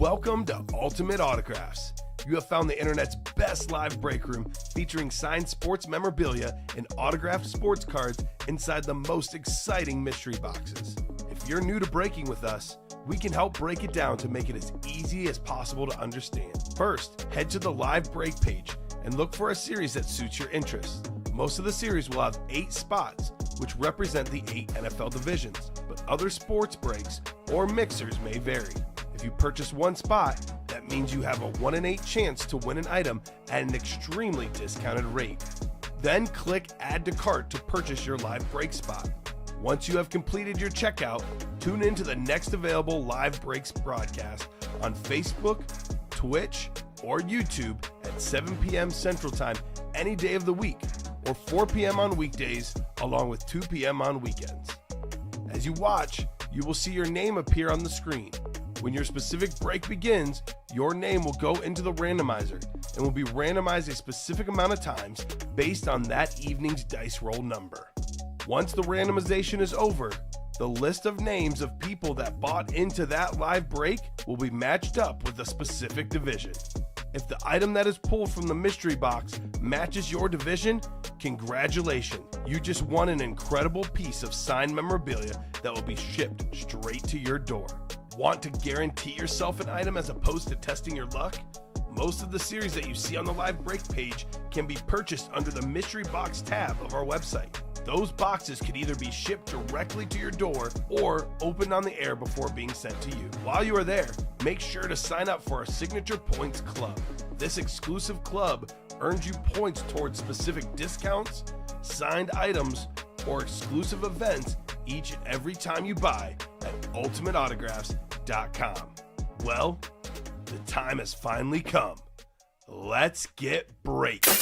Welcome to Ultimate Autographs. You have found the internet's best live break room featuring signed sports memorabilia and autographed sports cards inside the most exciting mystery boxes. If you're new to breaking with us, we can help break it down to make it as easy as possible to understand. First, head to the live break page and look for a series that suits your interests. Most of the series will have 8 spots, which represent the 8 NFL divisions, but other sports breaks or mixers may vary. If you purchase one spot, that means you have a 1 in 8 chance to win an item at an extremely discounted rate. Then click Add to Cart to purchase your live break spot. Once you have completed your checkout, tune in to the next available live breaks broadcast on Facebook, Twitch, or YouTube at 7 p.m. Central Time any day of the week, or 4 p.m. on weekdays, along with 2 p.m. on weekends. As you watch, you will see your name appear on the screen. When your specific break begins, your name will go into the randomizer and will be randomized a specific amount of times based on that evening's dice roll number. Once the randomization is over, the list of names of people that bought into that live break will be matched up with a specific division. If the item that is pulled from the mystery box matches your division, congratulations, you just won an incredible piece of signed memorabilia that will be shipped straight to your door. Want to guarantee yourself an item as opposed to testing your luck? Most of the series that you see on the live break page can be purchased under the mystery box tab of our website. Those boxes could either be shipped directly to your door or opened on the air before being sent to you. While you are there, make sure to sign up for our Signature Points Club. This exclusive club earns you points towards specific discounts, signed items, or exclusive events each and every time you buy at ultimateautographs.com. Well, the time has finally come. Let's get breaking.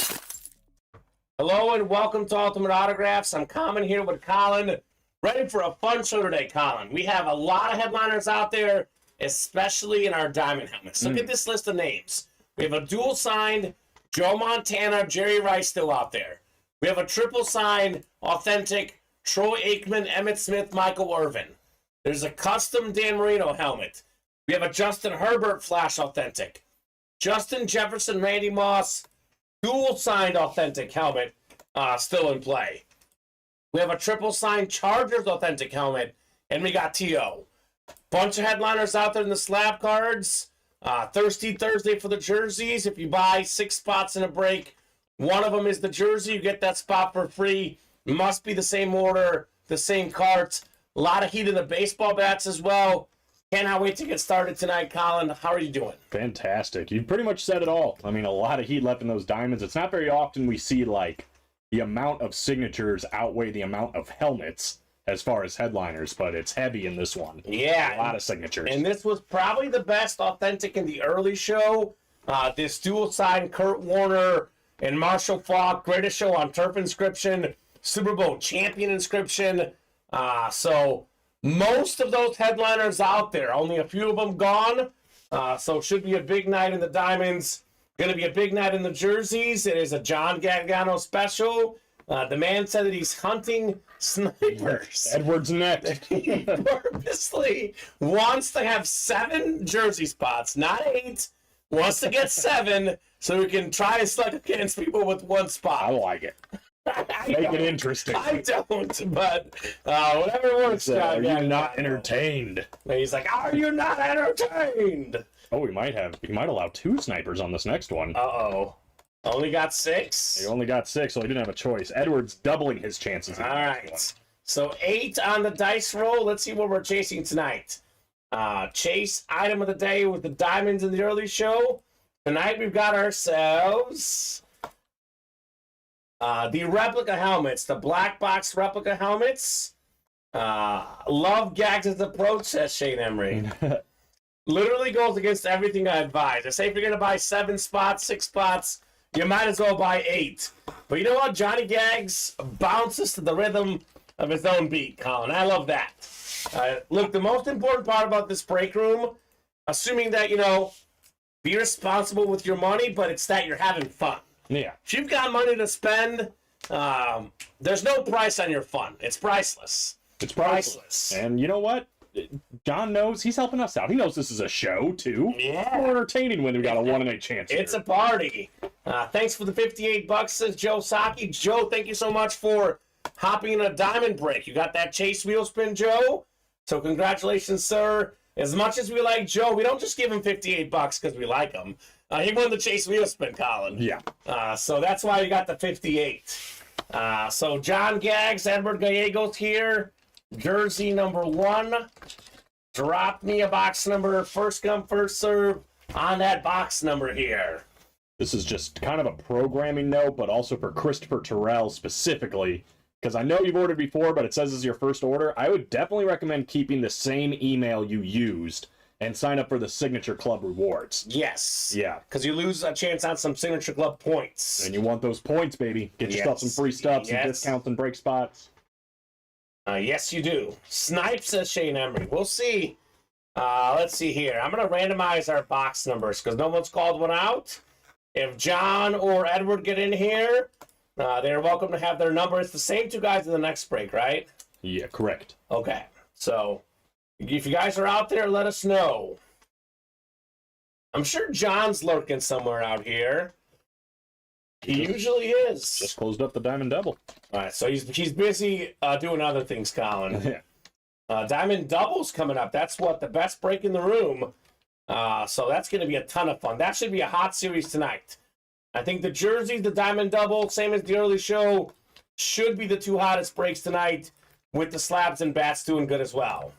Hello and welcome to Ultimate Autographs. I'm Kamen here with Colin. Ready for a fun show today, Colin. We have a lot of headliners out there, especially in our diamond helmets. Look at this list of names. We have a dual signed Joe Montana, Jerry Rice still out there. We have a triple signed authentic Troy Aikman, Emmitt Smith, Michael Irvin. There's a custom Dan Marino helmet. We have a Justin Herbert Flash authentic. Justin Jefferson, Randy Moss, dual signed authentic helmet still in play. We have a triple signed Chargers authentic helmet, and we got T.O. Bunch of headliners out there in the slab cards. Thirsty Thursday for the jerseys. If you buy 6 spots in a break, one of them is the jersey. You get that spot for free. Must be the same order, the same carts. A lot of heat in the baseball bats as well. Cannot wait to get started tonight, Colin. How are you doing? Fantastic. You pretty much said it all. I mean, a lot of heat left in those diamonds. It's not very often we see, like, the amount of signatures outweigh the amount of helmets as far as headliners, but it's heavy in this one. Yeah. A lot of signatures. And this was probably the best authentic in the early show. This dual sign Kurt Warner and Marshall Faulk, greatest show on turf inscription, Super Bowl champion inscription. So most of those headliners out there, only a few of them gone. So it should be a big night in the diamonds. Going to be a big night in the jerseys. It is a John Gargano special. The man said that he's hunting snipers. Edwards next. He purposely wants to have 7 jersey spots, not 8. Wants to get 7 so he can try and slug against people with 1 spot. I like it. Make it interesting. I don't, but whatever works. Are you not entertained? And he's like, are you not entertained? Oh, he might allow 2 snipers on this next one. Uh-oh. Only got 6? He only got 6, so he didn't have a choice. Edwards doubling his chances. All right. So 8 on the dice roll. Let's see what we're chasing tonight. Chase item of the day with the diamonds in the early show. Tonight we've got ourselves the replica helmets, the black box replica helmets. Love Gags' approach, says Shane Emery. Literally goes against everything I advise. I say if you're going to buy 7 spots, 6 spots, you might as well buy 8. But you know what? Johnny Gags bounces to the rhythm of his own beat, Colin. I love that. Look, the most important part about this break room, assuming that, be responsible with your money, but it's that you're having fun. Yeah. If you've got money to spend, there's no price on your fun. It's priceless. It's priceless. And you know what? John knows he's helping us out. He knows this is a show, too. Yeah. More entertaining when we got a 1 in 8 chance. It's here. a party. Thanks for the $58, says Joe Saki. Joe, thank you so much for hopping in a diamond break. You got that chase wheel spin, Joe? So congratulations, sir. As much as we like Joe, we don't just give him $58 because we like him. He won the chase wheel spin, Colin. Yeah. So that's why you got the 58. So John Gags, Edward Gallegos here. Jersey number 1. Drop me a box number. First come, first serve on that box number here. This is just kind of a programming note, but also for Christopher Terrell specifically, because I know you've ordered before, but it says it's your first order. I would definitely recommend keeping the same email you used and sign up for the Signature Club rewards. Yes. Yeah. Because you lose a chance on some Signature Club points. And you want those points, baby. Get yourself some free stuff, some discounts and break spots. Yes, you do. Snipe, says Shane Emery. We'll see. Let's see here. I'm going to randomize our box numbers because no one's called one out. If John or Edward get in here, they're welcome to have their number. It's the same 2 guys in the next break, right? Yeah, correct. Okay. So, if you guys are out there, let us know. I'm sure John's lurking somewhere out here. He usually is. Just closed up the Diamond Double. All right, so he's busy doing other things, Colin. Yeah. Diamond Double's coming up. That's the best break in the room. So that's going to be a ton of fun. That should be a hot series tonight. I think the Jersey, the Diamond Double, same as the early show, should be the 2 hottest breaks tonight, with the slabs and bats doing good as well.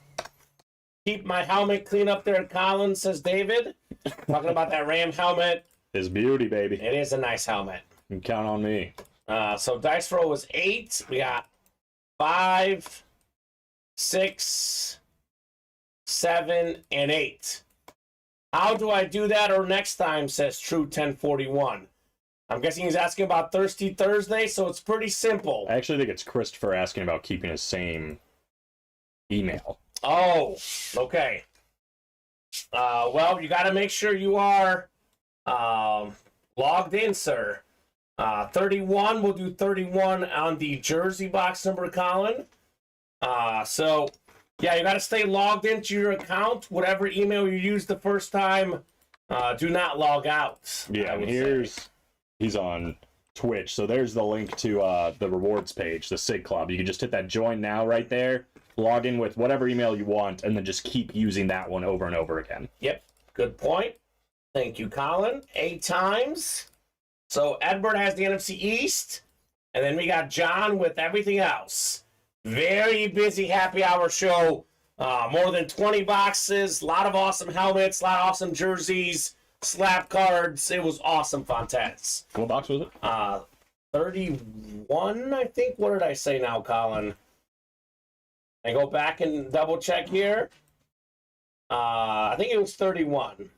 Keep my helmet clean up there, Colin, says David. Talking about that Ram helmet. His beauty, baby. It is a nice helmet. You can count on me. So dice roll was 8. We got 5, 6, 7, and 8. How do I do that or next time, says True 1041. I'm guessing he's asking about Thirsty Thursday, so it's pretty simple. I actually think it's Christopher asking about keeping his same email. Oh, okay. Well, you got to make sure you are logged in, sir. 31, we'll do 31 on the Jersey box number, Colin. So, yeah, you got to stay logged into your account. Whatever email you used the first time, do not log out. Yeah, and he's on Twitch, so there's the link to the rewards page, the SIG Club. You can just hit that join now right there, log in with whatever email you want, and then just keep using that one over and over again. Yep, good point. Thank you, Colin. 8 times. So Edward has the NFC East, and then we got John with everything else. Very busy happy hour show. More than 20 boxes, a lot of awesome helmets, a lot of awesome jerseys, slap cards. It was awesome, Fontes. What box was it? 31, I think. What did I say now, Colin? I go back and double check here. I think it was 31.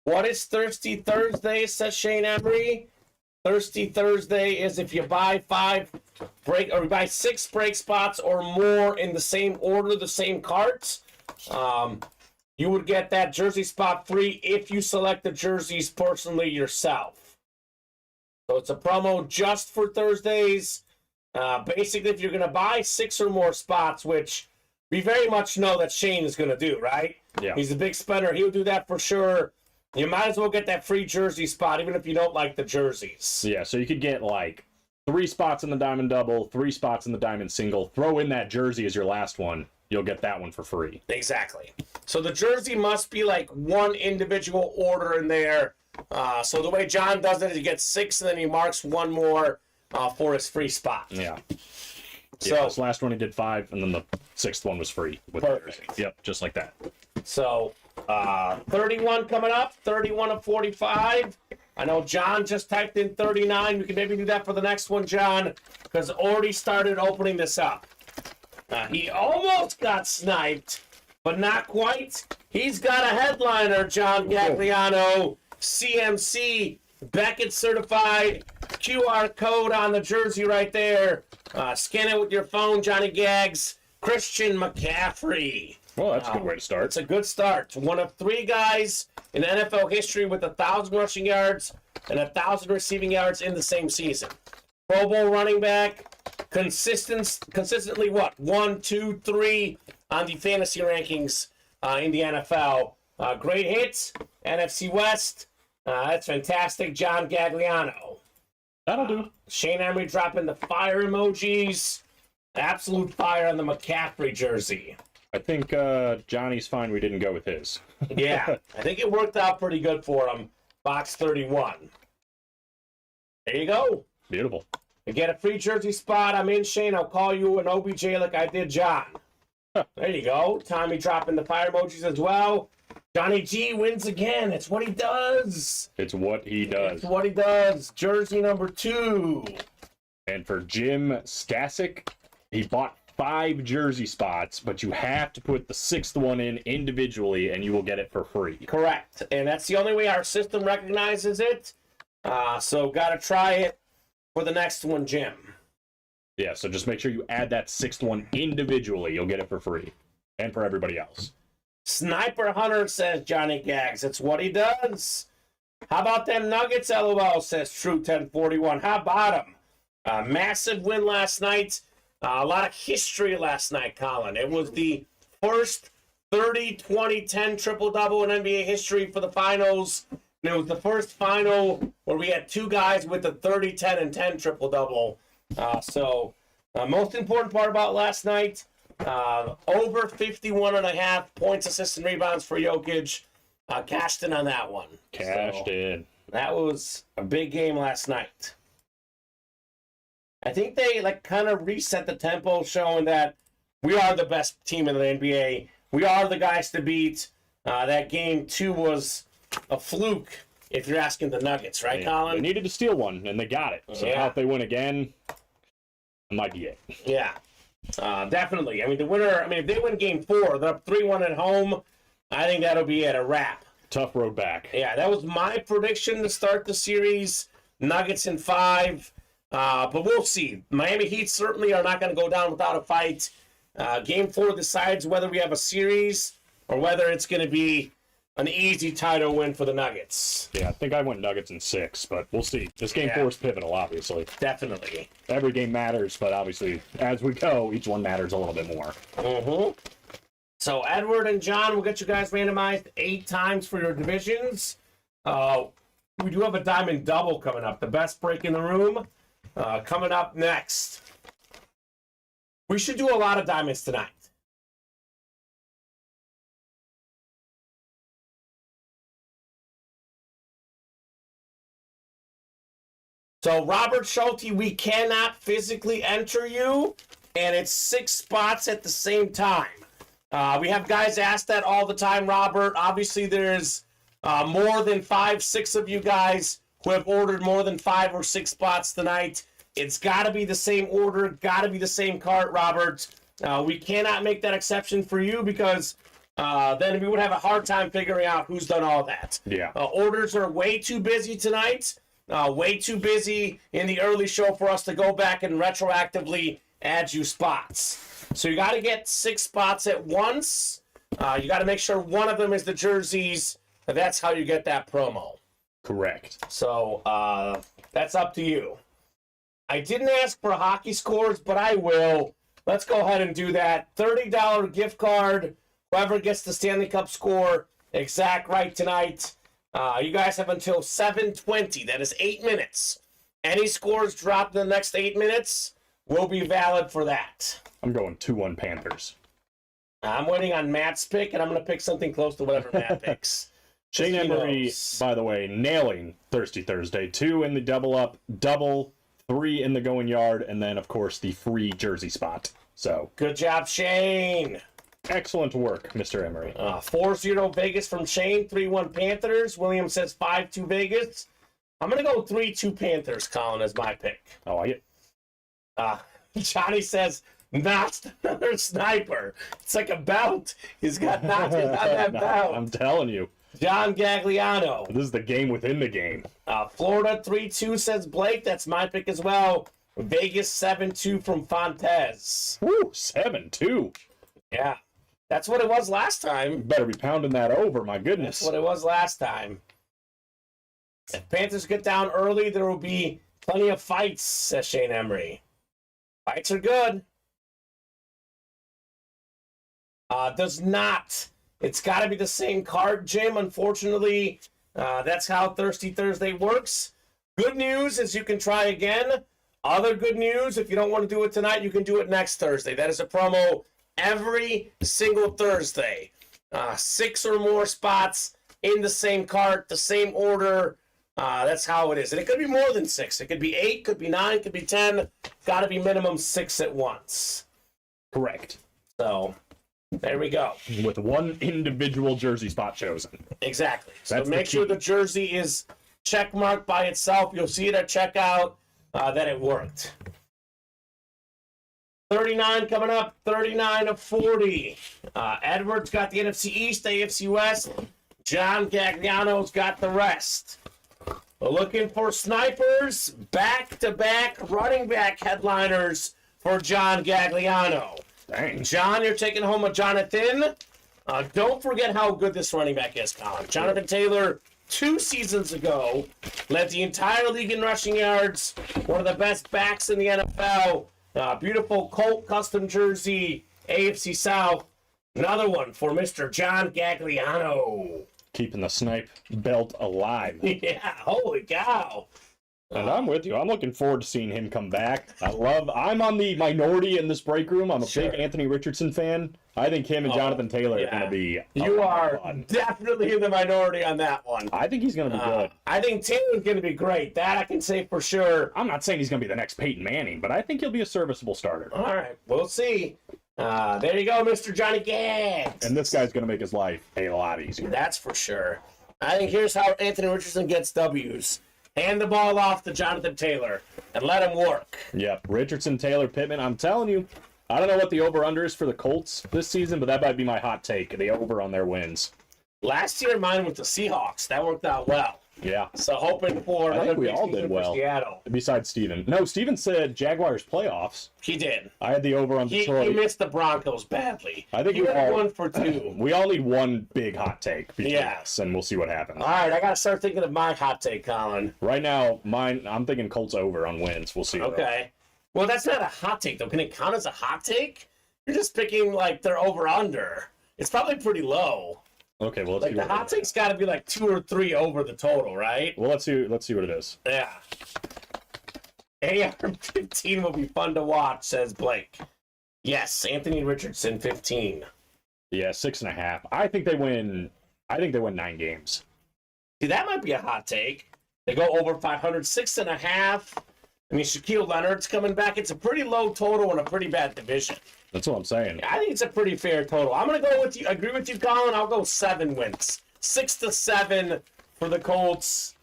What is Thirsty Thursday, says Shane Emery? Thirsty Thursday is if you buy 6 break spots or more in the same order, the same carts, you would get that jersey spot free if you select the jerseys personally yourself. So it's a promo just for Thursdays. Basically, if you're going to buy 6 or more spots, which we very much know that Shane is going to do, right? Yeah. He's a big spender. He'll do that for sure. You might as well get that free jersey spot, even if you don't like the jerseys. Yeah, so you could get like 3 spots in the Diamond Double, 3 spots in the Diamond Single. Throw in that jersey as your last one. You'll get that one for free. Exactly. So the jersey must be like one individual order in there. So the way John does it is he gets 6 and then he marks 1 more for his free spot. Yeah. So this last one he did 5, and then the 6th one was free. With perfect. The jersey. Yep, just like that. So 31 coming up, 31 of 45. I know John just typed in 39. We can maybe do that for the next one, John, because already started opening this up. He almost got sniped, but not quite. He's got a headliner, John Gagliano, CMC, Beckett certified, QR code on the jersey right there. Scan it with your phone, Johnny Gags. Christian McCaffrey. Well, that's a good way to start. It's a good start. One of 3 guys in NFL history with 1,000 rushing yards and 1,000 receiving yards in the same season. Pro Bowl running back, consistently what? 1, 2, 3 on the fantasy rankings in the NFL. Great hits, NFC West. That's fantastic. John Gagliano. That'll do. Shane Emery dropping the fire emojis. Absolute fire on the McCaffrey jersey. I think Johnny's fine we didn't go with his. Yeah, I think it worked out pretty good for him. Box 31. There you go. Beautiful. You get a free jersey spot. I'm in, Shane. I'll call you an OBJ like I did John. There you go. Tommy dropping the fire emojis as well. Johnny G wins again. It's what he does. It's what he does. It's what he does. Jersey number 2. And for Jim Skasic, he bought 5 jersey spots, but you have to put the 6th one in individually, and you will get it for free. Correct. And that's the only way our system recognizes it. So got to try it for the next one, Jim. Yeah, so just make sure you add that 6th one individually. You'll get it for free. And for everybody else. Sniper Hunter says Johnny Gags. That's what he does. How about them Nuggets, LOL, says True 1041. How about them? Massive win last night. A lot of history last night, Colin. It was the first 30-20-10 triple-double in NBA history for the finals. And it was the first final where we had 2 guys with the 30-10-10 triple-double. So most important part about last night, over 51.5 points, assists, and rebounds for Jokic. Cashed in on that one. Cashed in. That was a big game last night. I think they kind of reset the tempo, showing that we are the best team in the NBA. We are the guys to beat. That game 2 was a fluke, if you're asking the Nuggets, right, Colin? They needed to steal one, and they got it. So now if they win again, it might be it. Yeah, definitely. I mean, the winner, if they win game 4, they're up 3-1 at home. I think that'll be it, a wrap. Tough road back. Yeah, that was my prediction to start the series. Nuggets in 5. But we'll see. Miami Heat certainly are not going to go down without a fight. Game 4 decides whether we have a series or whether it's going to be an easy title win for the Nuggets. Yeah, I think I went Nuggets in 6, but we'll see. This game 4 is pivotal, obviously. Definitely. Every game matters, but obviously, as we go, each one matters a little bit more. Mm-hmm. So Edward and John will get you guys randomized 8 times for your divisions. We do have a diamond double coming up. The best break in the room. Coming up next. We should do a lot of diamonds tonight. So, Robert Schulte, we cannot physically enter you, and it's 6 spots at the same time. We have guys ask that all the time, Robert. Obviously, there's more than 5, 6 of you guys who have ordered more than 5 or 6 spots tonight. It's got to be the same order, got to be the same cart, Robert. We cannot make that exception for you because then we would have a hard time figuring out who's done all that. Yeah. Orders are way too busy tonight, way too busy in the early show for us to go back and retroactively add you spots. So you got to get 6 spots at once. You got to make sure one of them is the jerseys. That's how you get that promo. Correct. So that's up to you. I didn't ask for hockey scores, but I will. Let's go ahead and do that. $30 gift card. Whoever gets the Stanley Cup score exact right tonight. You guys have until 7:20. That is 8 minutes. Any scores dropped in the next 8 minutes will be valid for that. I'm going 2-1 Panthers. I'm waiting on Matt's pick, and I'm going to pick something close to whatever Matt picks. Shane Emery, by the way, nailing Thirsty Thursday. 2 in the double up, double, 3 in the going yard, and then, of course, the free jersey spot. So good job, Shane. Excellent work, Mr. Emery. 4-0 Vegas from Shane, 3-1 Panthers. William says 5-2 Vegas. I'm going to go 3-2 Panthers, Colin, as my pick. I like it. Johnny says, not another sniper. It's like a belt. He's got nothing on that belt. I'm telling you. John Gagliano. This is the game within the game. Florida 3-2 says Blake. That's my pick as well. Vegas 7-2 from Fontes. Woo, 7-2. Yeah. That's what it was last time. Better be pounding that over, my goodness. That's what it was last time. If Panthers get down early, there will be plenty of fights, says Shane Emery. Fights are good. Does not. It's got to be the same card, Jim. Unfortunately, that's how Thirsty Thursday works. Good news is you can try again. Other good news, if you don't want to do it tonight, you can do it next Thursday. That is a promo every single Thursday. 6 or more spots in the same cart, the same order. That's how it is. And it could be more than 6. It could be 8, could be 9, could be 10. Got to be minimum 6 at once. Correct. So, there we go. With one individual jersey spot chosen. Exactly. So That's make sure the jersey is checkmarked by itself. You'll see it at checkout that it worked. 39 coming up, 39 of 40. Edwards got the NFC East, AFC West. John Gagliano's got the rest. We're looking for snipers, back-to-back running back headliners for John Gagliano. Dang. John, you're taking home a Jonathan. Don't forget how good this running back is, Colin. Jonathan Taylor, 2 seasons ago, led the entire league in rushing yards. One of the best backs in the NFL. Beautiful Colt custom jersey, AFC South. Another one for Mr. John Gagliano. Keeping the snipe belt alive. Yeah, holy cow. And I'm with you. I'm looking forward to seeing him come back. I'm on the minority in this break room. I'm a big Anthony Richardson fan. I think him and Jonathan Taylor are going to be You are definitely in the minority on that one. I think he's going to be good. I think Taylor's going to be great. That I can say for sure. I'm not saying he's going to be the next Peyton Manning, but I think he'll be a serviceable starter. All right, we'll see. There you go, Mr. Johnny Gags. And this guy's going to make his life a lot easier. That's for sure. I think here's how Anthony Richardson gets W's. Hand the ball off to Jonathan Taylor and let him work. Yep, Richardson, Taylor, Pittman. I'm telling you, I don't know what the over-under is for the Colts this season, but that might be my hot take, the over on their wins. Last year, mine with the Seahawks. That worked out well. Yeah. So hoping for I think we big all season did for well. Seattle. Besides Steven. No, Steven said Jaguars playoffs. He did. I had the over on Detroit. He missed the Broncos badly. I think you we had all, 1 for 2. We all need one big hot take between us, and we'll see what happens. All right, I got to start thinking of my hot take, Colin. Right now, I'm thinking Colts over on wins. We'll see. Okay. Well, that's not a hot take, though. Can it count as a hot take? You're just picking, like, their over-under. It's probably pretty low. Okay, well, let's Like, see the what hot take's got to be, like, 2 or 3 over the total, right? Well, let's see what it is. Yeah. AR-15 will be fun to watch, says Blake. Yes, Anthony Richardson, 15. Yeah, 6.5. I think they win 9 games. See, that might be a hot take. They go over 500, 6.5. I mean, Shaquille Leonard's coming back. It's a pretty low total in a pretty bad division. That's what I'm saying. I think it's a pretty fair total. I'm going to go with you. Agree with you, Colin. I'll go 7 wins. 6-7 for the Colts.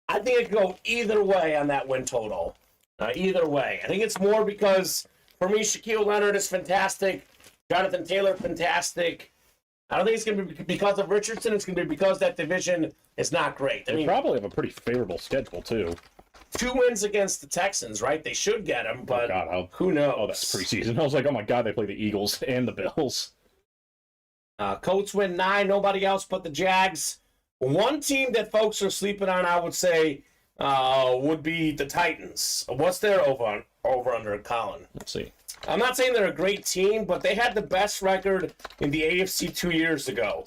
I think it could go either way on that win total. Either way. I think it's more because, for me, Shaquille Leonard is fantastic. Jonathan Taylor, fantastic. I don't think it's going to be because of Richardson. It's going to be because that division is not great. They probably have a pretty favorable schedule, too. 2 wins against the Texans, right? They should get them, but who knows? Oh, that's preseason. I was like, oh my God, they play the Eagles and the Bills. Colts win 9, nobody else but the Jags. One team that folks are sleeping on, I would say, would be the Titans. What's their over under, Colin? Let's see. I'm not saying they're a great team, but they had the best record in the AFC 2 years ago.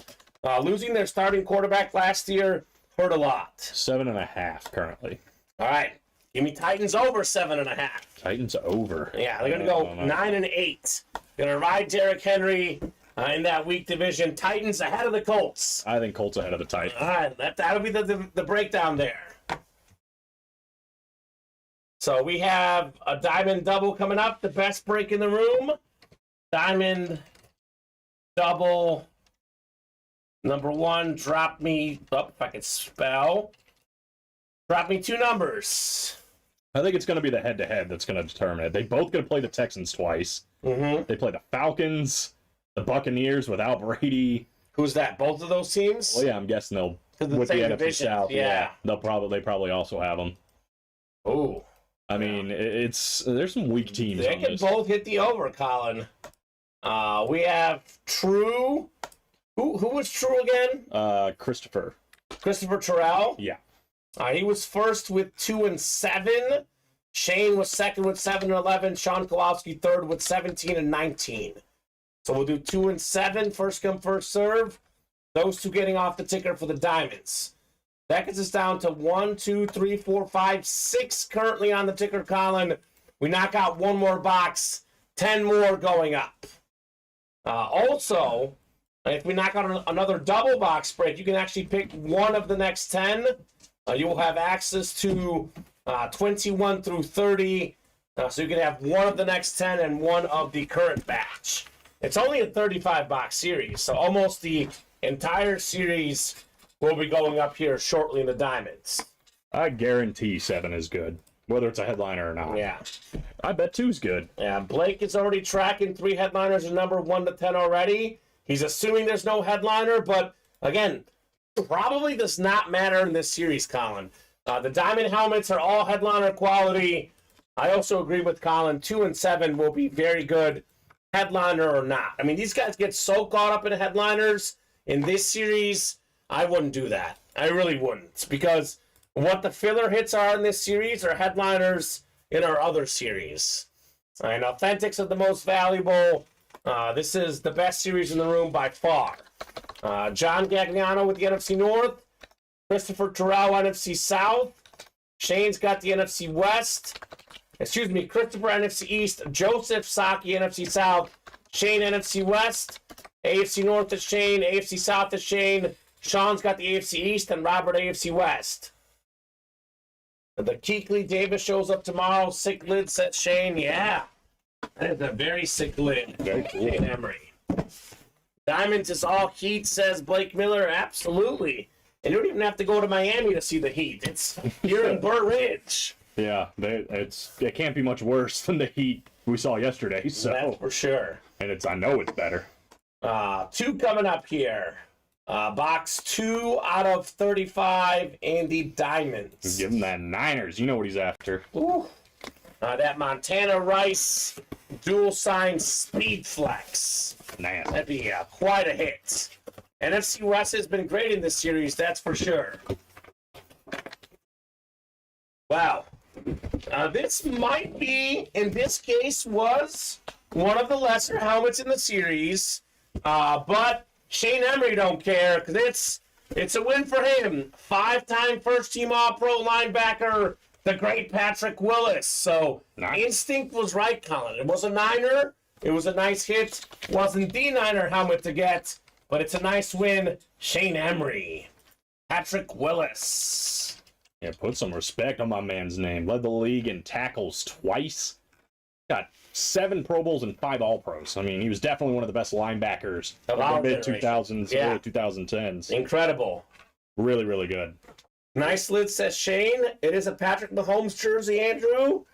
Losing their starting quarterback last year hurt a lot. 7.5 currently. All right. Give me Titans over 7.5. Titans over. Yeah, they're going to go 9-8. Going to ride Derrick Henry in that weak division. Titans ahead of the Colts. I think Colts ahead of the Titans. All right, that'll be the breakdown there. So we have a Diamond Double coming up, the best break in the room. Diamond Double number 1, drop me, if I could spell. Drop me 2 numbers. I think it's going to be the head-to-head that's going to determine it. They both going to play the Texans twice. Mm-hmm. They play the Falcons, the Buccaneers without Brady. Who's that? Both of those teams? Well, yeah, I'm guessing they'll with the NFC division. South. Yeah, they probably also have them. Oh, I mean, there's some weak teams. They can both hit the over, Colin. We have True. Who was True again? Christopher Terrell. Yeah. He was first with 2-7. Shane was second with 7-11. Sean Kowalski third with 17-19. So we'll do 2 and 7, first come, first serve. Those two getting off the ticker for the Diamonds. That gets us down to 1, 2, 3, 4, 5, 6 currently on the ticker, Colin. We knock out one more box, 10 more going up. Also, if we knock out another double box break, you can actually pick one of the next 10. You will have access to 21 through 30. So you can have one of the next 10 and one of the current batch. It's only a 35-box series, so almost the entire series will be going up here shortly in the Diamonds. I guarantee 7 is good, whether it's a headliner or not. Yeah. I bet 2's good. Yeah, Blake is already tracking 3 headliners in number 1 to 10 already. He's assuming there's no headliner, but again, probably does not matter in this series, Colin. The Diamond helmets are all headliner quality. I also agree with Colin. 2 and 7 will be very good, headliner or not. I mean, these guys get so caught up in headliners in this series. I wouldn't do that. I really wouldn't, because what the filler hits are in this series are headliners in our other series. And Authentics are the most valuable. This is the best series in the room by far. John Gagliano with the NFC North. Christopher Terrell, NFC South. Shane's got the NFC West. Excuse me, Christopher, NFC East. Joseph Saki, NFC South. Shane, NFC West. AFC North is Shane. AFC South is Shane. Sean's got the AFC East, and Robert, AFC West. The Keekly Davis shows up tomorrow. Sick lid, says Shane. Yeah. That is a very sick lid. Very cool. Shane Emery. Diamonds is all heat, says Blake Miller. Absolutely. And you don't even have to go to Miami to see the heat. It's here in Burr Ridge. Yeah, it can't be much worse than the heat we saw yesterday. So That's for sure. And I know it's better. 2 coming up here. Box 2 out of 35 in the Diamonds. Give him that Niners. You know what he's after. Ooh. That Montana Rice dual sign Speed Flex. Man. That'd be quite a hit. NFC West has been great in this series, that's for sure. Wow. This might be, in this case, was one of the lesser helmets in the series. But Shane Emery don't care, because it's a win for him. 5-time first-team All-Pro linebacker, the great Patrick Willis. So nice. Instinct was right, Colin. It was a Niner. It was a nice hit. Wasn't the Niner helmet to get, but it's a nice win. Shane Emery. Patrick Willis. Yeah, put some respect on my man's name. Led the league in tackles twice. Got 7 Pro Bowls and 5 All-Pros. I mean, he was definitely one of the best linebackers of the mid-2000s, early 2010s. Incredible. Really, really good. Nice lid, says Shane. It is a Patrick Mahomes jersey, Andrew.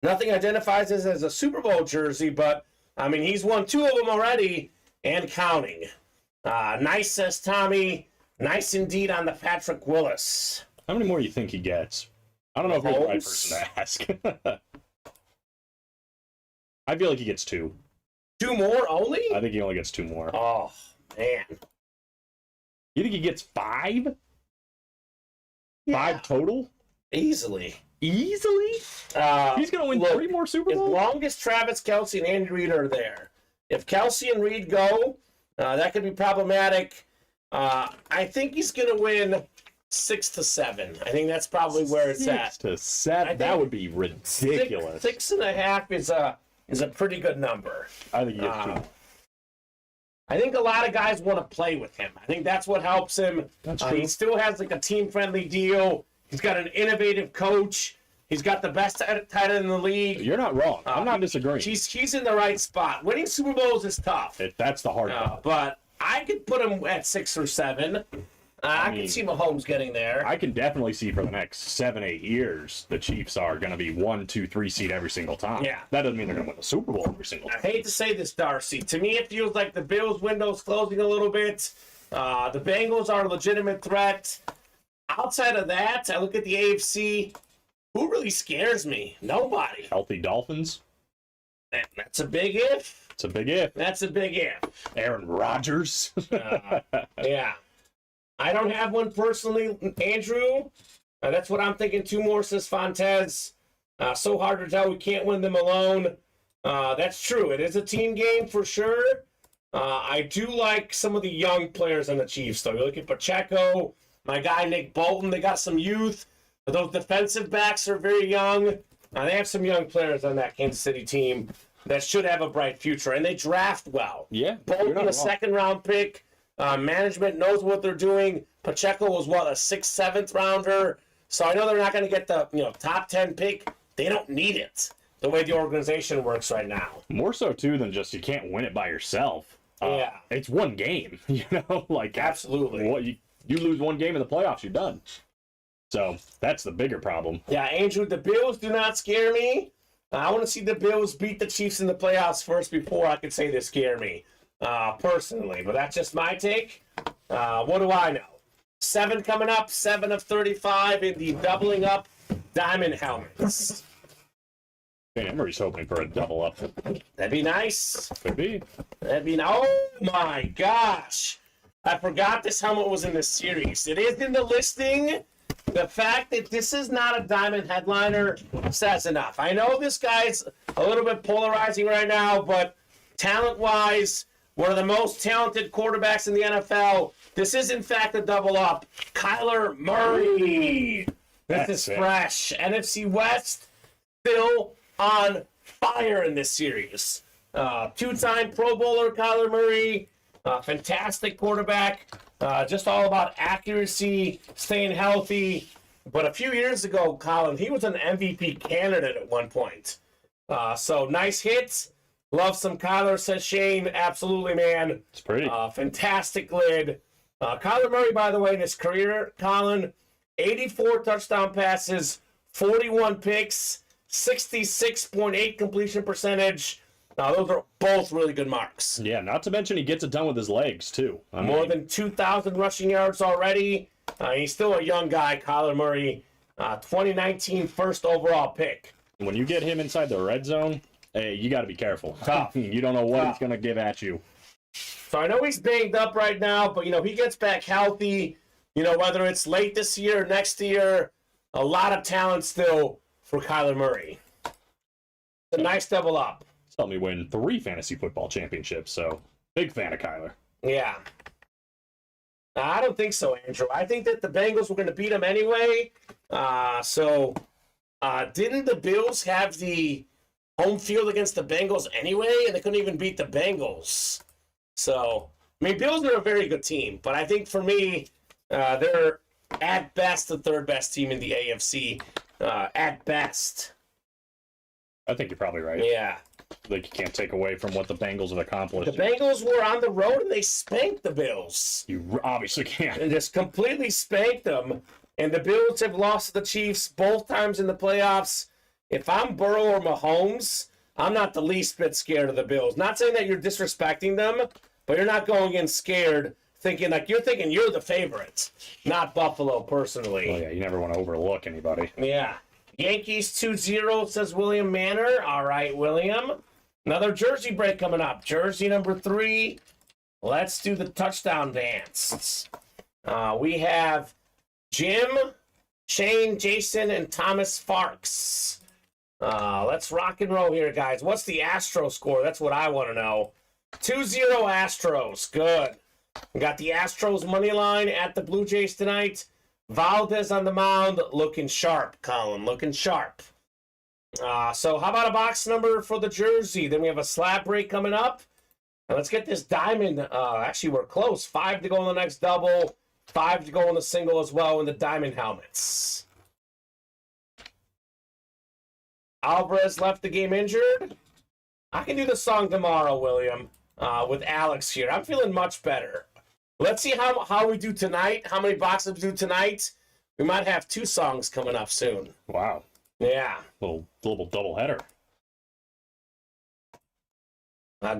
Nothing identifies this as a Super Bowl jersey, but, I mean, he's won 2 of them already and counting. Nice, says Tommy. Nice indeed on the Patrick Willis. How many more do you think he gets? I don't know if you're the right person to ask. I feel like he gets 2. 2 more only? I think he only gets 2 more. Oh, man. You think he gets 5? Yeah. 5 total? Easily. Easily? He's going to win 3 more Super Bowls? As long as Travis Kelce and Andy Reid are there. If Kelce and Reid go, that could be problematic. I think he's going to win 6 to 7. I think that's probably where it's at. 6 to 7? That would be ridiculous. 6.5 is a pretty good number. I think he gets 2. I think a lot of guys want to play with him. I think that's what helps him. That's true. He still has like a team-friendly deal. He's got an innovative coach. He's got the best tight end in the league. You're not wrong. I'm not disagreeing. He's in the right spot. Winning Super Bowls is tough. That's the hard part. But I could put him at 6 or 7. I can see Mahomes getting there. I can definitely see for the next 7-8 years the Chiefs are going to be 1, 2, 3 seed every single time. Yeah. That doesn't mean they're going to win the Super Bowl every single time. I hate to say this, Darcy. To me, it feels like the Bills' window's closing a little bit. The Bengals are a legitimate threat. Outside of that, I look at the AFC. Who really scares me? Nobody. Healthy Dolphins. That's a big if. It's a big if. That's a big if. Aaron Rodgers. Yeah. I don't have one personally, Andrew. That's what I'm thinking. 2 more, says Fontes. So hard to tell. We can't win them alone. That's true. It is a team game for sure. I do like some of the young players on the Chiefs, though. You look at Pacheco, my guy Nick Bolton. They got some youth. Those defensive backs are very young. They have some young players on that Kansas City team that should have a bright future, and they draft well. Yeah, Bolton, a second-round pick. Management knows what they're doing. Pacheco was, a 6th, 7th rounder. So I know they're not going to get the top 10 pick. They don't need it the way the organization works right now. More so, too, than just you can't win it by yourself. Yeah. It's one game, Absolutely. What you lose one game in the playoffs, you're done. So that's the bigger problem. Yeah, Andrew, the Bills do not scare me. I want to see the Bills beat the Chiefs in the playoffs first before I could say they scare me, personally. But that's just my take. What do I know? 7 coming up, 7 of 35 in the doubling up diamond helmets. Emery's hoping for a double up. That'd be nice. Could be. Oh my gosh. I forgot this helmet was in the series. It is in the listing. The fact that this is not a diamond headliner says enough. I know this guy's a little bit polarizing right now, but talent-wise, one of the most talented quarterbacks in the NFL. This is, in fact, a double up. Kyler Murray. This is fresh. NFC West still on fire in this series. Two-time Pro Bowler Kyler Murray. Fantastic quarterback. Just all about accuracy, staying healthy. But a few years ago, Colin, he was an MVP candidate at one point. So nice hits. Love some Kyler, says Shane. Absolutely, man. It's pretty. Fantastic lid. Kyler Murray, by the way, in his career, Colin, 84 touchdown passes, 41 picks, 66.8 completion percentage. Those are both really good marks. Yeah, not to mention he gets it done with his legs, too. More than 2,000 rushing yards already. He's still a young guy, Kyler Murray. 2019 first overall pick. When you get him inside the red zone, hey, you got to be careful. Tough. You don't know what he's going to give at you. So I know he's banged up right now, but, he gets back healthy. Whether it's late this year or next year, a lot of talent still for Kyler Murray. It's a nice double up. It's helped me win 3 fantasy football championships, so big fan of Kyler. Yeah. I don't think so, Andrew. I think that the Bengals were going to beat them anyway. Didn't the Bills have the home field against the Bengals anyway, and they couldn't even beat the Bengals? So, Bills are a very good team, but I think for me, they're at best the third best team in the AFC. At best. I think you're probably right. Yeah. Like, you can't take away from what the Bengals have accomplished. The Bengals were on the road and they spanked the Bills. You obviously can't. And just completely spanked them. And the Bills have lost to the Chiefs both times in the playoffs. If I'm Burrow or Mahomes, I'm not the least bit scared of the Bills. Not saying that you're disrespecting them, but you're not going in scared, thinking you're the favorite, not Buffalo personally. Oh, yeah, you never want to overlook anybody. Yeah. Yankees 2-0, says William Manor. All right, William. Another jersey break coming up. Jersey number 3. Let's do the touchdown dance. We have Jim, Shane, Jason, and Thomas Farks. Let's rock and roll here, guys. What's the Astro score? That's what I want to know. 2-0 Astros. Good. We got the Astros money line at the Blue Jays tonight. Valdez on the mound, looking sharp, Colin, looking sharp. So how about a box number for the jersey? Then we have a slab break coming up. And let's get this diamond. Actually, we're close. 5 to go in the next double. 5 to go in the single as well in the diamond helmets. Alvarez left the game injured. I can do the song tomorrow, William, with Alex here. I'm feeling much better. Let's see how we do tonight, how many boxes we do tonight. We might have 2 songs coming up soon. Wow. Yeah. Little double header.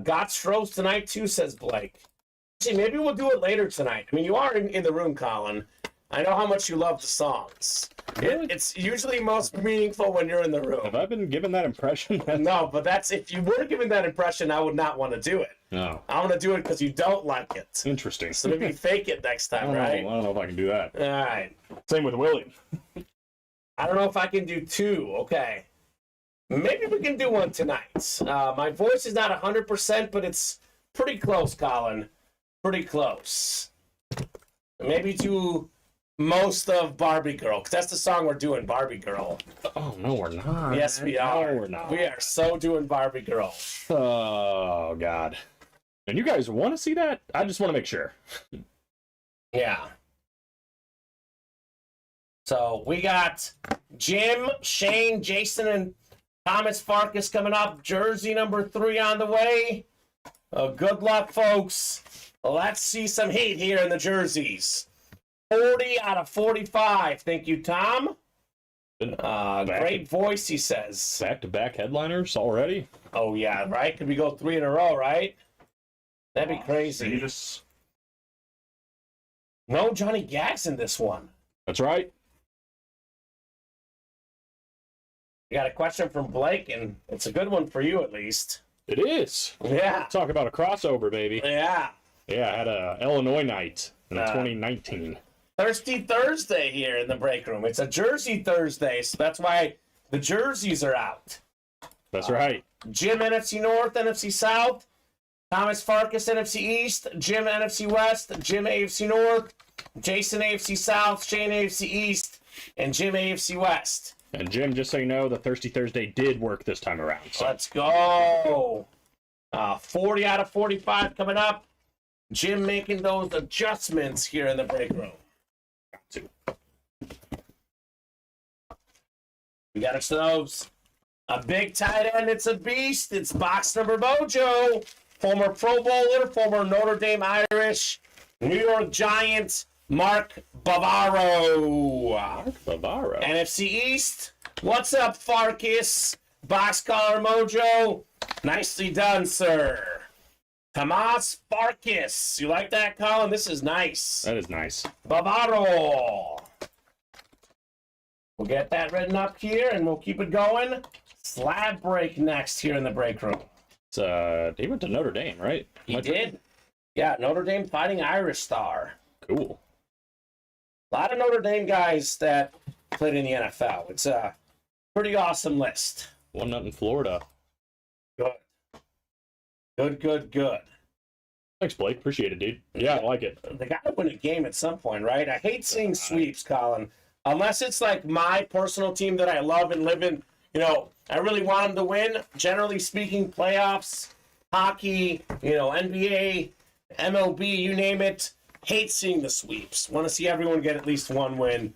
Got Stros tonight too, says Blake. See, maybe we'll do it later tonight. You are in the room, Colin. I know how much you love the songs. It's usually most meaningful when you're in the room. Have I been given that impression? No, but if you were given that impression, I would not want to do it. No. I want to do it because you don't like it. Interesting. So maybe fake it next time, right? I don't know if I can do that. All right. Same with William. I don't know if I can do 2. Okay. Maybe we can do one tonight. My voice is not 100%, but it's pretty close, Colin. Pretty close. Maybe do most of Barbie Girl, because that's the song we're doing, Barbie Girl. Oh, no, we're not. Yes, we are. No, we're not. We are so doing Barbie Girl. Oh, God. And you guys want to see that? I just want to make sure. Yeah. So we got Jim, Shane, Jason, and Thomas Farkas coming up. Jersey number 3 on the way. Good luck, folks. Let's see some heat here in the jerseys. 40 out of 45. Thank you, Tom. Great voice, he says. Back-to-back headliners already? Oh, yeah, right? Could we go 3 in a row, right? That'd be crazy. Jesus. No Johnny Gags in this one. That's right. We got a question from Blake, and it's a good one for you, at least. It is. Yeah. Talk about a crossover, baby. Yeah. Yeah, I had a Illinois night in 2019. Thirsty Thursday here in the break room. It's a Jersey Thursday, so that's why the jerseys are out. That's right. Jim, NFC North, NFC South. Thomas Farkas, NFC East. Jim, NFC West. Jim, AFC North. Jason, AFC South. Shane, AFC East. And Jim, AFC West. And Jim, just so you know, the Thirsty Thursday did work this time around. So. Let's go. 40 out of 45 coming up. Jim making those adjustments here in the break room. Got to. We got ourselves a big tight end. It's a beast. It's box number Mojo. Former Pro Bowler, former Notre Dame Irish, New York Giant, Mark Bavaro. Bavaro. NFC East. What's up, Farkas? Box collar Mojo. Nicely done, sir. Tomas Farkas. You like that, Colin? This is nice. That is nice. Bavaro. We'll get that written up here, and we'll keep it going. Slab break next here in the break room. He went to Notre Dame, right? He did. Yeah, Notre Dame Fighting Irish Star. Cool. A lot of Notre Dame guys that played in the NFL. It's a pretty awesome list. 1-0 in Florida. Good. Thanks, Blake. Appreciate it, dude. Yeah, I like it. They got to win a game at some point, right? I hate seeing sweeps, Colin. Unless it's like my personal team that I love and live in. You know, I really want them to win. Generally speaking, playoffs, hockey, NBA, MLB, you name it. Hate seeing the sweeps. Want to see everyone get at least one win,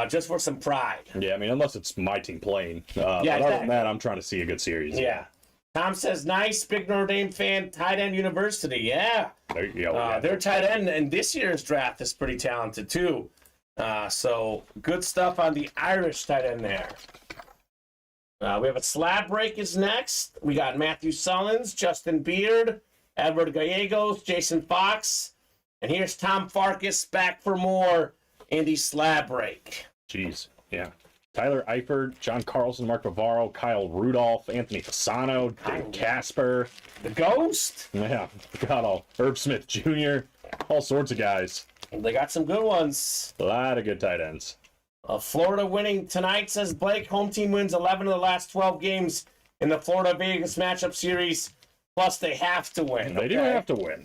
just for some pride. Yeah, I mean, unless it's my team playing. Yeah, but other than exactly. that, I'm trying to see a good series. Yeah. Tom says, nice, big Notre Dame fan, tight end university. Yeah. There you go. Their tight end in this year's draft is pretty talented, too. So good stuff on the Irish tight end there. We have a slab break is next. We got Matthew Sullins, Justin Beard, Edward Gallegos, Jason Fox. And here's Tom Farkas back for more in the slab break. Jeez. Yeah. Tyler Eifert, John Carlson, Mark Bavaro, Kyle Rudolph, Anthony Fasano, Dave Casper. The Ghost. Yeah. Got all Herb Smith Jr., all sorts of guys. They got some good ones. A lot of good tight ends. Florida winning tonight, says Blake. Home team wins 11 of the last 12 games in the Florida-Vegas matchup series. Plus, they have to win. They do have to win.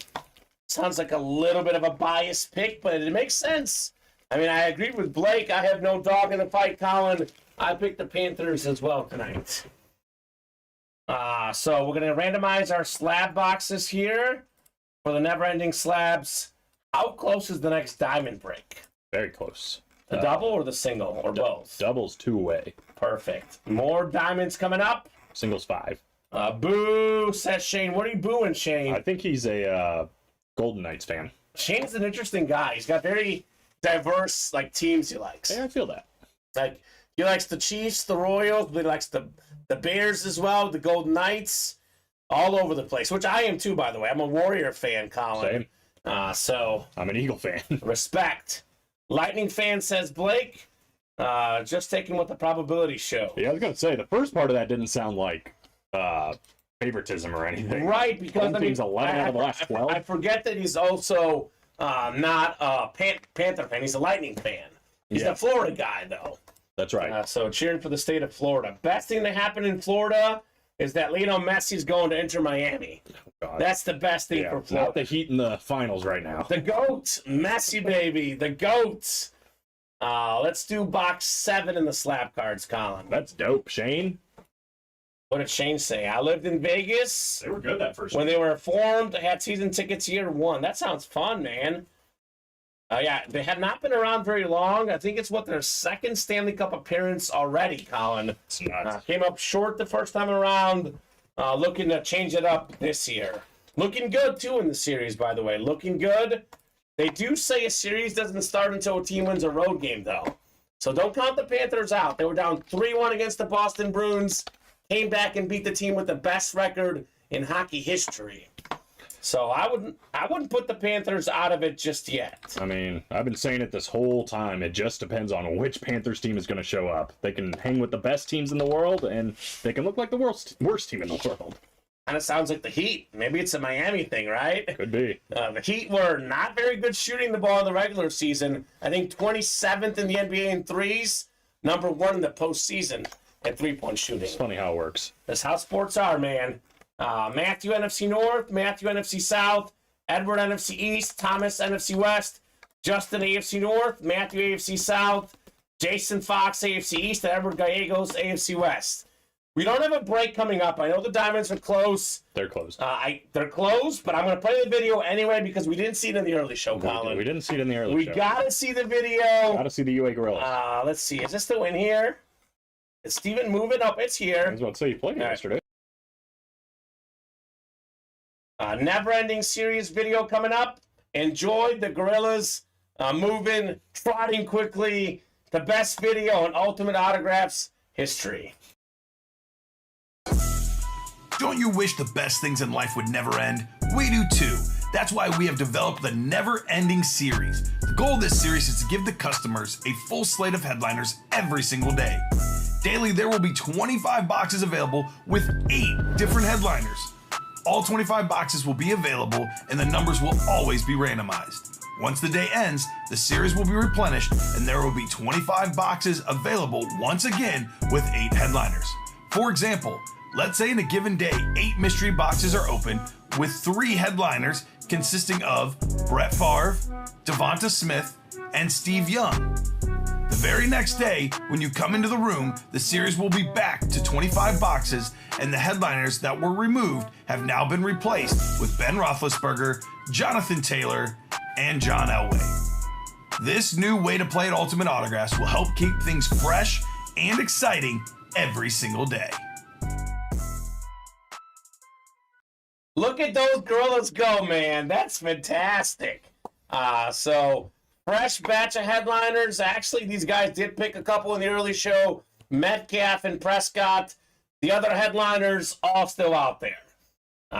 Sounds like a little bit of a biased pick, but it makes sense. I mean, I agree with Blake. I have no dog in the fight, Colin. I picked the Panthers as well tonight. So we're going to randomize our slab boxes here for the never-ending slabs. How close is the next diamond break? Very close. The double or the single, or both? Doubles 2-way. Perfect. More diamonds coming up. Singles 5. Boo, says Shane. What are you booing, Shane? I think he's a Golden Knights fan. Shane's an interesting guy. He's got very diverse teams he likes. Yeah, I feel that. Like he likes the Chiefs, the Royals, but he likes the Bears as well, the Golden Knights, all over the place. Which I am too, by the way. I'm a Warrior fan, Colin. Same. So I'm an Eagle fan. Respect. Lightning fan, says Blake. Just taking what the probabilities show. Yeah, I was gonna say the first part of that didn't sound like favoritism or anything. Right, because team's 11 out of the last 12. I forget that he's also not a Panther fan. He's a Lightning fan. He's a Florida guy, though. That's right. So cheering for the state of Florida. Best thing to happen in Florida is that Lionel Messi's going to Inter Miami. God. That's the best thing for Florida. Not the Heat in the finals right now. The GOAT, Messi, baby, the GOAT. Let's do box 7 in the slap cards, Colin. That's dope, Shane. What did Shane say? I lived in Vegas. They were good that first When year. they were formed, I had season tickets year 1. That sounds fun, man. Yeah, they have not been around very long. I think it's their second Stanley Cup appearance already, Colin. It's nuts. Came up short the first time around. Looking to change it up this year. Looking good, too, in the series, by the way. Looking good. They do say a series doesn't start until a team wins a road game, though. So don't count the Panthers out. They were down 3-1 against the Boston Bruins. Came back and beat the team with the best record in hockey history. So I wouldn't put the Panthers out of it just yet. I mean, I've been saying it this whole time. It just depends on which Panthers team is going to show up. They can hang with the best teams in the world, and they can look like the worst team in the world. Kind of sounds like the Heat. Maybe it's a Miami thing, right? Could be. The Heat were not very good shooting the ball in the regular season. I think 27th in the NBA in threes, number 1 in the postseason at three-point shooting. It's funny how it works. That's how sports are, man. Matthew, NFC North, Matthew, NFC South, Edward, NFC East, Thomas, NFC West, Justin, AFC North, Matthew, AFC South, Jason Fox, AFC East, and Edward Gallegos, AFC West. We don't have a break coming up. I know the Diamonds are close. They're closed. They're closed, but I'm going to play the video anyway because we didn't see it in the early show, Colin. We didn't see it in the early We show. got to see the video. Got to see the UA Gorillas. Let's see. Is this the win here? Is Steven moving up? It's I here. was about to say, you played it All right. yesterday. Never-ending series video coming up. Enjoy the Gorillas moving, trotting quickly. The best video in Ultimate Autographs history. Don't you wish the best things in life would never end? We do too. That's why we have developed the Never Ending series. The goal of this series is to give the customers a full slate of headliners every single day. Daily, there will be 25 boxes available with 8 different headliners. All 25 boxes will be available and the numbers will always be randomized. Once the day ends, the series will be replenished and there will be 25 boxes available once again with 8 headliners. For example, let's say in a given day, 8 mystery boxes are open with 3 headliners consisting of Brett Favre, Devonta Smith, and Steve Young. The very next day, when you come into the room, the series will be back to 25 boxes, and the headliners that were removed have now been replaced with Ben Roethlisberger, Jonathan Taylor, and John Elway. This new way to play at Ultimate Autographs will help keep things fresh and exciting every single day. Look at those Gorillas go, man. That's fantastic. So, fresh batch of headliners. Actually, these guys did pick a couple in the early show. Metcalf and Prescott. The other headliners all still out there.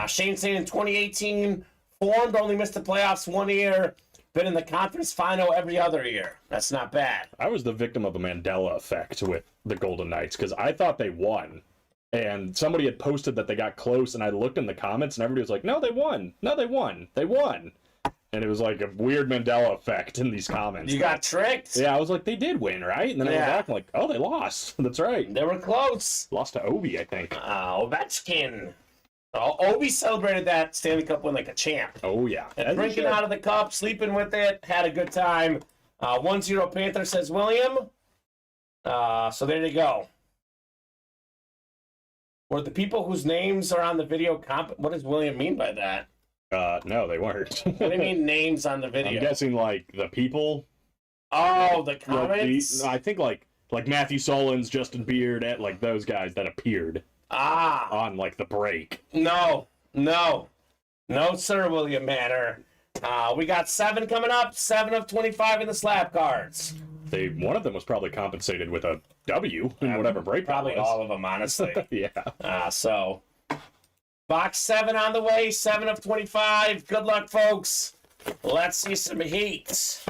Shane saying in 2018, formed, only missed the playoffs 1 year. Been in the conference final every other year. That's not bad. I was the victim of a Mandela effect with the Golden Knights because I thought they won. And somebody had posted that they got close, and I looked in the comments, and everybody was like, no, they won. No, they won. They won. And it was like a weird Mandela effect in these comments. You got tricked? Yeah, I was like, they did win, right? And then I went back and like, oh, they lost. That's right. They were close. Lost to Obi, I think. Ovechkin. Obi celebrated that Stanley Cup win like a champ. Oh, yeah. And drinking out of the cup, sleeping with it, had a good time. 1-0 Panther says William. So there you go. Were the people whose names are on the video what does William mean by that? No, they weren't. What do you mean names on the video? I'm guessing like the people. Oh, the comments? I think like Matthew Solins, Justin Beard, like those guys that appeared on like the break. No, sir, William Manor. We got 7 coming up, 7 of 25 in the slab cards. One of them was probably compensated with a W in whatever break. Probably that was. all of them, honestly. Yeah. So, box 7 on the way, 7 of 25. Good luck, folks. Let's see some heat.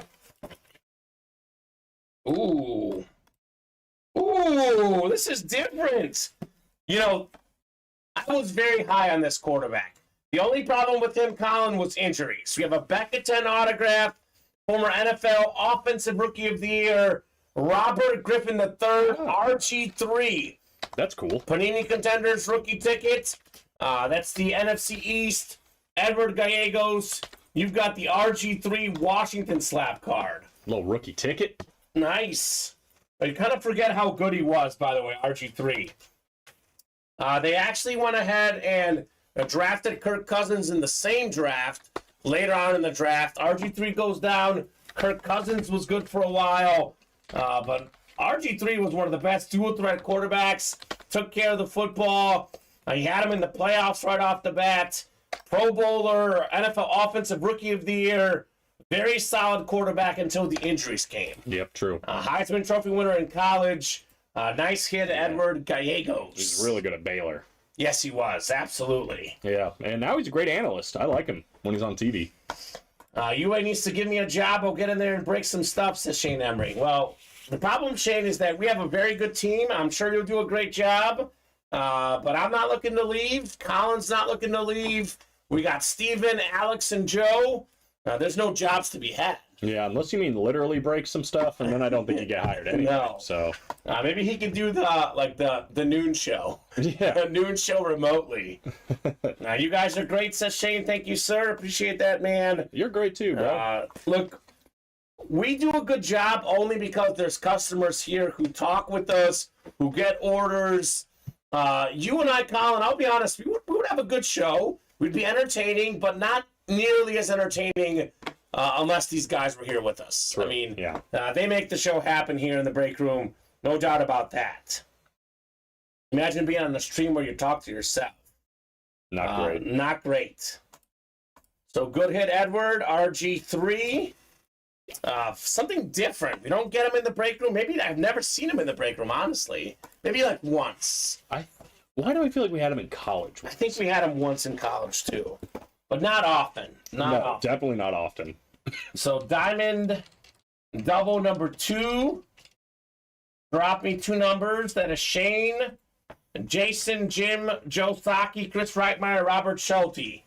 Ooh, this is different. You know, I was very high on this quarterback. The only problem with him, Colin, was injuries. We have a Becca 10 autograph, former NFL Offensive Rookie of the Year, Robert Griffin III, RG3. That's cool. Panini Contenders rookie ticket. That's the NFC East. Edward Gallegos. You've got the RG3 Washington slap card. Little rookie ticket. Nice. But you kind of forget how good he was, by the way, RG3. They actually went ahead and drafted Kirk Cousins in the same draft. Later on in the draft, RG3 goes down. Kirk Cousins was good for a while, but RG3 was one of the best dual-threat quarterbacks. Took care of the football. He had him in the playoffs right off the bat. Pro Bowler, NFL Offensive Rookie of the Year. Very solid quarterback until the injuries came. Yep, true. Heisman Trophy winner in college. Nice hit, Edward Gallegos. He's really good at Baylor. Yes, he was. Absolutely. Yeah, and now he's a great analyst. I like him when he's on TV. UA needs to give me a job. I'll get in there and break some stuff, says Shane Emery. Well, the problem, Shane, is that we have a very good team. I'm sure you'll do a great job, but I'm not looking to leave. Colin's not looking to leave. We got Steven, Alex, and Joe. There's no jobs to be had. Yeah, unless you mean literally break some stuff, and then I don't think you get hired anyway. No. So maybe he can do the noon show. Yeah. The noon show remotely. You guys are great, says Shane. Thank you, sir. Appreciate that, man. You're great too, bro. Look, we do a good job only because there's customers here who talk with us, who get orders. You and I, Colin, I'll be honest, we would have a good show. We'd be entertaining, but not nearly as entertaining unless these guys were here with us. True. I mean, yeah. They make the show happen here in the break room. No doubt about that. Imagine being on a stream where you talk to yourself. Not great. Not great. So good hit, Edward. RG3. Something different. We don't get him in the break room. Maybe I've never seen him in the break room, honestly. Maybe like once. Why do I feel like we had him in college? I think we had him once in college, too. But not often. Not often. Definitely not often. So Diamond double number 2. Drop me 2 numbers. That is Shane, Jason, Jim, Joe Saki, Chris Reitmeyer, Robert Schulte.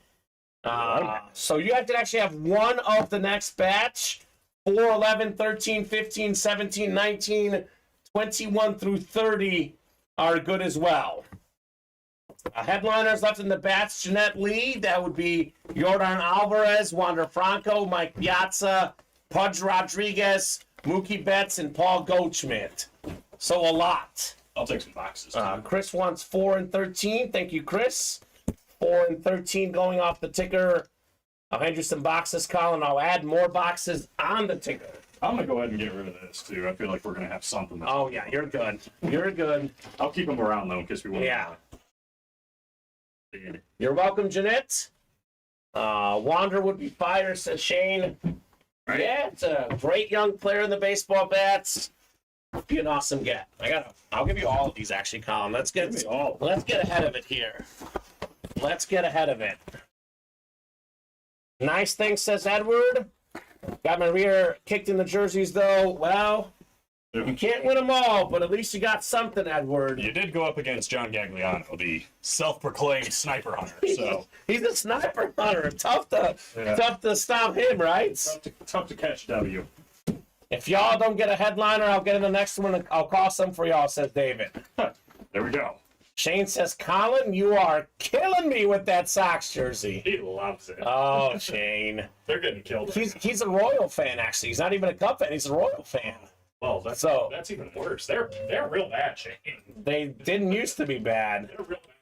So you have to actually have one of the next batch. 4, 11, 13, 15, 17, 19, 21 through 30 are good as well. Headliners left in the bats, Jeanette Lee. That would be Jordan Alvarez, Wander Franco, Mike Piazza, Pudge Rodriguez, Mookie Betts, and Paul Goldschmidt. So a lot. I'll take some boxes. Chris wants 4 and 13. Thank you, Chris. 4 and 13 going off the ticker. I'll hand you some boxes, Colin. I'll add more boxes on the ticker. I'm going to go ahead and get rid of this, too. I feel like we're going to have something. Oh, yeah, you're good. You're good. I'll keep them around, though, in case we want Yeah. You're welcome, Jeanette. Wander would be fire, says Shane. Right. Yeah, it's a great young player in the baseball bats. Be an awesome get. I'll give you all of these, actually, Colin. Let's get ahead of it here. Let's get ahead of it. Nice thing, says Edward. Got my rear kicked in the jerseys, though. Well, you can't win them all, but at least you got something, Edward. You did go up against John Gagliano, the self-proclaimed sniper hunter. So he's a sniper hunter. Tough to stop him, right? Tough to catch W. If y'all don't get a headliner, I'll get in the next one. And I'll call some for y'all, says David. There we go. Shane says, Colin, you are killing me with that Sox jersey. He loves it. Oh, Shane. They're getting killed. He's a Royal fan, actually. He's not even a Cub fan. He's a Royal fan. Well, that's even worse. They're real bad, Shane. They didn't used to be bad. They're real bad.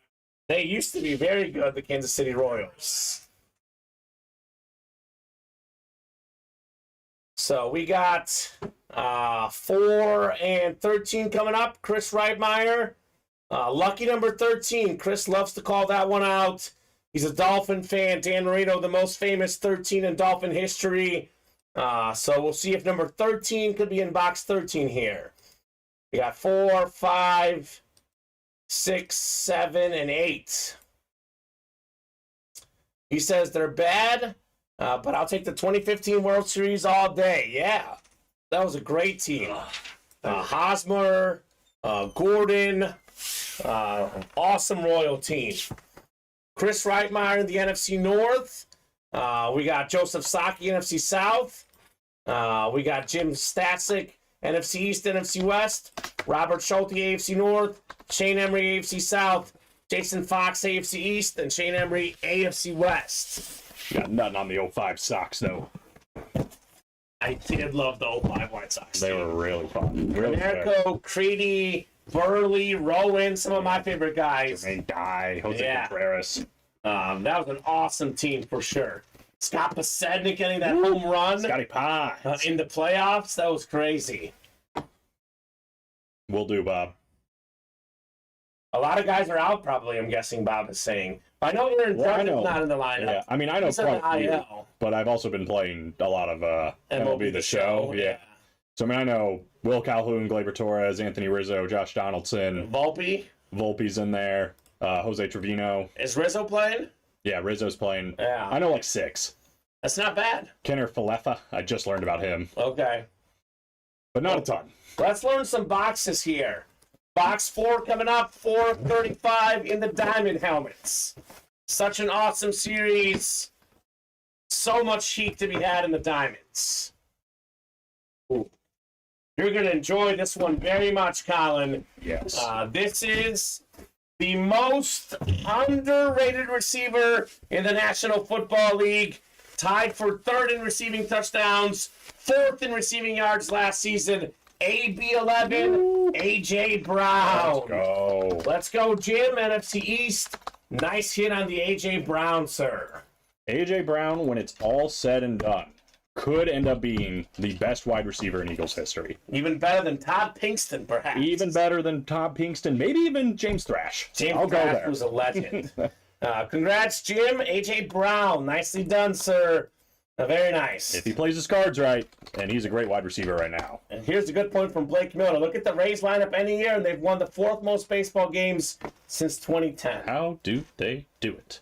They used to be very good, the Kansas City Royals. So we got 4 and 13 coming up. Chris Reitmeyer. Lucky number 13. Chris loves to call that one out. He's a Dolphin fan. Dan Marino, the most famous 13 in Dolphin history. So we'll see if number 13 could be in box 13 here. We got 4, 5, 6, 7, and 8. He says they're bad, but I'll take the 2015 World Series all day. Yeah, that was a great team. Hosmer, Gordon, awesome Royal team. Chris Reitmeyer in the NFC North. We got Joseph Saki, NFC South. We got Jim Stasic NFC East, NFC West. Robert Schulte, AFC North. Shane Emery, AFC South. Jason Fox, AFC East. And Shane Emery, AFC West. Got nothing on the 05 Sox, though. I did love the 05 White Sox. They were really fun. Really good. Americo, Creedy, Burley, Rowan, some of my favorite guys. Jermaine Dye, Jose Contreras. That was an awesome team for sure. Scott Pasednik getting that home run Scotty Pines. in the playoffs. That was crazy. Will do, Bob. A lot of guys are out probably, I'm guessing Bob is saying. But I know Aaron Judge is not in the lineup. Yeah, I mean, I know He's quite on a the few, IL. but I've also been playing a lot of MLB The Show. Yeah. So, I mean, I know Will Calhoun, Gleyber Torres, Anthony Rizzo, Josh Donaldson. Volpe's in there. Jose Trevino. Is Rizzo playing? Yeah, Rizzo's playing. Yeah. I know like 6. That's not bad. Kenner Falefa. I just learned about him. Okay. But not a ton. Let's learn some boxes here. Box 4 coming up, 435 in the diamond helmets. Such an awesome series. So much heat to be had in the diamonds. Ooh. You're going to enjoy this one very much, Colin. Yes. This is the most underrated receiver in the National Football League. Tied for 3rd in receiving touchdowns, 4th in receiving yards last season. AB11, A.J. Brown. Let's go. Let's go, Jim. NFC East. Nice hit on the A.J. Brown, sir. A.J. Brown, when it's all said and done, could end up being the best wide receiver in Eagles history. Even better than Todd Pinkston, perhaps. Even better than Todd Pinkston. Maybe even James Thrash. James Thrash was a legend. Congrats, Jim. A.J. Brown. Nicely done, sir. Very nice. If he plays his cards right, and he's a great wide receiver right now. And here's a good point from Blake Miller. Look at the Rays lineup any year, and they've won the 4th most baseball games since 2010. How do they do it?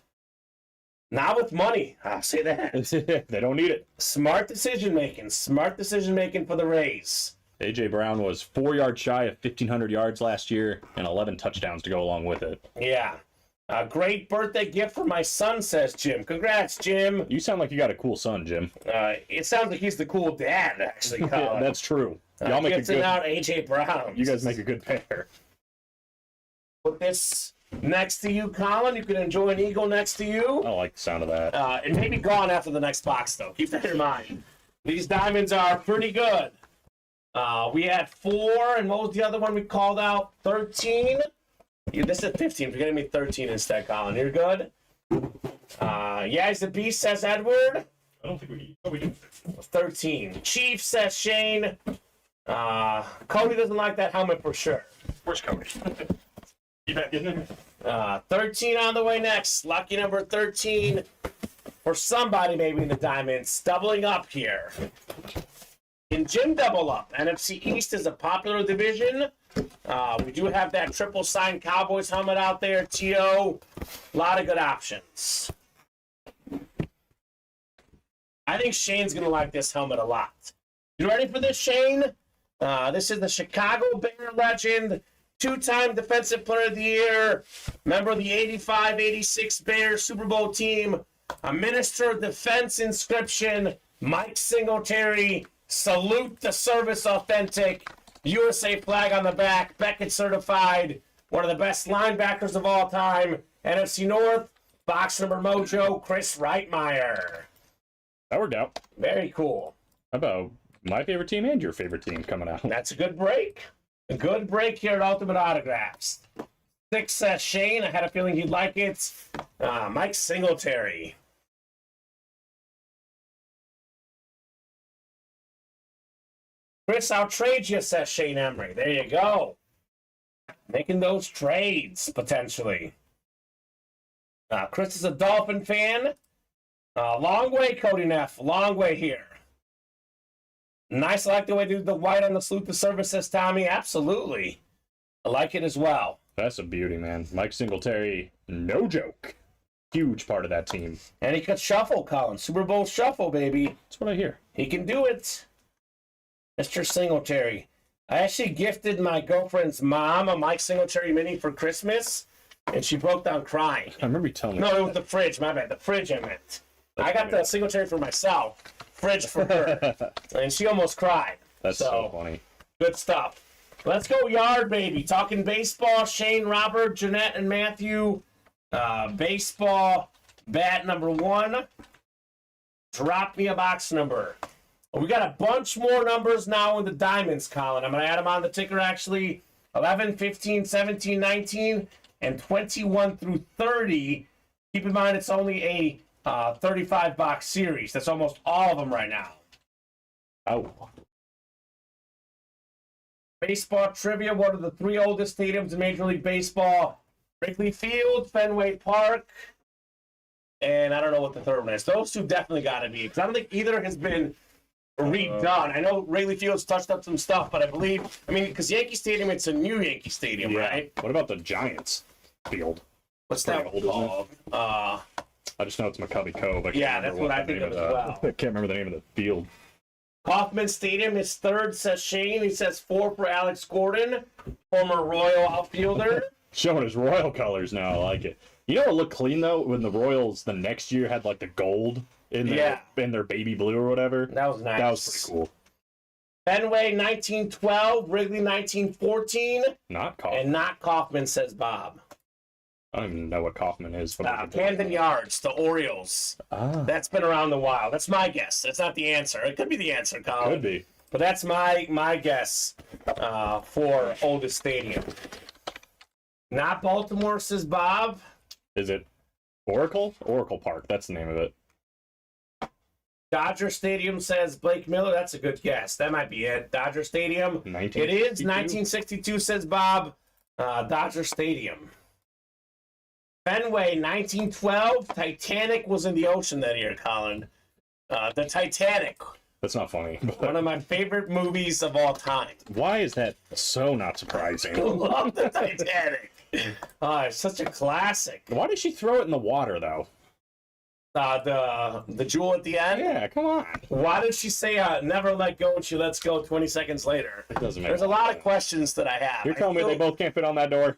Not with money. I'll say that. They don't need it. Smart decision making. Smart decision making for the Rays. A.J. Brown was 4 yards shy of 1,500 yards last year and 11 touchdowns to go along with it. Yeah. A great birthday gift for my son, says Jim. Congrats, Jim. You sound like you got a cool son, Jim. It sounds like he's the cool dad, actually, Colin. Yeah, that's true. Y'all make a good... out A.J. Brown. You guys make a good pair. Put this next to you, Colin. You can enjoy an eagle next to you. I don't like the sound of that. It may be gone after the next box, though. Keep that in mind. These diamonds are pretty good. We had 4, and what was the other one we called out? 13? This is 15. You're getting me 13 instead, Colin. You're good? Yeah, he's the beast, says Edward. I don't think we do. 13. Chief, says Shane. Cody doesn't like that helmet for sure. Where's Cody? You back in there? 13 on the way next. Lucky number 13 for somebody maybe in the diamonds. Doubling up here. Can Jim double up? NFC East is a popular division. We do have that triple signed Cowboys helmet out there. T.O. A lot of good options. I think Shane's going to like this helmet a lot. You ready for this, Shane? This is the Chicago Bear legend. 2-time Defensive Player of the Year. Member of the 85-86 Bears Super Bowl team. A Minister of Defense inscription. Mike Singletary. Salute the service authentic. USA flag on the back. Beckett certified. One of the best linebackers of all time. NFC North. Box number mojo. Chris Reitmeyer. That worked out. Very cool. How about my favorite team and your favorite team coming out? That's a good break. A good break here at Ultimate Autographs. 6 says Shane. I had a feeling he'd like it. Mike Singletary. Chris, I'll trade you, says Shane Emery. There you go. Making those trades, potentially. Chris is a Dolphin fan. Long way, Cody Neff. Long way here. Nice. I like the way they do the white on the salute the service, says Tommy. Absolutely. I like it as well. That's a beauty, man. Mike Singletary, no joke. Huge part of that team. And he could shuffle, Colin. Super Bowl shuffle, baby. That's what I hear. He can do it. Mr. Singletary. I actually gifted my girlfriend's mom a Mike Singletary mini for Christmas, and she broke down crying. I remember you telling me. No, it was the fridge. My bad. The fridge, I meant. I got the Singletary for myself. Fridge for her. And she almost cried. That's so funny. Good stuff. Let's go yard, baby. Talking baseball. Shane, Robert, Jeanette, and Matthew. Baseball bat number 1. Drop me a box number. We got a bunch more numbers now in the diamonds, Colin. I'm going to add them on the ticker, actually. 11, 15, 17, 19, and 21 through 30. Keep in mind, it's only a 35-box series. That's almost all of them right now. Oh. Baseball trivia. What are the 3 oldest stadiums in Major League Baseball? Wrigley Field, Fenway Park, and I don't know what the third one is. Those 2 definitely got to be, because I don't think either has been redone. I know Wrigley Field's touched up some stuff, but because Yankee Stadium, it's a new Yankee Stadium, right? What about the Giants field? What's that old, called? I just know it's McCovey Cove. That's what I think of as well. I can't remember the name of the field. Kauffman Stadium is 3rd, says Shane. He says 4 for Alex Gordon, former Royal outfielder. Showing his Royal colors now. I like it. You know what looked clean, though? When the Royals the next year had, like, the gold in their baby blue or whatever. That was nice. That was pretty cool. Fenway, 1912. Wrigley, 1914. Not Kauffman. And not Kauffman, says Bob. I don't even know what Kauffman is. Camden Yards, the Orioles. That's been around a while. That's my guess. That's not the answer. It could be the answer, Colin. Could be. But that's my guess for oldest stadium. Not Baltimore, says Bob. Is it Oracle? Oracle Park. That's the name of it. Dodger Stadium, says Blake Miller. That's a good guess. That might be it. Dodger Stadium. It is 1962, says Bob. Dodger Stadium. Fenway, 1912. Titanic was in the ocean that year, Colin. The Titanic. That's not funny. One of my favorite movies of all time. Why is that so not surprising? I love the Titanic. It's such a classic. Why did she throw it in the water, though? The jewel at the end? Yeah, come on. Why did she say never let go and she lets go 20 seconds later? It doesn't make There's a lot of questions that I have. You're telling me they both can't fit on that door?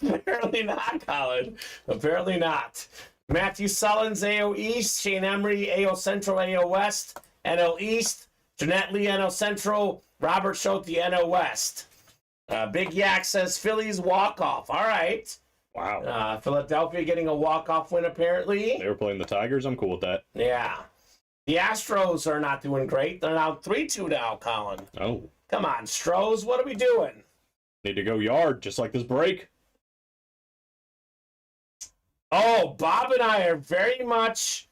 Apparently not, Colin. Apparently not. Matthew Sullins, AO East. Shane Emery, AO Central, AO West. NL East. Jeanette Lee, NL Central. Robert Schote, NL West. Big Yak says Phillies walk-off. All right. Wow. Philadelphia getting a walk-off win, apparently. They were playing the Tigers. I'm cool with that. Yeah. The Astros are not doing great. They're now 3-2 now, Colin. Oh. Come on, Stros. What are we doing? Need to go yard, just like this break. Oh, Bob and I are very much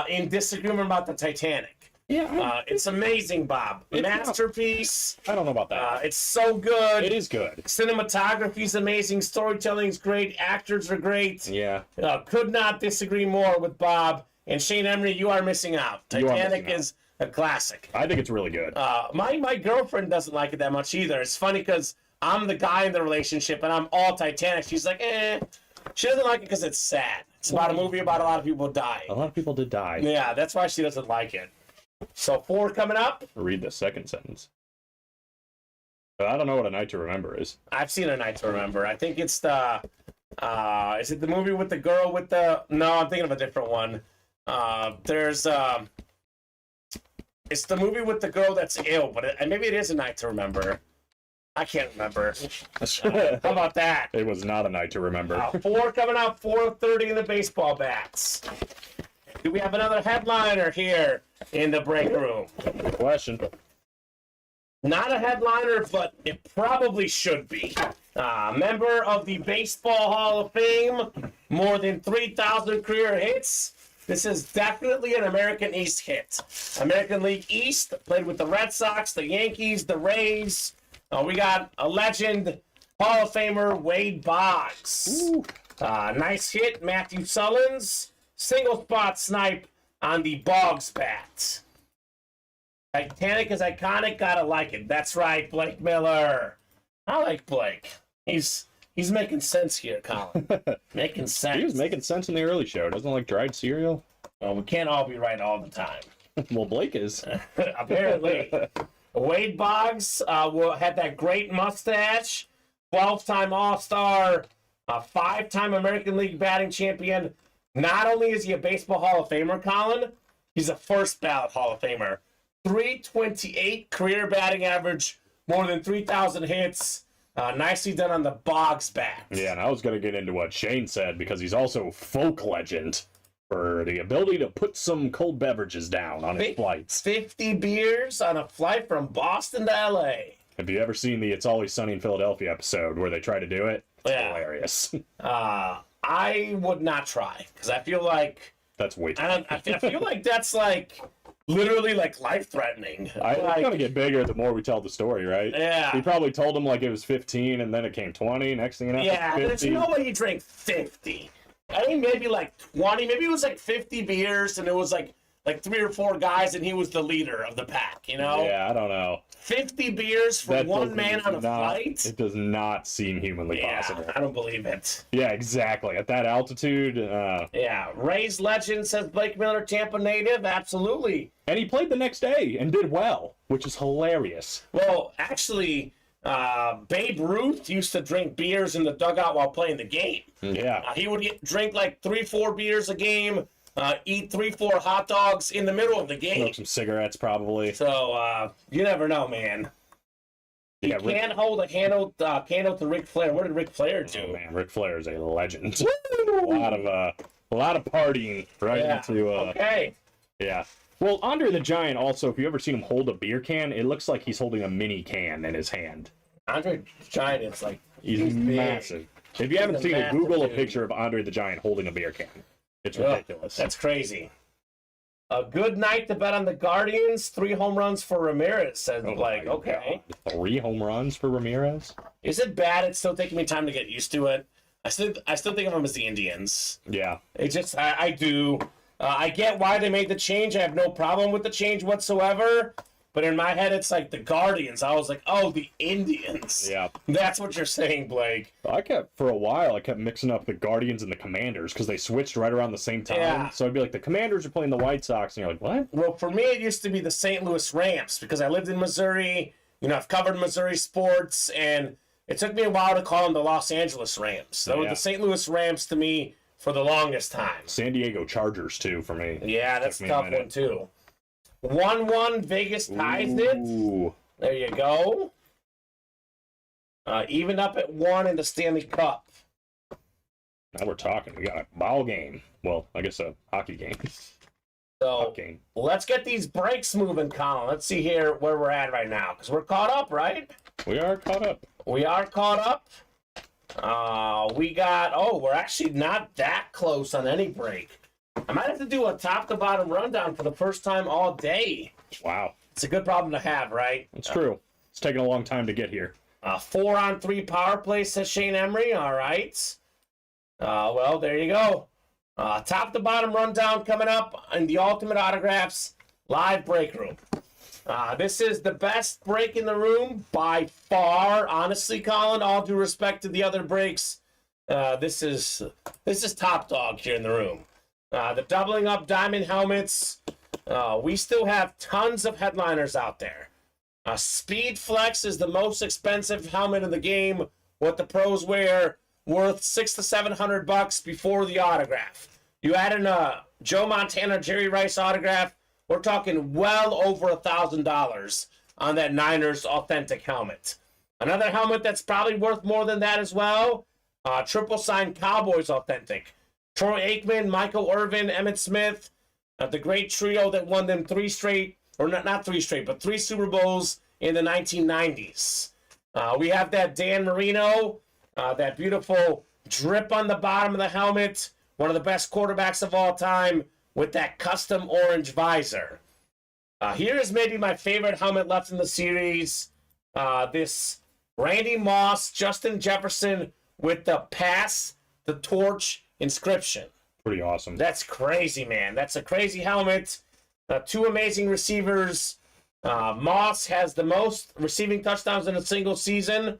in disagreement about the Titanic. Yeah. It's amazing, Bob. Masterpiece. I don't know about that. It's so good. It is good. Cinematography's amazing. Storytelling's great. Actors are great. Yeah. Could not disagree more with Bob. And Shane Emery, you are missing out. Titanic is a classic. I think it's really good. My girlfriend doesn't like it that much either. It's funny because I'm the guy in the relationship and I'm all Titanic. She's like, She doesn't like it because it's sad. It's about a movie about a lot of people dying. A lot of people did die. Yeah, that's why she doesn't like it. So 4 coming up. Read the second sentence. I don't know what A Night to Remember is. I've seen A Night to Remember. I think it's the is it the movie with the girl with the no, I'm thinking of a different one. It's the movie with the girl that's ill, but maybe it is A Night to Remember. I can't remember. How about that? It was not A Night to Remember. 4 coming out, 4:30 in the baseball bats. Do we have another headliner here in the break room? Good question. Not a headliner, but it probably should be. Member of the Baseball Hall of Fame, more than 3,000 career hits. This is definitely an American East hit. American League East, played with the Red Sox, the Yankees, the Rays. We got a legend, Hall of Famer, Wade Boggs. Nice hit, Matthew Sullins. Single spot snipe on the Boggs bat. Titanic is iconic, gotta like it. That's right, Blake Miller. I like Blake. He's making sense here, Colin. Making sense. He was making sense in the early show. Doesn't like dried cereal. Well, we can't all be right all the time. Well, Blake is. Apparently. Wade Boggs had that great mustache. 12-time All-Star. 5-time American League batting champion. Not only is he a Baseball Hall of Famer, Colin, he's a first ballot Hall of Famer. .328 career batting average, more than 3,000 hits. Nicely done on the Boggs bat. Yeah, and I was going to get into what Shane said because he's also folk legend for the ability to put some cold beverages down on his flights. 50 beers on a flight from Boston to LA. Have you ever seen the It's Always Sunny in Philadelphia episode where they try to do it? It's hilarious. I would not try because I feel like that's way too I feel like that's like literally like life-threatening. It's going to get bigger the more we tell the story, right? Yeah. We probably told him like it was 15 and then it came 20. Next thing you know, yeah, it's 50. there's no way you drank 50. I think maybe like 20. Maybe it was like 50 beers and it was like 3 or 4 guys and he was the leader of the pack, you know? Yeah, I don't know. 50 beers for one man on a flight? It does not seem humanly possible. I don't believe it. Yeah, exactly. At that altitude. Yeah, Rays legend says Blake Miller, Tampa native. Absolutely. And he played the next day and did well, which is hilarious. Well, actually, Babe Ruth used to drink beers in the dugout while playing the game. Yeah. He would drink like 3-4 beers a game, eat 3-4 hot dogs in the middle of the game. Smoke some cigarettes, probably. So, you never know, man. You can't hold a candle to Ric Flair. What did Ric Flair do? Oh, man, Ric Flair is a legend. a lot of partying right into. Okay. Yeah. Well, Andre the Giant also, if you ever seen him hold a beer can, it looks like he's holding a mini can in his hand. Andre the Giant is like he's massive. If you haven't seen it, Google a picture of Andre the Giant holding a beer can. It's ridiculous. That's crazy. A good night to bet on the Guardians. 3 home runs for Ramirez, says Blake. Okay. God. 3 home runs for Ramirez? Is it bad? It's still taking me time to get used to it. I still think of them as the Indians. Yeah. It just, I do. I get why they made the change. I have no problem with the change whatsoever. But in my head, it's like the Guardians. I was like, oh, the Indians. Yeah. That's what you're saying, Blake. For a while, I kept mixing up the Guardians and the Commanders because they switched right around the same time. Yeah. So I'd be like, the Commanders are playing the White Sox. And you're like, what? Well, for me, it used to be the St. Louis Rams because I lived in Missouri. You know, I've covered Missouri sports, and it took me a while to call them the Los Angeles Rams. So the St. Louis Rams to me for the longest time. San Diego Chargers, too, for me. Yeah, that's a tough one, too. 1-1, Vegas ties it. There you go. Even up at 1 in the Stanley Cup. Now we're talking. We got a ball game. Well, I guess a hockey game. So let's get these breaks moving, Colin. Let's see here where we're at right now. Because we're caught up, right? We are caught up. We are caught up. We're actually not that close on any break. I might have to do a top-to-bottom rundown for the first time all day. Wow. It's a good problem to have, right? It's true. It's taken a long time to get here. 4-on-3 power play, says Shane Emery. All right. Well, there you go. Top-to-bottom rundown coming up in the Ultimate Autographs live break room. This is the best break in the room by far. Honestly, Colin, all due respect to the other breaks, this is top dog here in the room. The doubling up diamond helmets. We still have tons of headliners out there. Speed Flex is the most expensive helmet in the game. What the pros wear, worth $600 to $700 before the autograph. You add in a Joe Montana, Jerry Rice autograph, we're talking well over $1,000 on that Niners authentic helmet. Another helmet that's probably worth more than that as well, triple signed Cowboys authentic. Troy Aikman, Michael Irvin, Emmitt Smith, the great trio that won them 3 straight, or not 3 straight, but 3 Super Bowls in the 1990s. We have that Dan Marino, that beautiful drip on the bottom of the helmet, one of the best quarterbacks of all time with that custom orange visor. Here is maybe my favorite helmet left in the series. This Randy Moss, Justin Jefferson with the pass the torch inscription. Pretty awesome. That's crazy, man. That's a crazy helmet. 2 amazing receivers. Moss has the most receiving touchdowns in a single season.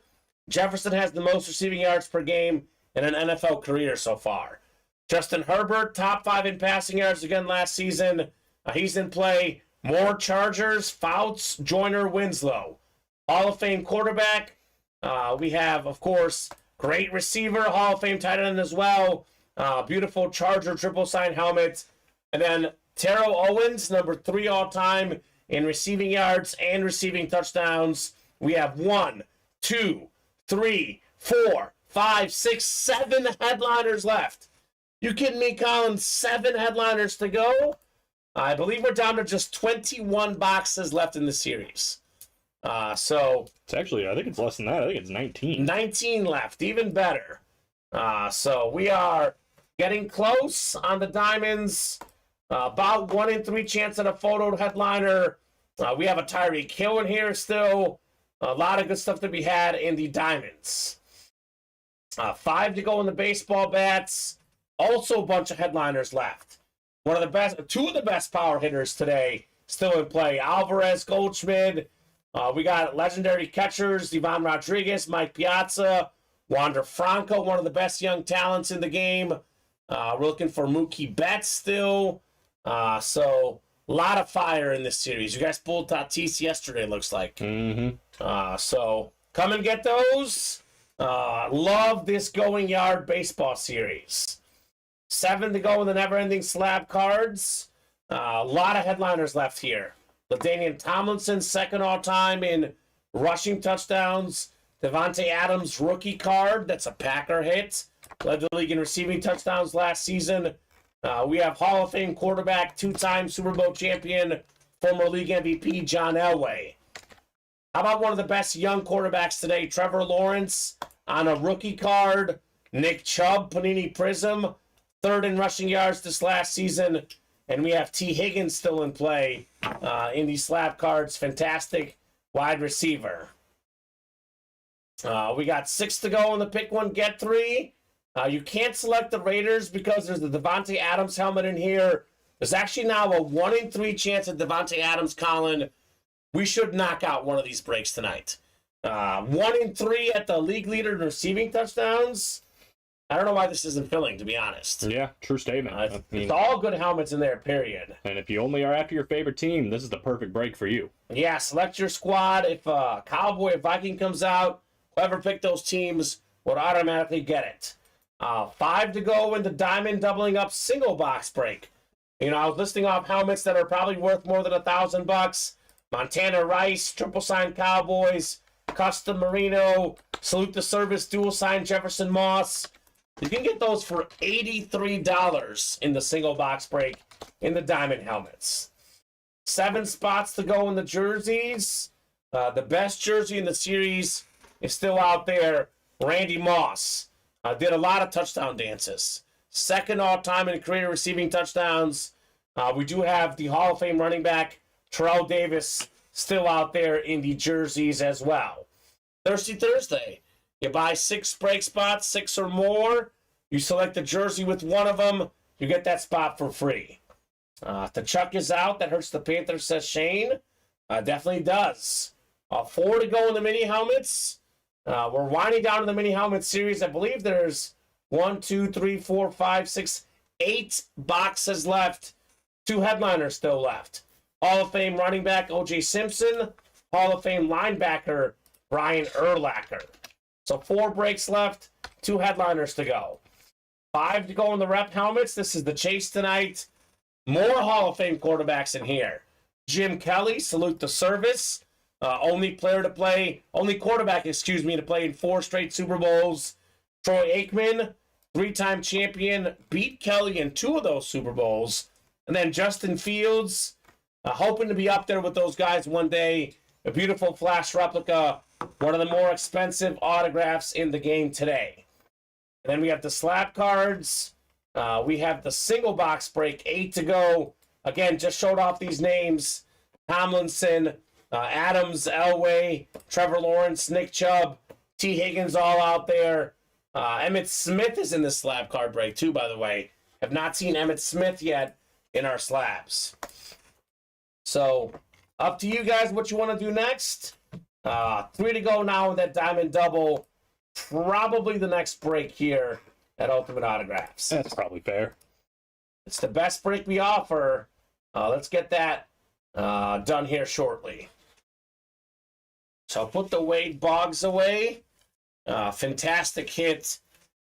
Jefferson has the most receiving yards per game in an NFL career so far. Justin Herbert, top 5 in passing yards again last season. He's in play. More Chargers, Fouts, Joyner, Winslow. Hall of Fame quarterback. We have, of course, great receiver, Hall of Fame tight end as well. Beautiful Charger triple sign helmet. And then Terrell Owens, number 3 all time in receiving yards and receiving touchdowns. We have 1, 2, 3, 4, 5, 6, 7 headliners left. You kidding me, Colin? 7 headliners to go? I believe we're down to just 21 boxes left in the series. So It's actually, I think it's less than that. I think it's 19. 19 left, even better. So we are getting close on the diamonds. About 1 in 3 chance at a photo headliner. We have a Tyreek Hill in here still. A lot of good stuff to be had in the diamonds. 5 to go in the baseball bats. Also a bunch of headliners left. 2 of the best power hitters today still in play. Alvarez, Goldschmidt. We got legendary catchers, Ivan Rodriguez, Mike Piazza, Wander Franco, one of the best young talents in the game. We're looking for Mookie Betts still. So a lot of fire in this series. You guys pulled Tatis yesterday, looks like. So come and get those. Love this going yard baseball series. 7 to go in the never-ending slab cards. A lot of headliners left here. LaDainian Tomlinson, second all-time in rushing touchdowns. Devontae Adams, rookie card. That's a Packer hit. Led the league in receiving touchdowns last season. We have Hall of Fame quarterback, 2-time Super Bowl champion, former league MVP, John Elway. How about one of the best young quarterbacks today, Trevor Lawrence, on a rookie card. Nick Chubb, Panini Prism, 3rd in rushing yards this last season. And we have T. Higgins still in play in these slab cards. Fantastic wide receiver. We got 6 to go in the pick 1, get 3. You can't select the Raiders because there's the Devontae Adams helmet in here. There's actually now a 1 in 3 chance at Devontae Adams, Colin. We should knock out one of these breaks tonight. 1 in 3 at the league leader in receiving touchdowns. I don't know why this isn't filling, to be honest. Yeah, true statement. It's all good helmets in there, period. And if you only are after your favorite team, this is the perfect break for you. Yeah, select your squad. If Cowboy or Viking comes out, whoever picked those teams would automatically get it. 5 to go in the diamond doubling up single box break. You know, I was listing off helmets that are probably worth more than $1,000. Montana Rice, triple sign Cowboys, custom Merino, salute the service, dual sign Jefferson Moss. You can get those for $83 in the single box break in the diamond helmets. 7 spots to go in the jerseys. The best jersey in the series is still out there. Randy Moss did a lot of touchdown dances. 2nd all-time in career receiving touchdowns. We do have the Hall of Fame running back, Terrell Davis, still out there in the jerseys as well. Thirsty Thursday. You buy 6 break spots, 6 or more. You select the jersey with one of them. You get that spot for free. The Chuck is out. That hurts the Panthers, says Shane. Definitely does. 4 to go in the mini helmets. We're winding down to the mini helmet series. I believe there's 1, 2, 3, 4, 5, 6, 8 boxes left. 2 headliners still left. Hall of Fame running back O.J. Simpson. Hall of Fame linebacker Brian Urlacher. So 4 breaks left, 2 headliners to go. 5 to go in the rep helmets. This is the chase tonight. More Hall of Fame quarterbacks in here. Jim Kelly, salute the service. Only quarterback, to play in 4 straight Super Bowls. Troy Aikman, 3-time champion, beat Kelly in 2 of those Super Bowls. And then Justin Fields, hoping to be up there with those guys one day. A beautiful flash replica, one of the more expensive autographs in the game today. And then we have the slab cards. We have the single box break, 8 to go. Again, just showed off these names. Tomlinson, Adams, Elway, Trevor Lawrence, Nick Chubb, T. Higgins all out there. Emmitt Smith is in this slab card break too, by the way. Have not seen Emmitt Smith yet in our slabs. So, up to you guys what you want to do next. 3 to go now in that diamond double. Probably the next break here at Ultimate Autographs. That's probably fair. It's the best break we offer. Let's get that done here shortly. So I'll put the Wade Boggs away. Fantastic hit.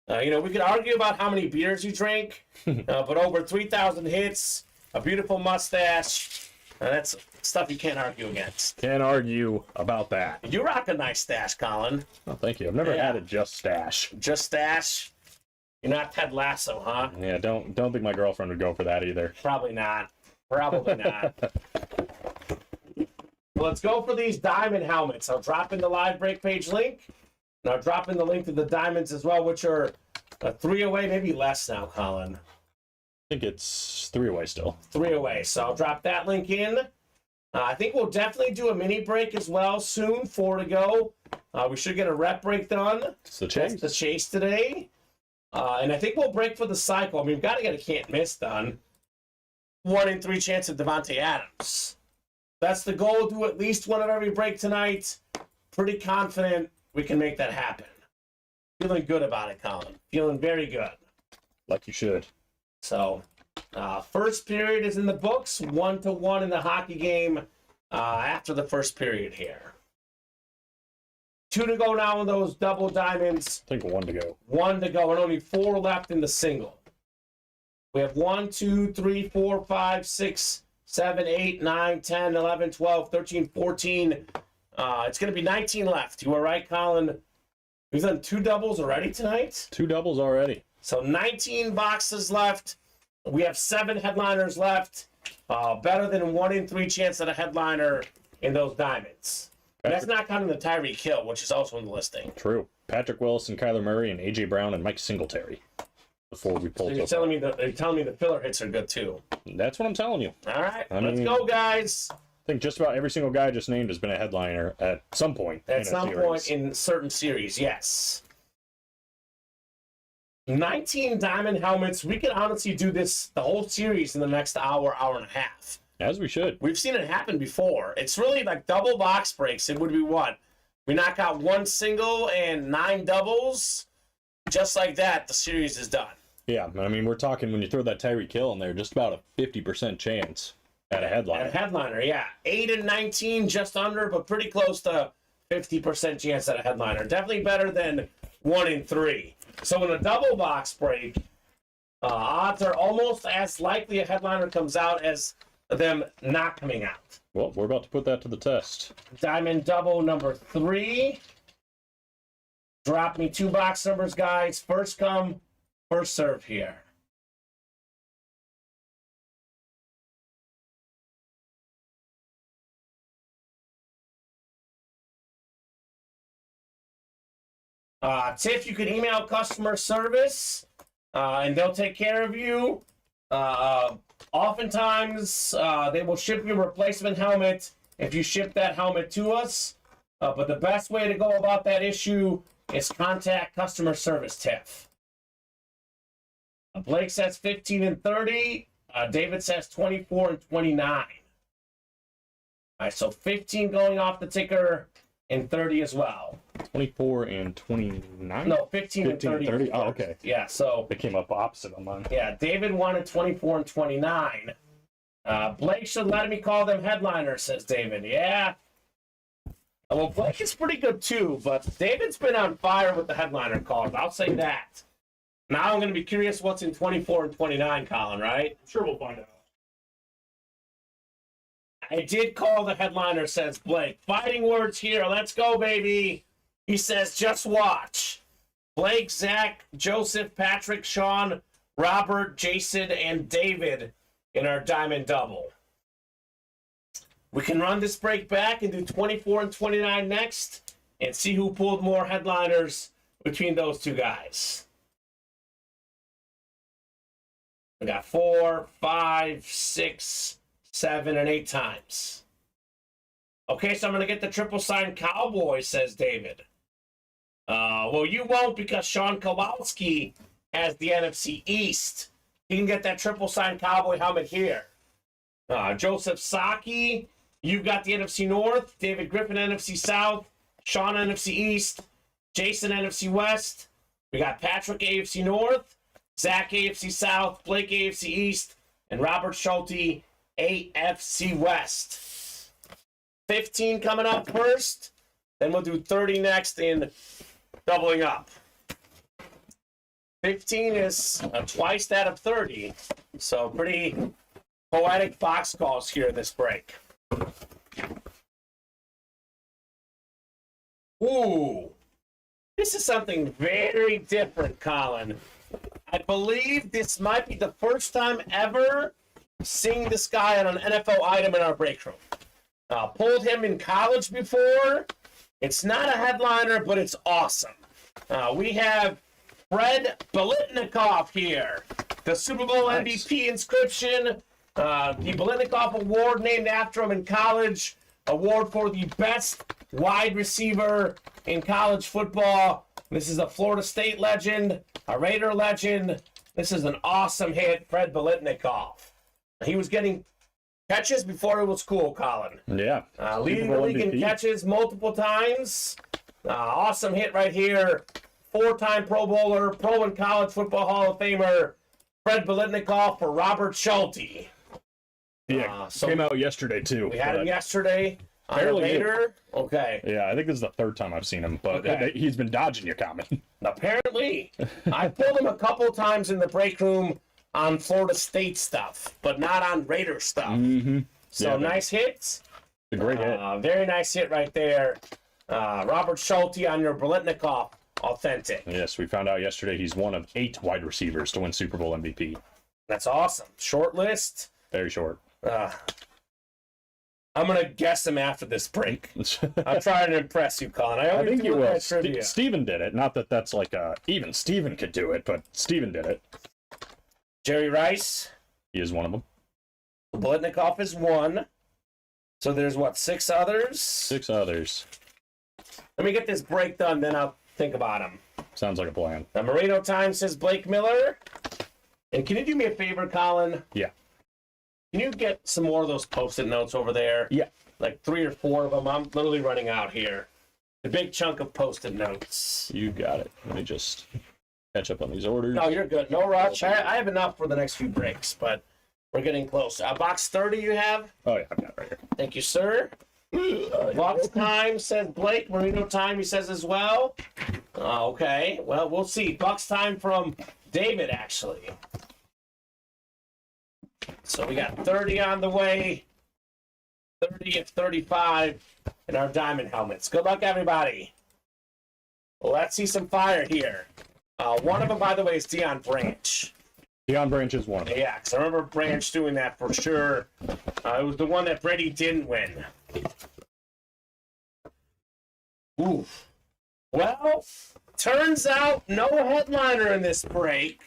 We could argue about how many beers you drank, but over 3,000 hits, a beautiful mustache, That's stuff you can't argue against. Can't argue about that. You rock a nice stash, Colin. Oh, thank you. I've never had a just stash. Just stash? You're not Ted Lasso, huh? Yeah, don't think my girlfriend would go for that either. Probably not. Probably not. Let's go for these diamond helmets. I'll drop in the live break page link. And I'll drop in the link to the diamonds as well, which are 3 away, maybe less now, Colin. I think it's 3 away still. 3 away. So I'll drop that link in. I think we'll definitely do a mini break as well soon. 4 to go. We should get a rep break done. It's the chase. That's the chase today. And I think we'll break for the cycle. I mean, we've got to get a can't miss done. 1 in 3 chance of Devontae Adams. That's the goal. Do at least one of every break tonight. Pretty confident we can make that happen. Feeling good about it, Colin. Feeling very good. Like you should. So, first period is in the books. 1-1 in the hockey game after the first period here. 2 to go now in those double diamonds. I think 1 to go. 1 to go, and only 4 left in the single. We have 1, 2, 3, 4, 5, 6, 7, 8, 9, 10, 11, 12, 13, 14. It's going to be 19 left. You were right, Colin. We've done 2 doubles already tonight. 2 doubles already. So 19 boxes left. We have 7 headliners left. Better than 1 in 3 chance at a headliner in those diamonds. And that's not counting the Tyreek Hill, which is also in the listing. True. Patrick Wilson, Kyler Murray, and A.J. Brown, and Mike Singletary. Before we pull So you're telling me the filler hits are good too. That's what I'm telling you. All right, let's go, guys. I think just about every single guy I just named has been a headliner at some point. At some point in certain series, yes. 19 diamond helmets. We can honestly do this the whole series in the next hour, hour and a half. As we should. We've seen it happen before. It's really like double box breaks. It would be what? We knock out 1 single and 9 doubles. Just like that, the series is done. Yeah, I mean, we're talking when you throw that Tyreek Hill in there, just about a 50% chance at a headliner. At a headliner, yeah. 8 and 19, just under, but pretty close to 50% chance at a headliner. Definitely better than 1 in 3. So in a double box break, odds are almost as likely a headliner comes out as them not coming out. Well, we're about to put that to the test. Diamond double number 3. Drop me 2 box numbers, guys. First come, first serve here. Tiff, you can email customer service, and they'll take care of you. Oftentimes, they will ship you a replacement helmet if you ship that helmet to us. But the best way to go about that issue is contact customer service, Tiff. Blake says 15 and 30. David says 24 and 29. All right, so 15 going off the ticker and 30 as well. 24 and 29? No, 15 and 30. 30? Oh, okay. Yeah, so. They came up opposite on mine. Yeah, David wanted 24 and 29. Blake should let me call them headliners, says David. Yeah. Well, Blake is pretty good too, but David's been on fire with the headliner calls. I'll say that. Now I'm going to be curious what's in 24 and 29, Colin, right? I'm sure we'll find out. I did call the headliner, says Blake. Fighting words here. Let's go, baby. He says, just watch. Blake, Zach, Joseph, Patrick, Sean, Robert, Jason, and David in our diamond double. We can run this break back and do 24 and 29 next and see who pulled more headliners between those two guys. We got 4, 5, 6, 7, and 8 times. Okay, so I'm going to get the triple sign Cowboy, says David. Well, you won't because Sean Kowalski has the NFC East. He can get that triple sign Cowboy helmet here. Joseph Saki, you've got the NFC North. David Griffin, NFC South. Sean, NFC East. Jason, NFC West. We got Patrick, AFC North. Zach, AFC South. Blake, AFC East. And Robert Schulte, AFC West. 15 coming up first. Then we'll do 30 next in doubling up. 15 is twice that of 30. So pretty poetic box calls here in this break. Ooh. This is something very different, Colin. I believe this might be the first time ever seeing this guy on an NFL item in our break room. Pulled him in college before. It's not a headliner, but it's awesome. We have Fred Biletnikoff here. The Super Bowl MVP inscription. The Biletnikoff Award named after him in college. Award for the best wide receiver in college football. This is a Florida State legend, a Raider legend. This is an awesome hit, Fred Biletnikoff. He was getting catches before it was cool, Colin. Yeah. Leading the league in catches multiple times. Awesome hit right here. 4-time Pro Bowler, Pro and College Football Hall of Famer, Fred Biletnikoff for Robert Schulte. Yeah, came out yesterday, too. We had him yesterday on a Raider. Okay. Yeah, I think this is the third time I've seen him, but he's been dodging you, Kamen. Apparently. I pulled him a couple times in the break room on Florida State stuff, but not on Raider stuff. Mm-hmm. So nice hits. A great hit. Very nice hit right there. Robert Schulte on your Biletnikoff authentic. Yes, we found out yesterday he's one of 8 wide receivers to win Super Bowl MVP. That's awesome. Short list. Very short. I'm going to guess him after this break. I'm trying to impress you, Colin. I think you will. Trivia. Steven did it. Not that that's like even Steven could do it, but Steven did it. Jerry Rice. He is one of them. Biletnikoff is 1. So there's, 6 others? 6 others. Let me get this break done, then I'll think about him. Sounds like a plan. The Marino Times says Blake Miller. And can you do me a favor, Colin? Yeah. Can you get some more of those Post-it notes over there? Yeah. Like 3 or 4 of them. I'm literally running out here. A big chunk of Post-it notes. You got it. Let me just catch up on these orders. No, you're good. No rush. I have enough for the next few breaks, but we're getting close. Box 30 you have? Oh, yeah, I've got it right here. Thank you, sir. Box time says Blake. Marino time he says as well. Okay. Well, we'll see. Bucks time from David, actually. So we got 30 on the way. 30 and 35 in our diamond helmets. Good luck, everybody. Let's see some fire here. One of them, by the way, is Deion Branch. Deion Branch is one of them. Yeah, because I remember Branch doing that for sure. It was the one that Brady didn't win. Oof. Well, turns out no headliner in this break.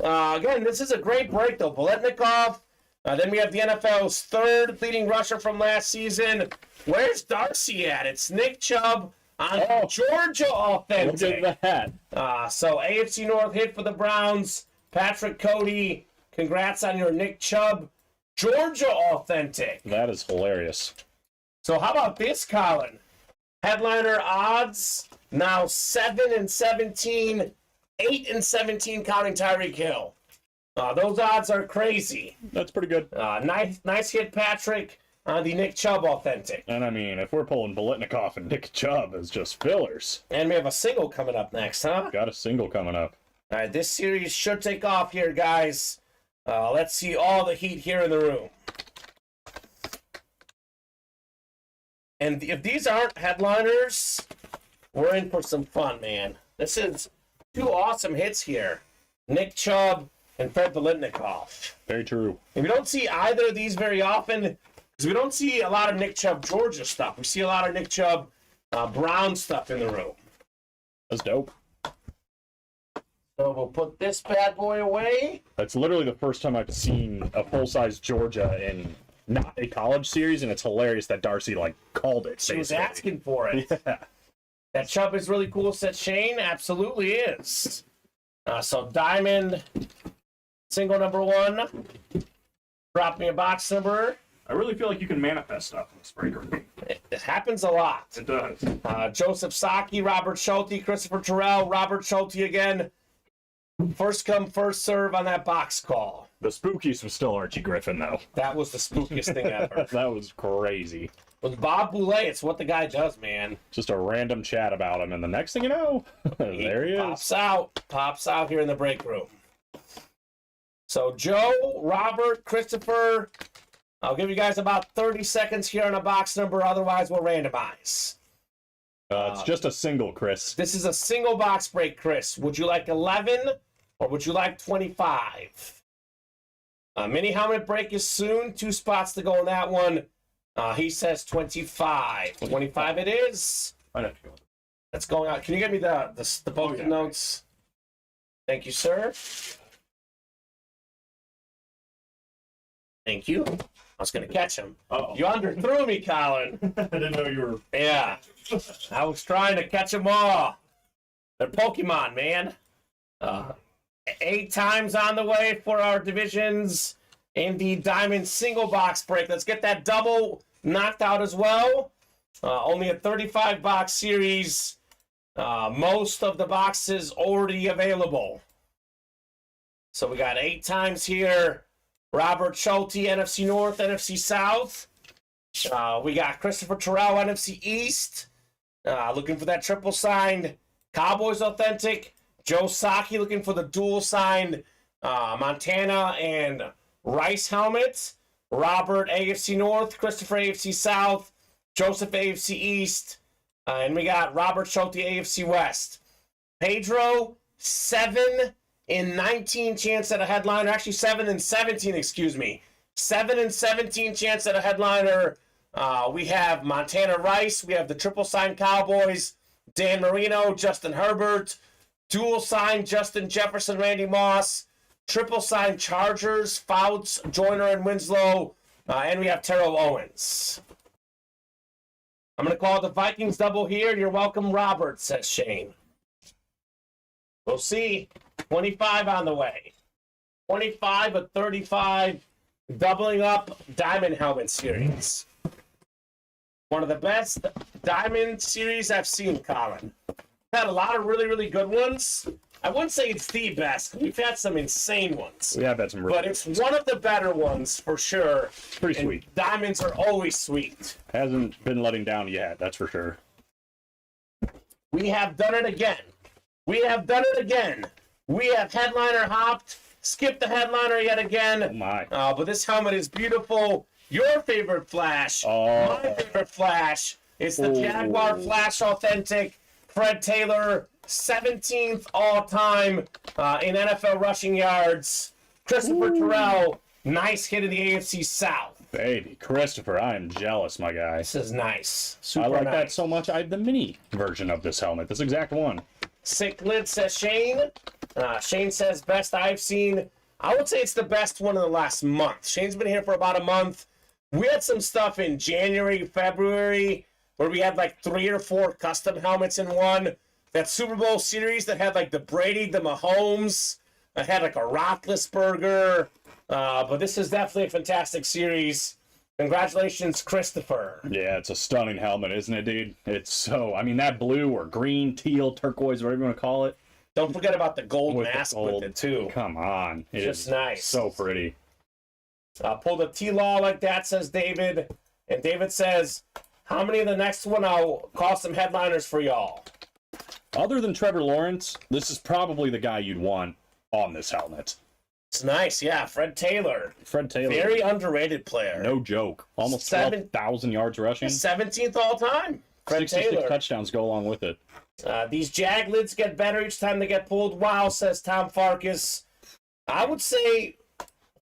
Again, this is a great break, though. Biletnikoff. Then we have the NFL's 3rd leading rusher from last season. Where's Darcy at? It's Nick Chubb on Georgia authentic. Look at that. So AFC North hit for the Browns. Patrick Cody, congrats on your Nick Chubb Georgia authentic. That is hilarious. So how about this, Colin? Headliner odds now 7 and 17, 8 and 17 counting Tyreek Hill. Those odds are crazy. That's pretty good. Nice hit, Patrick, on the Nick Chubb authentic. And I mean, if we're pulling Biletnikoff and Nick Chubb as just fillers. And we have a single coming up next, huh? Got a single coming up. All right, this series should take off here, guys. Let's see all the heat here in the room. And if these aren't headliners, we're in for some fun, man. This is 2 awesome hits here. Nick Chubb and Fred Biletnikoff. Very true. And we don't see either of these very often because we don't see a lot of Nick Chubb Georgia stuff. We see a lot of Nick Chubb Brown stuff in the room. That's dope. So we'll put this bad boy away. That's literally the first time I've seen a full-size Georgia in not a college series, and it's hilarious that Darcy, called it. She was asking for it. Yeah. That Chubb is really cool, said Shane. Absolutely is. So Diamond, single number 1. Drop me a box number. I really feel like you can manifest stuff in this breaker. It happens a lot. It does. Joseph Saki, Robert Schulte, Christopher Terrell, Robert Schulte again. First come, first serve on that box call. The spookiest was still Archie Griffin, though. That was the spookiest thing ever. That was crazy. With Bob Boulay, it's what the guy does, man. Just a random chat about him, and the next thing you know, there he is. Pops out here in the break room. So Joe, Robert, Christopher, I'll give you guys about 30 seconds here on a box number. Otherwise, we'll randomize. It's just a single, Chris. This is a single box break, Chris. Would you like 11 or would you like 25? Mini helmet break is soon. 2 spots to go on that one. He says 25. 25 it is. I'd have to go. That's going out. Can you get me the post-it notes? Thank you, sir. Thank you. I was going to catch him. Uh-oh. You underthrew me, Colin. I didn't know you were. Yeah. I was trying to catch them all. They're Pokemon, man. 8 times on the way for our divisions in the Diamond single box break. Let's get that double knocked out as well. Only a 35 box series. Most of the boxes already available. So we got 8 times here. Robert Schulte, NFC North, NFC South. We got Christopher Terrell, NFC East. Looking for that triple signed Cowboys Authentic. Joe Saki looking for the dual signed Montana and Rice helmet. Robert, AFC North. Christopher, AFC South. Joseph, AFC East. And we got Robert Schulte, AFC West. Pedro, 7 in 19 chance at a headliner. Actually, 7 in 17, excuse me. 7 in 17 chance at a headliner. We have Montana Rice. We have the triple sign Cowboys. Dan Marino, Justin Herbert. Dual sign Justin Jefferson, Randy Moss. Triple sign Chargers, Fouts, Joyner, and Winslow. And we have Terrell Owens. I'm going to call the Vikings double here. You're welcome, Robert, says Shane. We'll see. 25 on the way. 25 of 35, doubling up Diamond Helmet Series. One of the best Diamond Series I've seen, Colin. Had a lot of really, really good ones. I wouldn't say it's the best. We've had some insane ones. We have had some really but it's one of the better ones for sure. Pretty And sweet. Diamonds are always sweet. Hasn't been letting down yet, that's for sure. We have done it again. We have done it again. We have headliner hopped, skipped the headliner yet again. Oh my. But this helmet is beautiful. Your favorite Flash, my favorite Flash, is the Jaguar Flash Authentic. Fred Taylor, 17th all-time in NFL rushing yards. Christopher Terrell, nice hit in the AFC South. Baby, Christopher, I am jealous, my guy. This is nice. Super I like nice. that so much. I have the mini version of this helmet. This exact one. Sick lid, says Shane. Shane says, best I've seen. I would say it's the best one in the last month. Shane's been here for about a month. We had some stuff in January, February, where we had like 3 or 4 custom helmets in one. That Super Bowl series that had like the Brady, the Mahomes, that had like a Roethlisberger. But this is definitely a fantastic series. Congratulations, Christopher. Yeah, it's a stunning helmet, isn't it, dude? It's so, I mean, that blue or green, teal, turquoise, whatever you want to call it. Don't forget about the gold With the mask gold. with it, too. Come on. It Just is nice. so pretty. Pull the T-Law like that, says David. And David says, how many of the next one I'll call some headliners for y'all? Other than Trevor Lawrence, this is probably the guy you'd want on this helmet. It's nice, yeah. Fred Taylor. Fred Taylor. Very underrated player. No joke. Almost 12,000 yards rushing. 17th all-time. Fred 66 Taylor. touchdowns go along with it. These Jag lids get better each time they get pulled. Wow, says Tom Farkas. I would say,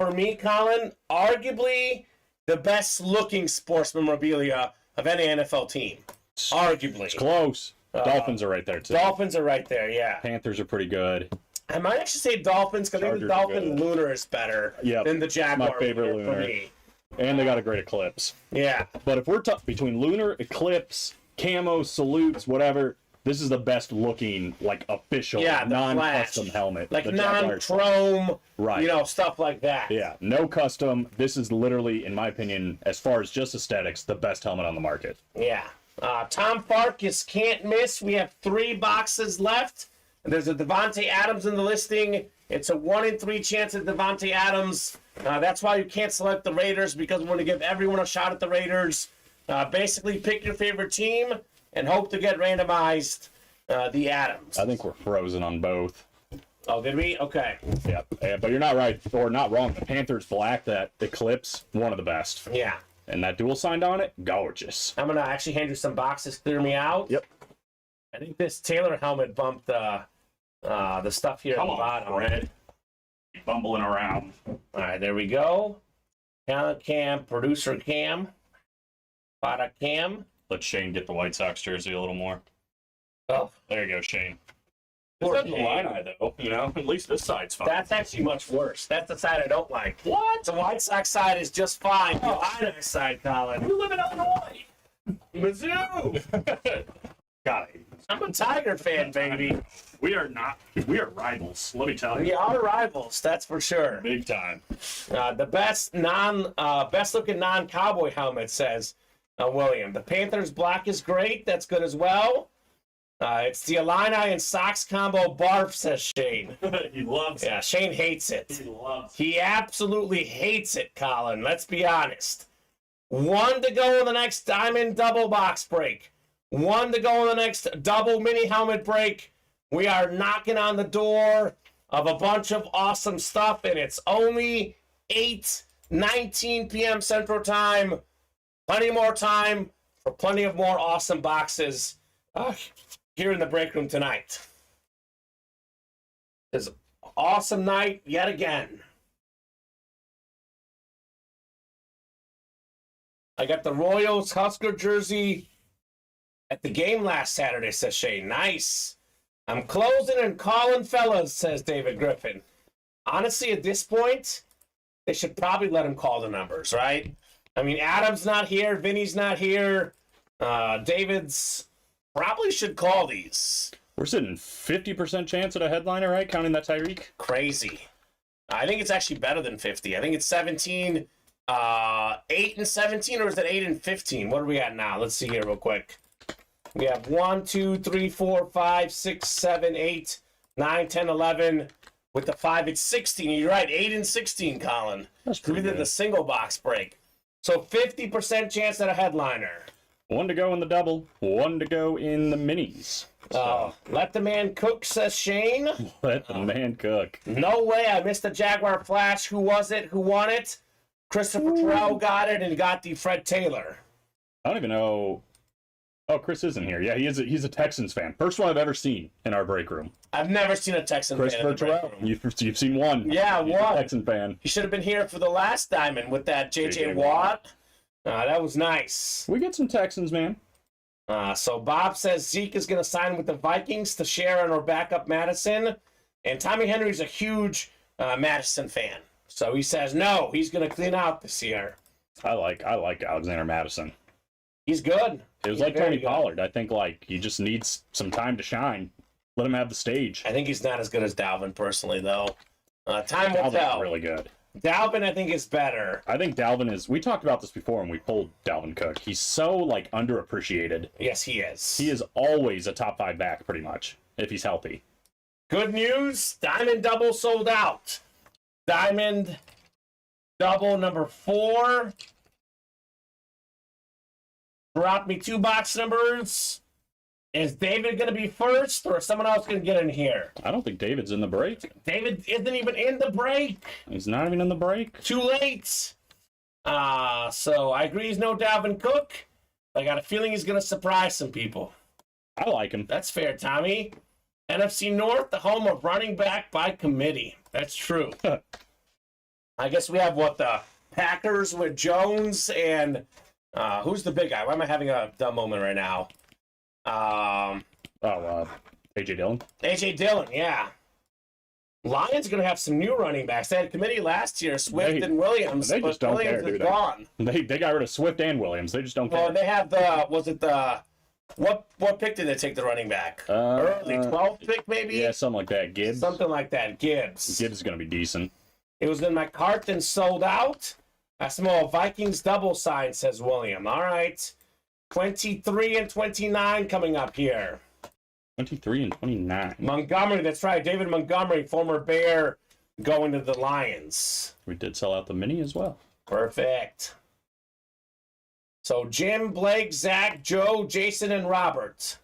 for me, Colin, arguably the best-looking sports memorabilia of any NFL team. Arguably. It's close. Dolphins are right there, too. Dolphins are right there, yeah. Panthers are pretty good. I might actually say Dolphins because I think the Chargers are Dolphin good. Lunar is better than the Jaguar. My favorite Lunar for Lunar. me. And they got a great Eclipse. Yeah. But if we're between Lunar, Eclipse, Camo, Salutes, whatever, this is the best looking, like, official, non-custom Flash. helmet. Like the Jaguar non-chrome, Right. you know, stuff like that. Yeah, no custom. This is literally, in my opinion, as far as just aesthetics, the best helmet on the market. Yeah. Tom Farkas can't miss. We have 3 boxes left. There's a Devontae Adams in the listing. It's a 1 in 3 chance at Devontae Adams. That's why you can't select the Raiders, because we want to give everyone a shot at the Raiders. Basically, pick your favorite team and hope to get randomized the Adams. I think we're frozen on both. Oh, did we? Okay. Yeah, but you're not right, or not wrong. The Panthers black, that Eclipse, one of the best. Yeah. And that dual signed on it, gorgeous. I'm going to actually hand you some boxes, clear me out. Yep. I think this Taylor helmet bumped the stuff here at the bottom. Red. Bumbling around. All right, there we go. Talent cam, producer cam, product cam. Let Shane get the White Sox jersey a little more. Oh, There you go, Shane. Poor It's the Shane. line eye, though. You know, at least this side's fine. that's actually much worse. That's the side I don't like. What? The White Sox side is just fine. The Illini side, Colin. You live in Illinois. Mizzou. Got it. I'm a Tiger fan, baby. We are not. We are rivals. Let me tell We you. are rivals, that's for sure. Big time. The best looking non-cowboy helmet, says William. The Panthers black is great. That's good as well. It's the Illini and Sox combo barf, says Shane. He loves it. Yeah, Shane hates it. He loves it. He absolutely hates it, Colin. Let's be honest. 1 to go in the next diamond double box break. 1 to go in the next double mini helmet break. We are knocking on the door of a bunch of awesome stuff, and it's only 8:19 p.m. Central Time. Plenty more time for plenty of more awesome boxes here in the break room tonight. It's an awesome night yet again. I got the Royals Husker jersey at the game last Saturday, says Shane. Nice. I'm closing and calling, fellas, says David Griffin. Honestly, at this point, they should probably let him call the numbers, right? I mean, Adam's not here. Vinny's not here. David's probably should call these. We're sitting 50% chance at a headliner, right? Counting that Tyreek. Crazy. I think it's actually better than 50. I think it's 17, 8 and 17, or is it 8 and 15? What are we at now? Let's see here real quick. We have 1, 2, 3, 4, 5, 6, 7, 8, 9, 10, 11. With the 5, it's 16. You're right, 8 and 16, Colin. That's We pretty did good. the single box break. So 50% chance at a headliner. 1 to go in the double. 1 to go in the minis. Let the man cook, says Shane. Let the man cook. No way, I missed the Jaguar Flash. Who was it? Who won it? Christopher Terrell got it and got the Fred Taylor. I don't even know. Oh, Chris isn't here. Yeah, he's a Texans fan. First one I've ever seen in our break room. I've never seen a Texan fan in Christopher the break Terrell. room. You've seen one. Yeah, He's a one. Texan fan. He should have been here for the last diamond with that J.J. J.J. Watt. That was nice. We get some Texans, man. So Bob says Zeke is going to sign with the Vikings to share on our backup Madison. And Tommy Henry's a huge Madison fan. So he says, no, he's going to clean out this year. I like Alexander Madison. He's good. It was He's like very Tony good. Pollard. I think he just needs some time to shine. Let him have the stage. I think he's not as good as Dalvin personally, though. Time will Dalvin's tell. really good. Dalvin, I think, is better. I think Dalvin is. We talked about this before when we pulled Dalvin Cook. He's so underappreciated. Yes, he is. He is always a top 5 back, pretty much, if he's healthy. Good news, Diamond Double sold out. Diamond Double number 4. Drop me 2 box numbers. Is David going to be first, or is someone else going to get in here? I don't think David's in the break. David isn't even in the break. He's not even in the break. Too late. So I agree he's no Dalvin Cook. I got a feeling he's going to surprise some people. I like him. That's fair, Tommy. NFC North, the home of running back by committee. That's true. I guess we have the Packers with Jones and who's the big guy? Why am I having a dumb moment right now? AJ Dillon. AJ Dillon, yeah. Lions are going to have some new running backs. They had a committee last year, Swift and Williams. They just but don't Williams care, is do they? gone. They got rid of Swift and Williams. They just don't Well, care. and they have what pick did they take the running back? Early 12th pick, maybe? Yeah, something like that. Gibbs. Something like that. Gibbs. Gibbs is going to be decent. It was in my cart and sold out. A small Vikings double sign, says William. All right. 23 and 29 coming up here. 23 and 29. Montgomery, that's right. David Montgomery, former Bear, going to the Lions. We did sell out the mini as well. Perfect. So Jim, Blake, Zach, Joe, Jason, and Robert.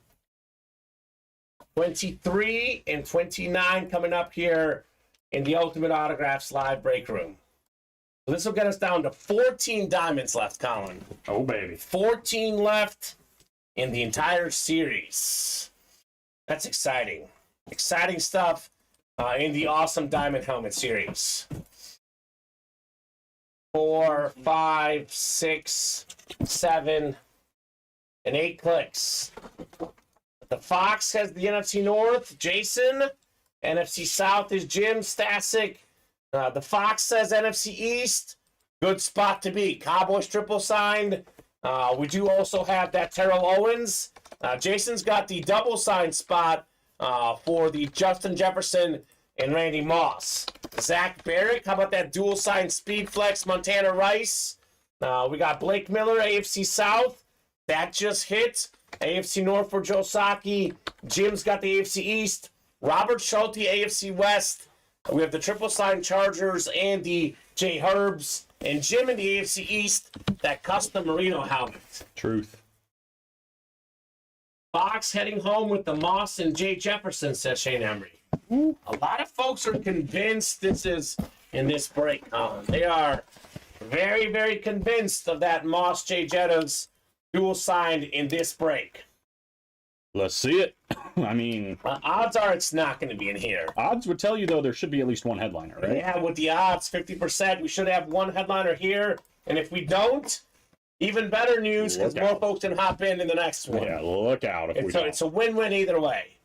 23 and 29 coming up here in the Ultimate Autographs live break room. So this will get us down to 14 diamonds left, Colin. Oh, baby. 14 left in the entire series. That's exciting. Exciting stuff in the awesome Diamond Helmet series. 4, 5, 6, 7, and 8 clicks. The Fox has the NFC North, Jason. NFC South is Jim Stasic. The Fox says NFC East. Good spot to be. Cowboys triple signed. We do also have that Terrell Owens. Jason's got the double signed spot for the Justin Jefferson and Randy Moss. Zach Barrett, how about that dual signed Speed Flex Montana Rice? We got Blake Miller, AFC South. That just hit. AFC North for Joe Saki. Jim's got the AFC East. Robert Schulte, AFC West. We have the triple sign Chargers and the J Herbs. And Jim in the AFC East, that custom Merino helmet. Truth. Fox heading home with the Moss and Jay Jefferson, says Shane Emery. A lot of folks are convinced this is in this break, Colin. They are very, very convinced of that Moss Jay Jettas dual signed in this break. Let's see it. I mean, Odds are it's not going to be in here. odds would tell you, though, there should be at least one headliner, right? Yeah, with the odds, 50%, we should have one headliner here. And if we don't, even better news, because more folks can hop in the next one. Yeah, look out if we don't. It's a win-win either way.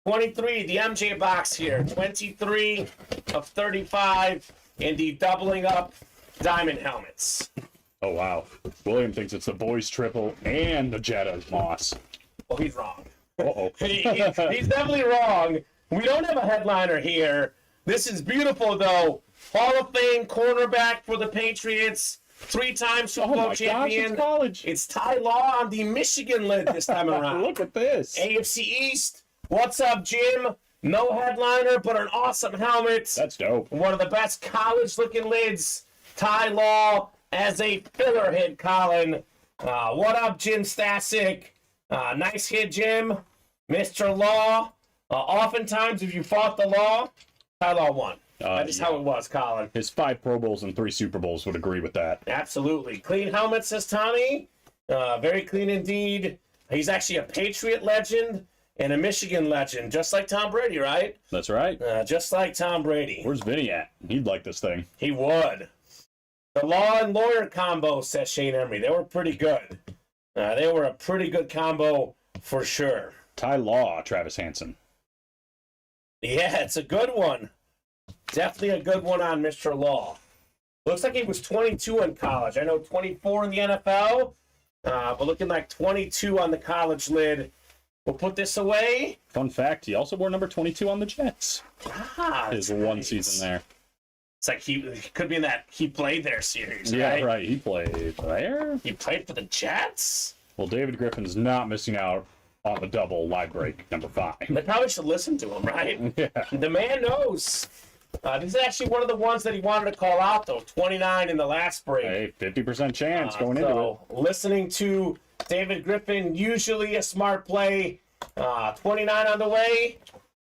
23, the MJ box here. 23 of 35 in the doubling up diamond helmets. Oh, wow. William thinks it's the boys triple and the Jettas Moss. Well, he's wrong. Uh-oh. He's definitely wrong. We don't have a headliner here. This is beautiful, though. Hall of Fame cornerback for the Patriots. 3-time Super Bowl champion. It's college. It's Ty Law on the Michigan lid this time around. Look at this. AFC East. What's up, Jim? No headliner, but an awesome helmet. That's dope. One of the best college-looking lids. Ty Law as a filler hit, Colin. What up, Jim Stasic? Nice hit, Jim. Mr. Law. Oftentimes, if you fought the law, Ty Law won. That is how it was, Colin. His 5 Pro Bowls and 3 Super Bowls would agree with that. Absolutely. Clean helmet, says Tommy. Very clean indeed. He's actually a Patriot legend and a Michigan legend, just like Tom Brady, right? That's right. Just like Tom Brady. Where's Vinny at? He'd like this thing. He would. The law and lawyer combo, says Shane Emery. They were pretty good. They were a pretty good combo for sure. Ty Law, Travis Hansen. Yeah, it's a good one. Definitely a good one on Mr. Law. Looks like he was 22 in college. I know 24 in the NFL, but looking like 22 on the college lid. We'll put this away. Fun fact, he also wore number 22 on the Jets. His one nice. season there. It's like he could be in that he played there series, right? Yeah, right. He played there. He played for the Jets? Well, David Griffin's not missing out on the double live break, number 5. They probably should listen to him, right? Yeah. The man knows. This is actually one of the ones that he wanted to call out, though. 29 in the last break. Hey, 50% chance going into it. Listening to David Griffin, usually a smart play. 29 on the way.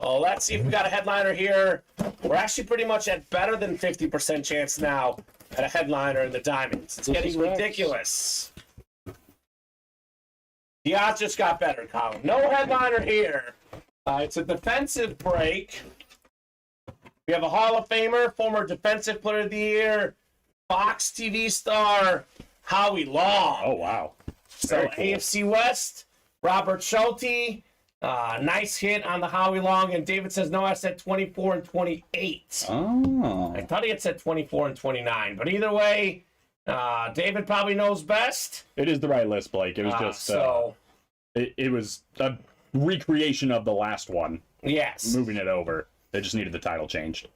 Oh, let's see if we got a headliner here. We're actually pretty much at better than 50% chance now at a headliner in the Diamonds. It's getting ridiculous. The odds just got better, Colin. No headliner here. It's a defensive break. We have a Hall of Famer, former Defensive Player of the Year, Fox TV star, Howie Long. Oh, wow. So Very cool. AFC West, Robert Schulte. Nice hit on the Howie Long. And David says, no, I said 24 and 28. Oh. I thought he had said 24 and 29. But either way, David probably knows best. It is the right list, Blake. It was just it was a recreation of the last one. Yes. Moving it over. They just needed the title changed.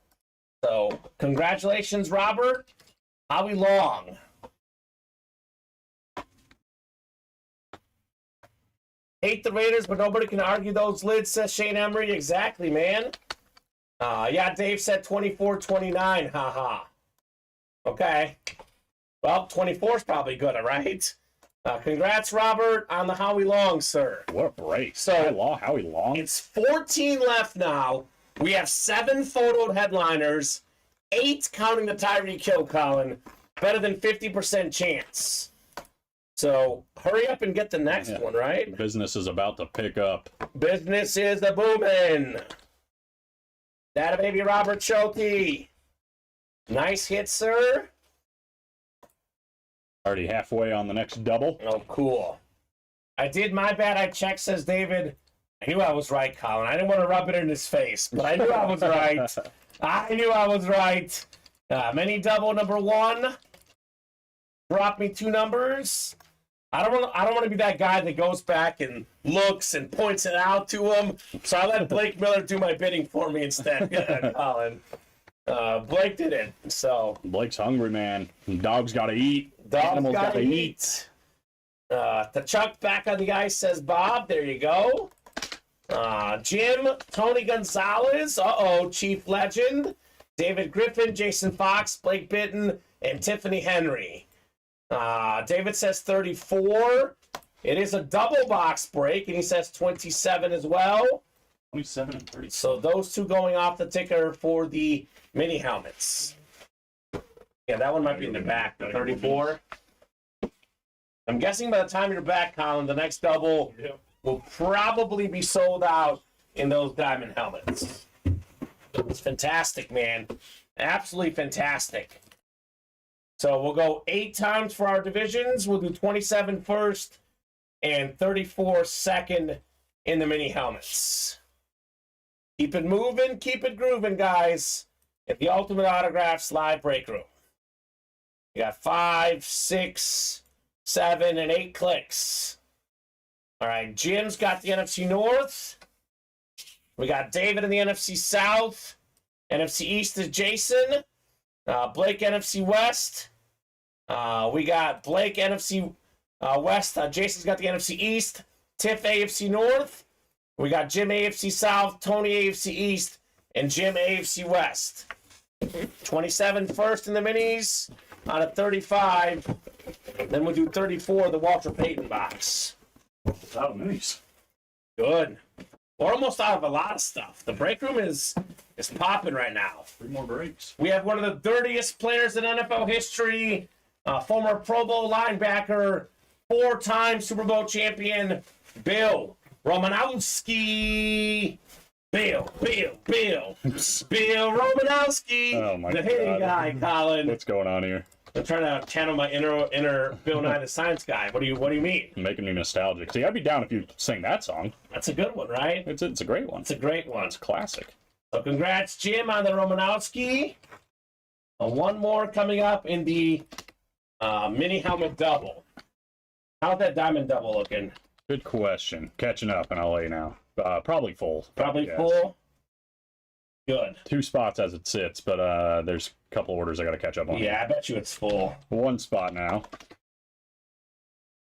So congratulations, Robert. Howie Long. Hate the Raiders, but nobody can argue those lids, says Shane Emery. Exactly, man. Yeah, Dave said 24-29. Haha. Okay. Well, 24 is probably good, all right? Congrats, Robert, on the Howie Long, sir. What a break. So, Howie Long. It's 14 left now. We have 7 photoed headliners, 8 counting the Tyreek Hill, Colin. Better than 50% chance. So hurry up and get the next one, right? Business is about to pick up. Business is a booming. That baby Robert Schulte. Nice hit, sir. Already halfway on the next double. Oh, cool. I did my bad. I checked, says David. I knew I was right, Colin. I didn't want to rub it in his face, but I knew I was right. I knew I was right. Mini double number 1. Drop me 2 numbers. I don't want to be that guy that goes back and looks and points it out to him. So I let Blake Miller do my bidding for me instead, Colin. Blake did it. So Blake's hungry, man. Dogs got to eat. Animals got to eat. The Chuck back on the ice, says Bob. There you go. Jim, Tony Gonzalez. Chief Legend. David Griffin, Jason Fox, Blake Bitten, and Tiffany Henry. David says 34. It is a double box break, and he says 27 as well. 27 and 30. So those 2 going off the ticker for the mini helmets. Yeah, that one might be in the back, the 34. I'm guessing by the time you're back, Colin, the next double will probably be sold out in those diamond helmets. It's fantastic, man. Absolutely fantastic. So we'll go 8 times for our divisions. We'll do 27 first and 34 second in the mini helmets. Keep it moving, keep it grooving, guys. At the Ultimate Autographs live break room. You got 5, 6, 7, and 8 clicks. All right, Jim's got the NFC North. We got David in the NFC South. NFC East is Jason. Blake, NFC West. We got Blake, NFC West. Jason's got the NFC East. Tiff, AFC North. We got Jim, AFC South. Tony, AFC East. And Jim, AFC West. 27 first in the minis on a 35. Then we'll do 34, the Walter Payton box. Out of minis. Good. We're almost out of a lot of stuff. The break room is popping right now. 3 more breaks. We have one of the dirtiest players in NFL history, former Pro Bowl linebacker, 4-time Super Bowl champion, Bill Romanowski. Bill Romanowski. Oh my the God. hitting guy, Colin. What's going on here? I'm trying to channel my inner Bill Nye the Science Guy. What do you mean? Making me nostalgic. See, I'd be down if you sing that song. That's a good one, right? It's a great one. It's a great one. It's classic. So congrats, Jim, on the Romanowski. One more coming up in the mini helmet double. How's that diamond double looking? Good question. Catching up, and I'll let you know. Probably full. Probably Yes. full. Good. 2 spots as it sits, but there's a couple orders I got to catch up on. Yeah, I bet you it's full. 1 spot now.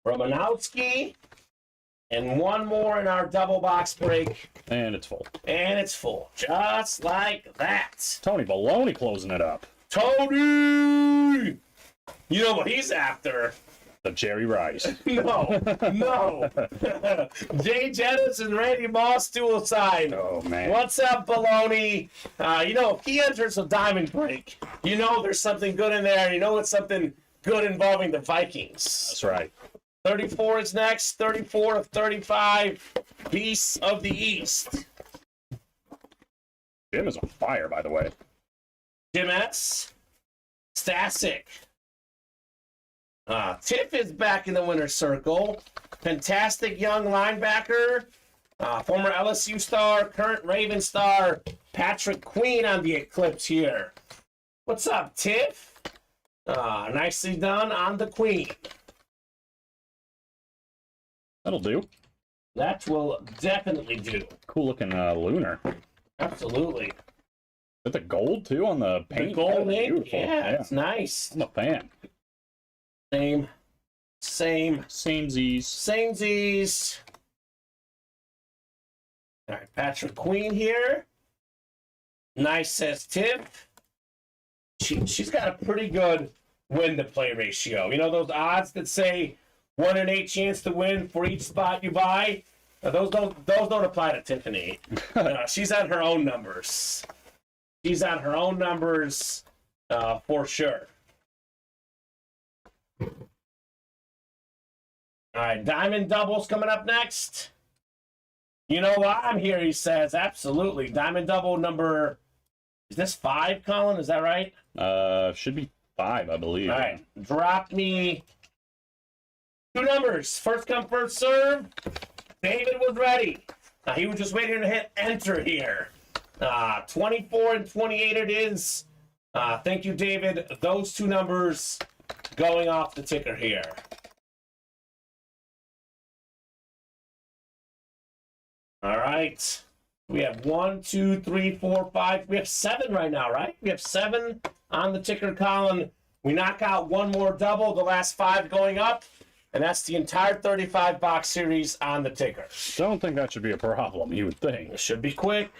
Romanowski. And one more in our double box break. And it's full. And it's full. Just like that. Tony Baloney closing it up. Tony! You know what he's after. The Jerry Rice. No. Jay Jettis and Randy Moss dual sign. Oh, man. What's up, Baloney? If he enters a diamond break, you know there's something good in there. You know it's something good involving the Vikings. That's right. 34 is next. 34 of 35. Beasts of the East. Jim is on fire, by the way. Jim S. Stasic. Tiff is back in the winner's circle. Fantastic young linebacker. Former LSU star, current Raven star, Patrick Queen on the Eclipse here. What's up, Tiff? Nicely done on the Queen. That'll do. That will definitely do. Cool looking lunar. Absolutely. With the gold, too, on the paint. The gold That's ink? beautiful. Yeah, it's nice. I'm a fan. Same. Samesies. All right, Patrick Queen here. Nice, says Tiff. She's got a pretty good win-to-play ratio. You know those odds that say 1 in 8 chance to win for each spot you buy. Those don't apply to Tiffany. She's on her own numbers. She's on her own numbers for sure. All right, Diamond Doubles coming up next. You know why I'm here, he says. Absolutely. Diamond Double number... Is this 5, Colin? Is that right? Should be 5, I believe. All right. Drop me 2 numbers. First come, first serve. David was ready. He was just waiting to hit enter here. 24 and 28 it is. Thank you, David. Those 2 numbers going off the ticker here. All right. We have 1, 2, 3, 4, 5. We have 7 right now, right? We have 7 on the ticker column. We knock out 1 more double, the last 5 going up, and that's the entire 35-box series on the ticker. Don't think that should be a problem, you would think. It should be quick.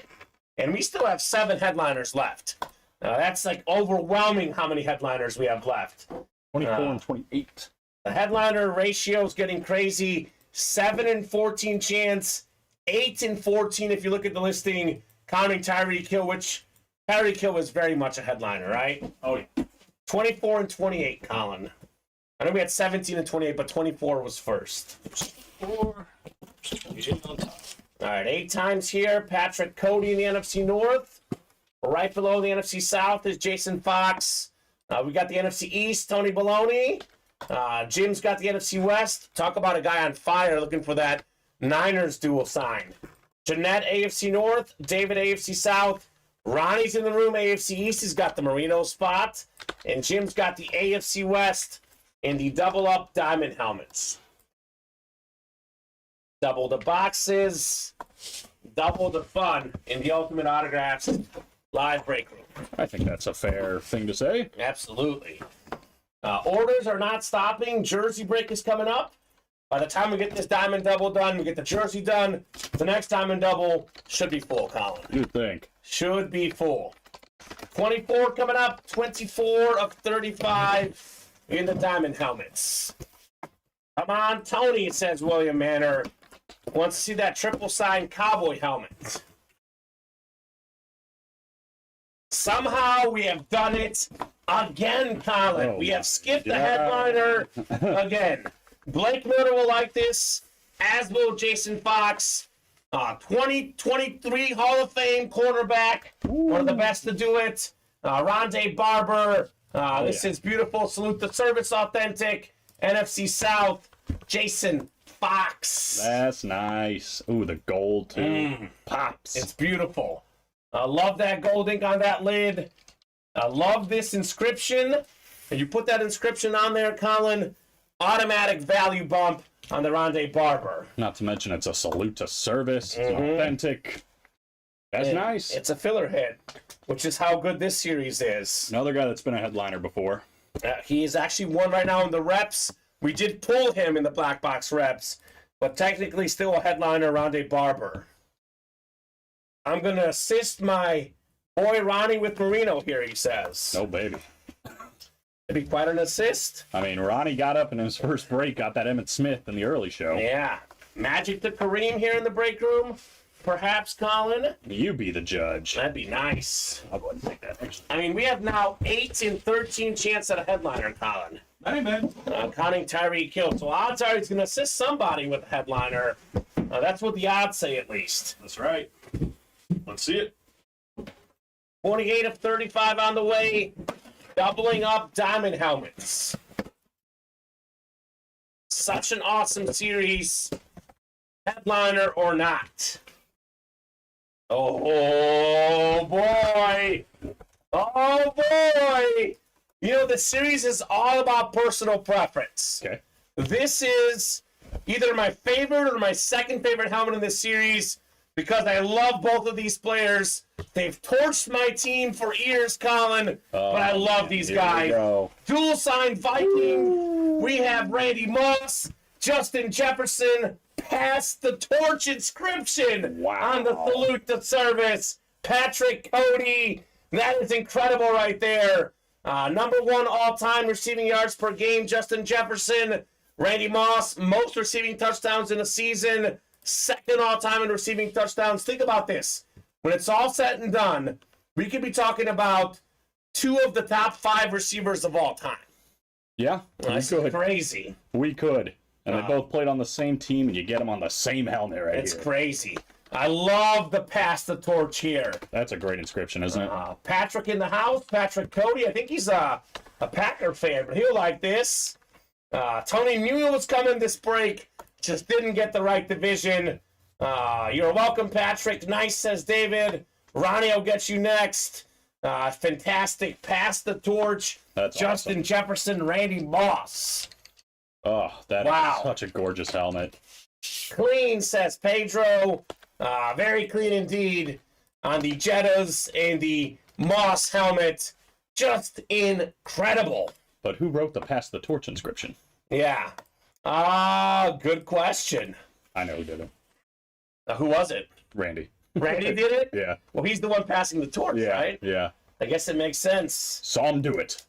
And we still have 7 headliners left. That's like overwhelming how many headliners we have left. 24 and 28. The headliner ratio is getting crazy. 7 and 14 chance. 8 and 14 if you look at the listing, counting Tyreek Hill, which Tyreek Hill is very much a headliner, right? Oh, yeah. 24 and 28, Colin. I know we had 17 and 28, but 24 was first. 4. All right, 8 times here. Patrick Cody in the NFC North. Right below the NFC South is Jason Fox. We got the NFC East, Tony Baloney. Jim's got the NFC West. Talk about a guy on fire looking for that Niners dual sign. Jeanette, AFC North. David, AFC South. Ronnie's in the room, AFC East. He's got the Marino spot. And Jim's got the AFC West in the double-up diamond helmets. Double the boxes. Double the fun in the Ultimate Autographs live break room. I think that's a fair thing to say. Absolutely. Orders are not stopping. Jersey break is coming up. By the time we get this diamond double done, we get the jersey done, the next diamond double should be full, Colin. You'd think. Should be full. 24 coming up, 24 of 35 in the diamond helmets. Come on, Tony, says William Manor. Wants to see that triple sign cowboy helmet. Somehow we have done it again, Colin. We have skipped the headliner again. Blake Miller will like this, as will Jason Fox. 2023 Hall of Fame cornerback, one of the best to do it. Rondé Barber. This is beautiful. Salute the service, authentic. NFC South, Jason Fox. That's nice. Ooh, the gold too. Pops. It's beautiful. I love that gold ink on that lid. I love this inscription. And you put that inscription on there, Colin, automatic value bump on the Rondé Barber. Not to mention it's a salute to service. It's authentic. That's nice. It's a filler head, which is how good this series is. Another guy that's been a headliner before. He is actually one right now in the reps. We did pull him in the black box reps, but technically still a headliner, Rondé Barber. I'm going to assist my boy Ronnie with Marino here, he says. No, baby. It'd be quite an assist. I mean, Ronnie got up in his first break, got that Emmitt Smith in the early show. Yeah. Magic to Kareem here in the break room. Perhaps, Colin. You be the judge. That'd be nice. I'll go ahead and take that next. I mean, we have now 8 and 13 chance at a headliner, Colin. Hey, man. Counting Tyreek Hill. So odds are he's going to assist somebody with a headliner. That's what the odds say, at least. That's right. Let's see it. 28 of 35 on the way. Doubling up diamond helmets. Such an awesome series. Headliner or not. Oh, boy. Oh, boy. You know, the series is all about personal preference. Okay. This is either my favorite or my second favorite helmet in this series because I love both of these players. They've torched my team for years, Colin, but I love these guys. Dual sign Viking. We have Randy Moss, Justin Jefferson, pass the torch inscription on the salute to service. Patrick Cody. That is incredible right there. Number 1 all-time receiving yards per game, Justin Jefferson. Randy Moss, most receiving touchdowns in a season, second all-time in receiving touchdowns. Think about this. When it's all said and done, we could be talking about 2 of the top 5 receivers of all time. Yeah, That's crazy. We could. And they both played on the same team, and you get them on the same helmet right It's here. crazy. I love the pass the torch here. That's a great inscription, isn't it? Patrick in the house, Patrick Cody. I think he's a Packer fan, but he'll like this. Tony Mueller was coming this break, just didn't get the right division. You're welcome, Patrick. Nice, says David. Ronnie will get you next. Fantastic. Pass the torch. That's Justin awesome. Jefferson, Randy Moss. Oh, that is such a gorgeous helmet. Clean, says Pedro. Very clean indeed on the Jettas and the Moss helmet. Just incredible. But who wrote the Pass the Torch inscription? Yeah. Good question. I know who did it. Who was it? Randy. Randy did it? Yeah. Well, he's the one passing the torch, right? Yeah. I guess it makes sense. Saw him do it.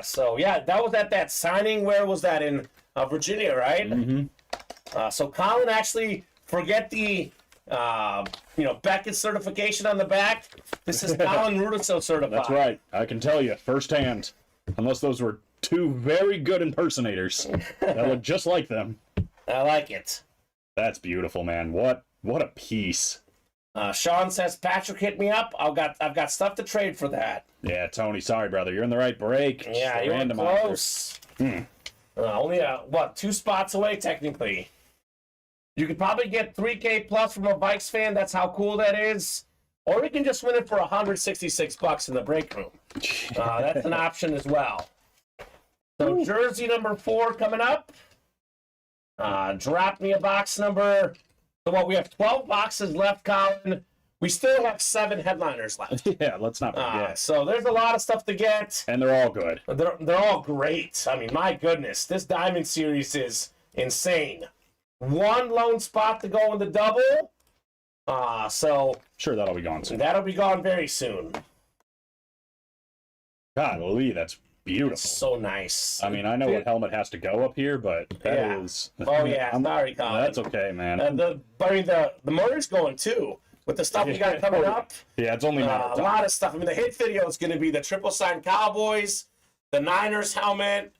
So, yeah, that was at that signing. Where was that? In Virginia, right? Mm-hmm. So Colin actually, forget the, Beckett certification on the back. This is Colin Rudiso certified. That's right. I can tell you firsthand. Unless those were 2 very good impersonators that look just like them. I like it. That's beautiful, man. What a piece. Sean says, Patrick hit me up. I've got stuff to trade for that. Yeah, Tony, sorry, brother. You're in the right break. Yeah, Just you're randomizer. close. Only, 2 spots away, technically. You could probably get $3K plus from a Vikes fan. That's how cool that is. Or you can just win it for $166 in the break room. That's an option as well. So jersey number 4 coming up. Drop me a box number. So we have 12 boxes left, Colin. We still have 7 headliners left. Yeah, let's not forget. So there's a lot of stuff to get. And they're all good. They're all great. I mean, my goodness, this Diamond Series is insane. 1 lone spot to go in the double. So Sure, that'll be gone soon. that'll be gone very soon. God, Lee, that's beautiful. So nice. I mean, I know what helmet has to go up here, but that is. Oh yeah, sorry, Colin. That's okay, man. The motor's going too. With the stuff you got coming up, Yeah, it's only a not lot of stuff. I mean, the hit video is going to be the triple sign Cowboys, the Niners helmet,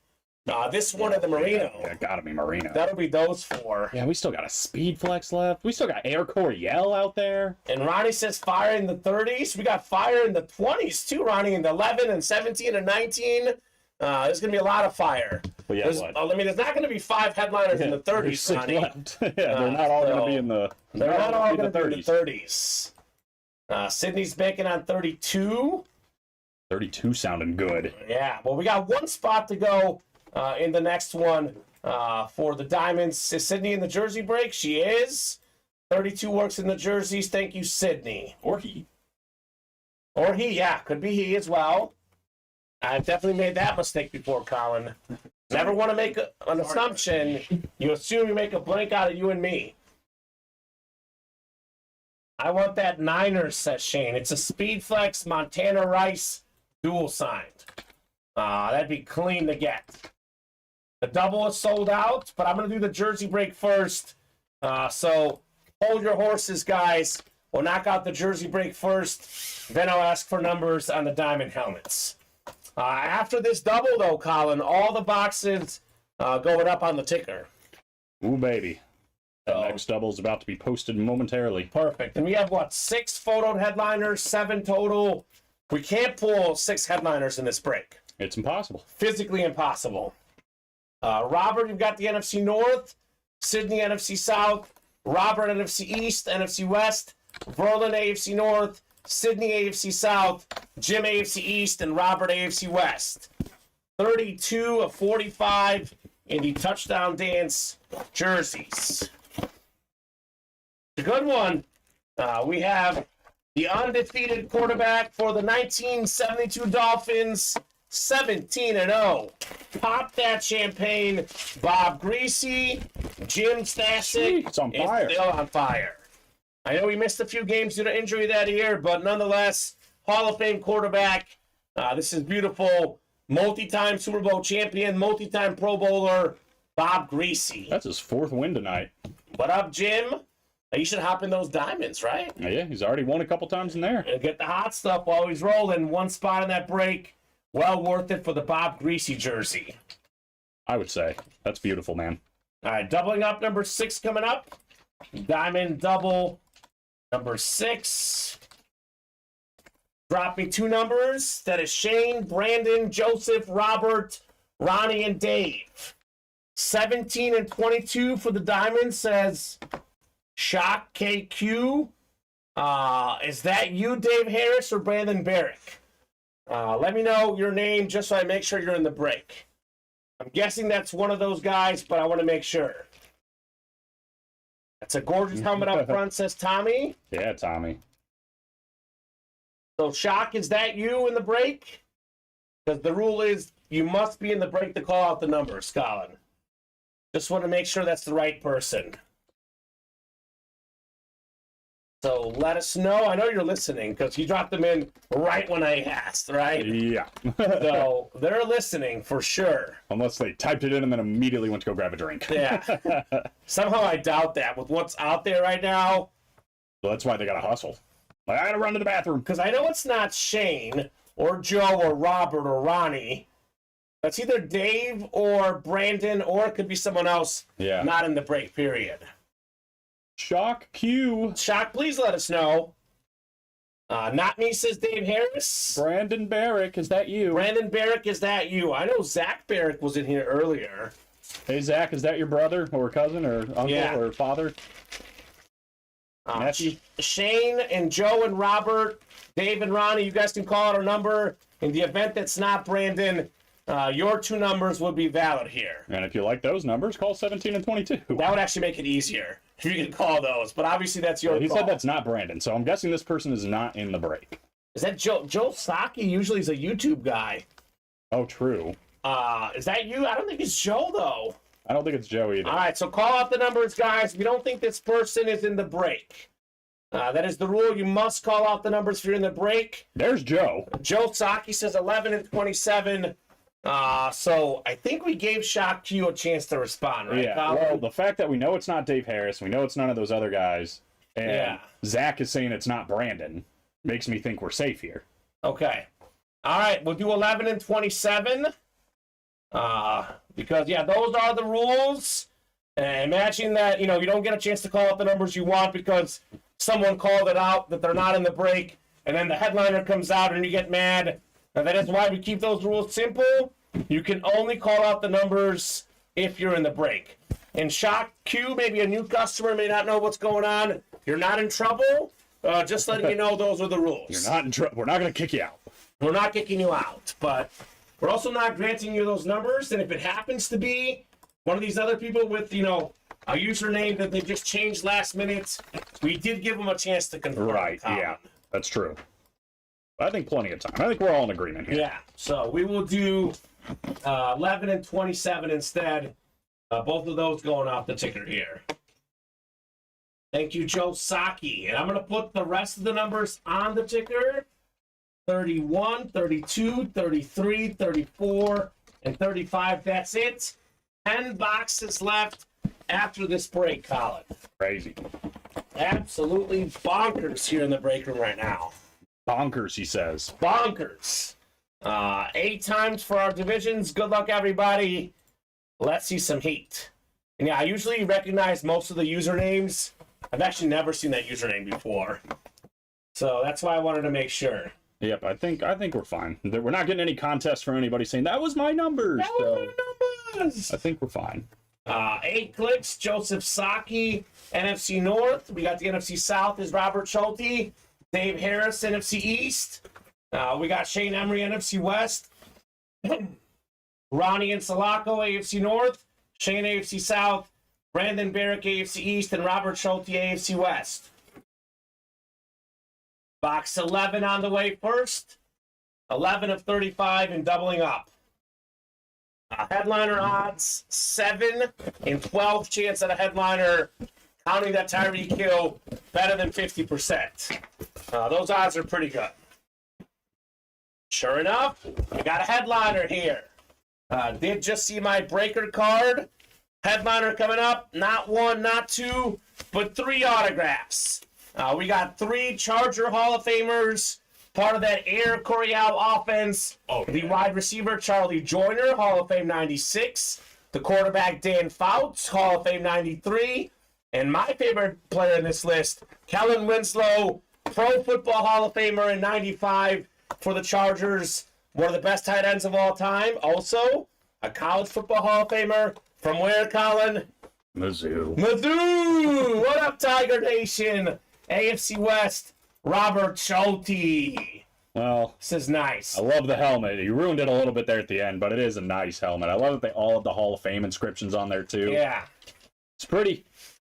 this one of the Merino. Yeah, gotta be Marino. That'll be those 4. Yeah, we still got a Speed Flex left. We still got Air Coryell out there. And Ronnie says fire in the 30s. We got fire in the 20s too, Ronnie, in the 11 and 17 and 19. There's going to be a lot of fire. But yeah, what? I mean, there's not going to be 5 headliners in the 30s, There's 6 Ronnie. left. Yeah, they're not all going to be in the. They're not all going to be in the 30s. 30s. Sydney's banking on 32. 32 sounding good. Yeah, well, we got 1 spot to go in the next one for the Diamonds. Is Sydney in the jersey break? She is. 32 works in the jerseys. Thank you, Sydney. Or he. Or he, yeah. Could be he as well. I've definitely made that mistake before, Colin. Never want to make an assumption. You assume you make a blank out of you and me. I want that Niners, says Shane. It's a Speed Flex Montana Rice dual signed. That'd be clean to get. The double is sold out, but I'm going to do the jersey break first. So hold your horses, guys. We'll knock out the jersey break first. Then I'll ask for numbers on the diamond helmets. After this double, though, Colin, all the boxes going up on the ticker. Ooh, baby. That So- next double is about to be posted momentarily. Perfect. And we have, 6 photoed headliners, 7 total. We can't pull 6 headliners in this break. It's impossible. Physically impossible. Robert, you've got the NFC North, Sydney NFC South, Robert NFC East, NFC West, Verlin AFC North, Sydney AFC South, Jim AFC East, and Robert AFC West. 32 of 45 in the touchdown dance jerseys. The good one, we have the undefeated quarterback for the 1972 Dolphins, 17-0. Pop that champagne. Bob Greasy, Jim Stasic It's on fire. is still on fire. I know he missed a few games due to injury that year, but nonetheless, Hall of Fame quarterback. This is beautiful. Multi-time Super Bowl champion, multi-time Pro Bowler. Bob Greasy. That's his 4th win tonight. What up, Jim? You should hop in those diamonds, right? Yeah, he's already won a couple times in there. And get the hot stuff while he's rolling. One spot in that break. Well worth it for the Bob Greasy jersey. I would say. That's beautiful, man. All right, doubling up number 6 coming up. Diamond double number 6. Drop me 2 numbers. That is Shane, Brandon, Joseph, Robert, Ronnie, and Dave. 17 and 22 for the diamond says Shock KQ. Is that you, Dave Harris, or Brandon Barrick? Let me know your name just so I make sure you're in the break. I'm guessing that's one of those guys, but I want to make sure. That's a gorgeous helmet up front, says Tommy. Yeah, Tommy. So, Shock, is that you in the break? Because the rule is you must be in the break to call out the numbers, Colin. Just want to make sure that's the right person. So let us know. I know you're listening because you dropped them in right when I asked, right? Yeah. So they're listening for sure. Unless they typed it in and then immediately went to go grab a drink. Yeah. Somehow I doubt that with what's out there right now. So that's why they got to hustle. Like, I got to run to the bathroom. Because I know it's not Shane or Joe or Robert or Ronnie. It's either Dave or Brandon, or it could be someone else not in the break period. Shock Q. Shock, please let us know. Not me, says Dave Harris. Brandon Barrick, is that you? Brandon Barrick, is that you? I know Zach Barrick was in here earlier. Hey, Zach, is that your brother or cousin or uncle or father? Nephew? Shane and Joe and Robert, Dave and Ronnie, you guys can call out our number. In the event that's not Brandon, your 2 numbers would be valid here. And if you like those numbers, call 17 and 22. That would actually make it easier if you can call those. But obviously that's your call. He said that's not Brandon, so I'm guessing this person is not in the break. Is that Joe? Joe Saki usually is a YouTube guy. Oh, true. Is that you? I don't think it's Joe, though. I don't think it's Joe either. All right, so call out the numbers, guys. If you don't think this person is in the break, that is the rule. You must call out the numbers if you're in the break. There's Joe. Joe Saki says 11 and 27. So I think we gave Shock Q a chance to respond, right? Yeah. Colin? Well, the fact that we know it's not Dave Harris, we know it's none of those other guys, and Zach is saying it's not Brandon, makes me think we're safe here. Okay. All right, we'll do 11 and 27. Because those are the rules. And imagine that, you don't get a chance to call out the numbers you want because someone called it out that they're not in the break, and then the headliner comes out and you get mad. And that is why we keep those rules simple. You can only call out the numbers if you're in the break. In Shock Q, maybe a new customer may not know what's going on. You're not in trouble. Just letting you know those are the rules. You're not in trouble. We're not going to kick you out. We're not kicking you out, but we're also not granting you those numbers. And if it happens to be one of these other people with, a username that they just changed last minute, we did give them a chance to confirm. Right, yeah, that's true. I think plenty of time. I think we're all in agreement here. Yeah, so we will do 11 and 27 instead. Both of those going off the ticker here. Thank you, Joe Saki. And I'm going to put the rest of the numbers on the ticker. 31, 32, 33, 34, and 35. That's it. 10 boxes left after this break, Colin. Crazy. Absolutely bonkers here in the break room right now. Bonkers, he says. Bonkers. 8 times for our divisions. Good luck, everybody. Let's see some heat. And I usually recognize most of the usernames. I've actually never seen that username before. So that's why I wanted to make sure. Yep, I think we're fine. We're not getting any contests for anybody saying, that was my numbers. That was my numbers. I think we're fine. 8 clicks, Joseph Saki, NFC North. We got the NFC South is Robert Schulte. Dave Harris, NFC East. We got Shane Emery, NFC West. Ronnie and Sulaco, AFC North. Shane, AFC South. Brandon Barrick, AFC East. And Robert Schulte, AFC West. Box 11 on the way first. 11 of 35 and doubling up. Headliner odds, 7 in 12 chance at a headliner. Counting that Tyreek Hill, better than 50%. Those odds are pretty good. Sure enough, we got a headliner here. Did just see my breaker card. Headliner coming up. Not one, not two, but 3 autographs. We got 3 Charger Hall of Famers, part of that Air Coryell offense. The wide receiver, Charlie Joyner, Hall of Fame 96. The quarterback, Dan Fouts, Hall of Fame 93. And my favorite player in this list, Kellen Winslow, Pro Football Hall of Famer in 95 for the Chargers. One of the best tight ends of all time. Also, a College Football Hall of Famer. From where, Colin? Mizzou. Mizzou! What up, Tiger Nation? AFC West, Robert Schulte. Well, This is nice. I love the helmet. You ruined it a little bit there at the end, but it is a nice helmet. I love that they all have the Hall of Fame inscriptions on there, too. Yeah. It's pretty.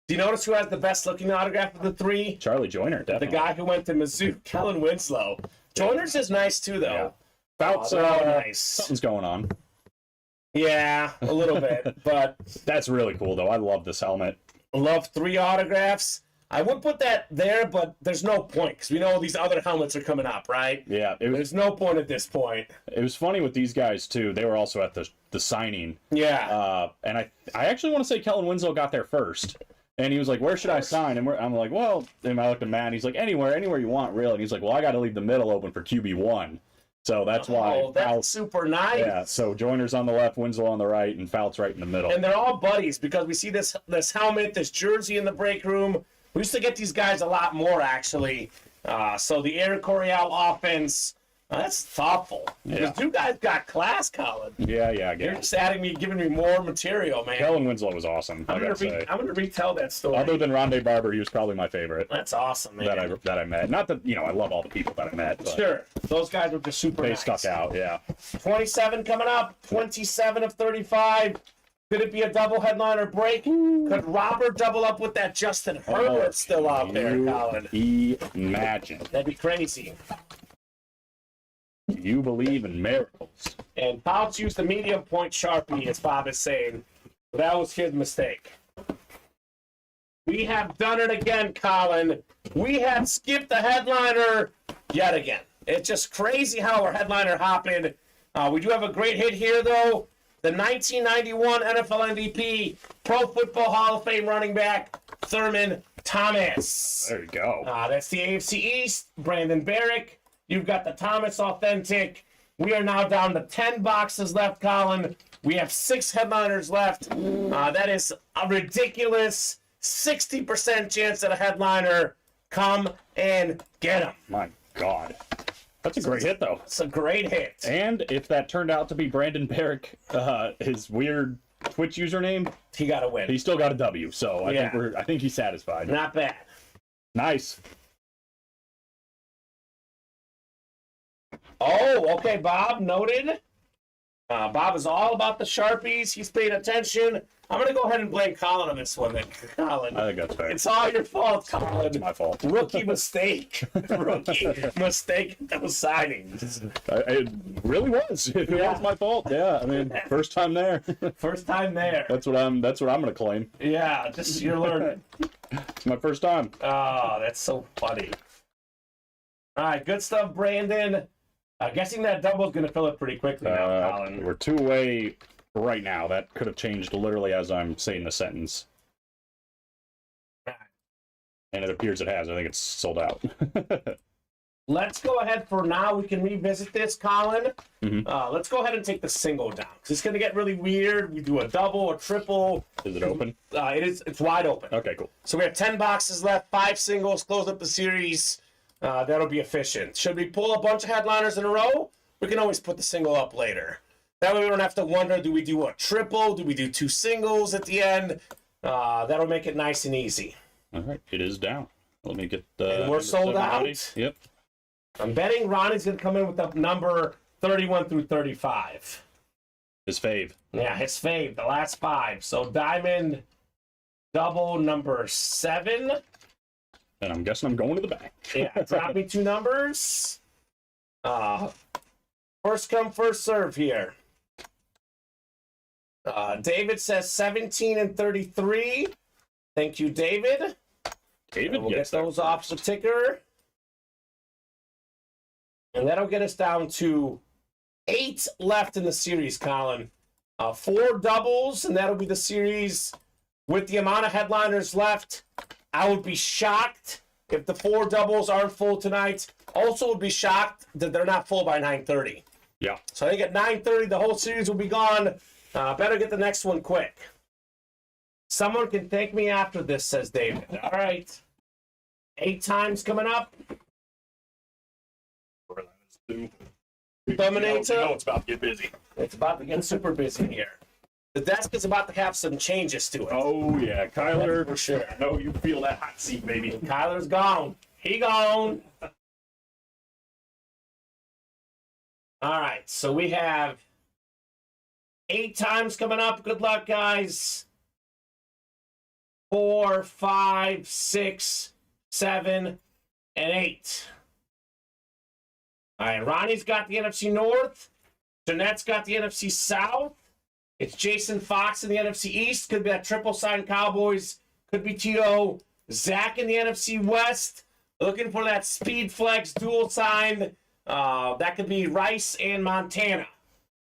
Do you notice who has the best looking autograph of the 3? Charlie Joyner, definitely. The guy who went to Mizzou, Kellen Winslow. Joyner's is nice, too, though. Fouts, Nice. something's going on. Yeah, a little bit, but That's really cool, though. I love this helmet. love 3 autographs. I would put that there, but there's no point because we know these other helmets are coming up, right? Yeah, There's no point at this point. it was funny with these guys, too. They were also at the signing. Yeah. And I actually want to say Kellen Winslow got there first. And he was like, where should I sign? And I'm like, well, and I looked at Matt, and he's like, anywhere you want, really. And he's like, well, I got to leave the middle open for QB1. So that's why. Oh, that's super nice. Yeah, so Joyner's on the left, Winslow on the right, and Fouts right in the middle. And they're all buddies because we see this helmet, this jersey in the break room. We used to get these guys a lot more, actually. So the Air Coryell offense, that's thoughtful. Yeah. Because you guys got class, Colin. Yeah, I You're guess. just giving me more material, man. Kellen Winslow was awesome, I gotta say. I'm gonna retell that story. Other than Rondé Barber, he was probably my favorite That's awesome, man. that I met. Not that, I love all the people that I met, but Sure. Those guys were just super they nice. stuck out, yeah. 27 coming up. 27 of 35. Could it be a double headliner break? Could Robert double up with that Justin Herbert still out there, Colin? Imagine. That'd be crazy. You believe in miracles. And Fouts used the medium point Sharpie, as Bob is saying. That was his mistake. We have done it again, Colin. We have skipped the headliner yet again. It's just crazy how our headliner hopping. We do have a great hit here, though. The 1991 NFL MVP, Pro Football Hall of Fame running back, Thurman Thomas. There you go. That's the AFC East, Brandon Barrick. You've got the Thomas Authentic. We are now down to 10 boxes left, Colin. We have 6 headliners left. That is a ridiculous 60% chance at a headliner. Come and get them. My God. That's a great hit, though. It's a great hit. And if that turned out to be Brandon Barrick, his weird Twitch username, He got to win. he still got a W. So Yeah. I think he's satisfied. Not bad. Nice. Oh, okay, Bob, noted. Bob is all about the Sharpies. He's paying attention. I'm going to go ahead and blame Colin on this one then. Colin, I think that's fair. it's all your fault, Colin. It's my fault. Rookie mistake. Rookie mistake at those signings. It really was. It was my fault. Yeah, I mean, first time there. First time there. That's what I'm gonna claim. Yeah, just you're learning. It's my first time. Oh, that's so funny. All right, good stuff, Brandon. Guessing that double is going to fill it pretty quickly now, Colin. We're 2 away right now. That could have changed literally as I'm saying the sentence. And it appears it has. I think it's sold out. Let's go ahead for now. We can revisit this, Colin. Mhm. Let's go ahead and take the single down because it's going to get really weird. We do a double, a triple. Is it open? It's wide open. Okay, cool. So we have 10 boxes left, 5 singles, close up the series. That'll be efficient. Should we pull a bunch of headliners in a row? We can always put the single up later. That way we don't have to wonder, do we do a triple? Do we do 2 singles at the end? That'll make it nice and easy. All right, it is down. Let me get the. And we're sold out? ready. Yep. I'm betting Ronnie's going to come in with the number 31 through 35. His fave. Yeah, his fave, the last 5. So Diamond double number 7. And I'm guessing I'm going to the back. Yeah, drop me 2 numbers. First come, first serve here. David says 17 and 33. Thank you, David. David We'll get gets that those off the ticker. And that'll get us down to 8 left in the series, Colin. 4 doubles, and that'll be the series with the amount of headliners left. I would be shocked if the 4 doubles aren't full tonight. Also would be shocked that they're not full by 9:30. Yeah. So I think at 9:30, the whole series will be gone. Better get the next one quick. Someone can thank me after this, says David. All right. 8 times coming up. Dominator. You know it's about to get busy. It's about to get super busy here. The desk is about to have some changes to it. Oh, yeah. Kyler, for sure. I know you feel that hot seat, baby. Kyler's gone. He gone. All right, so we have 8 times coming up. Good luck, guys. 4, 5, 6, 7, and 8. All right, Ronnie's got the NFC North. Jeanette's got the NFC South. It's Jason Fox in the NFC East. Could be that triple sign Cowboys. Could be T.O. Zach in the NFC West. Looking for that speed flex dual sign. That could be Rice and Montana.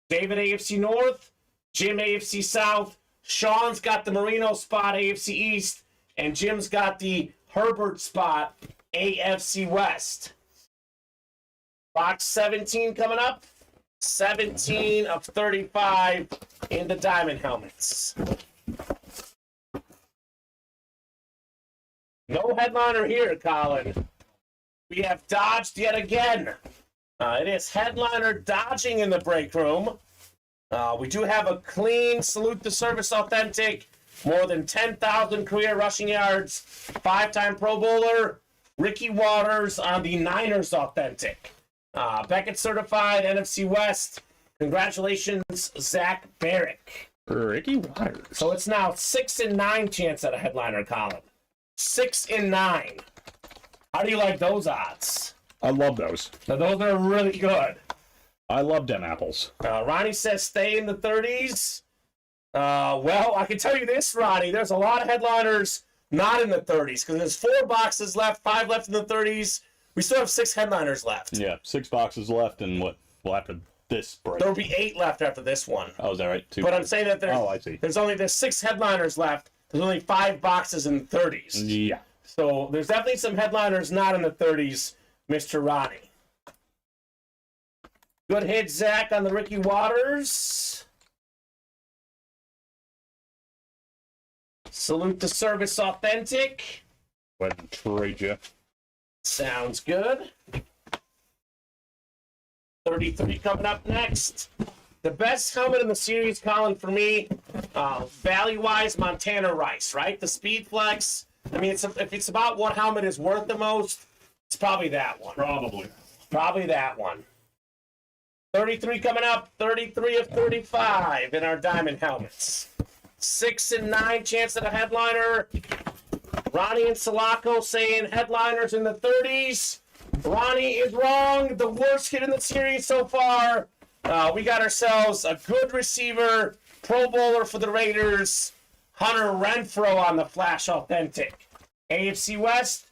David AFC North. Jim AFC South. Sean's got the Marino spot AFC East. And Jim's got the Herbert spot AFC West. Box 17 coming up. 17 of 35 in the diamond helmets. No headliner here, Colin. We have dodged yet again. It is headliner dodging in the break room. We do have a clean Salute the Service Authentic. More than 10,000 career rushing yards. 5-time Pro Bowler. Ricky Waters on the Niners Authentic. Beckett certified, NFC West. Congratulations, Zach Barrick. Ricky Waters. So it's now 6 and 9 chance at a headliner, Colin. 6 and 9. How do you like those odds? I love those. Now, those are really good. I love them apples. Ronnie says stay in the 30s. Well, I can tell you this, Ronnie. There's a lot of headliners not in the 30s because there's 4 boxes left, 5 left in the 30s. We still have 6 headliners left. Yeah, 6 boxes left, and what? Well, after this break. There'll be 8 left after this one. Oh, is that right? 2. But I'm saying that I see. there's 6 headliners left. There's only 5 boxes in the 30s. Yeah. So there's definitely some headliners not in the 30s, Mr. Ronnie. Good hit, Zach, on the Ricky Waters. Salute the Service Authentic. Go ahead and trade you. Sounds good. 33 coming up next. The best helmet in the series, Colin, for me, value-wise, Montana Rice, right? The Speed Flex. I mean, if it's about what helmet is worth the most, it's probably that one. Probably that one. 33 coming up. 33 of 35 in our diamond helmets. 6 and 9 chance at a headliner. Ronnie and Sulaco saying headliners in the 30s. Ronnie is wrong. The worst hit in the series so far. We got ourselves a good receiver, Pro Bowler for the Raiders, Hunter Renfrow on the Flash Authentic. AFC West,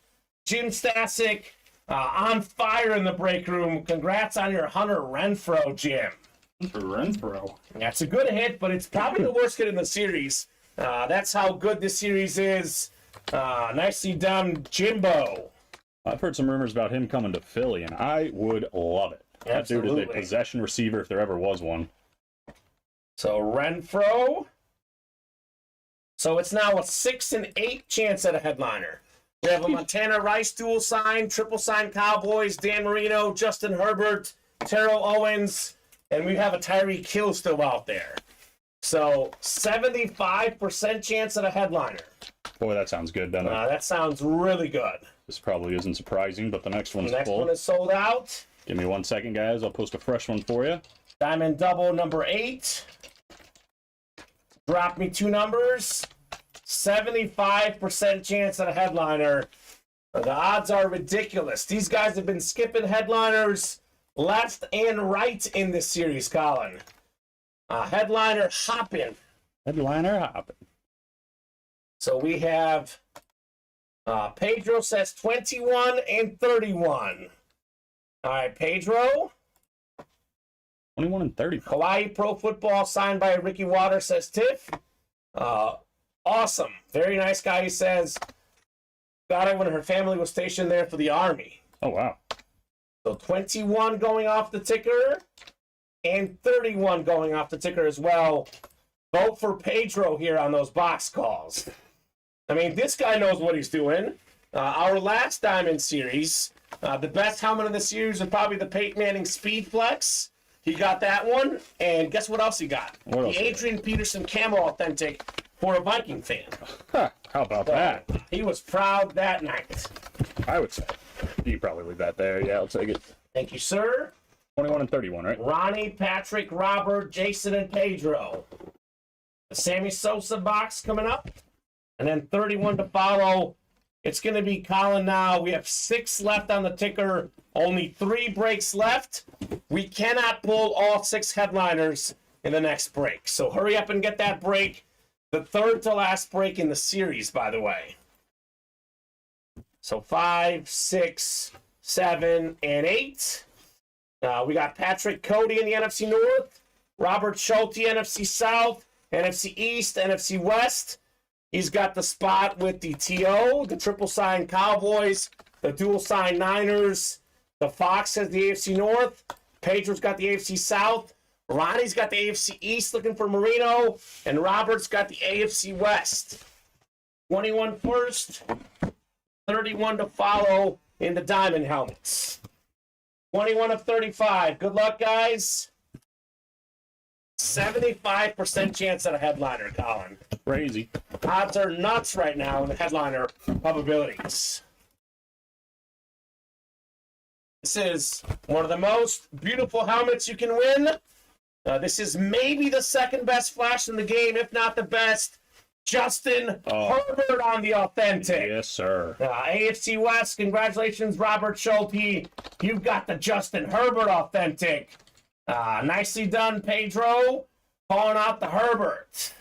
Jim Stasic, on fire in the break room. Congrats on your Hunter Renfrow, Jim. Renfrow. That's a good hit, but it's probably the worst hit in the series. That's how good this series is. Nicely done, Jimbo. I've heard some rumors about him coming to Philly, and I would love it. That dude is a possession receiver if there ever was one. So Renfrow. So it's now a 6 and 8 chance at a headliner. We have a Montana Rice dual sign, triple sign Cowboys, Dan Marino, Justin Herbert, Terrell Owens, and we have a Tyreek Hill still out there. So 75% chance at a headliner. Boy, that sounds good, doesn't it? That sounds really good. This probably isn't surprising, but the next one's The next full. one is sold out. Give me 1 second, guys. I'll post a fresh one for you. Diamond double number 8. Drop me 2 numbers. 75% chance at a headliner. The odds are ridiculous. These guys have been skipping headliners left and right in this series, Colin. Headliner hopping. Headliner hopping. So we have Pedro says 21 and 31. All right, Pedro. 21 and 30. Hawaii Pro Football signed by Ricky Waters, says Tiff. Awesome. Very nice guy, he says. Got it when her family was stationed there for the Army. Oh, wow. So 21 going off the ticker and 31 going off the ticker as well. Vote for Pedro here on those box calls. I mean, this guy knows what he's doing. Our last Diamond Series, the best helmet of the series was probably the Peyton Manning Speed Flex. He got that one, and guess what else he got? What else The Adrian Peterson Camo Authentic for a Viking fan. Huh, how about that? He was proud that night. I would say. You probably leave that there. Yeah, I'll take it. Thank you, sir. 21 and 31, right? Ronnie, Patrick, Robert, Jason, and Pedro. The Sammy Sosa box coming up. And then 31 to follow. It's going to be Colin now. We have 6 left on the ticker. Only 3 breaks left. We cannot pull all 6 headliners in the next break. So hurry up and get that break. The third to last break in the series, by the way. So 5, 6, 7, and 8. We got Patrick Cody in the NFC North. Robert Schulte, NFC South. NFC East, NFC West. He's got the spot with the TO, the triple sign Cowboys, the dual sign Niners. The Fox has the AFC North. Pedro's got the AFC South. Ronnie's got the AFC East looking for Marino. And Robert's got the AFC West. 21 first, 31 to follow in the Diamond helmets. 21 of 35. Good luck, guys. 75% chance at a headliner, Colin. Crazy. Odds are nuts right now in the headliner probabilities. This is one of the most beautiful helmets you can win. This is maybe the second best flash in the game, if not the best. Justin Herbert on the authentic. Yes, sir. AFC West, congratulations, Robert Schulte. You've got the Justin Herbert authentic. Nicely done, Pedro. Calling out the Herbert.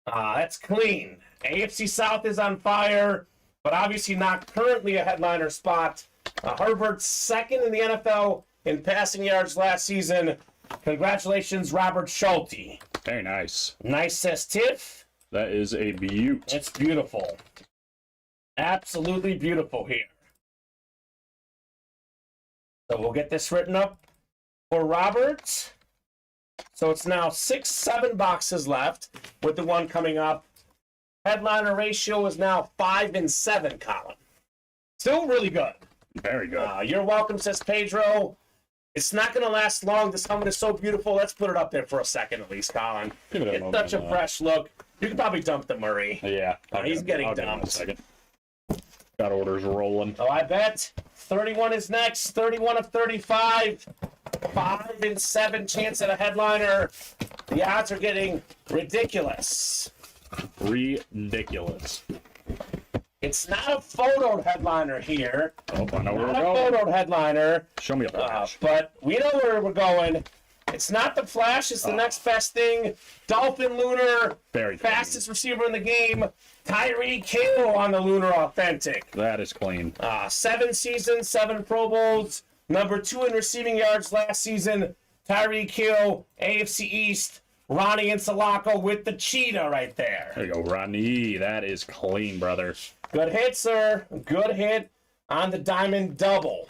That's clean. AFC South is on fire, but obviously not currently a headliner spot. Herbert's second in the NFL in passing yards last season. Congratulations, Robert Schulte. Very nice. Nice, says Tiff. That is a beaut. It's beautiful. Absolutely beautiful here. So we'll get this written up for Robert. So it's now 6, 7 boxes left with the one coming up. Headliner ratio is now 5 and 7, Colin. Still really good. Very good. You're welcome, says Pedro. It's not going to last long. This helmet is so beautiful. Let's put it up there for a second at least, Colin. Give it a It's moment, such a fresh look. You can probably dump the Murray. Yeah. He's getting I'll give him dumped. a second. Got orders rolling. Oh, I bet. 31 is next. 31 of 35. 5 and 7 chance at a headliner. The odds are getting ridiculous. Ridiculous. It's not a photoed headliner here. Oh, I know where we're Not a going. photoed headliner. Show me a flash. But we know where we're going. It's not the Flash. It's the next best thing. Dolphin Lunar. Very fastest receiver in the game. Tyreek Hill on the Lunar Authentic. That is clean. 7 seasons, 7 Pro Bowls. Number 2 in receiving yards last season. Tyreek Hill, AFC East. Ronnie and Salako with the cheetah right there. There you go, Rodney. That is clean, brother. Good hit, sir. Good hit on the Diamond Double.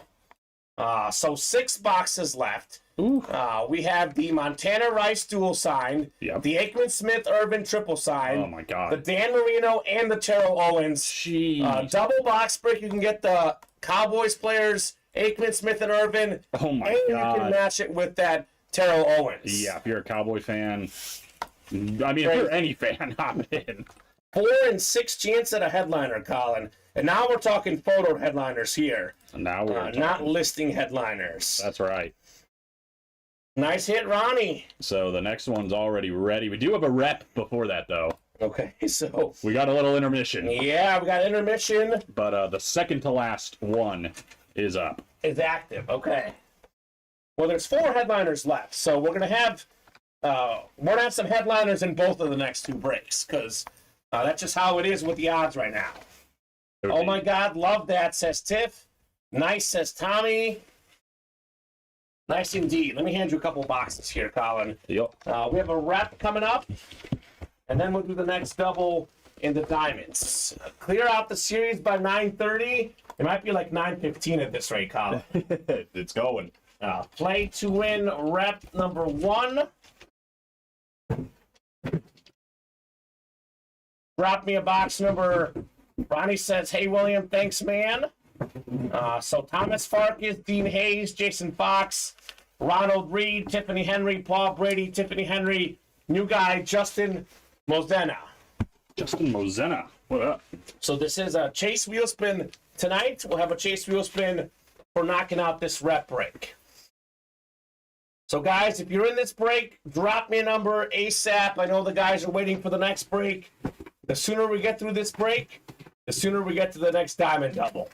So 6 boxes left. Ooh. We have the Montana Rice dual signed, Yep. the Aikman Smith Irvin triple signed, Oh, my God. the Dan Marino and the Terrell Owens. Jeez. Double box break. You can get the Cowboys players, Aikman Smith and Irvin, Oh, my and you can God. match it with that Terrell Owens. Yeah, if you're a Cowboy fan, I mean, if you're any fan, hop in. 4 and 6 chance at a headliner, Colin. And now we're talking photo headliners here, Now we're not listing headliners. That's right. Nice hit, Ronnie. So the next one's already ready. We do have a rep before that, though. Okay, so We got a little intermission, yeah, we got intermission. but the second to last one is up. Is active. Okay. Well, there's 4 headliners left, so we're gonna have some headliners in both of the next 2 breaks because that's just how it is with the odds right now. Oh my God, love that, says Tiff. Nice, says Tommy. Nice indeed. Let me hand you a couple boxes here, Colin. Yep. We have a rep coming up, and then we'll do the next double in the diamonds. Clear out the series by 9:30. It might be like 9:15 at this rate, Colin. It's going. Play to win rep number 1. Drop me a box number. Ronnie says, hey, William, thanks, man. So Thomas Farkas, Dean Hayes, Jason Fox, Ronald Reed, Tiffany Henry, Paul Brady, Tiffany Henry, new guy, Justin Mozena. Justin Mozena. What up? So this is a chase wheel spin tonight. We'll have a chase wheel spin for knocking out this rep break. So guys, if you're in this break, drop me a number ASAP. I know the guys are waiting for the next break. The sooner we get through this break, the sooner we get to the next diamond double.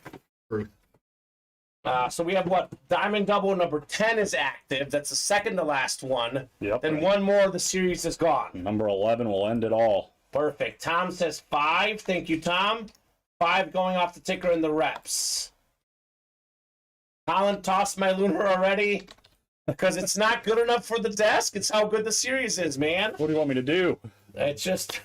So we have what? Diamond double number 10 is active. That's the second to last one. Yep. Then one more, the series is gone. Number 11 will end it all. Perfect. Tom says 5. Thank you, Tom. 5 going off the ticker in the reps. Colin tossed my lunar already because it's not good enough for the desk. It's how good the series is, man. What do you want me to do? It's just...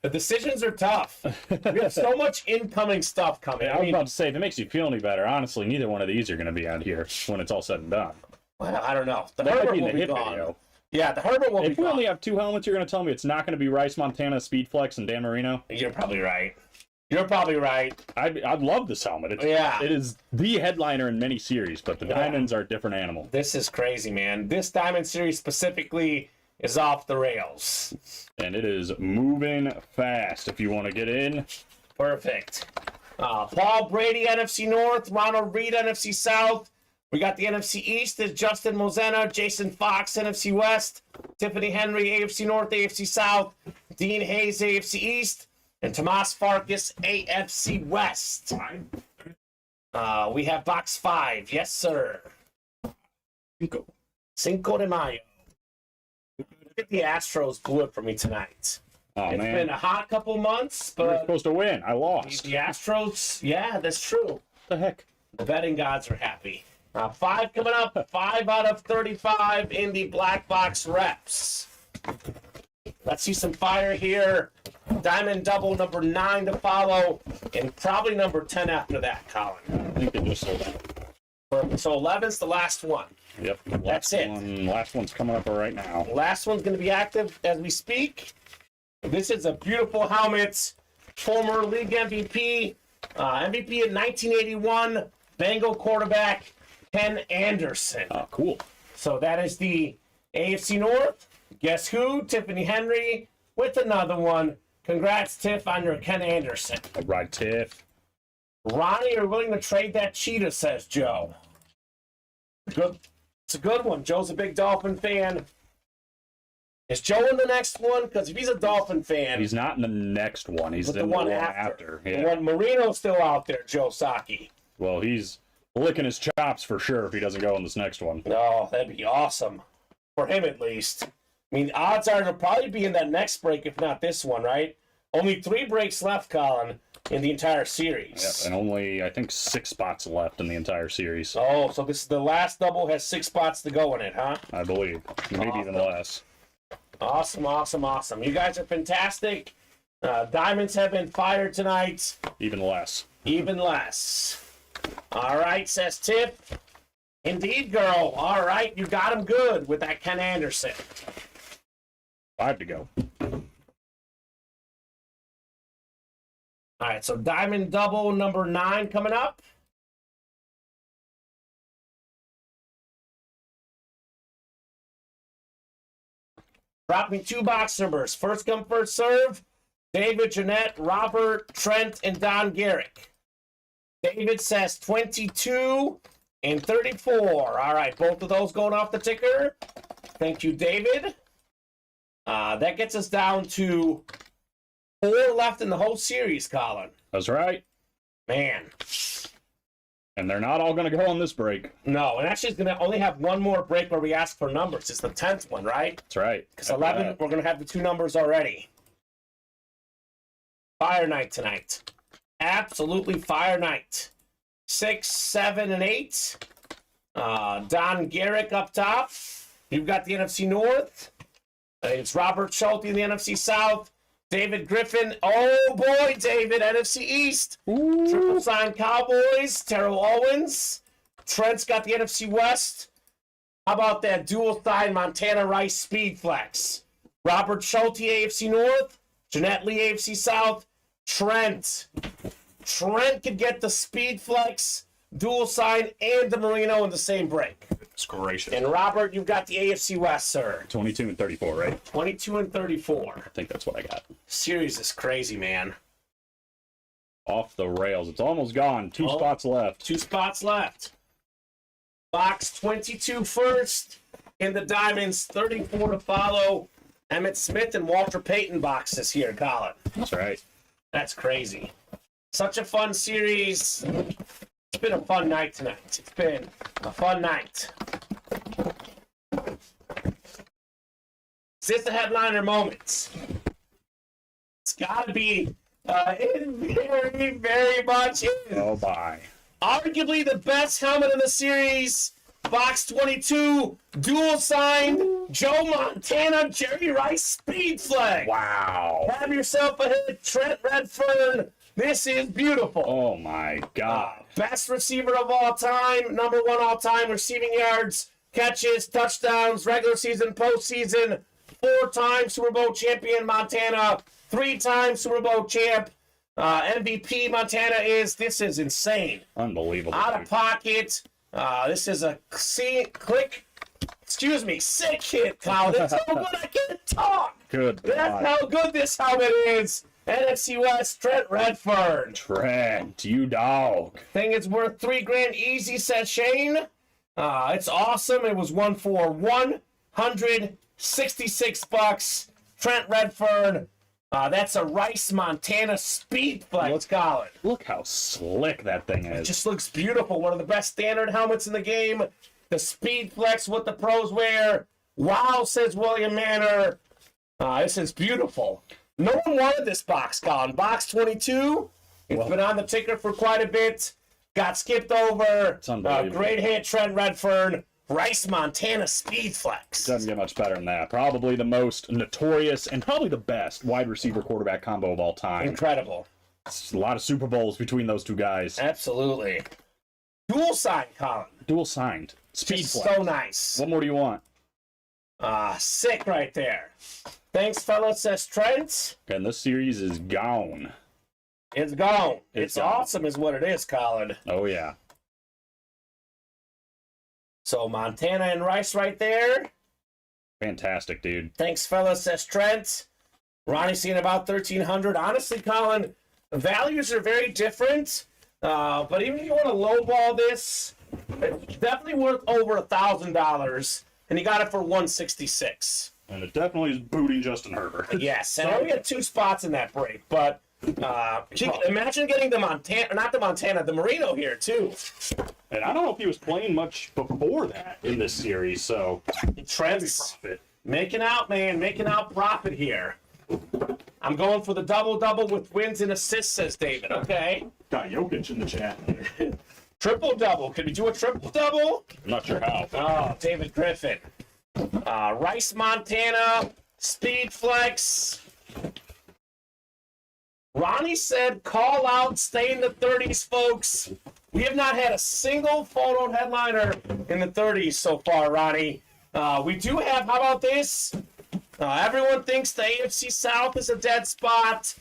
The decisions are tough. We have so much incoming stuff coming. I was about to say, if it makes you feel any better, honestly, neither one of these are going to be out here when it's all said and done. Well, I don't know. The That might Herbert be in will the be hit gone. video. Yeah, the Herbert will be If we gone. only have 2 helmets, you're going to tell me it's not going to be Rice, Montana, Speedflex, and Dan Marino? You're probably right. You're probably right. I'd love this helmet. It is the headliner in many series, but the diamonds are a different animal. This is crazy, man. This Diamond Series specifically is off the rails. And it is moving fast if you want to get in. Perfect. Paul Brady, NFC North. Ronald Reed, NFC South. We got the NFC East is Justin Mozena, Jason Fox, NFC West. Tiffany Henry, AFC North, AFC South. Dean Hayes, AFC East. And Tomas Farkas, AFC West. We have box 5. Yes, sir. Cinco de Mayo. Look at the Astros blew it for me tonight. Oh, It's man. been a hot couple months, We were but supposed to win. I lost. the Astros, yeah, that's true. What the heck? The betting gods are happy. 5 coming up, 5 out of 35 in the black box reps. Let's see some fire here. Diamond double number 9 to follow, and probably number 10 after that, Colin. I think it just sold out. So 11's the last one. Yep. That's it. Last one's coming up right now. Last one's going to be active as we speak. This is a beautiful helmet. Former league MVP. MVP in 1981. Bengal quarterback Ken Anderson. Oh, cool. So that is the AFC North. Guess who? Tiffany Henry with another one. Congrats, Tiff, on your Ken Anderson. All right, Tiff. Ronnie, are willing to trade that cheetah, says Joe. Good. It's a good one. Joe's a big Dolphin fan. Is Joe in the next one? Because if he's a Dolphin fan, He's not in the next one. He's but in the one after. The one Marino's still out there, Joe Saki. Well, he's licking his chops for sure if he doesn't go in this next one. No, that'd be awesome. For him, at least. I mean, odds are he'll probably be in that next break, if not this one, right? Only 3 breaks left, Colin, in the entire series. Yep, and only, I think, 6 spots left in the entire series. Oh, so this is the last double, has 6 spots to go in it, huh? I believe. Maybe even less. Awesome, awesome, awesome. You guys are fantastic. Diamonds have been fired tonight. Even less. Even less. All right, says Tip. Indeed, girl. All right, you got him good with that Ken Anderson. 5 to go. All right, so Diamond Double number 9 coming up. Drop me 2 box numbers. First come, first serve. David, Jeanette, Robert, Trent, and Don Garrick. David says 22 and 34. All right, both of those going off the ticker. Thank you, David. That gets us down to 4 left in the whole series, Colin. That's right. Man. And they're not all going to go on this break. No, and actually it's going to only have one more break where we ask for numbers. It's the 10th one, right? That's right. Because 11, we're going to have the 2 numbers already. Fire night tonight. Absolutely fire night. 6, 7, and 8. Don Garrick up top. You've got the NFC North. It's Robert Schulte in the NFC South. David Griffin. Oh boy, David, NFC East. Ooh. Triple sign Cowboys. Terrell Owens. Trent's got the NFC West. How about that dual sign Montana Rice Speed Flex? Robert Schulte, AFC North. Jeanette Lee, AFC South. Trent could get the Speed Flex, dual sign, and the Merino in the same break. It's gracious. And Robert, you've got the AFC West, sir. 22 and 34, right? 22 and 34. I think that's what I got. Series is crazy, man. Off the rails. It's almost gone. Two spots left. 2 spots left. Box 22 first. In the Diamonds, 34 to follow. Emmett Smith and Walter Payton boxes here, Colin. That's right. That's crazy. Such a fun series. It's been a fun night tonight. It's been a fun night. Is this the headliner moments? It's got to be. It very much is. Oh, bye. Arguably the best helmet in the series. Box 22, dual signed Joe Montana, Jerry Rice Speed Flag. Wow. Have yourself a hit, Trent Redfern. This is beautiful. Oh, my God. Best receiver of all time, number 1 all time, receiving yards, catches, touchdowns, regular season, postseason, 4-time Super Bowl champion Montana, 3-time Super Bowl champ. MVP Montana this is insane. Unbelievable. Out of pocket. This is a sick hit, Kyle. That's how good I can't talk. Good. That's how good this helmet is. NFC West, Trent Redfern. Trent, you dog. Thing is worth $3,000 easy, says Shane. It's awesome. It was one for $166. Trent Redfern. That's a Rice Montana Speed Flex, Colin. Look how slick that thing It is. just looks beautiful. One of the best standard helmets in the game. The Speed Flex, what the pros wear. Wow, says William Manor. This is beautiful. No one wanted this box, Colin. Box 22. It's been on the ticker for quite a bit. Got skipped over. It's unbelievable. Great hit, Trent Redfern. Rice Montana Speed Flex. Doesn't get much better than that. Probably the most notorious and probably the best wide receiver quarterback combo of all time. Incredible. It's a lot of Super Bowls between those two guys. Absolutely. Dual sign, Colin. Dual signed. Speed Just Flex. so nice. What more do you want? Sick right there. Thanks, fellas, says Trent. And this series is gone. It's gone. It's It's gone. awesome is what it is, Colin. Oh, yeah. So Montana and Rice right there. Fantastic, dude. Thanks, fellas, says Trent. Ronnie's seeing about 1,300. Honestly, Colin, the values are very different. But even if you want to lowball this, it's definitely worth over $1,000. And you got it for $166. And it definitely is booting Justin Herbert. Yes, and I only had 2 spots in that break, but imagine getting the the Merino here too. And I don't know if he was playing much before that in this series, so Trent's profit. making out, man, making out profit here. I'm going for the double-double with wins and assists, says David. Okay. Got Jokic in the chat. Triple-double. Can we do a triple-double? I'm not sure how. Oh, David Griffin. Rice Montana, Speed Flex. Ronnie said, call out, stay in the 30s, folks. We have not had a single photo headliner in the 30s so far, Ronnie. We do have, how about this? Everyone thinks the AFC South is a dead spot.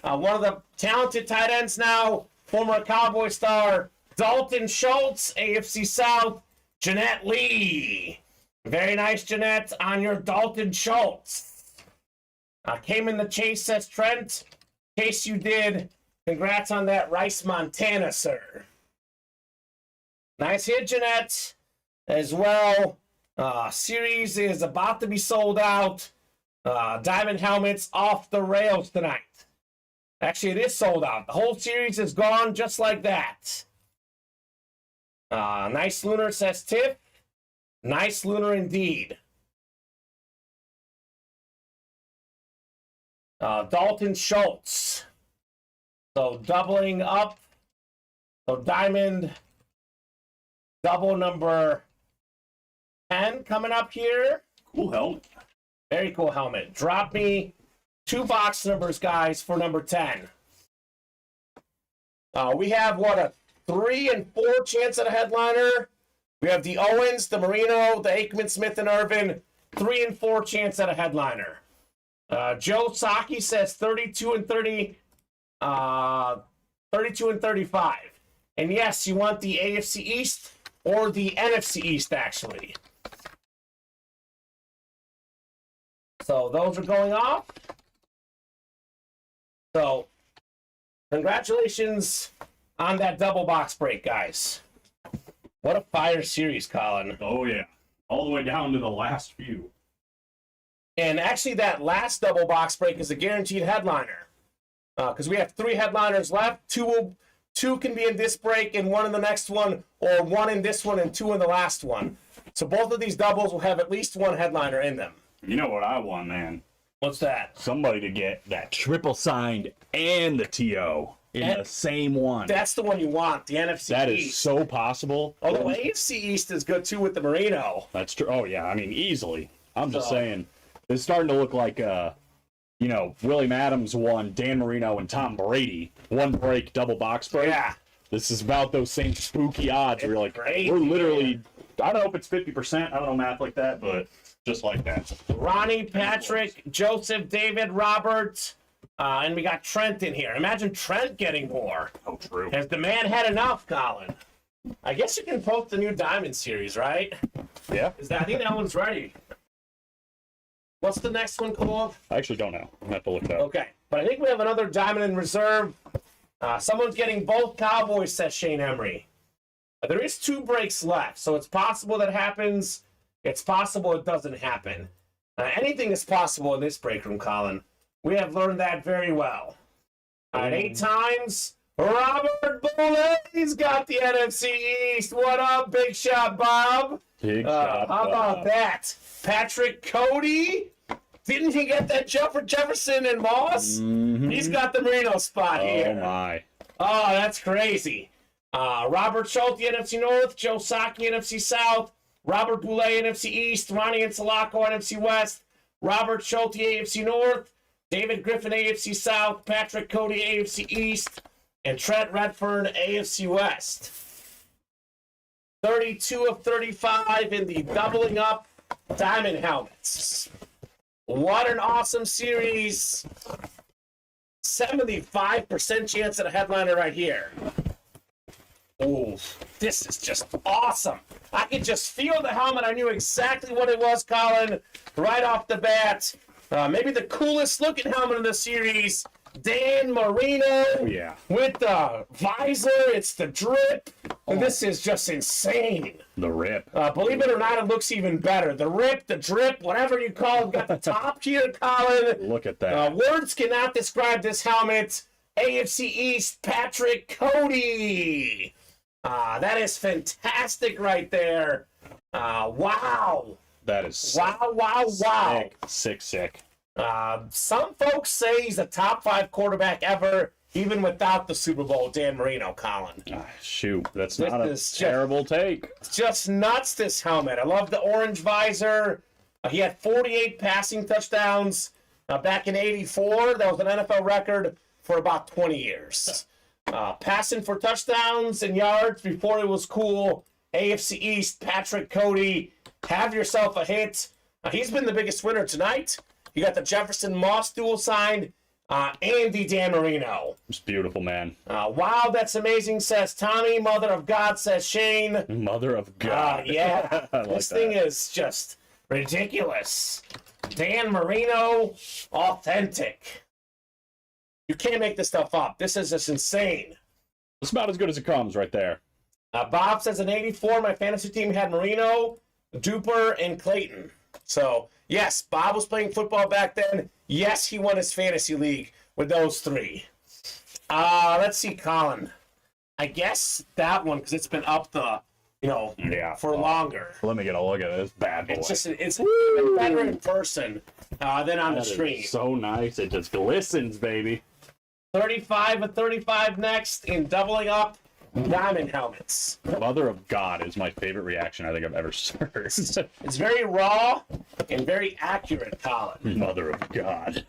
One of the talented tight ends now, former Cowboy star, Dalton Schultz, AFC South, Jeanette Lee. Very nice, Jeanette, on your Dalton Schultz. Came in the chase, says Trent. In case you did, congrats on that Rice Montana, sir. Nice hit, Jeanette, as well. Series is about to be sold out. Diamond helmets off the rails tonight. Actually, it is sold out. The whole series is gone just like that. Nice lunar, says Tiff. Nice lunar indeed. Dalton Schultz. So doubling up. So diamond double number 10 coming up here. Cool helmet. Very cool helmet. Drop me 2 box numbers, guys, for number 10. We have, a 3 and 4 chance at a headliner. We have the Owens, the Marino, the Aikman, Smith, and Irvin. 3 and 4 chance at a headliner. Joe Saki says 32 and 30, 32 and 35. And yes, you want the AFC East or the NFC East, actually. So those are going off. So congratulations on that double box break, guys. What a fire series, Colin. Oh, yeah. All the way down to the last few. And actually, that last double box break is a guaranteed headliner. Because we have 3 headliners left. Two can be in this break and 1 in the next one, or 1 in this one and 2 in the last one. So both of these doubles will have at least 1 headliner in them. You know what I want, man? What's that? Somebody to get that triple signed and the TO in the same one. That's the one you want, the NFC That East. is so possible. Although AFC East is good too with the Marino. That's true. Oh, yeah. I mean, easily. I'm just saying. It's starting to look like, Willie Adams won, Dan Marino, and Tom Brady. 1 break, double box break. Yeah. This is about those same spooky odds. Where you're like, crazy, we're literally, I don't know if it's 50%. I don't know math like that, but just like that. Ronnie, Patrick, Joseph, David, Robert, and we got Trent in here. Imagine Trent getting more. Oh, true. Has the man had enough, Colin? I guess you can post the new Diamond series, right? Yeah. I think that one's ready. What's the next one called? I actually don't know. I have to look it up. Okay, but I think we have another Diamond in reserve. Someone's getting both Cowboys, says Shane Emery. There is 2 breaks left, so it's possible that happens. It's possible it doesn't happen. Anything is possible in this break room, Colin. We have learned that very well. 8 times, Robert Bullet's got the NFC East. What up, Big Shot Bob? Big shot, How about Bob. that? Patrick Cody? Didn't he get that Jefferson and Moss? Mm-hmm. He's got the Marino spot here. Oh, my. Oh, that's crazy. Robert Schulte, NFC North. Joe Saki, NFC South. Robert Boulay, NFC East. Ronnie Insalaco, NFC West. Robert Schulte, AFC North. David Griffin, AFC South. Patrick Cody, AFC East. And Trent Redfern, AFC West. 32 of 35 in the doubling up Diamond helmets. What an awesome series. 75% chance at a headliner right here. Oh, this is just awesome. I could just feel the helmet. I knew exactly what it was, Colin, right off the bat. Maybe the coolest looking helmet in the series. Dan Marino. Oh, yeah. With the visor. It's the drip. And this is just insane. The rip. Believe it or not, it looks even better. The rip, the drip, whatever you call it, got the top here, Colin. Look at that. Words cannot describe this helmet. AFC East, Patrick Cody. That is fantastic right there. Wow. That is sick. Wow. Sick. Some folks say he's a top 5 quarterback ever, even without the Super Bowl, Dan Marino, Colin. Shoot, that's This not a is terrible take. It's just nuts, this helmet. I love the orange visor. He had 48 passing touchdowns back in '84. That was an NFL record for about 20 years. Passing for touchdowns and yards before it was cool. AFC East, Patrick Cody, have yourself a hit. He's been the biggest winner tonight. You got the Jefferson Moss dual signed and the Dan Marino. It's beautiful, man. Wow, that's amazing, says Tommy. Mother of God, says Shane. Mother of God. Yeah, I like this that. thing is just ridiculous. Dan Marino, authentic. You can't make this stuff up. This is just insane. It's about as good as it comes right there. Bob says in '84, my fantasy team had Marino, Duper, and Clayton. So, yes, Bob was playing football back then. Yes, he won his fantasy league with those 3. Let's see, Colin. I guess that one, because it's been up for longer. Let me get a look at this bad boy. It's even better in person than on the That is screen. so nice. It just glistens, baby. 35 of 35 next in doubling up diamond helmets. Mother of God is my favorite reaction I think I've ever heard. It's very raw and very accurate, Colin. Mother of God.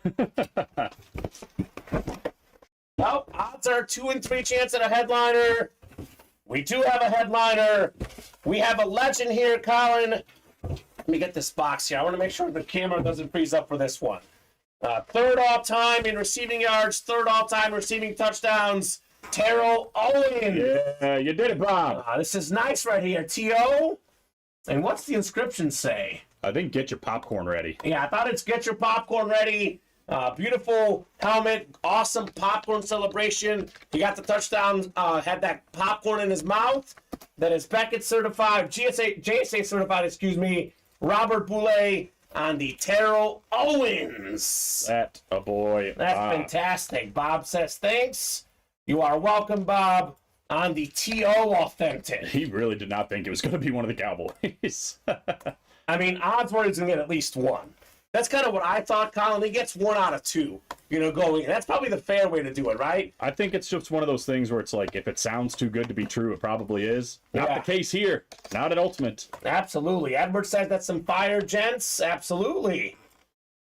Well, odds are 2 and 3 chance at a headliner. We do have a headliner. We have a legend here, Colin. Let me get this box here. I want to make sure the camera doesn't freeze up for this one. Third all-time in receiving yards, third all-time receiving touchdowns, Terrell Owens. Yeah, you did it, Bob. This is nice right here, T.O. And what's the inscription say? I think get your popcorn ready. Yeah, I thought it's get your popcorn ready. Beautiful helmet, awesome popcorn celebration. He got the touchdown, had that popcorn in his mouth. That is Beckett certified, JSA certified, excuse me, Robert Boulay on the Terrell Owens. That a boy. That's fantastic. Bob says thanks. You are welcome, Bob, on the TO Authentic. He really did not think it was going to be one of the Cowboys. I mean, odds were he's going to get at least one. That's kind of what I thought, Colin. He gets 1 out of 2, going in. That's probably the fair way to do it, right? I think it's just one of those things where it's like, if it sounds too good to be true, it probably is. Not the case here. Not at Ultimate. Absolutely. Edward says that's some fire, gents. Absolutely.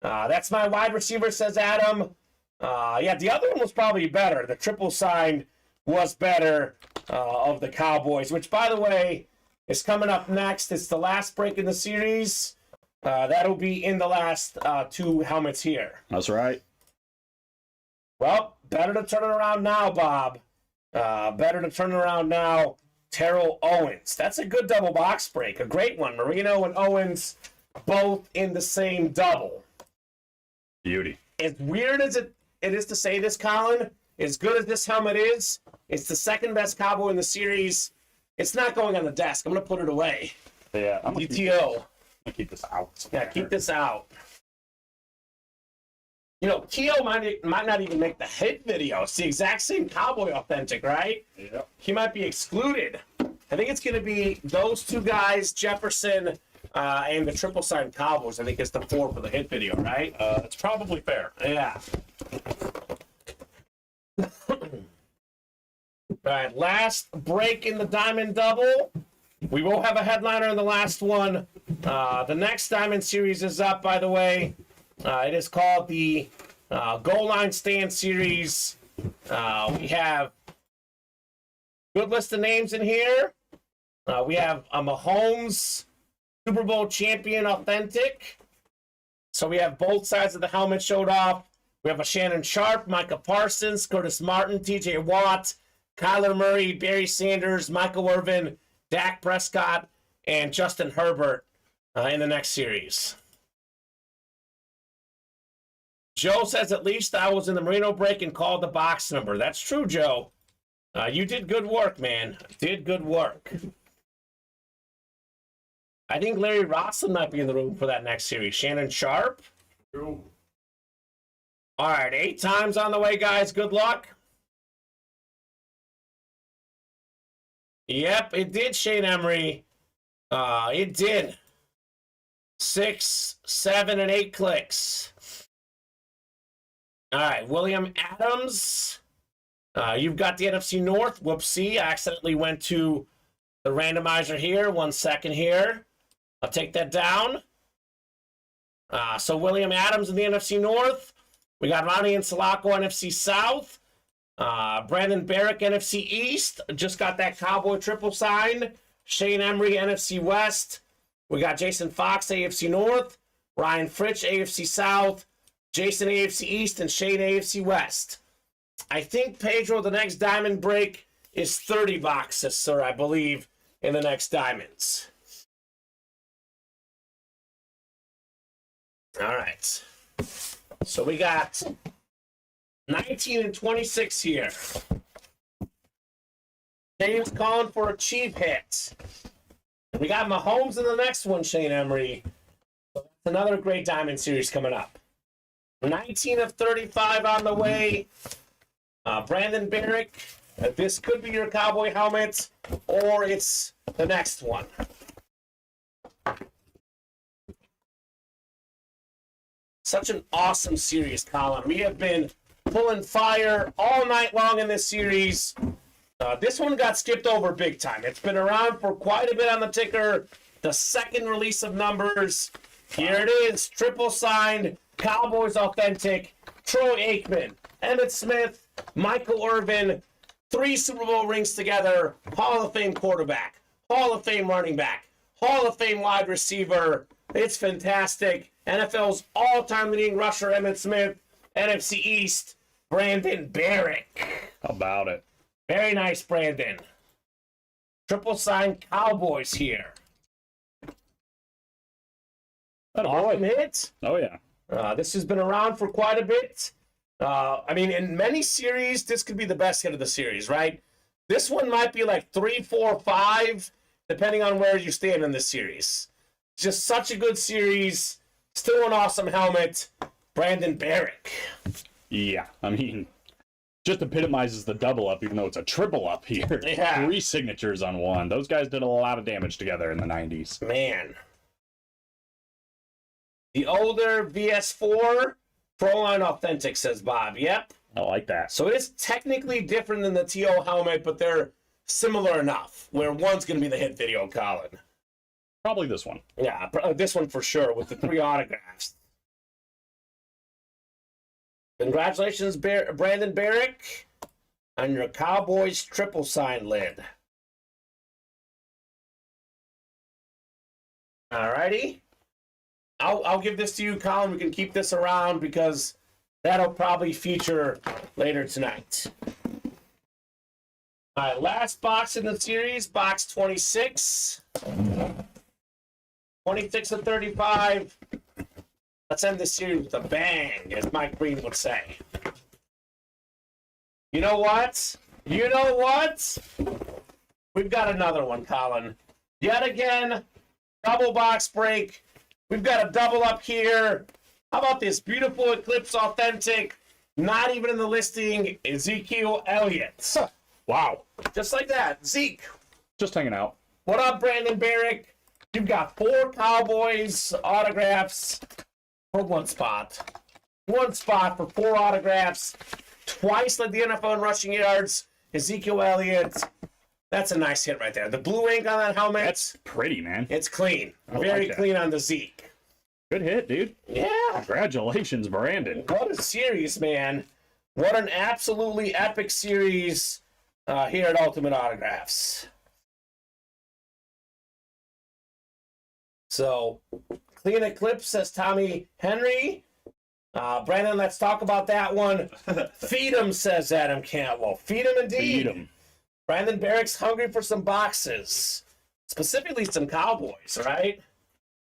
That's my wide receiver, says Adam. Yeah, the other one was probably better. The triple sign was better of the Cowboys, which, by the way, is coming up next. It's the last break in the series. That'll be in the last 2 helmets here. That's right. Well, better to turn it around now, Bob. Better to turn it around now. Terrell Owens. That's a good double box break. A great one. Marino and Owens both in the same double. Beauty. As weird as it is to say this, Colin, as good as this helmet is, it's the second best Cowboy in the series. It's not going on the desk. I'm going to put it away. Yeah, I'm DTO. keep this out. Yeah, keep this out. T.O. might not even make the hit video. It's the exact same Cowboy Authentic, right? Yeah. He might be excluded. I think it's going to be those 2 guys, Jefferson and the triple sign Cowboys. I think it's the 4 for the hit video, right? It's probably fair. Yeah. All right, last break in the Diamond Double. We will have a headliner in the last one. The next Diamond Series is up, by the way. It is called the Goal Line Stand Series. We have good list of names in here. We have a Mahomes Super Bowl champion authentic. So we have both sides of the helmet showed off. We have a Shannon Sharp, Micah Parsons, Curtis Martin, TJ Watt, Kyler Murray, Barry Sanders, Michael Irvin, Dak Prescott, and Justin Herbert in the next series. Joe says, at least I was in the Marino break and called the box number. That's true, Joe. You did good work, man. Did good work. I think Larry Rosslin might be in the room for that next series. Shannon Sharp. True. All right, 8 times on the way, guys. Good luck. Yep, it did, Shane Emery. It did. 6, 7, and 8 clicks. All right, William Adams. You've got the NFC North. Whoopsie, I accidentally went to the randomizer here. 1 second here. I'll take that down. So William Adams in the NFC North. We got Ronnie and Salako, NFC South. Brandon Barrick, NFC East. Just got that Cowboy triple sign. Shane Emery, NFC West. We got Jason Fox, AFC North. Ryan Fritsch, AFC South. Jason, AFC East. And Shane, AFC West. I think, Pedro, the next diamond break is 30 boxes, sir, I believe, in the next diamonds. All right. So we got 19 and 26 here. James calling for a cheap hit. We got Mahomes in the next one, Shane Emery. So that's another great diamond series coming up. 19 of 35 on the way. Brandon Barrick. This could be your Cowboy helmet, or it's the next one. Such an awesome series, Colin. We have been pulling fire all night long in this series. This one got skipped over big time. It's been around for quite a bit on the ticker. The second release of numbers. Here it is, triple signed, Cowboys authentic, Troy Aikman, Emmitt Smith, Michael Irvin, 3 Super Bowl rings together, Hall of Fame quarterback, Hall of Fame running back, Hall of Fame wide receiver. It's fantastic. NFL's all-time leading rusher, Emmitt Smith, NFC East, Brandon Barrick. How about it? Very nice, Brandon. Triple signed Cowboys here. Awesome hit. Oh, yeah. This has been around for quite a bit. I mean, in many series, this could be the best hit of the series, right? This one might be like 3, 4, 5, depending on where you stand in this series. Just such a good series. Still an awesome helmet. Brandon Barrick. Yeah, I mean, just epitomizes the double up, even though it's a triple up here. Yeah. 3 signatures on one. Those guys did a lot of damage together in the 90s. Man. The older VS4 Proline Authentic, says Bob. Yep. I like that. So it is technically different than the TO helmet, but they're similar enough, where one's going to be the hit video, Colin. Probably this one. Yeah, this one for sure, with the 3 autographs. Congratulations, Brandon Barrick, on your Cowboys triple sign lid. Alrighty. I'll give this to you, Colin. We can keep this around because that'll probably feature later tonight. All right, last box in the series, box 26. 26 of 35. Let's end the series with a bang, as Mike Green would say. You know what? You know what? We've got another one, Colin. Yet again, double box break. We've got a double up here. How about this beautiful Eclipse Authentic, not even in the listing, Ezekiel Elliott. Wow. Just like that. Zeke. Just hanging out. What up, Brandon Barrick? You've got 4 Cowboys autographs for 1 spot. 1 spot for 4 autographs. Twice led the NFL in rushing yards. Ezekiel Elliott. That's a nice hit right there. The blue ink on that helmet. That's pretty, man. It's clean. I Very like clean on the Zeke. Good hit, dude. Yeah. Congratulations, Brandon. What a series, man. What an absolutely epic series here at Ultimate Autographs. So, clean Eclipse, says Tommy Henry. Brandon, let's talk about that one. Feed him, says Adam Cantwell. Feed him indeed. Feed him. Brandon Barrick's hungry for some boxes. Specifically some Cowboys, right?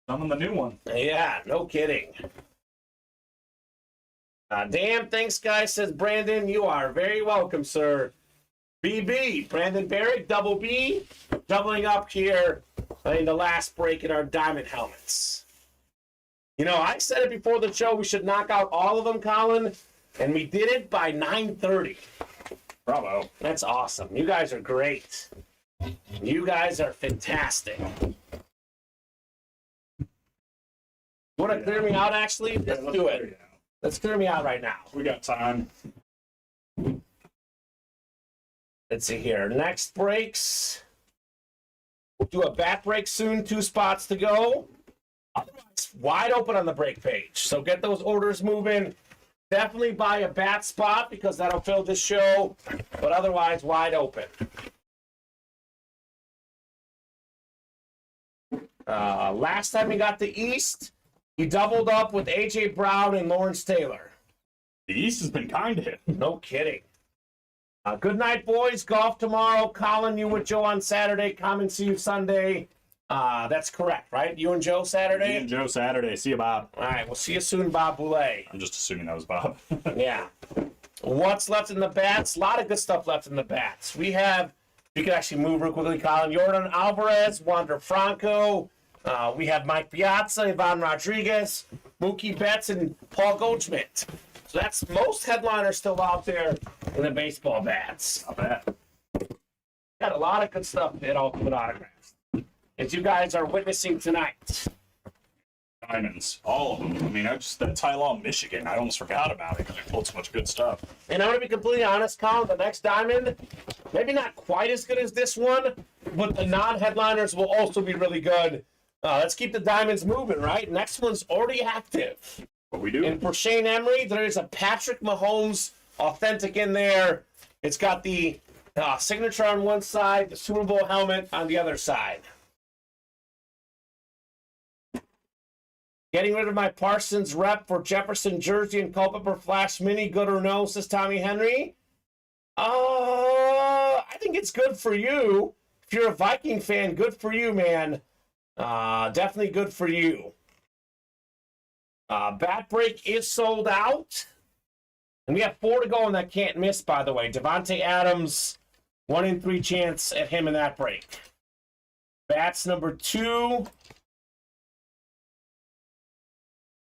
I'm on the new one. Yeah, no kidding. Damn, thanks, guys, says Brandon. You are very welcome, sir. BB, Brandon Barrick, double B, doubling up here in the last break in our diamond helmets. You know, I said it before the show, we should knock out all of them, Colin, and we did it by 9:30. Bravo. That's awesome. You guys are great. You guys are fantastic. You want to clear me out, actually? Let's do it. Let's clear me out right now. We got time. Let's see here. Next breaks. We'll do a bat break soon. 2 spots to go. Otherwise, wide open on the break page. So get those orders moving. Definitely buy a bat spot because that'll fill this show. But otherwise, wide open. Last time we got the East, he doubled up with A.J. Brown and Lawrence Taylor. The East has been kind to him. No kidding. Good night, boys. Golf tomorrow. Colin, you with Joe on Saturday. Kamen, see you Sunday. That's correct, right? You and Joe Saturday? Me and Joe Saturday. See you, Bob. All right, we'll see you soon, Bob Boulay. I'm just assuming that was Bob. Yeah. What's left in the bats? A lot of good stuff left in the bats. We can actually move real quickly, Colin. Jordan Alvarez, Wander Franco. We have Mike Piazza, Ivan Rodriguez, Mookie Betts, and Paul Goldschmidt. So that's most headliners still out there in the baseball bats. Not bad. Got a lot of good stuff at Ultimate Autographs, as you guys are witnessing tonight. Diamonds, all of them. I mean, that Ty Law, Michigan, I almost forgot about it because we pulled so much good stuff. And I'm going to be completely honest, Colin, the next diamond, maybe not quite as good as this one, but the non-headliners will also be really good. Let's keep the diamonds moving, right? Next one's already active. What we do? And for Shane Emery, there is a Patrick Mahomes authentic in there. It's got the signature on one side, the Super Bowl helmet on the other side. Getting rid of my Parsons rep for Jefferson jersey and Culpeper Flash Mini, good or no, says Tommy Henry. I think it's good for you. If you're a Viking fan, good for you, man. Definitely good for you. Bat Break is sold out. And we have 4 to go in that can't miss, by the way. Devontae Adams, 1 in 3 chance at him in that break. Bats number 2.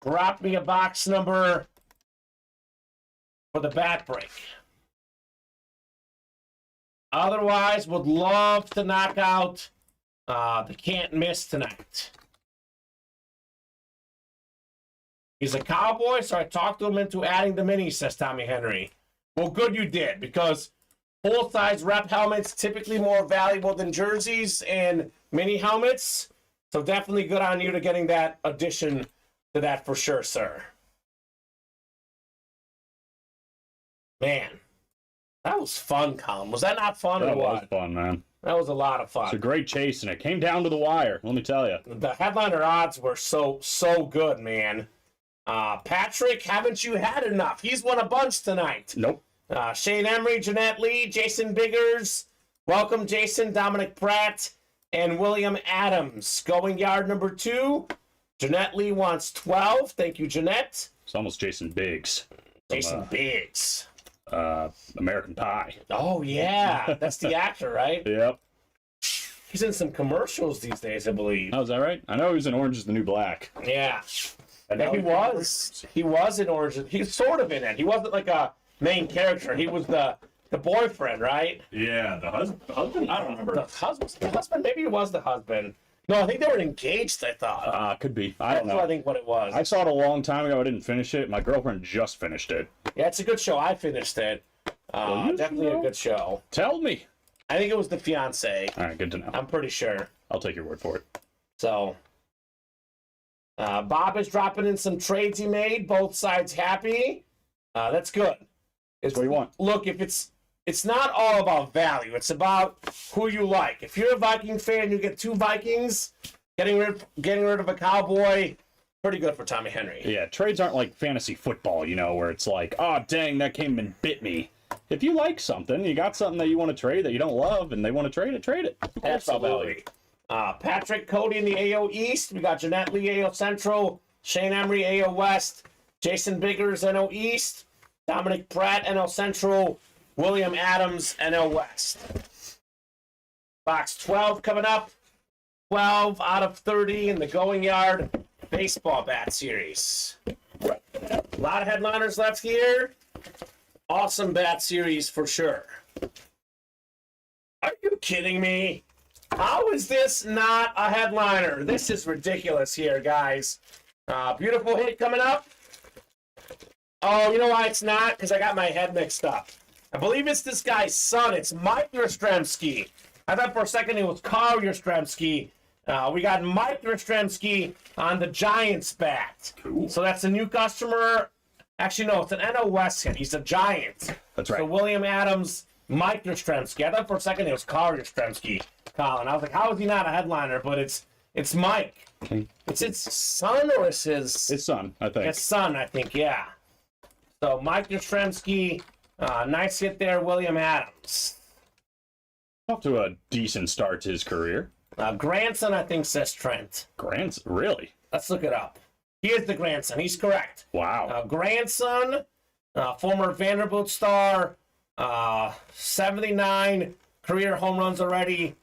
Drop me a box number for the bat break. Otherwise, would love to knock out the can't miss tonight. He's a Cowboy, so I talked to him into adding the mini, says Tommy Henry. Well, good you did, because full-size rep helmets typically more valuable than jerseys and mini helmets. So definitely good on you to getting that addition to that for sure, sir. Man, that was fun, Colin. Was that not fun or That what? was fun, man. That was a lot of fun. It's a great chase, and it came down to the wire, let me tell you. The headliner odds were so good, man. Patrick, haven't you had enough? He's won a bunch tonight. Nope. Shane Emery, Jeanette Lee, Jason Biggers. Welcome, Jason, Dominic Pratt, and William Adams. Going yard number 2. Jeanette Lee wants 12. Thank you, Jeanette. It's almost Jason Biggs. Jason Biggs. American Pie. Oh, yeah. That's the actor, right? Yep. He's in some commercials these days, I believe. Oh, is that right? I know he was in Orange is the New Black. Yeah. And Yeah, he was. He was in Orange. He's sort of in it. He wasn't like a main character. He was the boyfriend, right? Yeah, the husband? I don't remember. The husband? Maybe he was the husband. No, I think they were engaged, I thought. Could be. I don't know. That's I think what it was. I saw it a long time ago. I didn't finish it. My girlfriend just finished it. Yeah, it's a good show. I finished it. Definitely a good show. Tell me. I think it was the fiance. All right, good to know. I'm pretty sure. I'll take your word for it. So, Bob is dropping in some trades he made. Both sides happy. That's good. That's what you want. Look, if it's not all about value. It's about who you like. If you're a Viking fan, you get 2 Vikings. Getting rid of a Cowboy, pretty good for Tommy Henry. Yeah, trades aren't like fantasy football, where it's like, oh, dang, that came and bit me. If you like something, you got something that you want to trade that you don't love, and they want to trade it, trade it. Absolutely. Patrick Cody in the AO East. We got Jeanette Lee, AO Central. Shane Emery, AO West. Jason Biggers, NO East. Dominic Pratt, NL Central. William Adams, NL West. Box 12 coming up. 12 out of 30 in the Going Yard Baseball Bat Series. A lot of headliners left here. Awesome bat series for sure. Are you kidding me? How is this not a headliner? This is ridiculous here, guys. Beautiful hit coming up. Oh, you know why it's not? Because I got my head mixed up. I believe it's this guy's son. It's Mike Yastrzemski. I thought for a second it was Carl Yastrzemski. We got Mike Yastrzemski on the Giants bat. Cool. So that's a new customer. Actually, no, it's an NL West hit. He's a Giant. That's right. So William Adams, Mike Yastrzemski. I thought for a second it was Carl Yastrzemski, Colin. I was like, how is he not a headliner? But it's Mike. Okay. It's his son or it's his... His son, I think. His son, I think, yeah. So Mike Yastrzemski, nice hit there, William Adams. Off to a decent start to his career. Grandson, I think, says Trent. Grandson, really? Let's look it up. He is the grandson. He's correct. Wow. Grandson, former Vanderbilt star, 79 career home runs already.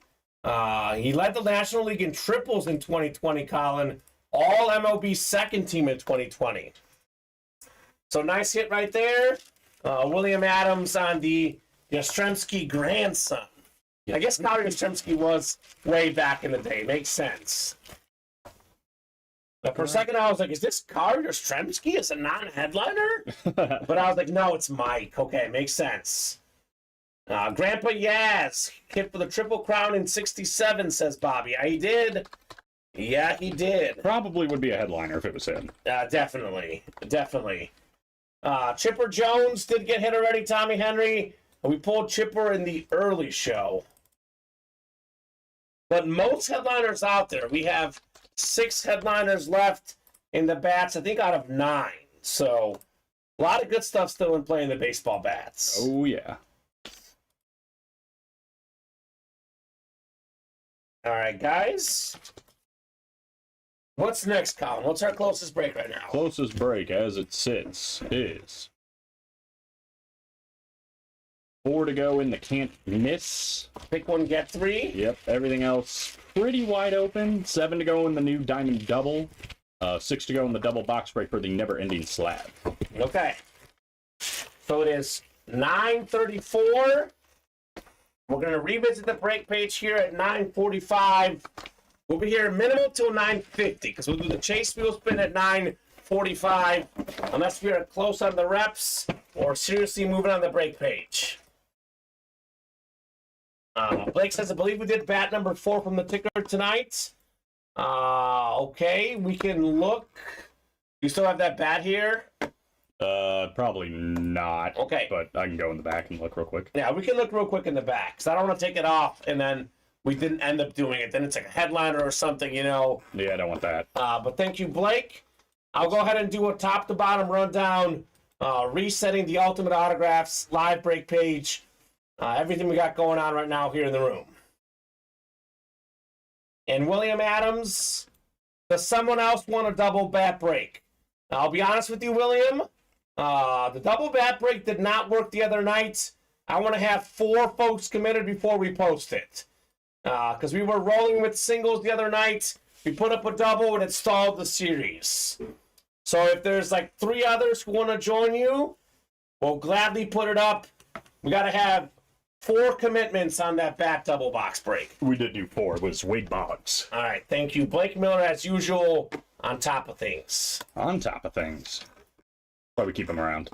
He led the National League in triples in 2020, Colin. All MLB second team in 2020. So nice hit right there. William Adams on the Yastrzemski grandson. I guess Kyle Yastrzemski was way back in the day. Makes sense. But for a second, I was like, is this Kari Yastrzemski as a non-headliner? But I was like, no, it's Mike. Okay, makes sense. Grandpa Yaz, hit for the Triple Crown in 67, says Bobby. Yeah, he did. Yeah, he did. Probably would be a headliner if it was him. Definitely. Chipper Jones did get hit already, Tommy Henry. We pulled Chipper in the early show. But most headliners out there, we have 6 headliners left in the bats, I think out of 9. So, a lot of good stuff still in play in the baseball bats. Oh, yeah. All right, guys. What's next, Colin? What's our closest break right now? Closest break as it sits is 4 to go in the can't miss. Pick one, get 3. Yep, everything else pretty wide open. 7 to go in the new diamond double. 6 to go in the double box break for the never-ending slab. Okay. So it is 9:34. We're going to revisit the break page here at 9:45. We'll be here minimum till 9:50 because we'll do the chase wheel spin at 9:45 unless we are close on the reps or seriously moving on the break page. Blake says, I believe we did bat number 4 from the ticker tonight. Okay, we can look. You still have that bat here? Probably not. Okay. But I can go in the back and look real quick. Yeah, we can look real quick in the back because I don't want to take it off and then we didn't end up doing it. Then it's like a headliner or something, you know. Yeah, I don't want that. But thank you, Blake. I'll go ahead and do a top-to-bottom rundown, resetting the Ultimate Autographs live break page, everything we got going on right now here in the room. And William Adams, does someone else want a double bat break? Now, I'll be honest with you, William. The double bat break did not work the other night. I want to have 4 folks committed before we post it. Because we were rolling with singles the other night. We put up a double and it stalled the series. So if there's like 3 others who want to join you, we'll gladly put it up. We got to have 4 commitments on that bat double box break. We did do 4. It was Wade Boggs. All right, thank you. Blake Miller, as usual, on top of things. On top of things. Why we keep him around.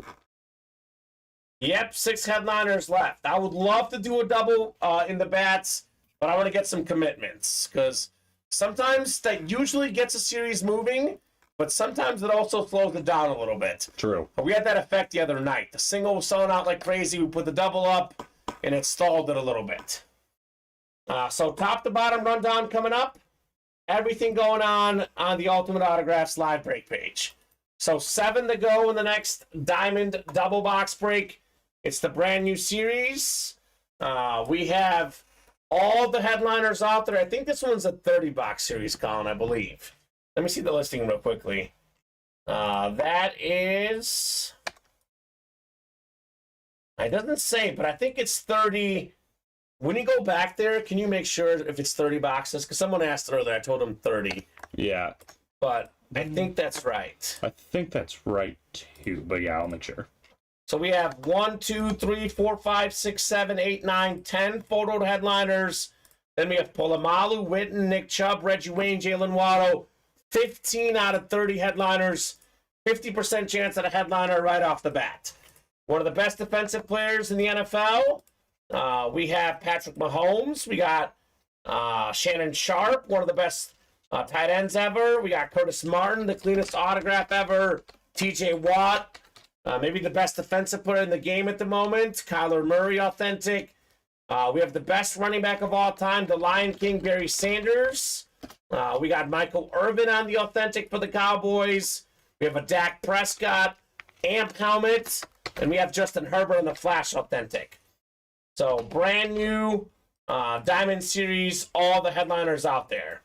Yep, 6 headliners left. I would love to do a double in the bats, but I want to get some commitments because sometimes that usually gets a series moving, but sometimes it also slows it down a little bit. True. We had that effect the other night. The single was selling out like crazy. We put the double up, and it stalled it a little bit. So top to bottom rundown coming up. Everything going on the Ultimate Autographs live break page. So 7 to go in the next Diamond double box break. It's the brand new series. We have all the headliners out there. I think this one's a 30-box series, Colin, I believe. Let me see the listing real quickly. That is... It doesn't say, but I think it's 30. When you go back there, can you make sure if it's 30 boxes? Because someone asked earlier. I told them 30. Yeah. But I think that's right. I think that's right, too. But yeah, I'll make sure. So we have 1, 2, 3, 4, 5, 6, 7, 8, 9, 10 photoed headliners. Then we have Polamalu, Witten, Nick Chubb, Reggie Wayne, Jalen Waddle. 15 out of 30 headliners. 50% chance at a headliner right off the bat. One of the best defensive players in the NFL. We have Patrick Mahomes. We got Shannon Sharp, one of the best tight ends ever. We got Curtis Martin, the cleanest autograph ever. TJ Watt, maybe the best defensive player in the game at the moment. Kyler Murray, authentic. We have the best running back of all time, the Lion King, Barry Sanders. We got Michael Irvin on the authentic for the Cowboys. We have a Dak Prescott amp helmet. And we have Justin Herbert on the Flash authentic. So brand new Diamond Series, all the headliners out there.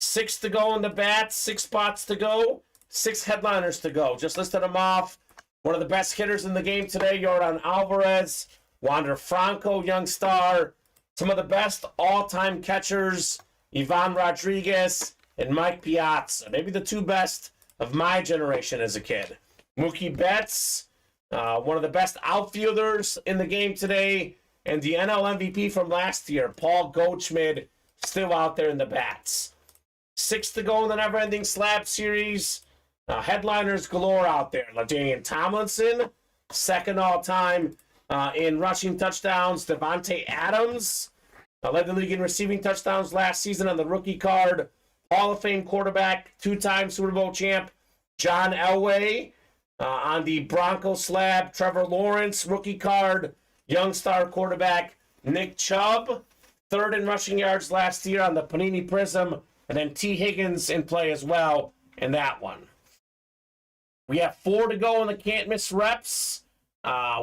6 to go in the bats, 6 spots to go, 6 headliners to go. Just listed them off. One of the best hitters in the game today, Yordan Alvarez, Wander Franco, young star. Some of the best all-time catchers, Ivan Rodriguez and Mike Piazza. Maybe the 2 best of my generation as a kid. Mookie Betts, one of the best outfielders in the game today, and the NL MVP from last year, Paul Goldschmidt, still out there in the bats. 6 to go in the never-ending slab series. Headliners galore out there. LaDainian Tomlinson, second all-time in rushing touchdowns. Devontae Adams led the league in receiving touchdowns last season on the rookie card. Hall of Fame quarterback, 2-time Super Bowl champ, John Elway. On the Broncos slab, Trevor Lawrence, rookie card, young star quarterback, Nick Chubb, third in rushing yards last year on the Panini Prism, and then T. Higgins in play as well in that one. We have 4 to go in the can't miss reps.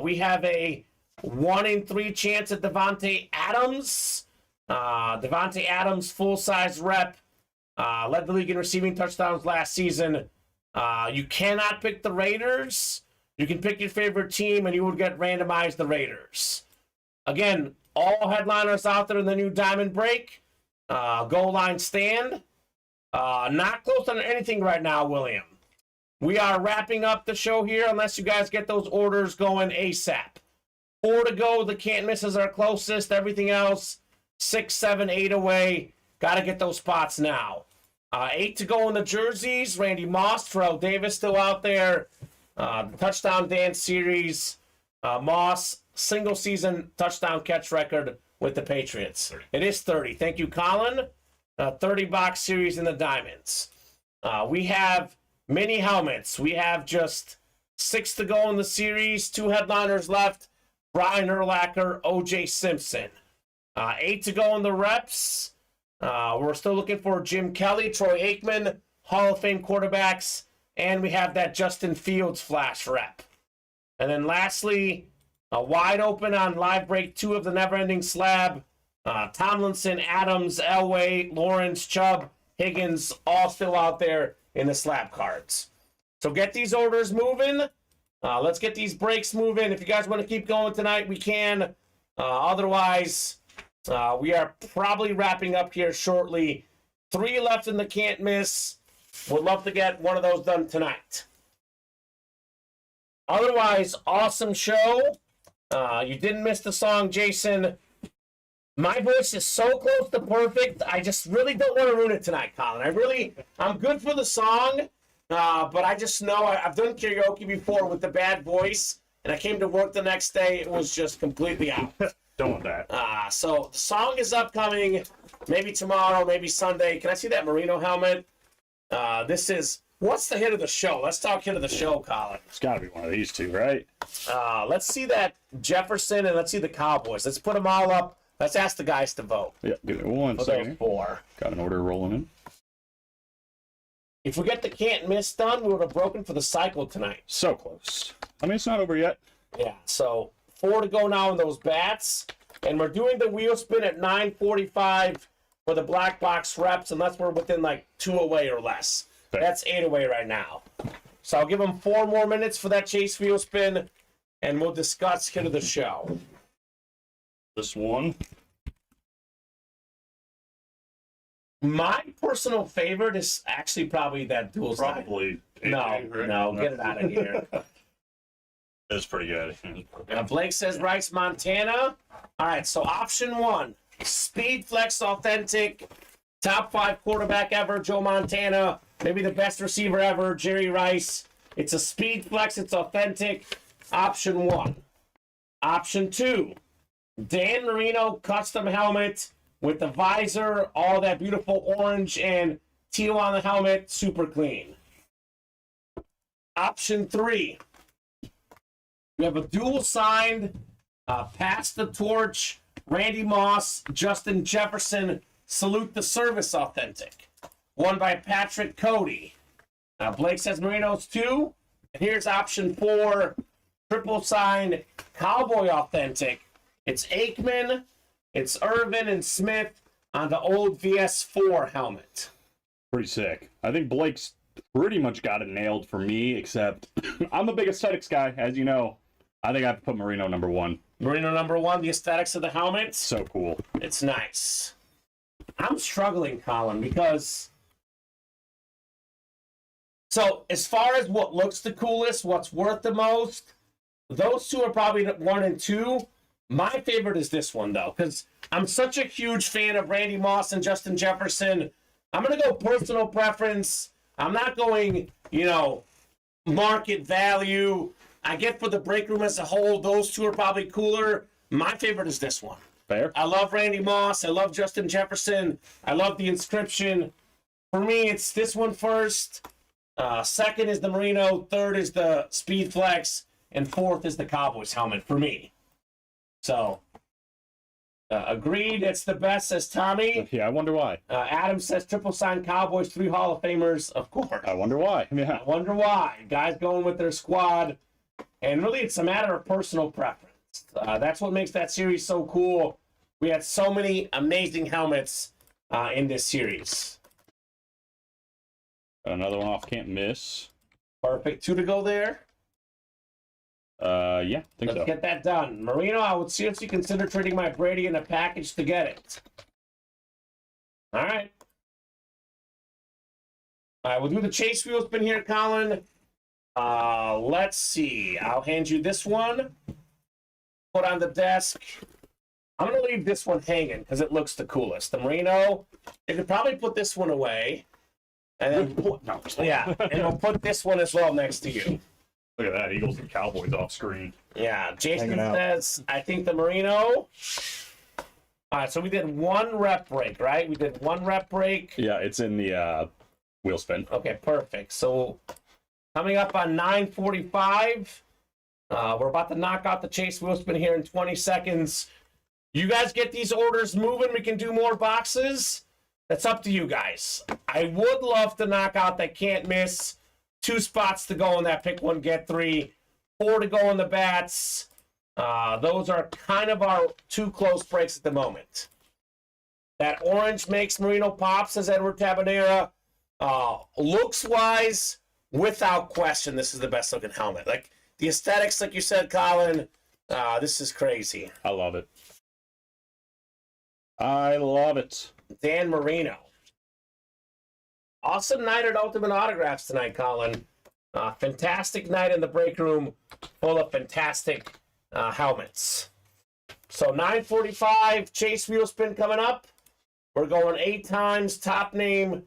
We have a 1 in 3 chance at Devontae Adams. Devontae Adams, full-size rep, led the league in receiving touchdowns last season. You cannot pick the Raiders. You can pick your favorite team, and you would get randomized the Raiders. Again, all headliners out there in the new Diamond Break. Goal line stand. Not close on anything right now, William. We are wrapping up the show here unless you guys get those orders going ASAP. 4 to go. The can't misses are closest. Everything else, 6, 7, 8 away. Got to get those spots now. 8 to go in the jerseys. Randy Moss, Terrell Davis still out there. The touchdown dance series. Moss, single season touchdown catch record with the Patriots. It is 30. Thank you, Colin. 30 box series in the Diamonds. We have mini helmets. We have just 6 to go in the series. 2 headliners left. Brian Urlacher, O.J. Simpson. 8 to go in the reps. We're still looking for Jim Kelly, Troy Aikman, Hall of Fame quarterbacks, and we have that Justin Fields flash rep. And then lastly, wide open on live break 2 of the never-ending slab. Tomlinson, Adams, Elway, Lawrence, Chubb, Higgins, all still out there in the slab cards. So get these orders moving. Let's get these breaks moving. If you guys want to keep going tonight, we can. Otherwise, we are probably wrapping up here shortly. 3 left in the can't miss. Would love to get one of those done tonight. Otherwise, awesome show. You didn't miss the song, Jason. My voice is so close to perfect. I just really don't want to ruin it tonight, Colin. I'm good for the song, but I just know I've done karaoke before with the bad voice, and I came to work the next day. It was just completely out. Don't want that. So the song is upcoming, maybe tomorrow, maybe Sunday. Can I see that Merino helmet? What's the hit of the show? Let's talk hit of the show, Colin. It's got to be one of these 2, right? Let's see that Jefferson, and let's see the Cowboys. Let's put them all up. Let's ask the guys to vote. Yeah, give it 1 second. Those 4. Got an order rolling in. If we get the can't miss done, we would have broken for the cycle tonight. So close. I mean, it's not over yet. Yeah, so 4 to go now in those bats. And we're doing the wheel spin at 9:45 for the black box reps, unless we're within like 2 away or less. Okay. That's 8 away right now. So I'll give them 4 more minutes for that chase wheel spin, and we'll discuss hit of the show. This one. My personal favorite is actually probably that dual side. Probably. No, get it out of here. It's pretty good. Blake says Rice, Montana. All right, so option 1, Speed Flex Authentic, top 5 quarterback ever, Joe Montana, maybe the best receiver ever, Jerry Rice. It's a Speed Flex, it's authentic. Option 1. Option 2, Dan Marino custom helmet with the visor, all that beautiful orange and teal on the helmet, super clean. Option 3, we have a dual signed, pass the torch, Randy Moss, Justin Jefferson, salute the service authentic. One by Patrick Cody. Blake says Marinos 2. And here's option 4, triple signed, Cowboy authentic. It's Aikman, it's Irvin and Smith on the old VS4 helmet. Pretty sick. I think Blake's pretty much got it nailed for me, except I'm a big aesthetics guy, as you know. I think I have to put Marino number 1. Marino number 1, the aesthetics of the helmet. So cool. It's nice. I'm struggling, Colin, because... So, as far as what looks the coolest, what's worth the most, those 2 are probably 1 and 2. My favorite is this one, though, because I'm such a huge fan of Randy Moss and Justin Jefferson. I'm going to go personal preference. I'm not going, market value. I get for the break room as a whole, those two are probably cooler. My favorite is this one. Fair. I love Randy Moss. I love Justin Jefferson. I love the inscription. For me, it's this one first. Second is the Merino. Third is the Speed Flex. And fourth is the Cowboys helmet for me. So, agreed. It's the best, says Tommy. Yeah, I wonder why. Adam says triple sign Cowboys, 3 Hall of Famers. Of course. I wonder why. Yeah. I wonder why. Guys going with their squad. And really, it's a matter of personal preference. That's what makes that series so cool. We had so many amazing helmets in this series. Another one off, can't miss. Perfect. 2 to go there. Yeah, think Let's so. get that done. Marino, I would seriously consider trading my Brady in a package to get it. All right. All right, we'll do the chase wheel spin here, Colin. Let's see. I'll hand you this one. Put on the desk. I'm going to leave this one hanging because it looks the coolest. The Merino, you could probably put this one away. And then, yeah, and we'll put this one as well next to you. Look at that, Eagles and Cowboys off screen. Yeah, Jason Hanging out. says, I think the Merino. All right, so we did 1 rep break, right? We did 1 rep break. Yeah, it's in the wheel spin. Okay, perfect. So coming up on 9:45, we're about to knock out the chase wheel spin here in 20 seconds. You guys get these orders moving. We can do more boxes. That's up to you guys. I would love to knock out that can't miss. 2 spots to go in that pick 1, get 3. 4 to go in the bats. Those are kind of our 2 close breaks at the moment. That orange makes Merino pop, says Edward Tabanera. Looks-wise, without question, this is the best looking helmet. Like, the aesthetics, like you said, Colin, this is crazy. I love it. I love it. Dan Marino. Awesome night at Ultimate Autographs tonight, Colin. Fantastic night in the break room, full of fantastic helmets. So 9:45, chase wheel spin coming up. We're going 8 times. Top name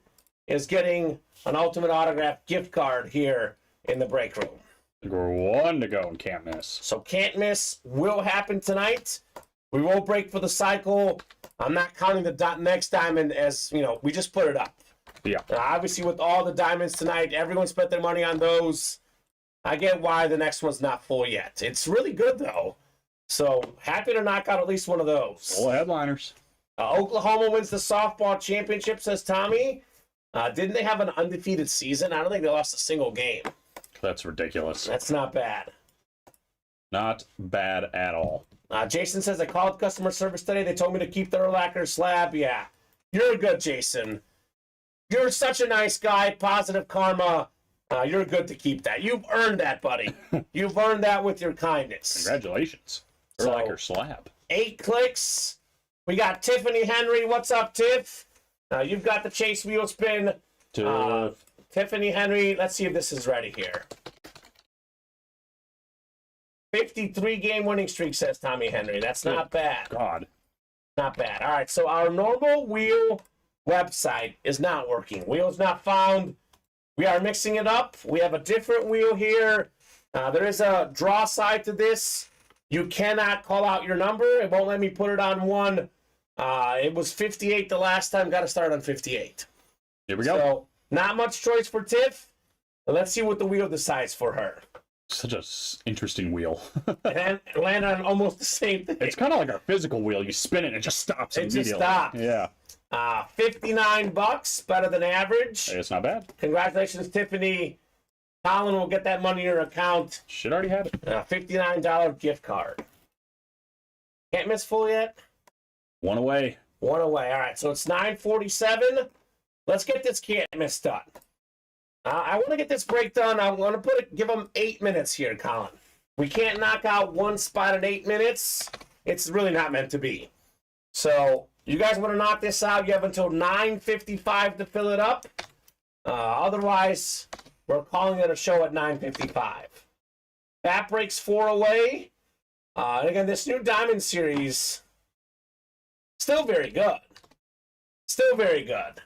is getting an Ultimate Autograph gift card here in the break room. We're 1 to go and can't miss. So can't miss will happen tonight. We will break for the cycle. I'm not counting the next diamond as, we just put it up. Yeah. Obviously, with all the diamonds tonight, everyone spent their money on those. I get why the next one's not full yet. It's really good, though. So happy to knock out at least one of those. Full headliners. Oklahoma wins the softball championship, says Tommy. Didn't they have an undefeated season? I don't think they lost a single game. That's ridiculous. That's not bad. Not bad at all. Jason says, I called customer service today. They told me to keep the lacquer slab. Yeah. You're good, Jason. You're such a nice guy. Positive karma. You're good to keep that. You've earned that, buddy. You've earned that with your kindness. Congratulations. You're like her slab. 8 clicks. We got Tiffany Henry. What's up, Tiff? You've got the chase wheel spin. Tiffany Henry. Let's see if this is ready here. 53 game winning streak, says Tommy Henry. That's not bad. God. Not bad. All right, so our normal wheel website is not working. Wheel's not found. We are mixing it up. We have a different wheel here. There is a draw side to this. You cannot call out your number. It won't let me put it on one. It was 58 the last time. Got to start on 58. Here we go. So, not much choice for Tiff. But let's see what the wheel decides for her. Such a interesting wheel. And land on almost the same thing. It's kind of like our physical wheel. You spin it and it just stops It immediately. just stops. Yeah. $59, better than average. It's not bad. Congratulations, Tiffany. Colin will get that money in your account. Should already have it. $59 gift card. Can't miss full yet? 1 away. 1 away. All right, so it's 9:47. Let's get this can't miss done. I want to get this break done. I want to give them 8 minutes here, Colin. We can't knock out one spot in 8 minutes. It's really not meant to be. So you guys want to knock this out? You have until 9:55 to fill it up. Otherwise, we're calling it a show at 9:55. That breaks 4 away. And again, this new Diamond Series, still very good. Still very good.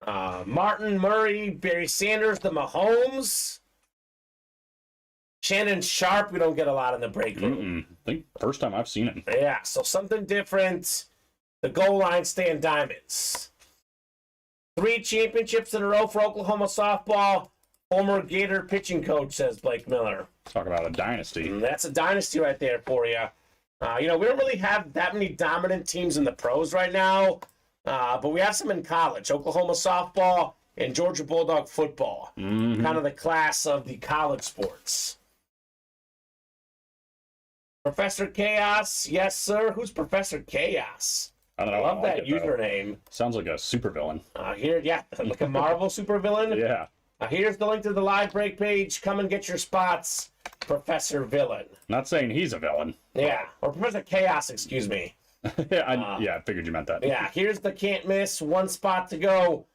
Martin, Murray, Barry Sanders, the Mahomes. Shannon Sharp, we don't get a lot in the break room. I think first time I've seen it. Yeah, so something different. The goal line stand diamonds. 3 championships in a row for Oklahoma softball. Former Gator pitching coach, says Blake Miller. Talk about a dynasty. And that's a dynasty right there for you. We don't really have that many dominant teams in the pros right now, but we have some in college. Oklahoma softball and Georgia Bulldog football. Kind of the class of the college sports. Professor Chaos, yes, sir. Who's Professor Chaos? I don't know. I love that like it, though. username. Sounds like a supervillain. Like a Marvel supervillain. Yeah. Here's the link to the live break page. Come and get your spots, Professor Villain. Not saying he's a villain. Yeah, or Professor Chaos, excuse me. I figured you meant that. Yeah, here's the can't miss. 1 spot to go.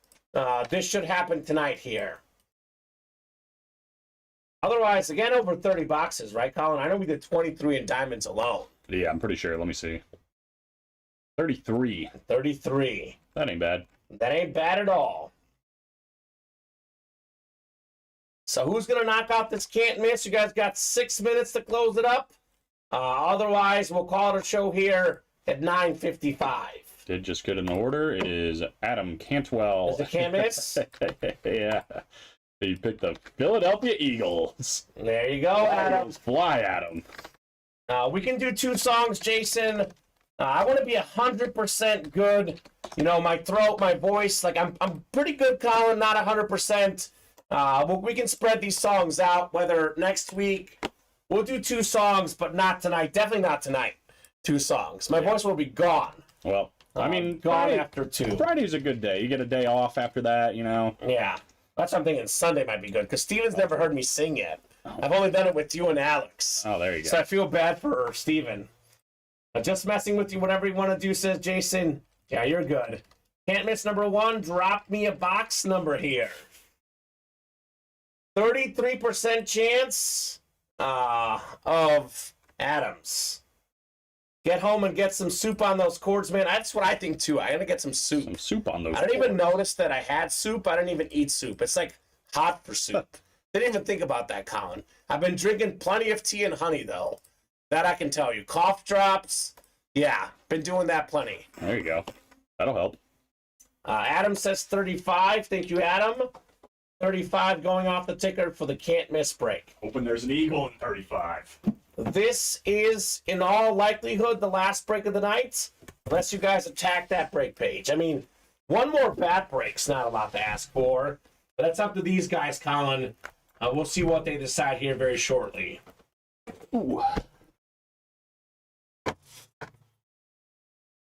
This should happen tonight here. Otherwise, again, over 30 boxes, right, Colin? I know we did 23 in diamonds alone. Yeah, I'm pretty sure. Let me see. 33. 33. That ain't bad. That ain't bad at all. So who's going to knock out this can't miss? You guys got 6 minutes to close it up. Otherwise, we'll call it a show here at 9:55. Did just get an order. It is Adam Cantwell. Is it can't miss? Yeah. He picked the Philadelphia Eagles. There you go, Adam. Eagles fly, Adam. We can do 2 songs, Jason. I want to be 100% good. My throat, my voice, I'm pretty good, Colin, not 100%. We can spread these songs out, whether next week. We'll do 2 songs, but not tonight. Definitely not tonight. 2 songs. My voice will be gone. Well, gone Friday, after 2. Friday's a good day. You get a day off after that, Yeah. That's what I'm thinking. Sunday might be good, because Steven's never heard me sing yet. I've only done it with you and Alex. Oh, there you go. So I feel bad for Steven. Just messing with you, whatever you want to do, says Jason. Yeah, you're good. Can't miss number 1. Drop me a box number here. 33% chance of Adams. Get home and get some soup on those cords, man. That's what I think, too. I gotta get some soup. Some soup on those I didn't even cords. notice that I had soup. I didn't even eat soup. It's like hot for soup. Didn't even think about that, Colin. I've been drinking plenty of tea and honey, though. That I can tell you. Cough drops. Yeah, been doing that plenty. There you go. That'll help. Adam says 35. Thank you, Adam. 35 going off the ticker for the can't miss break. Hoping there's an eagle in 35. This is, in all likelihood, the last break of the night, unless you guys attack that break page. I mean, 1 more bat break's not a lot to ask for, but that's up to these guys, Colin. We'll see what they decide here very shortly. Ooh.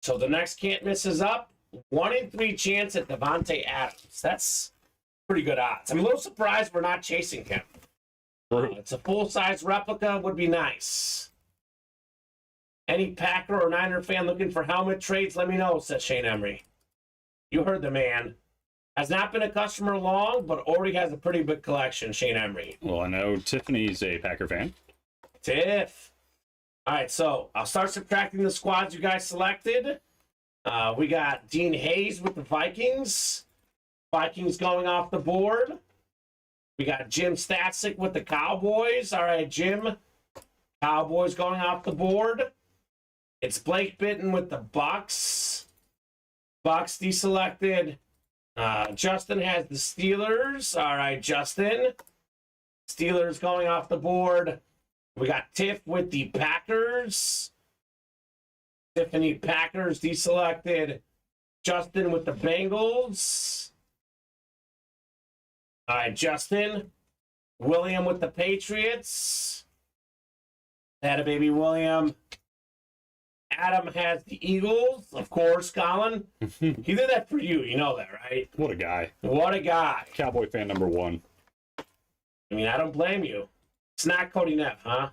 So the next can't miss is up. 1 in 3 chance at Devontae Adams. That's pretty good odds. I'm a little surprised we're not chasing him. It's a full-size replica, would be nice. Any Packer or Niner fan looking for helmet trades, let me know, says Shane Emery. You heard the man. Has not been a customer long, but already has a pretty big collection, Shane Emery. Well, I know Tiffany's a Packer fan. Tiff. All right, so I'll start subtracting the squads you guys selected. We got Dean Hayes with the Vikings. Vikings going off the board. We got Jim Statsick with the Cowboys. All right, Jim. Cowboys going off the board. It's Blake Bitten with the Bucks. Bucks deselected. Justin has the Steelers. All right, Justin. Steelers going off the board. We got Tiff with the Packers. Tiffany Packers deselected. Justin with the Bengals. All right, Justin. William with the Patriots. Atta baby William. Adam has the Eagles, of course, Colin. He did that for you. You know that, right? What a guy. What a guy. Cowboy fan number 1. I mean, I don't blame you. It's not Cody Neff, huh?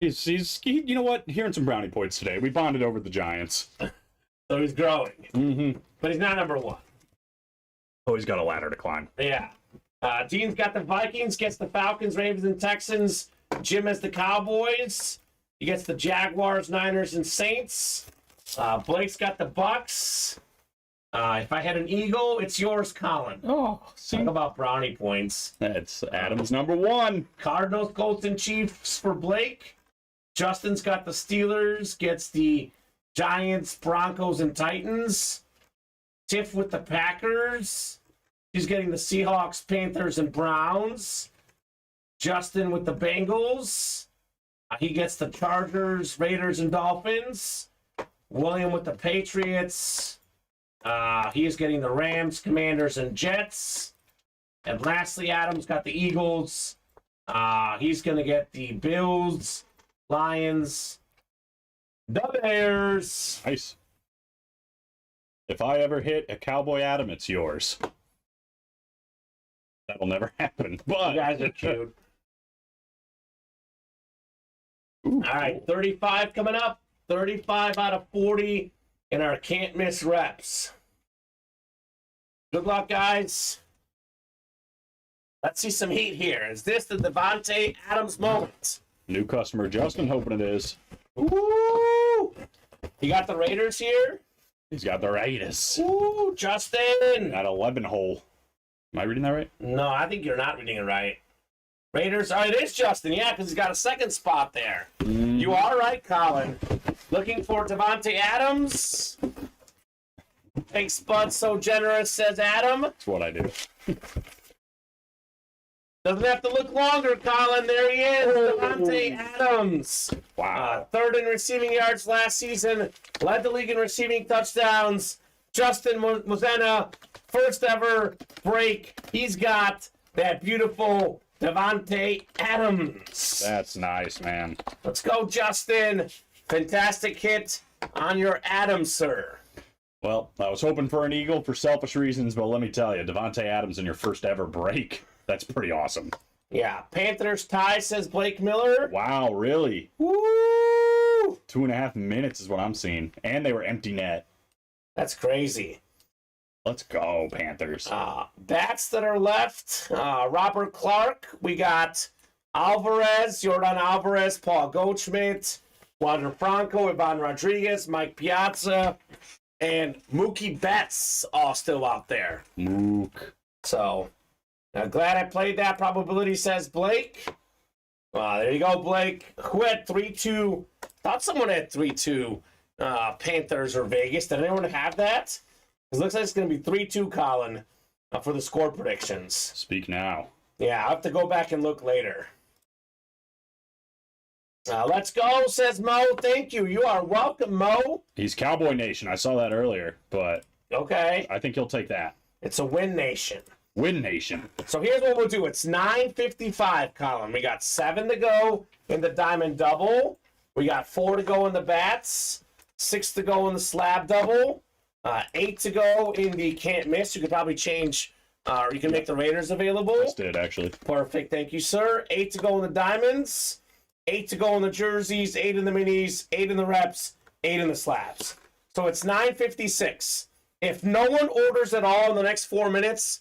He's you know what? Hearing some brownie points today. We bonded over the Giants. So he's growing. Mm-hmm. But he's not number 1. Oh, he's got a ladder to climb. Yeah. Dean's got the Vikings, gets the Falcons, Ravens, and Texans. Jim has the Cowboys. He gets the Jaguars, Niners, and Saints. Blake's got the Bucks. If I had an eagle, it's yours, Colin. Oh, Talk about brownie points. That's Adam's number one. Cardinals, Colts, and Chiefs for Blake. Justin's got the Steelers, gets the Giants, Broncos, and Titans. Tiff with the Packers. He's getting the Seahawks, Panthers, and Browns. Justin with the Bengals. He gets the Chargers, Raiders, and Dolphins. William with the Patriots. He is getting the Rams, Commanders, and Jets. And lastly, Adam's got the Eagles. He's going to get the Bills, Lions, the Bears. Nice. If I ever hit a Cowboy Adam, it's yours. That'll never happen. But You guys are cute. All right, 35 coming up. 35 out of 40 in our can't miss reps. Good luck, guys. Let's see some heat here. Is this the Devontae Adams moment? New customer Justin, hoping it is. Ooh! You got the Raiders here? He's got the Raiders. Ooh, Justin! At 11 hole. Am I reading that right? No, I think you're not reading it right. Raiders, oh, it is Justin, yeah, because he's got a second spot there. You are right, Colin. Looking for Devontae Adams. Thanks, Bud, so generous, says Adam. That's what I do. Doesn't have to look longer, Colin. There he is, Devontae Adams. Wow. Third in receiving yards last season. Led the league in receiving touchdowns. Justin Mozena, first ever break. He's got that beautiful Devontae Adams. That's nice, man. Let's go, Justin. Fantastic hit on your Adams, sir. Well, I was hoping for an eagle for selfish reasons, but let me tell you, Devontae Adams in your first ever break. That's pretty awesome. Yeah, Panthers tie, says Blake Miller. Wow, really? Woo! 2.5 minutes is what I'm seeing. And they were empty net. That's crazy. Let's go, Panthers. Bats that are left. Robert Clark. We got Alvarez, Jordan Alvarez, Paul Goldschmidt, Wander Franco, Ivan Rodriguez, Mike Piazza, and Mookie Betts all still out there. Mook. So, glad I played that probability, says Blake. There you go, Blake. Who had 3-2? Thought someone had 3-2 Panthers or Vegas. Did anyone have that? It looks like it's going to be 3-2, Colin, for the score predictions. Speak now. Yeah, I'll have to go back and look later. Let's go, says Mo. Thank you. You are welcome, Mo. He's Cowboy Nation. I saw that earlier, but Okay. I think he'll take that. It's a win nation. Win Nation. So here's what we'll do. It's 9:55, Colin. We got 7 to go in the diamond double. We got 4 to go in the bats. 6 to go in the slab double. 8 to go in the can't miss. You could probably change, or you can make the Raiders available. Just did, actually. Perfect. Thank you, sir. 8 to go in the diamonds. 8 to go in the jerseys. 8 in the minis. 8 in the reps. 8 in the slabs. So it's 9:56. If no one orders at all in the next 4 minutes,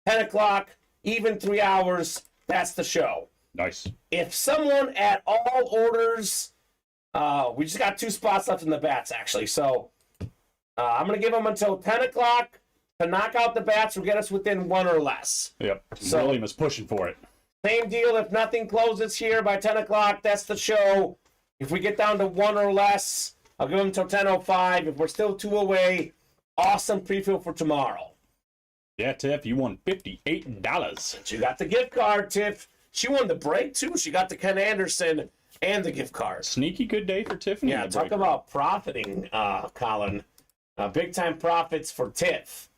10 o'clock, even 3 hours, that's the show. Nice. If someone at all orders, we just got 2 spots left in the bats, actually. So I'm going to give them until 10 o'clock to knock out the bats or get us within 1 or less. Yep. So- William is pushing for it. Same deal. If nothing closes here by 10 o'clock, that's the show. If we get down to 1 or less, I'll give them until 10:05. If we're still 2 away, awesome pre-fill for tomorrow. Yeah, Tiff, you won $58. She got the gift card, Tiff. She won the break, too. She got the Ken Anderson and the gift card. Sneaky good day for Tiffany. Yeah, in the talk break. about profiting, Colin. Big-time profits for Tiff.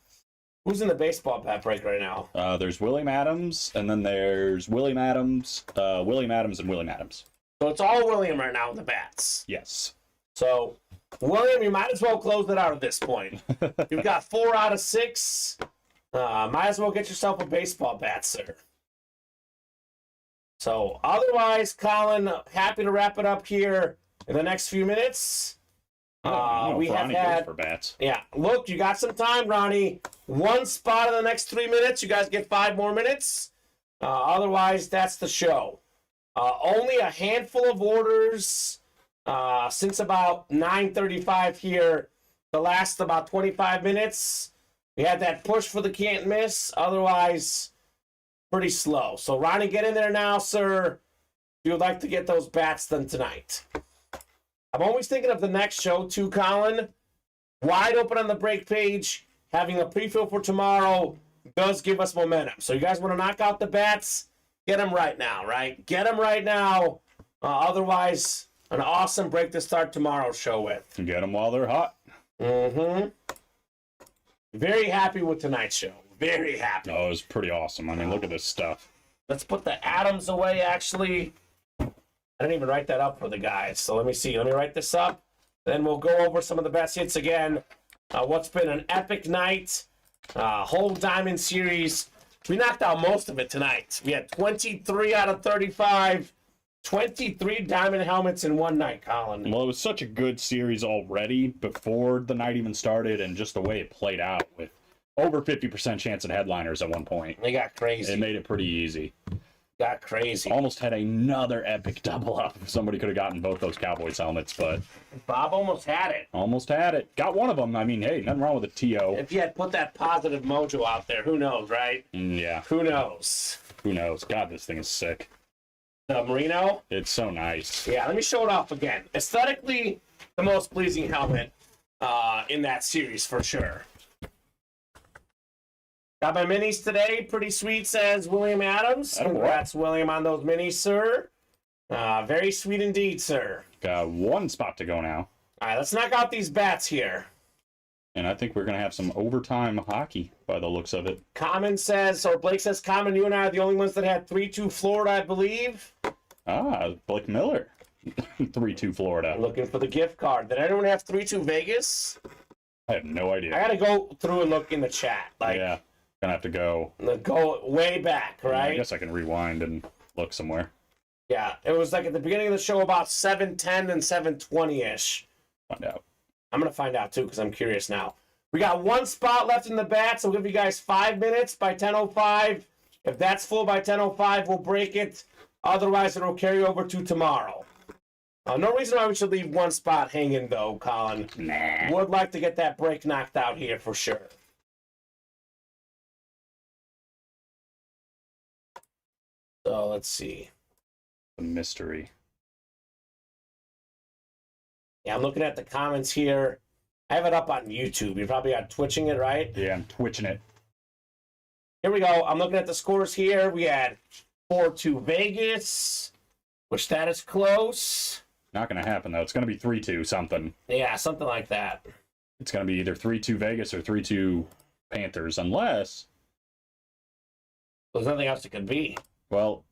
Who's in the baseball bat break right now? There's William Adams, and then there's William Adams, and William Adams. So it's all William right now in the bats. Yes. So, William, you might as well close it out at this point. You've got 4 out of 6. Might as well get yourself a baseball bat, sir. So, otherwise, Colin, happy to wrap it up here in the next few minutes. We have Ronnie goes had, for bats. yeah, look, you got some time, Ronnie. 1 spot in the next 3 minutes. You guys get 5 more minutes. Otherwise, that's the show. Only a handful of orders since about 9:35 here the last about 25 minutes. We had that push for the can't miss. Otherwise, pretty slow. So, Ronnie, get in there now, sir. If you would like to get those bats done tonight. I'm always thinking of the next show, too, Colin. Wide open on the break page. Having a pre-fill for tomorrow does give us momentum. So, you guys want to knock out the bats? Get them right now, right? Get them right now. Otherwise, an awesome break to start tomorrow's show with. Get them while they're hot. Mm-hmm. Very happy with tonight's show. Very happy. Oh, it was pretty awesome. I mean, look at this stuff. Let's put the atoms away, actually. I didn't even write that up for the guys. So let me see. Let me write this up. Then we'll go over some of the best hits again. What's been an epic night. Whole Diamond Series. We knocked out most of it tonight. We had 23 out of 35. 23 diamond helmets in one night, Colin. Well, it was such a good series already before the night even started, and just the way it played out with over 50% chance at headliners at one point. They got crazy. It made it pretty easy. Got crazy. Almost had another epic double up if somebody could have gotten both those Cowboys helmets, but Bob almost had it. almost had it. Got one of them. I mean, hey, nothing wrong with a TO. If you had put that positive mojo out there, who knows, right? Yeah, Who knows? who knows? God, this thing is sick. The Merino? It's so nice. Yeah, let me show it off again. Aesthetically, the most pleasing helmet in that series, for sure. Got my minis today. Pretty sweet, says William Adams. Congrats, William, on those minis, sir. Very sweet indeed, sir. Got one spot to go now. All right, let's knock out these bats here. And I think we're going to have some overtime hockey by the looks of it. Kamen says, or Blake says, Kamen, you and I are the only ones that had 3-2 Florida, I believe. Ah, Blake Miller. 3-2 Florida. Looking for the gift card. Did anyone have 3-2 Vegas? I have no idea. I got to go through and look in the chat. Yeah, gonna have to go. Go way back, right? I guess I can rewind and look somewhere. Yeah, it was like at the beginning of the show about 7:10 and 7:20-ish. Find out. I'm going to find out, too, because I'm curious now. We got one spot left in the bats. I'll give you guys 5 minutes by 10:05. If that's full by 10:05, we'll break it. Otherwise, it'll carry over to tomorrow. No reason why we should leave one spot hanging, though, Colin. Nah. Would like to get that break knocked out here for sure. So, let's see. The mystery. Yeah, I'm looking at the comments here. I have it up on YouTube. You're probably on Twitching it, right? Yeah, I'm twitching it. Here we go. I'm looking at the scores here. We had 4-2 Vegas, which that is close. Not going to happen, though. It's going to be 3-2 something. Yeah, something like that. It's going to be either 3-2 Vegas or 3-2 Panthers, unless... There's nothing else it could be. Well,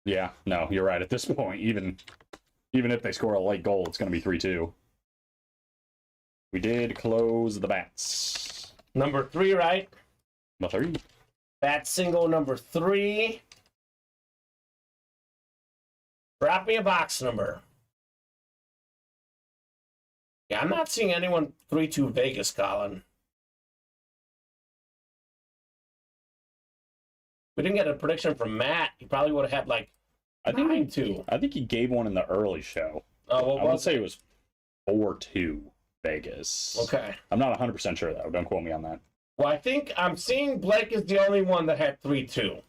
yeah, no, you're right. At this point, even if they score a late goal, it's going to be 3-2. We did close the bats. Number 3, right? Number 3. Bat single number 3. Drop me a box number. Yeah, I'm not seeing anyone 3-2 Vegas, Colin. We didn't get a prediction from Matt. He probably would have had like 9-2. I think he gave one in the early show. Oh, I would say it was 4-2 Vegas. Okay. I'm not 100% sure, though. Don't quote me on that. Well, I think I'm seeing Blake is the only one that had 3-2.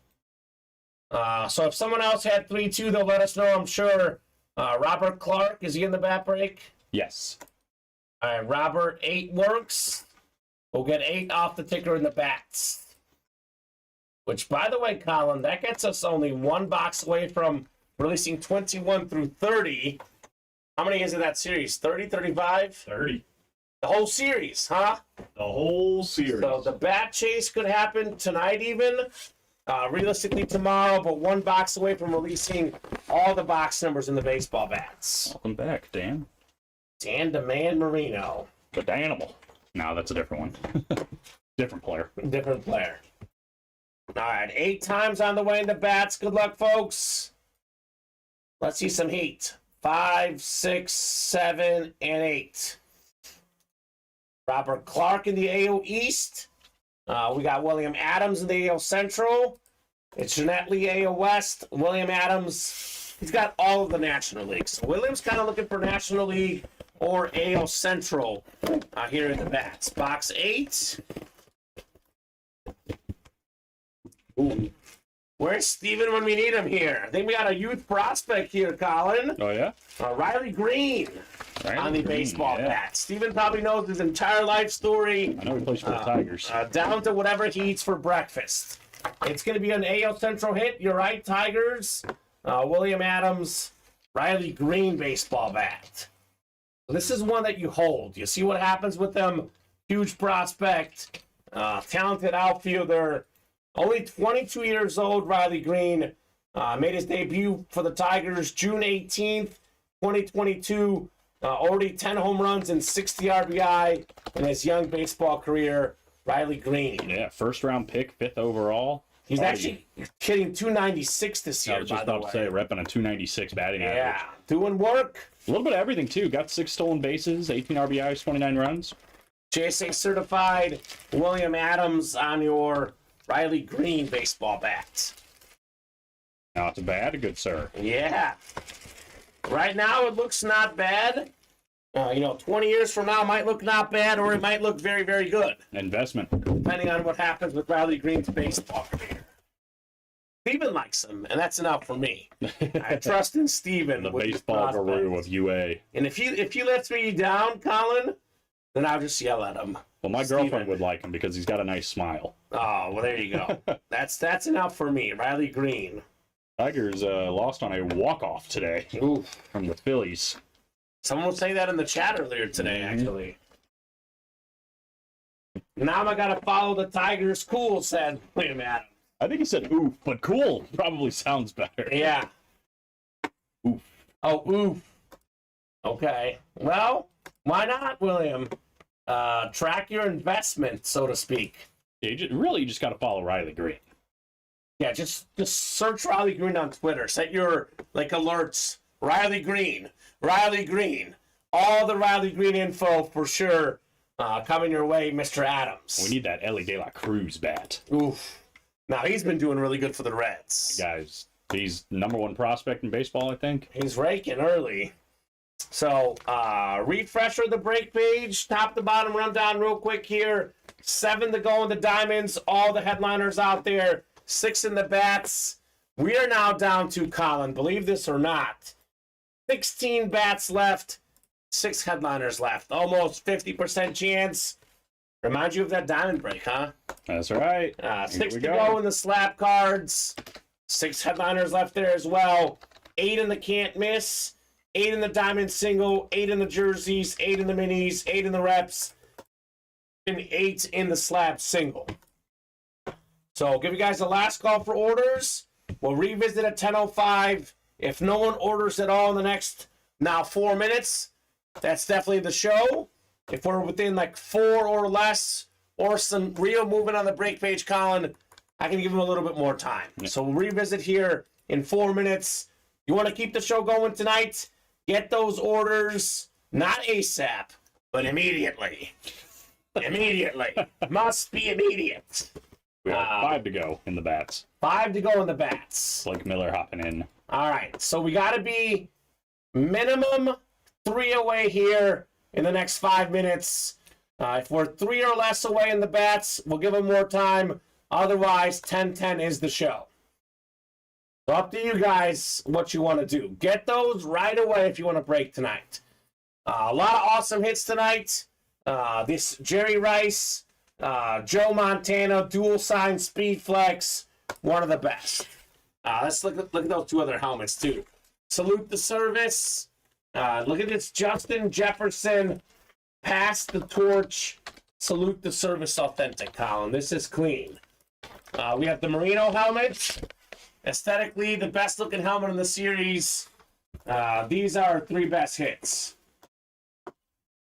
So if someone else had 3-2, they'll let us know, I'm sure. Robert Clark, is he in the bat break? Yes. All right, Robert, 8 works. We'll get 8 off the ticker in the bats. Which, by the way, Colin, that gets us only one box away from releasing 21 through 30. How many is in that series? 30, 35? 30. The whole series, huh? The whole series. So the bat chase could happen tonight even. Realistically tomorrow, but one box away from releasing all the box numbers in the baseball bats. Welcome back, Dan. Dan DeMan Marino. The Danimal. No, that's a different one. Different player. Different player. All right, 8 times on the way in the bats. Good luck, folks. Let's see some heat. 5, 6, 7, and 8. Robert Clark in the AL East. We got William Adams in the AL Central. It's Jeanette Lee AL West. William Adams, he's got all of the National Leagues. So William's kind of looking for National League or AL Central here in the bats. Box 8. Ooh. Where's Steven when we need him here? I think we got a youth prospect here, Colin. Oh, yeah? Riley Green on the baseball bat. Steven probably knows his entire life story. I know he plays for the Tigers. Down to whatever he eats for breakfast. It's going to be an AL Central hit. You're right, Tigers. William Adams, Riley Green baseball bat. This is one that you hold. You see what happens with them. Huge prospect, talented outfielder. Only 22 years old, Riley Green. Made his debut for the Tigers June 18th, 2022. Already 10 home runs and 60 RBI in his young baseball career. Riley Green. Yeah, first round pick, 5th overall. He's actually hitting 296 this year, I was just about to say, repping a 296 batting average. Yeah, doing work. A little bit of everything, too. Got 6 stolen bases, 18 RBIs, 29 runs. JSA certified William Adams on your Riley Green baseball bat. Not too bad, good sir. Yeah. Right now, it looks not bad. 20 years from now, it might look not bad, or it might look very, very good. Investment. Depending on what happens with Riley Green's baseball career. Steven likes him, and that's enough for me. I trust in Steven. The baseball guru of UA. And if he lets me down, Colin, then I'll just yell at him. Well, my girlfriend would like him because he's got a nice smile. Oh, well, there you go. That's enough for me. Riley Green. Tigers lost on a walk-off today from the Phillies. Someone was saying that in the chat earlier today, actually. Now I gotta follow the Tigers. Cool, said William Adams. I think he said oof, but cool probably sounds better. Yeah. Oof. Oh, oof. Okay. Well, why not, William? Track your investment, so to speak. Yeah, you just got to follow Riley Green. Yeah, just search Riley Green on Twitter. Set your alerts. Riley Green. All the Riley Green info for sure coming your way, Mr. Adams. We need that Ellie De La Cruz bat. Oof. Now, he's been doing really good for the Reds. Guys, he's #1 prospect in baseball, I think. He's raking early. So, refresher the break page, top to bottom rundown real quick here. 7 to go in the diamonds. All the headliners out there. 6 in the bats. We are now down to, Colin, believe this or not, 16 bats left, 6 headliners left. Almost 50% chance. Remind you of that diamond break, huh? That's right. 6 to go in the slab cards. 6 headliners left there as well. 8 in the can't miss. 8 in the diamond single. 8 in the jerseys. 8 in the minis. 8 in the reps. And 8 in the slab single. So I'll give you guys the last call for orders. We'll revisit at 10:05. If no one orders at all in the next, now 4 minutes, that's definitely the show. If we're within like 4 or less, or some real movement on the break page, Colin, I can give them a little bit more time. Yeah. So we'll revisit here in 4 minutes. You want to keep the show going tonight? Get those orders, not ASAP, but immediately. Immediately. Must be immediate. We have 5 to go in the bats. 5 to go in the bats. Blake Miller hopping in. All right, so we got to be minimum 3 away here in the next 5 minutes. If we're 3 or less away in the bats, we'll give them more time. Otherwise, 10-10 is the show. So up to you guys what you want to do. Get those right away if you want to break tonight. A lot of awesome hits tonight. This Jerry Rice, Joe Montana, dual sign speed flex, one of the best. Let's look at those 2 other helmets too. Salute the service. Look at this Justin Jefferson, pass the torch. Salute the service authentic, Colin. This is clean. We have the Merino helmet. Aesthetically, the best looking helmet in the series. These are our 3 best hits.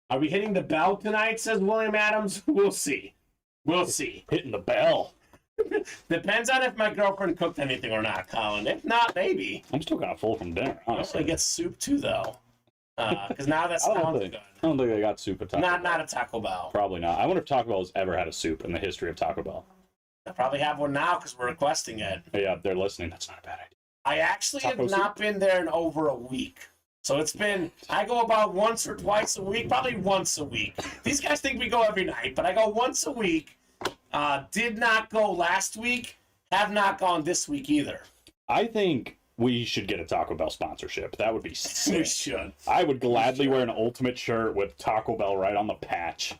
Are we hitting the bell tonight, says William Adams? We'll see. We'll see. Hitting the bell. Depends on if my girlfriend cooked anything or not, Colin. If not, maybe. I'm still kind of full from dinner, honestly. I get soup too, though. Because now that sounds good. I don't think they got soup at Taco Bell. Not a Taco Bell. Probably not. I wonder if Taco Bell has ever had a soup in the history of Taco Bell. I probably have one now because we're requesting it. Yeah, they're listening. That's not a bad idea. I actually Taco have not been there in over a week. So I go about once or twice a week, probably once a week. These guys think we go every night, but I go once a week. Did not go last week, have not gone this week either. I think we should get a Taco Bell sponsorship. That would be sick. We should. I would gladly wear an Ultimate shirt with Taco Bell right on the patch,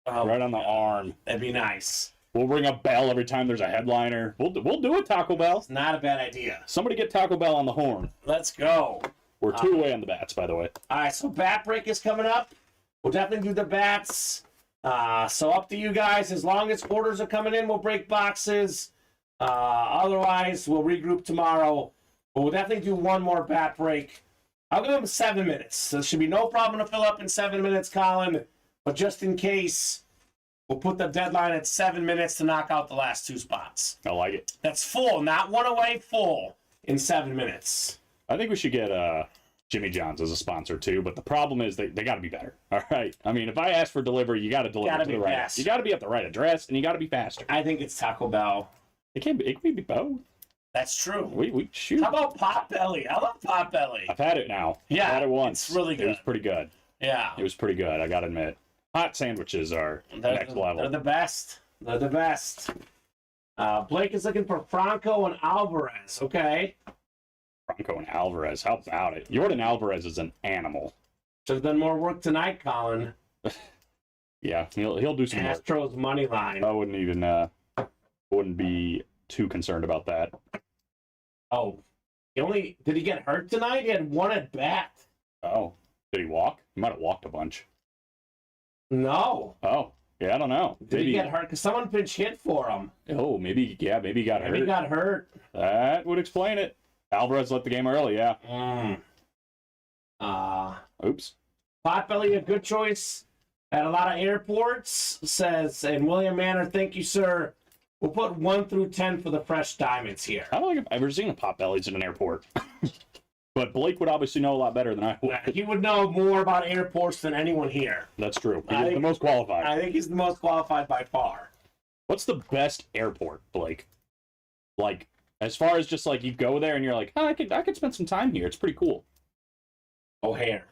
right on the arm. That'd be nice. We'll ring a bell every time there's a headliner. We'll do it, Taco Bell. It's not a bad idea. Somebody get Taco Bell on the horn. Let's go. We're 2 away on the bats, by the way. All right, so bat break is coming up. We'll definitely do the bats. So up to you guys. As long as orders are coming in, we'll break boxes. Otherwise, we'll regroup tomorrow. But we'll definitely do one more bat break. I'll give them 7 minutes. So there should be no problem to fill up in 7 minutes, Colin. But just in case, we'll put the deadline at 7 minutes to knock out the last 2 spots. I like it. That's full, not one away, full in 7 minutes. I think we should get Jimmy John's as a sponsor too, but the problem is they got to be better. All right. I mean, if I ask for delivery, you got to deliver to the right. Fast. You got to be at the right address, and you got to be faster. I think it's Taco Bell. It can be both. That's true. We shoot. How about Potbelly? I love Potbelly. I've had it now. Yeah, I've had it once. it's really good. It was pretty good. Yeah, It was pretty good. I got to admit. Hot sandwiches are next level. They're the best. They're the best. Blake is looking for Franco and Alvarez. Okay. Franco and Alvarez. How about it? Jordan Alvarez is an animal. Should have done more work tonight, Colin. Yeah, he'll do some work. Astros money line. I wouldn't be too concerned about that. Oh, did he get hurt tonight? He had one at bat. Oh, did he walk? He might have walked a bunch. No. Oh, yeah, I don't know. Did he get hurt? Because someone pinch hit for him. Oh, maybe he got hurt. Maybe he got hurt. That would explain it. Alvarez left the game early, yeah. Oops. Potbelly, a good choice at a lot of airports, says, and William Manor, thank you, sir. We'll put 1 through 10 for the fresh diamonds here. I don't think I've ever seen a Potbellies in an airport. But Blake would obviously know a lot better than I would. He would know more about airports than anyone here. That's true. He's the most qualified. I think he's the most qualified by far. What's the best airport, Blake? Like, as far as just like you go there and you're like, oh, I could spend some time here. It's pretty cool. O'Hare.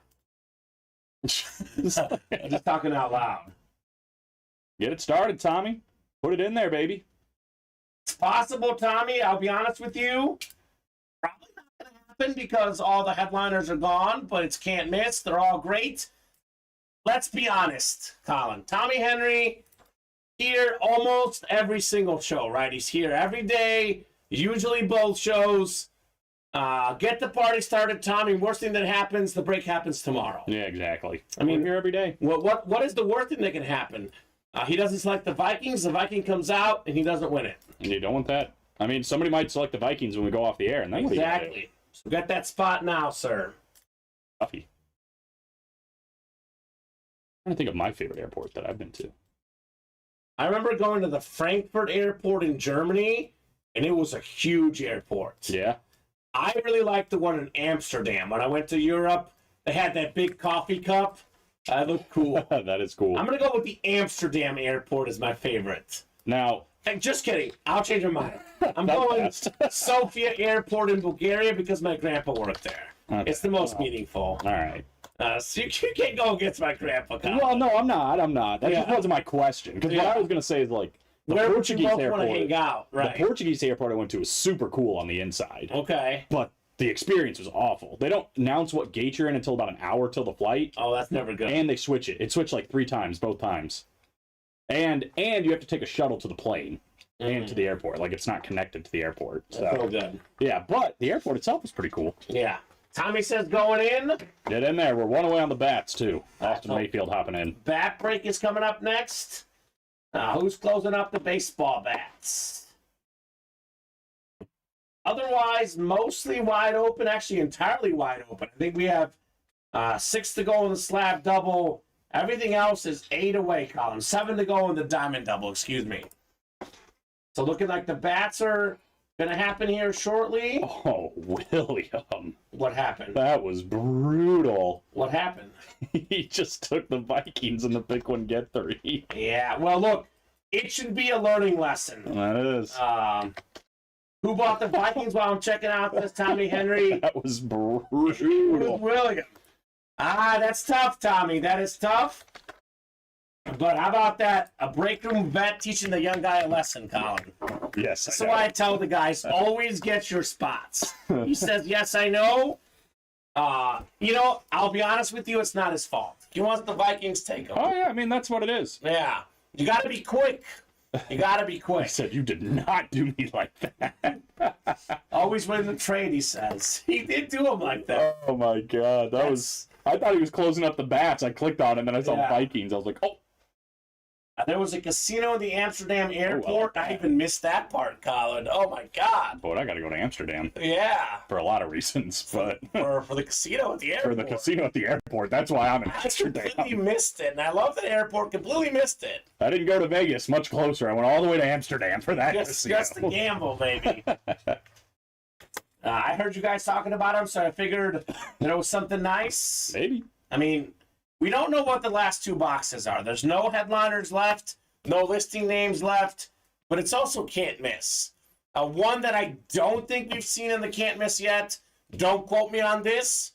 I'm just talking out loud. Get it started, Tommy. Put it in there, baby. It's possible, Tommy. I'll be honest with you. Probably not going to happen because all the headliners are gone, but it's can't miss. They're all great. Let's be honest, Colin. Tommy Henry here almost every single show, right? He's here every day, usually both shows. Get the party started, Tommy. Worst thing that happens, the break happens tomorrow. Yeah, exactly. I mean, we're here every day. What is the worst thing that can happen? He doesn't select the Vikings. The Viking comes out, and he doesn't win it. And you don't want that. I mean, somebody might select the Vikings when we go off the air, and then Exactly. So get that spot now, sir. Puffy. I'm trying to think of my favorite airport that I've been to. I remember going to the Frankfurt airport in Germany, and it was a huge airport. Yeah. I really liked the one in Amsterdam. When I went to Europe, they had that big coffee cup. That looked cool. That is cool. I'm going to go with the Amsterdam airport as my favorite. Now, Hey, just kidding. I'll change my mind. I'm going Sofia Airport in Bulgaria because my grandpa worked there. Okay. It's the most meaningful. All right. So you can't go against my grandpa, Colin. Well, no, I'm not. That just wasn't my question. Because what I was going to say is, like, the Where would you Portuguese both airport, want to hang out? Right. the Portuguese airport I went to was super cool on the inside. Okay. But the experience was awful. They don't announce what gate you're in until about an hour till the flight. Oh, that's never good. And they switch it. It switched like 3 times, both times. And you have to take a shuttle to the plane and to the airport. Like, it's not connected to the airport. So That's so good. yeah, but the airport itself is pretty cool. Yeah. Tommy says going in. Get in there. We're 1 away on the bats, too. Austin Mayfield hopping in. Bat break is coming up next. Who's closing up the baseball bats? Otherwise, mostly wide open. Actually, entirely wide open. I think we have 6 to go in the slab double. Everything else is 8 away, Colin. 7 to go in the diamond double, excuse me. So looking like the bats are going to happen here shortly. Oh, William. What happened? That was brutal. What happened? He just took the Vikings in the pick one, get 3. Yeah, well, look, it should be a learning lesson. That is. Who bought the Vikings while I'm checking out this Tommy Henry? That was brutal. William. That's tough, Tommy. That is tough. But how about that? A break room vet teaching the young guy a lesson, Colin. Yes. So I tell the guys, always get your spots. He says, yes, I know. I'll be honest with you, it's not his fault. He wants the Vikings take him. Oh, yeah, I mean, that's what it is. Yeah. You got to be quick. You got to be quick. I said, you did not do me like that. Always win the trade, he says. He did do him like that. Oh, my God. I thought he was closing up the bats. I clicked on him, and I saw Vikings. I was like, oh. There was a casino in the Amsterdam airport. I even missed that part, Colin. Oh, my God. Boy, I got to go to Amsterdam. Yeah. For a lot of reasons, but... for the casino at the airport. For the casino at the airport. That's why I'm in Amsterdam. I completely missed it, and I love the airport. Completely missed it. I didn't go to Vegas. Much closer. I went all the way to Amsterdam for that casino. Just to gamble, baby. I heard you guys talking about him, so I figured there was something nice. Maybe. I mean... We don't know what the last two boxes are. There's no headliners left, no listing names left, but it's also can't miss. One that I don't think we've seen in the can't miss yet. Don't quote me on this.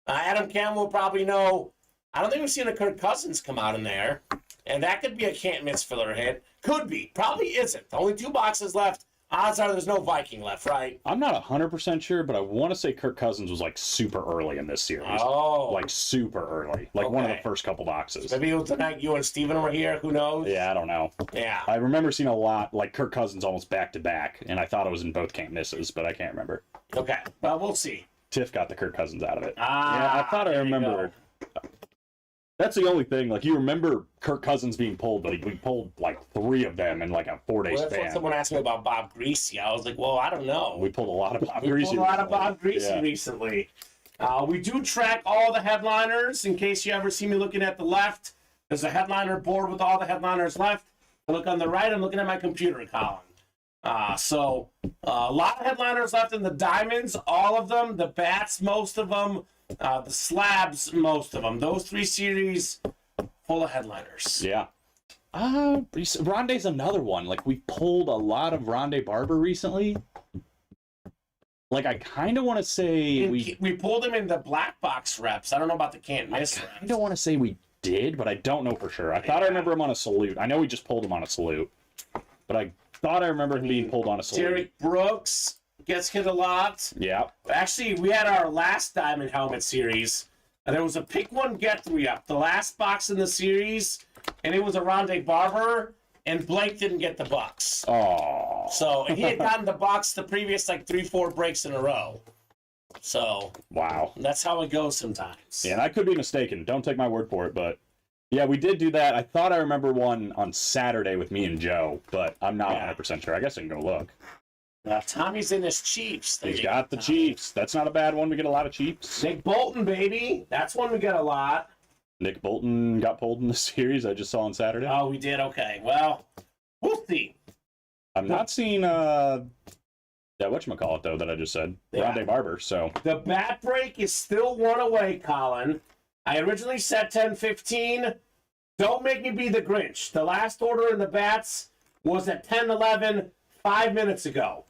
Adam Campbell will probably know. I don't think we've seen a Kirk Cousins come out in there, and that could be a can't miss filler hit. Could be. Probably isn't. Only two boxes left. Odds are there's no Viking left, right? I'm not 100% sure, but I want to say Kirk Cousins was like super early in this series. Oh. Like super early. Like one of the first couple boxes. Maybe it was the night you and Steven were here. Who knows? Yeah, I don't know. Yeah. I remember seeing a lot, like Kirk Cousins almost back to back, and I thought it was in both can't misses, but I can't remember. Okay. Well, we'll see. Tiff got the Kirk Cousins out of it. Yeah, I thought I remember. That's the only thing. Like, you remember Kirk Cousins being pulled, but we pulled like 3 of them in like a 4-day Well, that's span. what someone asked me about Bob Greasy. I was like, well, I don't know. We pulled a lot of Bob We Greasy. pulled a lot of Bob Greasy recently. We do track all the headliners. In case you ever see me looking at the left, there's a headliner board with all the headliners left. I look on the right, I'm looking at my computer column. So a lot of headliners left in the diamonds, all of them. The bats, most of them. The slabs, most of them. Those 3 series, full of headliners. Yeah. Rondé's another one. Like, we pulled a lot of Rondé Barber recently. Like, I kind of want to say we pulled him in the black box reps. I don't know about the can't miss reps. I don't want to say we did, but I don't know for sure. I thought I remember him on a salute. I know we just pulled him on a salute, but I thought I remember him being pulled on a salute. Derek Brooks gets hit a lot. Yeah. Actually, we had our last Diamond Helmet series, and there was a pick one get 3 up, the last box in the series, and it was a Rondé Barber, and Blake didn't get the bucks. Oh. So he had gotten the box the previous like 3-4 breaks in a row. So wow, that's how it goes sometimes. Yeah, and I could be mistaken. Don't take my word for it, but yeah, we did do that. I thought I remember one on Saturday with me and Joe, but I'm not 100% sure. I guess I can go look. Tommy's in his Chiefs. He's got the Chiefs. That's not a bad one. We get a lot of Chiefs. Nick Bolton, baby. That's one we get a lot. Nick Bolton got pulled in the series I just saw on Saturday. Oh, we did? Okay. Well, we'll see. I'm not seeing, whatchamacallit, though, that I just said. Yeah. Rondé Barber, so. The bat break is still 1 away, Colin. I originally said 10-15. Don't make me be the Grinch. The last order in the bats was at 10-11 5 minutes ago.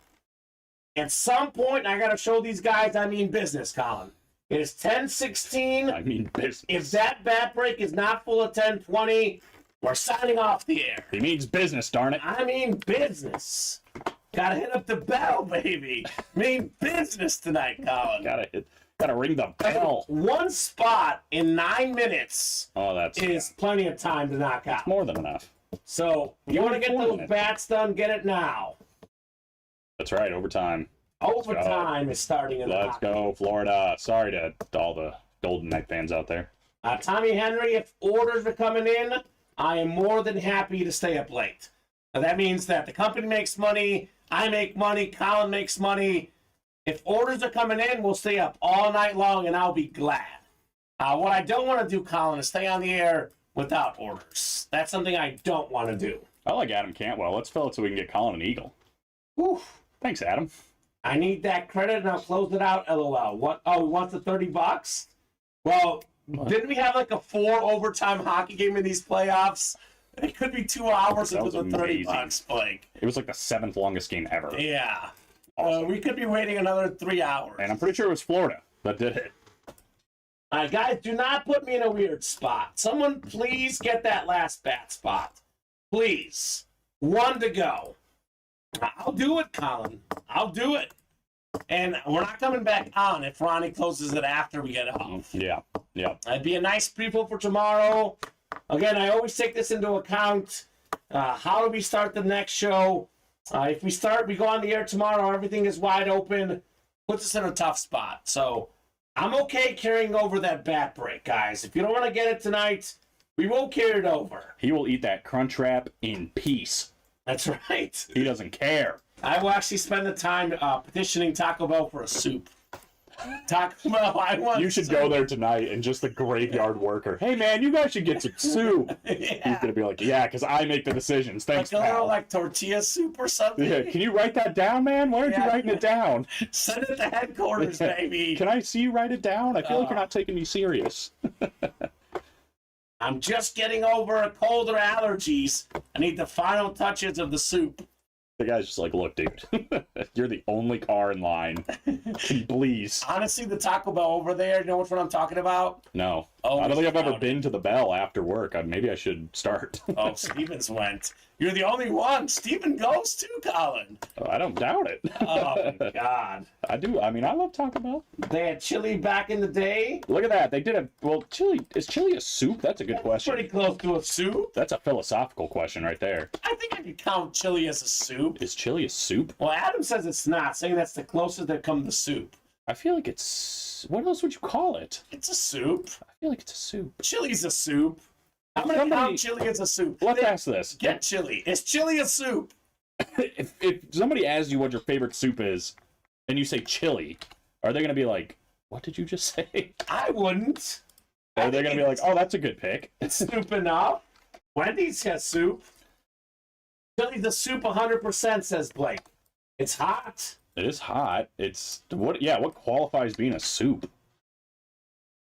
At some point, I got to show these guys I mean business, Colin. It is 10-16. I mean business. If that bat break is not full of 10-20, we're signing off the air. He means business, darn it. I mean business. Gotta hit up the bell, baby. Mean business tonight, Colin. Gotta ring the bell. 1 spot in 9 minutes. Oh, that's is plenty of time to knock out. More than enough. So you want to get those bats done? Get it now. That's right. Overtime. Overtime is starting in the Let's go, Florida. Sorry to all the Golden Knight fans out there. Tommy Henry, if orders are coming in, I am more than happy to stay up late. Now, that means that the company makes money, I make money, Colin makes money. If orders are coming in, we'll stay up all night long, and I'll be glad. What I don't want to do, Colin, is stay on the air without orders. That's something I don't want to do. I like Adam Cantwell. Let's fill it so we can get Colin an Eagle. Whew. Thanks, Adam. I need that credit, and I'll close it out, LOL. What? Oh, he wants the $30? Well, didn't we have like a 4 overtime hockey game in these playoffs? It could be 2 hours into the $30, Blake. It was like the 7th longest game ever. Yeah. We could be waiting another 3 hours. And I'm pretty sure it was Florida that did it. All right, guys, do not put me in a weird spot. Someone please get that last bat spot. Please. 1 to go. I'll do it, Colin. I'll do it. And we're not coming back on if Ronnie closes it after we get off. Yeah. That'd be a nice preview for tomorrow. Again, I always take this into account. How do we start the next show? If we go on the air tomorrow, everything is wide open. Puts us in a tough spot. So I'm okay carrying over that bat break, guys. If you don't want to get it tonight, we will carry it over. He will eat that crunch wrap in peace. That's right. He doesn't care. I will actually spend the time petitioning Taco Bell for a soup. Taco Bell, I want You should soup. go there tonight and just the graveyard worker. Hey, man, you guys should get some soup. He's Yeah. going to be like, yeah, because I make the decisions. Thanks, Like a little pal. like tortilla soup or something. Yeah, can you write that down, man? Why aren't you Yeah. writing it down? Send it to headquarters, baby. Can I see you write it down? I feel like you're not taking me serious. I'm just getting over a cold or allergies. I need the final touches of the soup. The guy's just like, look, dude, you're the only car in line. Can you please? Honestly, the Taco Bell over there, you know which one I'm talking about? No. Oh, I don't think I've ever crowded. been to the Bell after work. Maybe I should start. Oh, Stevens went. You're the only one. Steven goes too, Colin. I don't doubt it. Oh, my God. I do. I mean, I love Taco Bell. They had chili back in the day. Look at that. They did a, well, chili. Is chili a soup? That's a good question. Pretty close to a soup. That's a philosophical question right there. I think I could count chili as a soup. Is chili a soup? Well, Adam says it's not, saying that's the closest they come to soup. I feel like it's, what else would you call it? It's a soup. I feel like it's a soup. Chili's a soup. I'm going to Somebody- count chili as a soup. Let's ask this. Get chili. Is chili a soup? If somebody asks you what your favorite soup is, and you say chili, are they going to be like, what did you just say? I wouldn't. Or are they going to be like, oh, that's a good pick? It's soup enough. Wendy's has soup. Chili's a soup 100%, says Blake. It's hot. It is hot. It's, what? Yeah, what qualifies being a soup?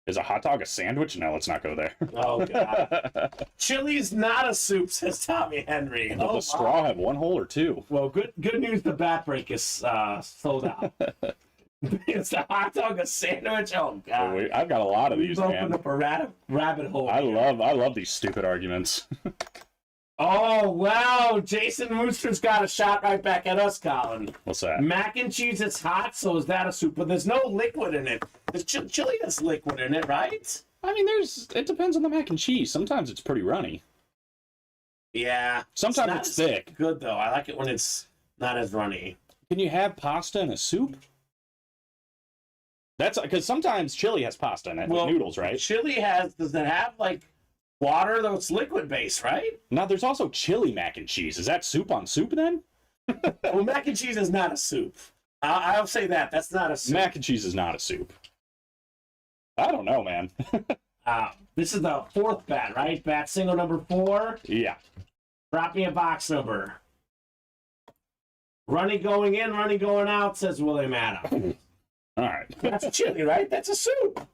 Is a hot dog a sandwich? No, let's not go there. Oh, God. Chili's not a soup, says Tommy Henry. Does Oh, the straw have one hole or two? Well, good news. The bat break is sold out. Is the hot dog a sandwich? Oh God! Wait, I've got a lot of these, We've opened man. up a rabbit hole. I here. love these stupid arguments. Oh wow! Jason Mooster's got a shot right back at us, Colin. What's that? Mac and cheese is hot, so is that a soup? But there's no liquid in it. The chili has liquid in it, right? I mean, it depends on the mac and cheese. Sometimes it's pretty runny. Yeah. Sometimes not it's as thick. Good though. I like it when it's not as runny. Can you have pasta in a soup? That's because sometimes chili has pasta in it, Well, with noodles, right? Chili does it have like water though? It's liquid based, right? Now there's also chili mac and cheese. Is that soup on soup then? Well, mac and cheese is not a soup. I'll say that. That's not a soup. Mac and cheese is not a soup. I don't know, man. This is the fourth bat, right? Bat single number 4. Yeah. Drop me a box number. Runny going in, runny going out, says William Adam. All right. That's a chili, right? That's a soup.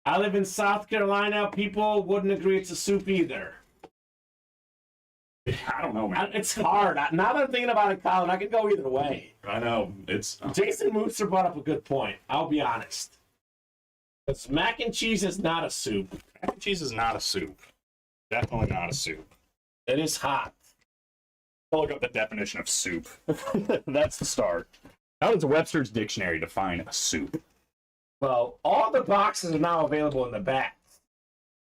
I live in South Carolina. People wouldn't agree it's a soup either. I don't know, man. It's hard. Now that I'm thinking about it, Colin, I could go either way. I know. It's Jason Mooster brought up a good point. I'll be honest. Because mac and cheese is not a soup. mac and cheese is not a soup. Definitely not a soup. It is hot. I'll look up the definition of soup. That's the start. How does Webster's Dictionary define a soup? Well, all the boxes are now available in the back.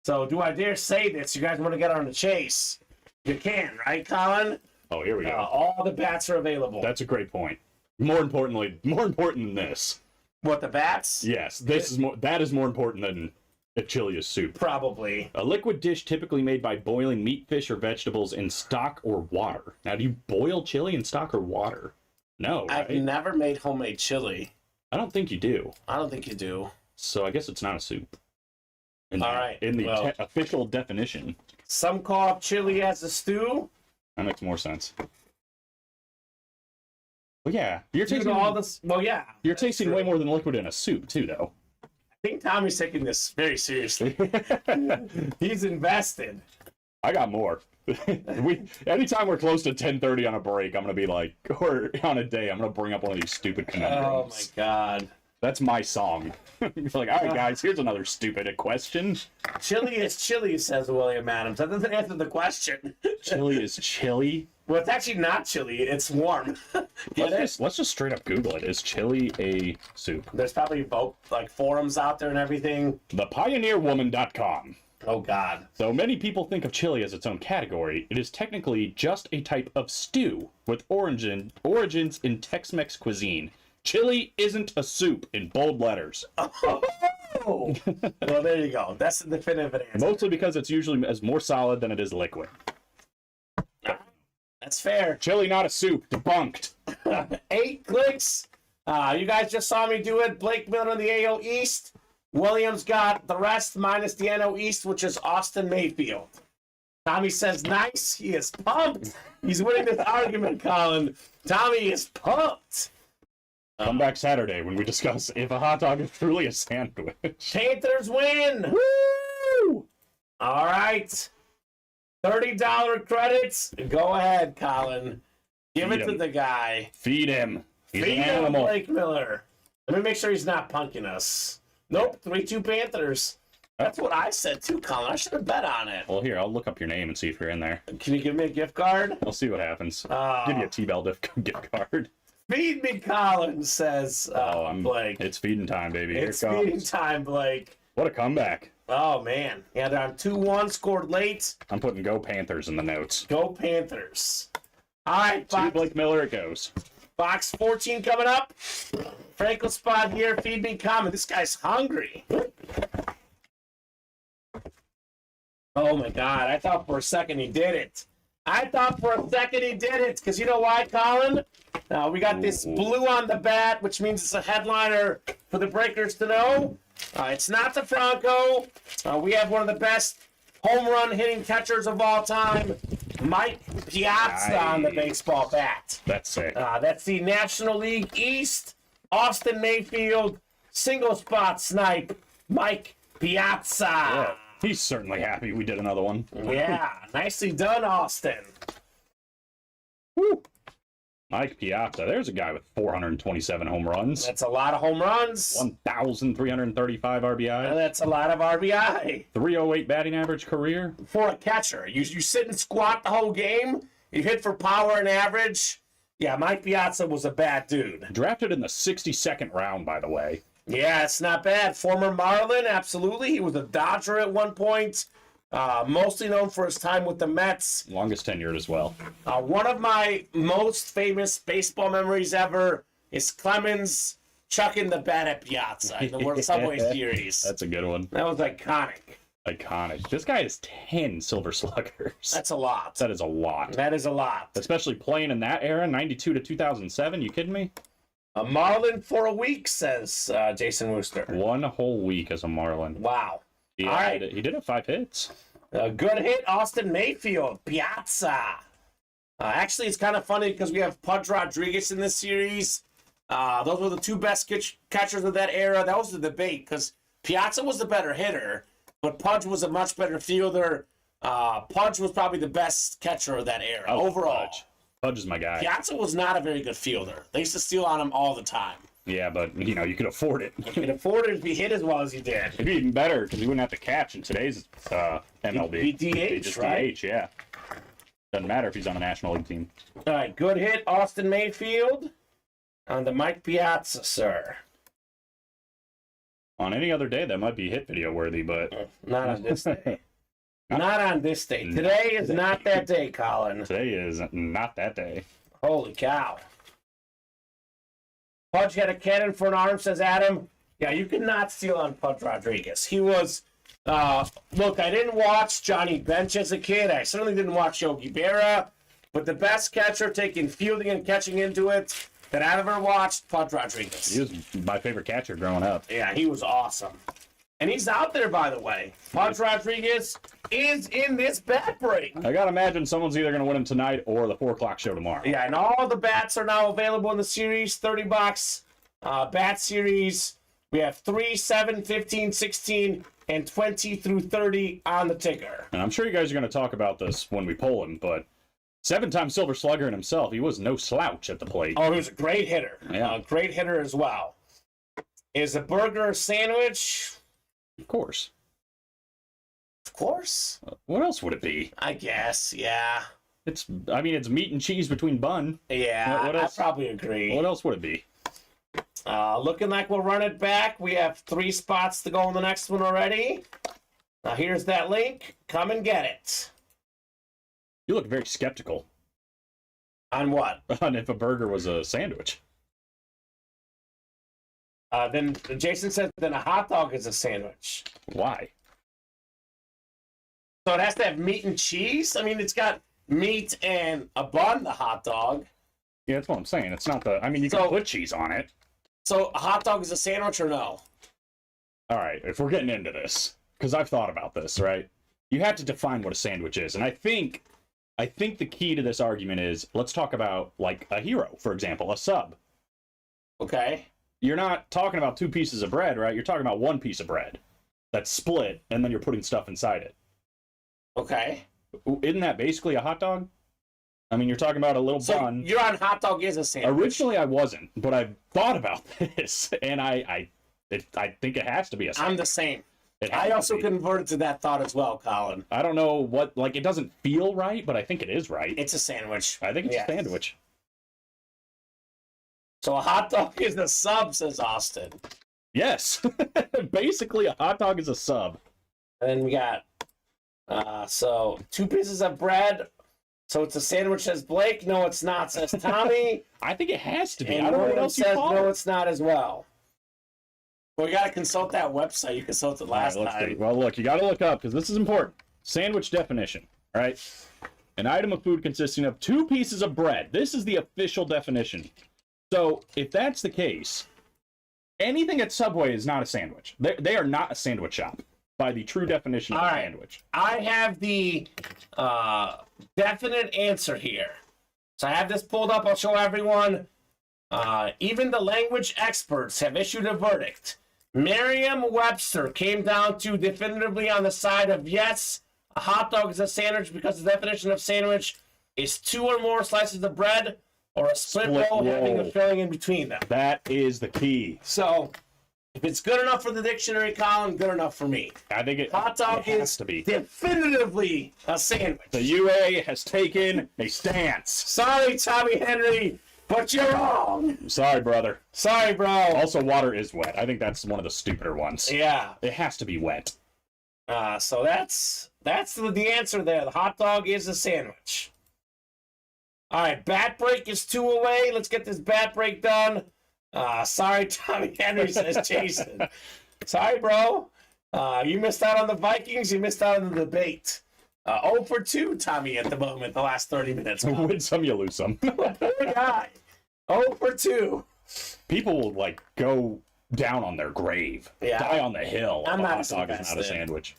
So, do I dare say this? You guys want to get on the chase? You can, right, Colin? Oh, here we go. All the bats are available. That's a great point. More important than this. What, the bats? Yes, that is more important than a chili is soup. Probably. A liquid dish typically made by boiling meat, fish, or vegetables in stock or water. Now, do you boil chili in stock or water? No, right? I've never made homemade chili. I don't think you do. I don't think you do. So I guess it's not a soup. In Well- the official definition. Some call chili as a stew. That makes more sense. Well, yeah, you're Due tasting to all this. Well, yeah. You're that's tasting true. way more than liquid in a soup, too, though. I think Tommy's taking this very seriously. He's invested. I got more. Anytime we're close to 10:30 on a break, I'm gonna be like, or on a day, I'm gonna bring up one of these stupid Oh conundrums. my God. That's my song. You're like, all right, guys, here's another stupid question. Chili is chili, says William Adams. That doesn't answer the question. Chili is chili? Well, it's actually not chili. It's warm. Let's just straight up Google it. Is chili a soup? There's probably both, like, forums out there and everything. ThePioneerWoman.com. Oh, God. Though many people think of chili as its own category, it is technically just a type of stew with origins in Tex-Mex cuisine. Chili isn't a soup in bold letters. Oh! Well, there you go. That's the definitive answer. Mostly because it's usually more solid than it is liquid. That's fair. Chili not a soup. Debunked. 8 clicks. You guys just saw me do it. Blake Miller in the AO East. Williams got the rest minus the NO East, which is Austin Mayfield. Tommy says, nice. He is pumped. He's winning this argument, Colin. Tommy is pumped. Come back Saturday when we discuss if a hot dog is truly a sandwich. Panthers win. Woo! All right. $30 credits. Go ahead, Colin. Give Feed it to him. the guy. Feed him. He's Feed an him, animal. Blake Miller. Let me make sure he's not punking us. Nope, 3-2 Panthers. That's what I said too, Colin. I should have bet on it. Well, here, I'll look up your name and see if you're in there. Can you give me a gift card? We'll see what happens. Give you a T-Bell gift card. Feed me, Colin, says Blake. It's feeding time, baby. It's Here it comes. feeding time, Blake. What a comeback. Oh, man. Yeah, they're on 2-1, scored late. I'm putting Go Panthers in the notes. Go Panthers. All right, To Fox, Blake Miller it goes. Fox 14 coming up. Franco spot here. Feed me, Common. This guy's hungry. Oh, my God. I thought for a second he did it. Because you know why, Colin? We got this blue on the bat, which means it's a headliner for the Breakers to know. It's not the Franco. We have one of the best home run hitting catchers of all time, Mike Piazza, on the baseball bat. That's sick. That's the National League East. Austin Mayfield, single spot snipe, Mike Piazza. Yeah, he's certainly happy we did another one. Yeah, nicely done, Austin. Woo. Mike Piazza. There's a guy with 427 home runs. That's a lot of home runs. 1,335 RBI. That's a lot of RBI. 308 batting average career. For a catcher. You sit and squat the whole game. You hit for power and average. Yeah, Mike Piazza was a bad dude. Drafted in the 62nd round, by the way. Yeah, it's not bad. Former Marlin, absolutely. He was a Dodger at one point. Mostly known for his time with the Mets. Longest tenured as well. One of my most famous baseball memories ever is Clemens chucking the bat at Piazza in the World Subway Series. That's a good one. That was iconic. Iconic. This guy has 10 Silver Sluggers. That's a lot. That is a lot. That is a lot. Especially playing in that era, 92 to 2007. You kidding me? A Marlin for a week, says Jason Wooster. One whole week as a Marlin. Wow. Yeah, All right. he did have 5 hits. A good hit, Austin Mayfield, Piazza. Actually, it's kind of funny because we have Pudge Rodriguez in this series. Those were the two best catchers of that era. That was the debate because Piazza was the better hitter, but Pudge was a much better fielder. Pudge was probably the best catcher of that era overall. Pudge is my guy. Piazza was not a very good fielder. They used to steal on him all the time. Yeah, but, you know, you could afford it. You could afford it if he hit as well as he did. It'd be even better because he wouldn't have to catch in today's MLB. He'd be DH, just right? DH, yeah. Doesn't matter if he's on a National League team. All right, good hit, Austin Mayfield on the Mike Piazza, sir. On any other day, that might be hit video worthy, but Not on this day. Not on this day. Today is not that day, Colin. today is not that day. Holy cow. Pudge had a cannon for an arm, says Adam. Yeah, you could not steal on Pudge Rodriguez. He was, look, I didn't watch Johnny Bench as a kid. I certainly didn't watch Yogi Berra. But the best catcher taking fielding and catching into it that I've ever watched, Pudge Rodriguez. He was my favorite catcher growing up. Yeah, he was awesome. And he's out there, by the way. Pudge Rodriguez is in this bat break. I gotta imagine someone's either gonna win him tonight or the 4 o'clock show tomorrow. Yeah, and all the bats are now available in the series. $30 bat series. We have 3, 7, 15, 16, and 20 through 30 on the ticker. And I'm sure you guys are gonna talk about this when we poll him, but 7-time Silver Slugger in himself, he was no slouch at the plate. Oh, he was a great hitter. Yeah. Great hitter as well. Is a burger a sandwich? Of course. Of course. What else would it be? I guess, yeah. It's meat and cheese between bun. Yeah, What else? I probably agree. What else would it be? Looking like we'll run it back. We have 3 spots to go in the next one already. Now here's that link. Come and get it. You look very skeptical On what? on if a burger was a sandwich. Then Jason says then a hot dog is a sandwich. Why? So it has to have meat and cheese? I mean, it's got meat and a bun, the hot dog. Yeah, that's what I'm saying. It's not the. I mean, you can put cheese on it. So a hot dog is a sandwich or no? All right, if we're getting into this, because I've thought about this, right? You have to define what a sandwich is, and I think the key to this argument is let's talk about like a hero, for example, a sub. Okay. You're not talking about 2 pieces of bread, right? You're talking about 1 piece of bread that's split, and then you're putting stuff inside it. Okay. Isn't that basically a hot dog? I mean, you're talking about a little bun. You're on hot dog is a sandwich. Originally, I wasn't, but I've thought about this, and I think it has to be a sandwich. I'm the same. It has I to also be. converted to that thought as well, Colin. I don't know what, like, it doesn't feel right, but I think it is right. It's a sandwich. I think it's Yes. a sandwich. So a hot dog is the sub, says Austin. Yes. Basically, a hot dog is a sub. And then we got, so 2 pieces of bread. So it's a sandwich, says Blake. No, it's not, says Tommy. I think it has to be. And I don't know what William else you says call no, it. it's not as well. Well, we got to consult that website. You consulted last All right, let's time. see. Well, look, you got to look up, because this is important. Sandwich definition, all right? An item of food consisting of 2 pieces of bread. This is the official definition. So, if that's the case, anything at Subway is not a sandwich. They are not a sandwich shop by the true definition of All a right. sandwich. I have the definite answer here. So I have this pulled up. I'll show everyone. Even the language experts have issued a verdict. Merriam-Webster came down to definitively on the side of yes, a hot dog is a sandwich because the definition of sandwich is 2 or more slices of bread or a split roll having a filling in between them. That is the key. So if it's good enough for the dictionary, Colin, good enough for me. I think Hot dog it has is to be. definitively a sandwich. The UA has taken a stance. Sorry, Tommy Henry, but you're wrong. Sorry, brother. Sorry, bro. Also, water is wet. I think that's one of the stupider ones. Yeah. It has to be wet. So that's the answer there. The hot dog is a sandwich. All right, bat break is 2 away. Let's get this bat break done. Sorry, Tommy Henry, says Jason. Sorry, bro. You missed out on the Vikings. You missed out on the debate. 0 for 2, Tommy, at the moment, the last 30 minutes. Win some, you lose some. Poor guy. 0 for 2. People will, like, go down on their grave. Yeah. Die on the hill. I'm if a not hot dog is not a invested. sandwich.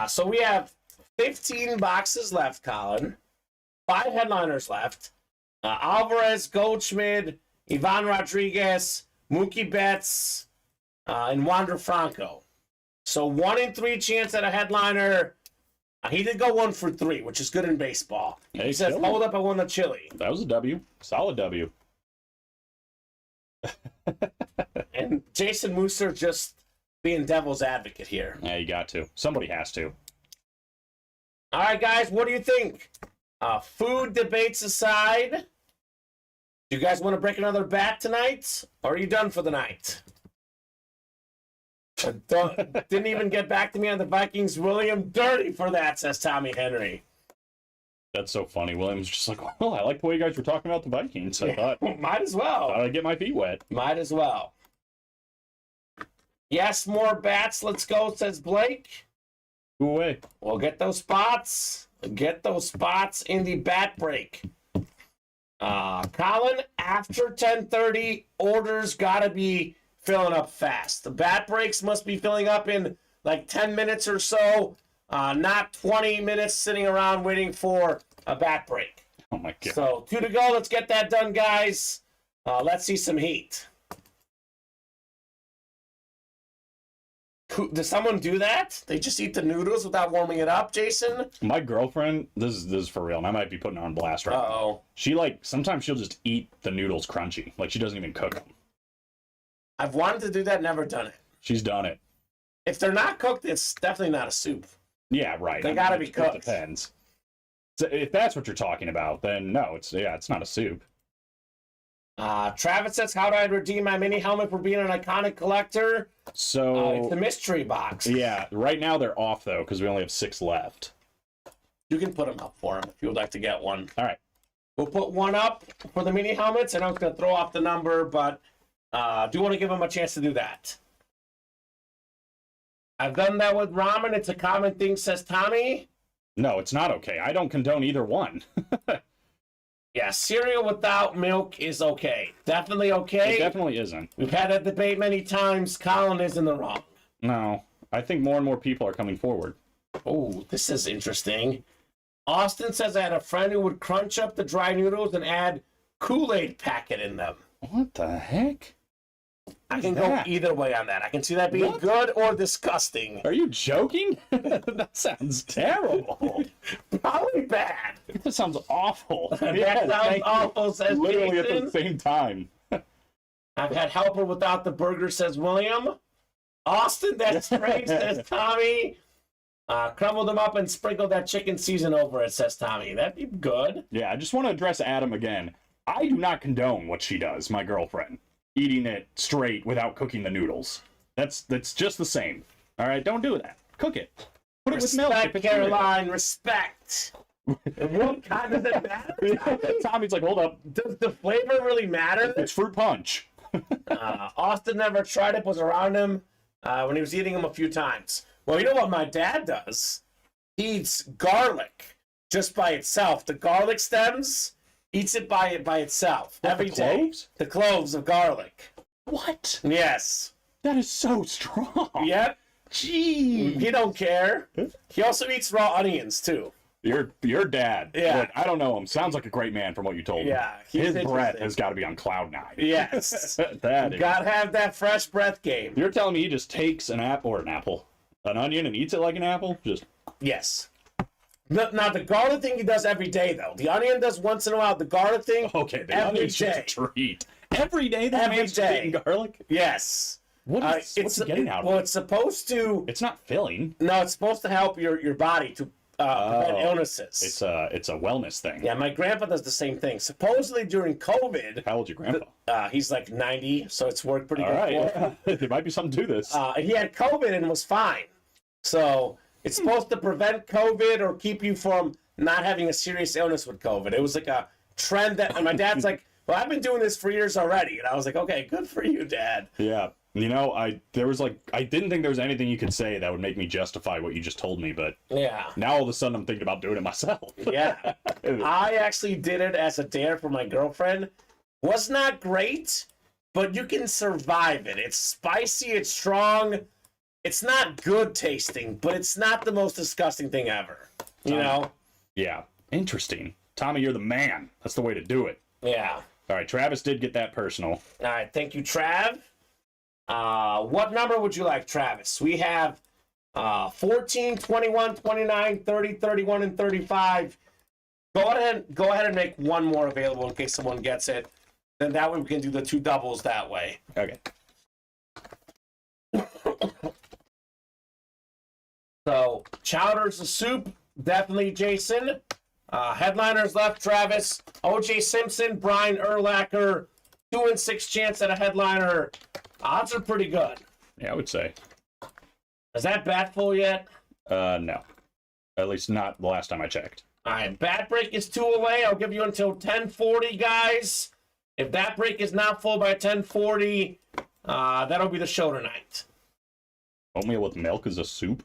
So we have 15 boxes left, Colin. 5 headliners left. Alvarez, Goldschmidt, Ivan Rodriguez, Mookie Betts, and Wander Franco. So 1 in 3 chance at a headliner. He did go 1 for 3, which is good in baseball. Hey, He says, still. hold up, I won the chili. That was a W. Solid W. And Jason Mooser just being devil's advocate here. Yeah, you got to. Somebody has to. All right, guys, what do you think? Food debates aside, do you guys want to break another bat tonight, or are you done for the night? Didn't even get back to me on the Vikings. William, dirty for that, says Tommy Henry. That's so funny. William's just like, well, I like the way you guys were talking about the Vikings. I thought Might as well. I'd get my feet wet. Might as well. Yes, more bats. Let's go, says Blake. Go away. We'll get those spots. Get those spots in the bat break. Colin, after 10:30, orders gotta be filling up fast. The bat breaks must be filling up in like 10 minutes or so, not 20 minutes sitting around waiting for a bat break. Oh my god. So 2 to go. Let's get that done, guys. Let's see some heat. Does someone do that? They just eat the noodles without warming it up, Jason? My girlfriend, this is for real, and I might be putting her on blast right now. Uh-oh. She, like, sometimes she'll just eat the noodles crunchy. Like, she doesn't even cook them. I've wanted to do that, never done it. She's done it. If they're not cooked, it's definitely not a soup. Yeah, right. They gotta be cooked. It depends. So if that's what you're talking about, then no, it's not a soup. Travis says, how do I redeem my mini helmet for being an iconic collector? So it's the mystery box. Yeah, right now they're off though because we only have 6 left. You can put them up for him if you would like to get one. All right. We'll put one up for the mini helmets, and I was going to throw off the number, but do want to give him a chance to do that. I've done that with ramen. It's a common thing, says Tommy. No, it's not okay. I don't condone either one. Yeah, cereal without milk is okay. Definitely okay. It definitely isn't. We've had that debate many times. Colin is in the wrong. No, I think more and more people are coming forward. Oh, this is interesting. Austin says I had a friend who would crunch up the dry noodles and add Kool-Aid packet in them. What the heck? I can go either way on that. I can see that being good or disgusting. Are you joking? That sounds terrible. Probably bad. That sounds awful. That sounds awful, says Literally Jason. at the same time. I've had helper without the burger, says William. Austin, that's strange, says Tommy. Crumble them up and sprinkle that chicken season over it, says Tommy. That'd be good. Yeah, I just want to address Adam again. I do not condone what she does, my girlfriend. Eating it straight without cooking the noodles. That's just the same. All right, don't do that. Cook it. Put it with milk. Respect, Caroline. Respect. What kind does it matter? Tommy's like, hold up. Does the flavor really matter? It's fruit punch. Austin never tried it. Was around him when he was eating them a few times. Well, you know what my dad does? He eats garlic just by itself. The garlic stems. Eats it by itself every day. The cloves of garlic. What? Yes. That is so strong. Yep. Gee. He don't care. He also eats raw onions too. Your dad. Yeah. Look, I don't know him. Sounds like a great man from what you told me. Yeah. His breath has got to be on cloud 9. Yes. That is. Gotta have that fresh breath game. You're telling me he just takes an onion and eats it like an apple? Just. Yes. Now, the garlic thing he does every day, though. The onion does once in a while. The garlic thing, okay, the every onion's day. just a treat. Every day that man's eating garlic? Yes. What's he getting out of it? Well, it's supposed to... It's not filling. No, it's supposed to help your body to prevent illnesses. It's a wellness thing. Yeah, my grandpa does the same thing. Supposedly during COVID... How old's your grandpa? He's like 90, so it's worked pretty good for him. There might be something to this. He had COVID and was fine. So... It's supposed to prevent COVID or keep you from not having a serious illness with COVID. It was like a trend that, and my dad's like, well, I've been doing this for years already. And I was like, okay, good for you, Dad. Yeah. You know, I didn't think there was anything you could say that would make me justify what you just told me, but yeah. Now all of a sudden I'm thinking about doing it myself. Yeah. I actually did it as a dare for my girlfriend. Was not great, but you can survive it. It's spicy, it's strong. It's not good tasting, but it's not the most disgusting thing ever. You know? Yeah. Interesting. Tommy, you're the man. That's the way to do it. Yeah. All right, Travis did get that personal. All right, thank you, Trav. What number would you like, Travis? We have 14, 21, 29, 30, 31, and 35. Go ahead and make one more available in case someone gets it. Then that way we can do the 2 doubles that way. Okay. So, Chowder's a soup. Definitely Jason. Headliners left, Travis. O.J. Simpson, Brian Urlacher. 2 in 6 chance at a headliner. Odds are pretty good. Yeah, I would say. Is that bat full yet? No. At least not the last time I checked. All right, bat break is 2 away. I'll give you until 10:40, guys. If that break is not full by 10:40, that'll be the show tonight. Oatmeal with milk is a soup?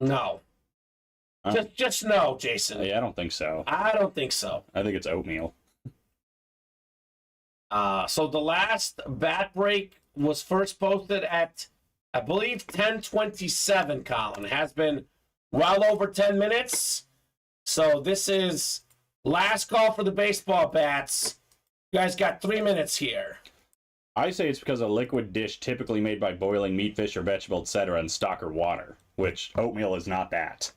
No. Just no, Jason. Yeah, I don't think so. I don't think so. I think it's oatmeal. So the last bat break was first posted at, I believe, 10:27, Colin. It has been well over 10 minutes. So this is last call for the baseball bats. You guys got 3 minutes here. I say it's because a liquid dish typically made by boiling meat, fish, or vegetable, etc., in stock or water, which oatmeal is not that.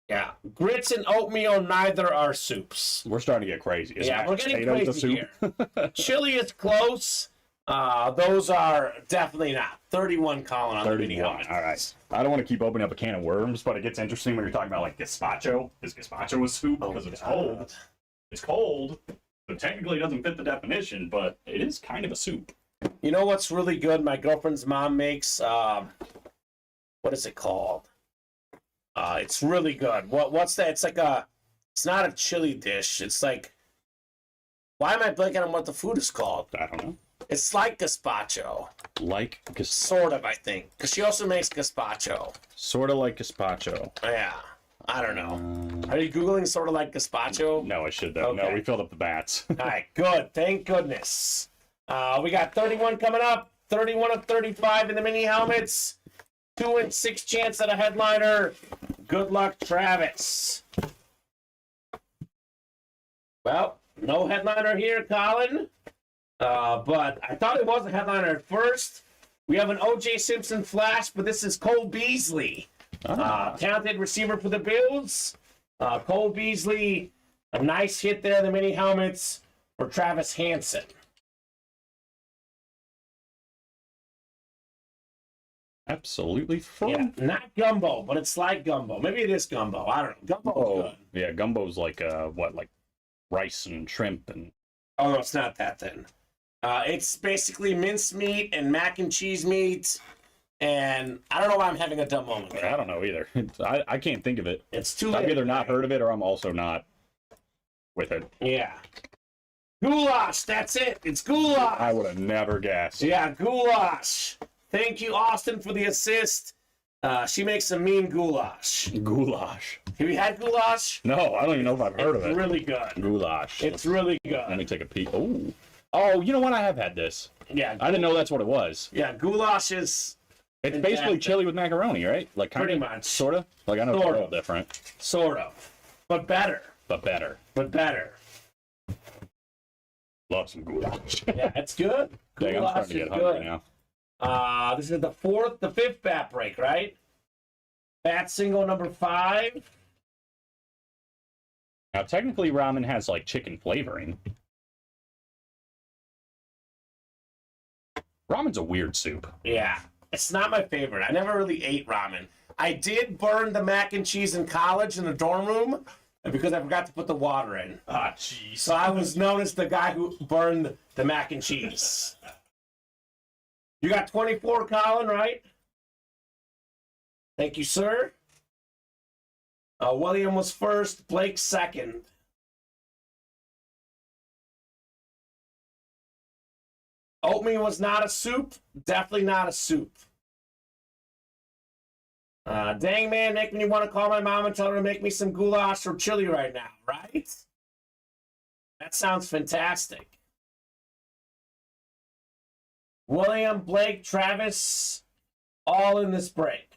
Yeah. Grits and oatmeal, neither are soups. We're starting to get crazy. Yeah, we're getting crazy here. Chili is close. Those are definitely not. 31 Colin on 31. the mini helmets. All right. I don't want to keep opening up a can of worms, but it gets interesting when you're talking about like gazpacho. Is gazpacho a soup? Because it's cold. It's cold. So technically it doesn't fit the definition, but it is kind of a soup. You know what's really good? My girlfriend's mom makes, what is it called? It's really good. What's that? It's like it's not a chili dish. It's like, why am I blanking on what the food is called? I don't know. It's like gazpacho. Like gazpacho. Sort of, I think. Because she also makes gazpacho. Sort of like gazpacho. Yeah. I don't know. Are you Googling sort of like gazpacho? No, I should though. Okay. No, we filled up the bats. All right, good. Thank goodness. We got 31 coming up. 31 of 35 in the mini helmets. 2 in 6 chance at a headliner. Good luck, Travis. Well, no headliner here, Colin. But I thought it was a headliner at first. We have an O.J. Simpson flash, but this is Cole Beasley. Talented receiver for the Bills. Cole Beasley, a nice hit there in the mini helmets for Travis Hansen. Absolutely fun. Yeah, not gumbo, but it's like gumbo. Maybe it is gumbo. I don't know. Gumbo's good. Yeah, gumbo's like like rice and shrimp and. Oh no, it's not that then. It's basically mincemeat and mac and cheese meat, and I don't know why I'm having a dumb moment. I don't know either. I can't think of it. It's too I've late. either not heard of it or I'm also not with it. Yeah. Goulash, that's it. It's goulash. I would have never guessed. Yeah, goulash. Thank you, Austin, for the assist. She makes some mean goulash. Goulash. Have you had goulash? No, I don't even know if I've heard of it. It's really good. Goulash. It's really Let me good. take a peek. Oh, you know what? I have had this. Yeah, I didn't know that's what it was. yeah, goulash is It's basically Fantastic. chili with macaroni, right? Like kind Pretty of, much. sort of. Like I know it's a Sort little of. different, sort of, but better. but better. But better. Love some goulash. Yeah, it's good. Dang, I'm Goulash starting to is get hungry good. now. This is the fifth bat break, right? Bat single number 5. Now, technically, ramen has like chicken flavoring. Ramen's a weird soup. Yeah, it's not my favorite. I never really ate ramen. I did burn the mac and cheese in college in the dorm room because I forgot to put the water in. Ah, jeez. So I was known as the guy who burned the mac and cheese. You got 24, Colin, right? Thank you, sir. William was first, Blake second. Oatmeal was not a soup. Definitely not a soup. Dang man, make me want to call my mom and tell her to make me some goulash or chili right now, right? That sounds fantastic. William, Blake, Travis, all in this break.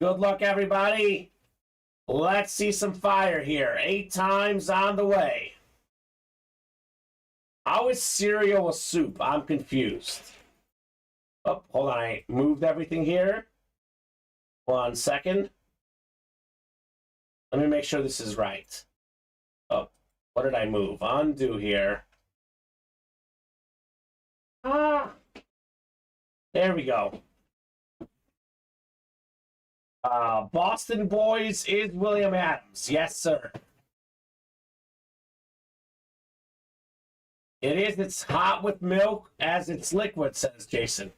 Good luck, everybody. Let's see some fire here. 8 times on the way. How is cereal a soup? I'm confused. Oh, hold on. I moved everything here. 1 second. Let me make sure this is right. Oh, what did I move? Undo here. There we go. Boston Boys is William Adams. Yes, sir. It is. It's hot with milk as it's liquid, says Jason.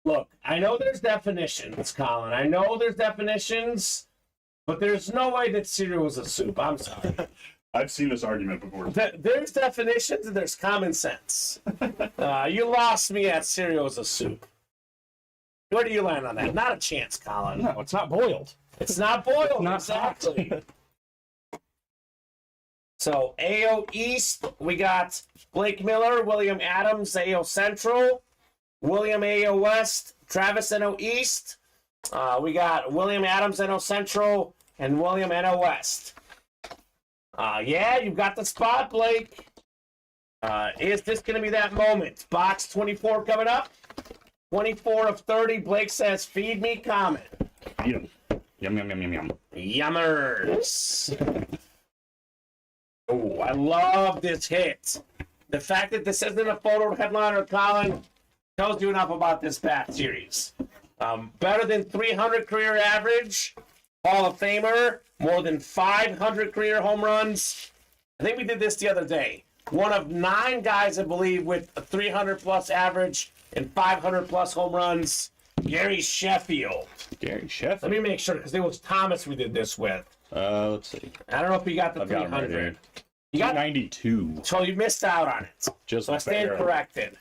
Look, I know there's definitions, Colin. I know there's definitions, but there's no way that cereal is a soup. I'm sorry. I've seen this argument before. There's definitions and there's common sense. You lost me at cereal is a soup. Where do you land on that? Not a chance, Colin. No, it's not boiled. It's not boiled. It's not exactly. So AO East, we got Blake Miller, William Adams, AO Central, William AO West, Travis NO East. We got William Adams NO Central and William NO West. Yeah, you've got the spot, Blake. Is this going to be that moment? Box 24 coming up. 24 of 30. Blake says, feed me, Kamen. Eat 'em. Yum, yum, yum, yum, yum. Yummers. Oh, I love this hit. the fact that this isn't a photo headliner, Colin, tells you enough about this bat series. Better than 300 career average, Hall of Famer, more than 500 career home runs. I think we did this the other day. One of 9 guys, I believe, with a 300-plus average and 500-plus home runs, Gary Sheffield. Gary Sheffield. Let me make sure, because it was Thomas we did this with. Let's see. I don't know if you got the I've got him right 300. here. You got 92. So you missed out on it. Just So I stand barely. corrected.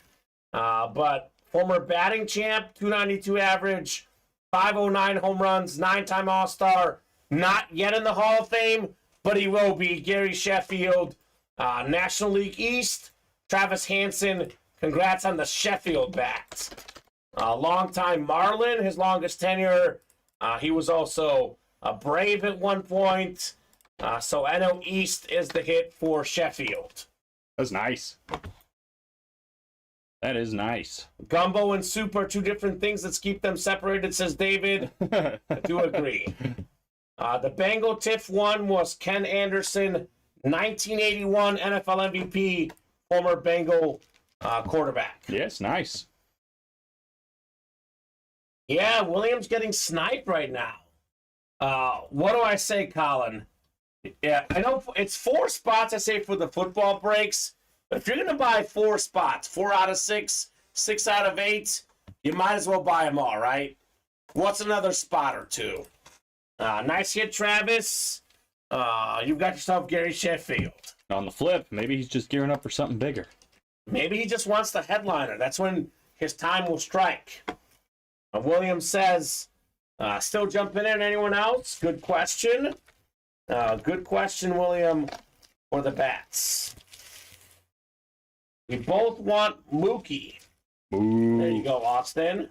But former batting champ, 292 average, 509 home runs, 9-time All-Star, not yet in the Hall of Fame, but he will be. Gary Sheffield, National League East, Travis Hansen, congrats on the Sheffield bat. Longtime Marlin, his longest tenure. He was also a Brave at one point. So NL East is the hit for Sheffield. That's nice. That is nice. Gumbo and soup are 2 different things. Let's keep them separated, says David. I do agree. The Bengal TIFF one was Ken Anderson, 1981 NFL MVP, former Bengal quarterback. Yes, nice. Yeah, Williams getting sniped right now. What do I say, Colin? Yeah, I know it's 4 spots, I say, for the football breaks. But if you're going to buy 4 spots, 4 out of 6, 6 out of 8, you might as well buy them all, right? What's another spot or 2? Nice hit, Travis. You've got yourself Gary Sheffield. On the flip, maybe he's just gearing up for something bigger. Maybe he just wants the headliner. That's when his time will strike. Williams says, still jumping in. Anyone else? Good question. Good question, William, for the bats. We both want Mookie. Ooh. There you go, Austin.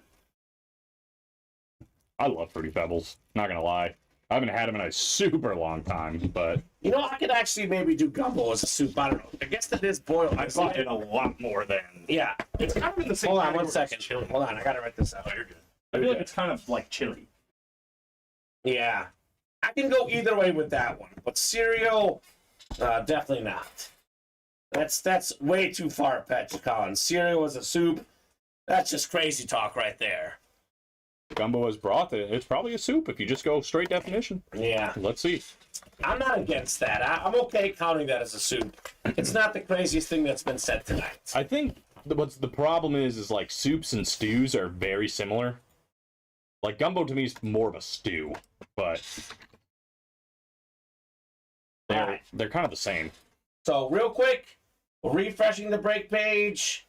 I love Fruity Pebbles. Not gonna lie. I haven't had them in a super long time, but You know, I could actually maybe do gumbo as a soup. I don't know. I guess that is boiled. I bought it a lot more than. Yeah. It's kind of in the same Hold on category one as second. chili. Hold on, I gotta write this out. Oh, you're good. I feel like it's kind of like chili. Yeah. I can go either way with that one. But cereal, definitely not. That's way too far-fetched, Colin. Cereal as a soup, that's just crazy talk right there. Gumbo is broth. It's probably a soup if you just go straight definition. Yeah. Let's see. I'm not against that. I'm okay counting that as a soup. It's not the craziest thing that's been said tonight. I think what's the problem is like soups and stews are very similar. Like gumbo to me is more of a stew, but they're kind of the same. So real quick, refreshing the break page.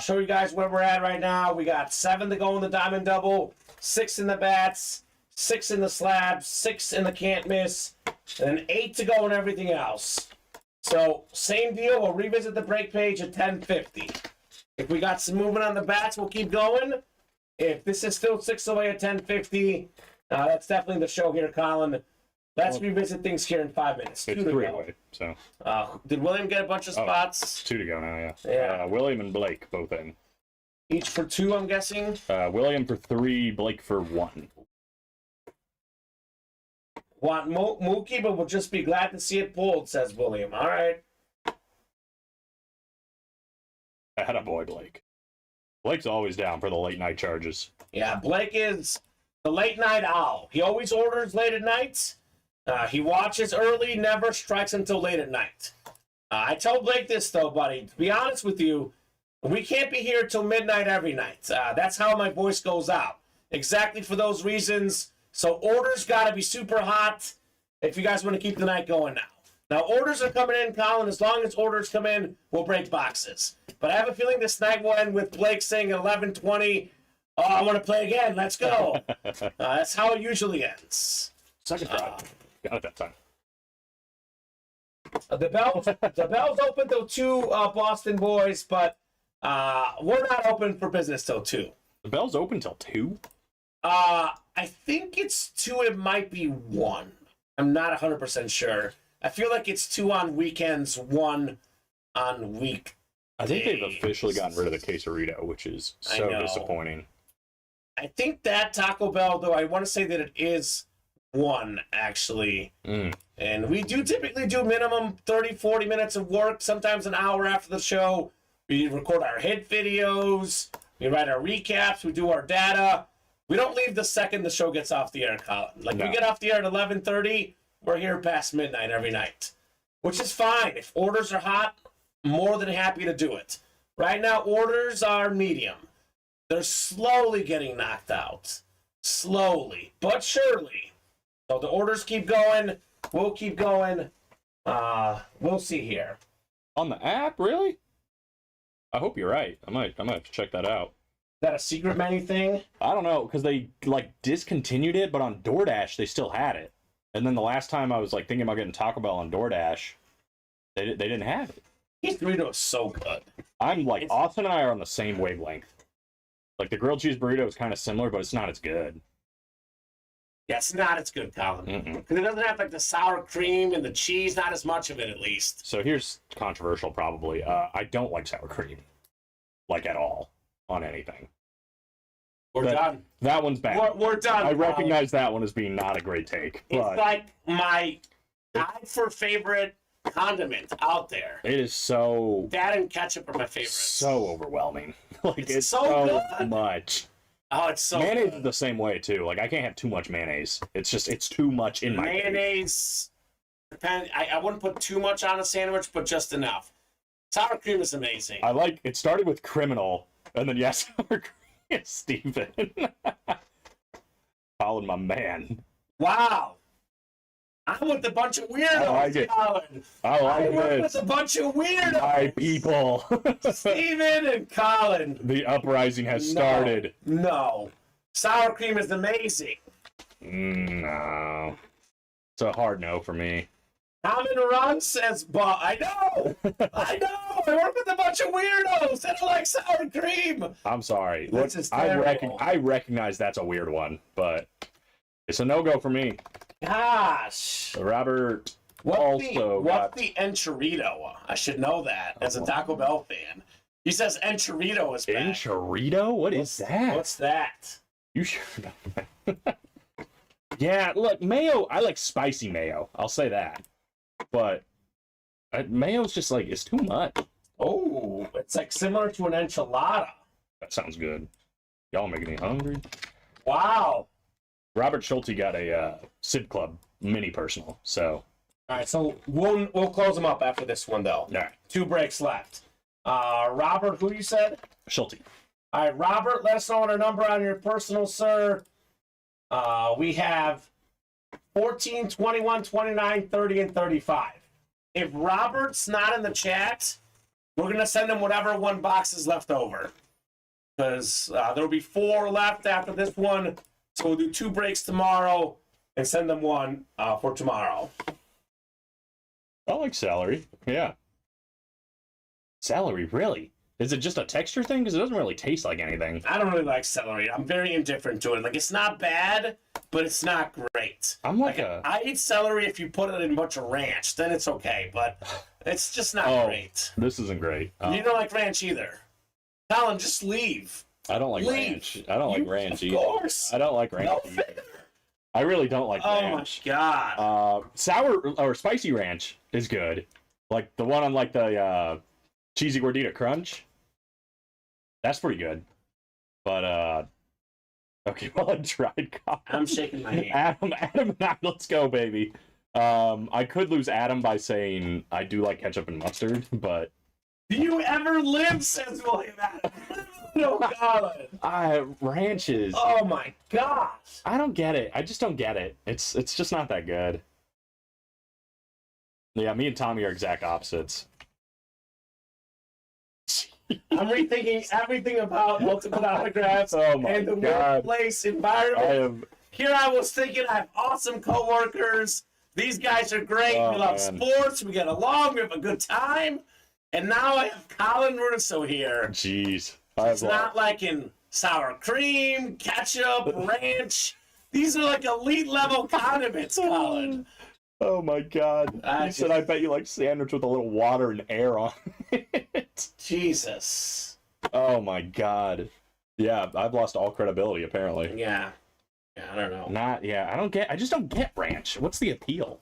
Show you guys where we're at right now. We got 7 to go in the diamond double, 6 in the bats, 6 in the slabs, 6 in the can't miss, and then 8 to go in everything else. So same deal. We'll revisit the break page at 10:50. If we got some movement on the bats, we'll keep going. If this is still 6 away at 10:50, that's definitely the show here, Colin. Let's revisit things here in 5 minutes. 2 It's to 3 go. away, so Did William get a bunch of spots? it's 2 to go now. Yeah. Yeah. William and Blake both in. Each for 2, I'm guessing. William for 3, Blake for 1. Want Mookie, but we'll just be glad to see it pulled, says William. All right. Attaboy, Blake. Blake's always down for the late night charges. Yeah, Blake is the late night owl. He always orders late at night. He watches early, never strikes until late at night. I tell Blake this, though, buddy. To be honest with you, we can't be here till midnight every night. That's how my voice goes out. Exactly for those reasons. So orders got to be super hot if you guys want to keep the night going now. Now, orders are coming in, Colin. As long as orders come in, we'll break boxes. But I have a feeling this night will end with Blake saying at 11:20, oh, I want to play again. Let's go. That's how it usually ends. Second try. Got it that time. The bell's open till 2, Boston boys, but we're not open for business till 2. The bell's open till 2? I think it's 2. It might be 1. I'm not 100% sure. I feel like it's 2 on weekends, 1 on week. I think they've officially gotten rid of the quesarito, which is so know. disappointing. I think that Taco Bell, though, I want to say that it is one, actually. And we do typically do minimum 30, 40 minutes of work, sometimes an hour after the show. We record our hit videos, we write our recaps, we do our data. We don't leave the second the show gets off the air, Colin. Like, we get off the air at 11:30, we're here past midnight every night, which is fine. If orders are hot, more than happy to do it. Right now, orders are medium. They're slowly getting knocked out. Slowly, but surely. So the orders keep going. We'll keep going. We'll see here. On the app, really? I hope you're right. I might have to check that out. Is that a secret menu thing? I don't know, because they like discontinued it, but on DoorDash they still had it. And then the last time I was like thinking about getting Taco Bell on DoorDash, they didn't have it. His burrito is so good. I'm like, Austin and I are on the same wavelength. Like, the grilled cheese burrito is kind of similar, but it's not as good. Yeah, it's not as good, Colin. Because it doesn't have like the sour cream and the cheese, not as much of it at least. So here's controversial, probably. I don't like sour cream, like, at all, on anything. We're done. That one's bad. We're done. I recognize that one as being not a great take. It's But like my tied for favorite condiment out there. it is so That and ketchup are my favorites. so overwhelming. Like, it's so so good. much. Oh, it's so Mayonnaise good. is the same way too. Like, I can't have too much mayonnaise. It's too much in my cake. Mayonnaise. I wouldn't put too much on a sandwich, but just enough. Sour cream is amazing. I like it. Started with criminal, and then yes, sour cream. Steven, Colin, my man. Wow. I'm with a bunch of weirdos, I like it. Colin. I like I'm with this. a bunch of weirdos. My people. Steven and Colin. The uprising has started. No. Sour cream is amazing. No. It's a hard no for me. Common Run says, but I know. I know. I work with a bunch of weirdos that like sour cream. I'm sorry. This Look, is terrible. I recognize that's a weird one, but it's a no-go for me. Gosh. Robert What's also got... the Enchirito? I should know that as a Taco Bell fan. He says Enchirito is back. Enchirito? What is that? What's that? You sure know? Yeah, look, mayo, I like spicy mayo. I'll say that. But mayo's just like, it's too much. Oh, it's like similar to an enchilada. That sounds good. Y'all making me hungry. Wow. Robert Schulte got a Sid Club mini personal, so. All right, so we'll close them up after this one, though. All right. 2 breaks left. Robert, who you said? Schulte. All right, Robert, let us know what our number on your personal, sir. We have 14, 21, 29, 30, and 35. If Robert's not in the chat, we're going to send him whatever one box is left over. Because there will be 4 left after this one. So we'll do 2 breaks tomorrow and send them one for tomorrow. I like celery. Yeah. Celery, really? Is it just a texture thing? Because it doesn't really taste like anything. I don't really like celery. I'm very indifferent to it. Like, it's not bad, but it's not great. I'm like a... I eat celery if you put it in a bunch of ranch. Then it's okay, but it's just not great. This isn't great. You don't like ranch either. Colin, just leave. I don't like ranch. I don't like ranch either. Of course. I don't like ranch either. I really don't like ranch. Oh my god. Sour or spicy ranch is good. Like the one on like the cheesy gordita crunch. That's pretty good. But okay, well, I tried. I'm shaking my hand. Adam and I, let's go, baby. I could lose Adam by saying I do like ketchup and mustard, but do you ever live, says William Adam? No, Colin. Ranches. Oh my gosh. I don't get it. I just don't get it. It's just not that good. Yeah, me and Tommy are exact opposites. I'm rethinking everything about Ultimate Autographs and the workplace environment. Here I was thinking I have awesome coworkers. These guys are great. We love sports. We get along. We have a good time. And now I have Colin Russo here. Jeez. It's not like in sour cream, ketchup, ranch. These are like elite level condiments, Colin. Oh my god. You said I bet you like sandwich with a little water and air on it. Jesus. Oh my god. Yeah, I've lost all credibility apparently. Yeah. Yeah, I don't know. I just don't get ranch. What's the appeal?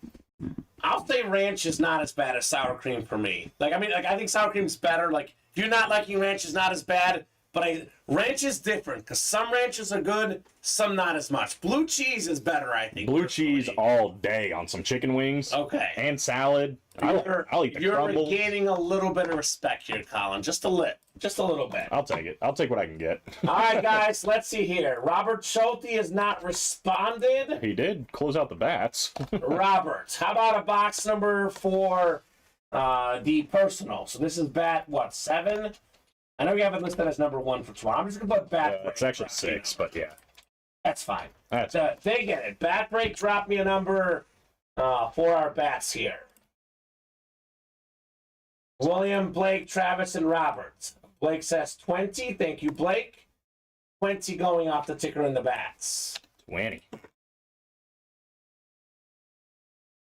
I'll say ranch is not as bad as sour cream for me. I think sour cream's better. Like, you're not liking ranch is not as bad, but ranch is different because some ranches are good, some not as much. Blue cheese is better, I think. Blue cheese all day on some chicken wings. Okay. And salad. I'll eat the crumbles. You're gaining a little bit of respect here, Colin. Just a little bit. I'll take it. I'll take what I can get. All right, guys, let's see here. Robert Schulte has not responded. He did close out the bats. Robert, how about a box number for the personal? So this is bat, 7? I know you have it listed as number 1 for tomorrow. I'm just going to put bat break. It's actually 6, but yeah. That's fine. That's they get it. Bat break, drop me a number for our bats here. William, Blake, Travis, and Robert. Blake says 20. Thank you, Blake. 20 going off the ticker in the bats. 20.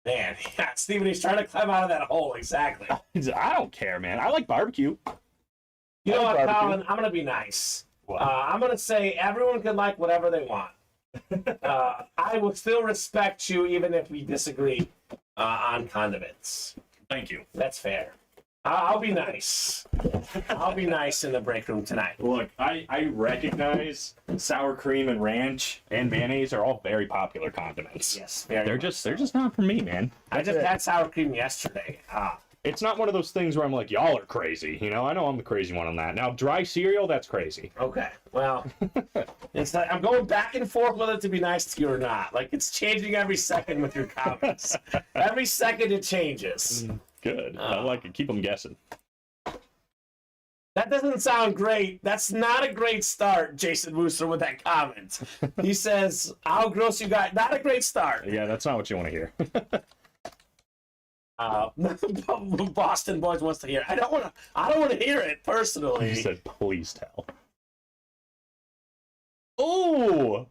Man, yeah, Steven, he's trying to climb out of that hole. Exactly. I don't care, man. I like barbecue. You know what, barbecue. Colin? I'm going to be nice. What? I'm going to say everyone can like whatever they want. I will still respect you even if we disagree on condiments. Thank you. That's fair. I'll be nice. I'll be nice in the break room tonight. Look, I recognize sour cream and ranch and mayonnaise are all very popular condiments. Yes, very They're much. just not for me, man. I just had sour cream yesterday. It's not one of those things where I'm like, y'all are crazy. You know, I know I'm the crazy one on that. Now, dry cereal, that's crazy. Okay. Well, it's like I'm going back and forth whether to be nice to you or not. Like, it's changing every second with your comments. Every second it changes. Good. I like it. Keep them guessing. That doesn't sound great. That's not a great start, Jason Wooster, with that comment. He says, "I'll gross you guys." Not a great start. Yeah, that's not what you want to hear. Boston Boys wants to hear. I don't want to hear it personally. He said, please tell. Oh!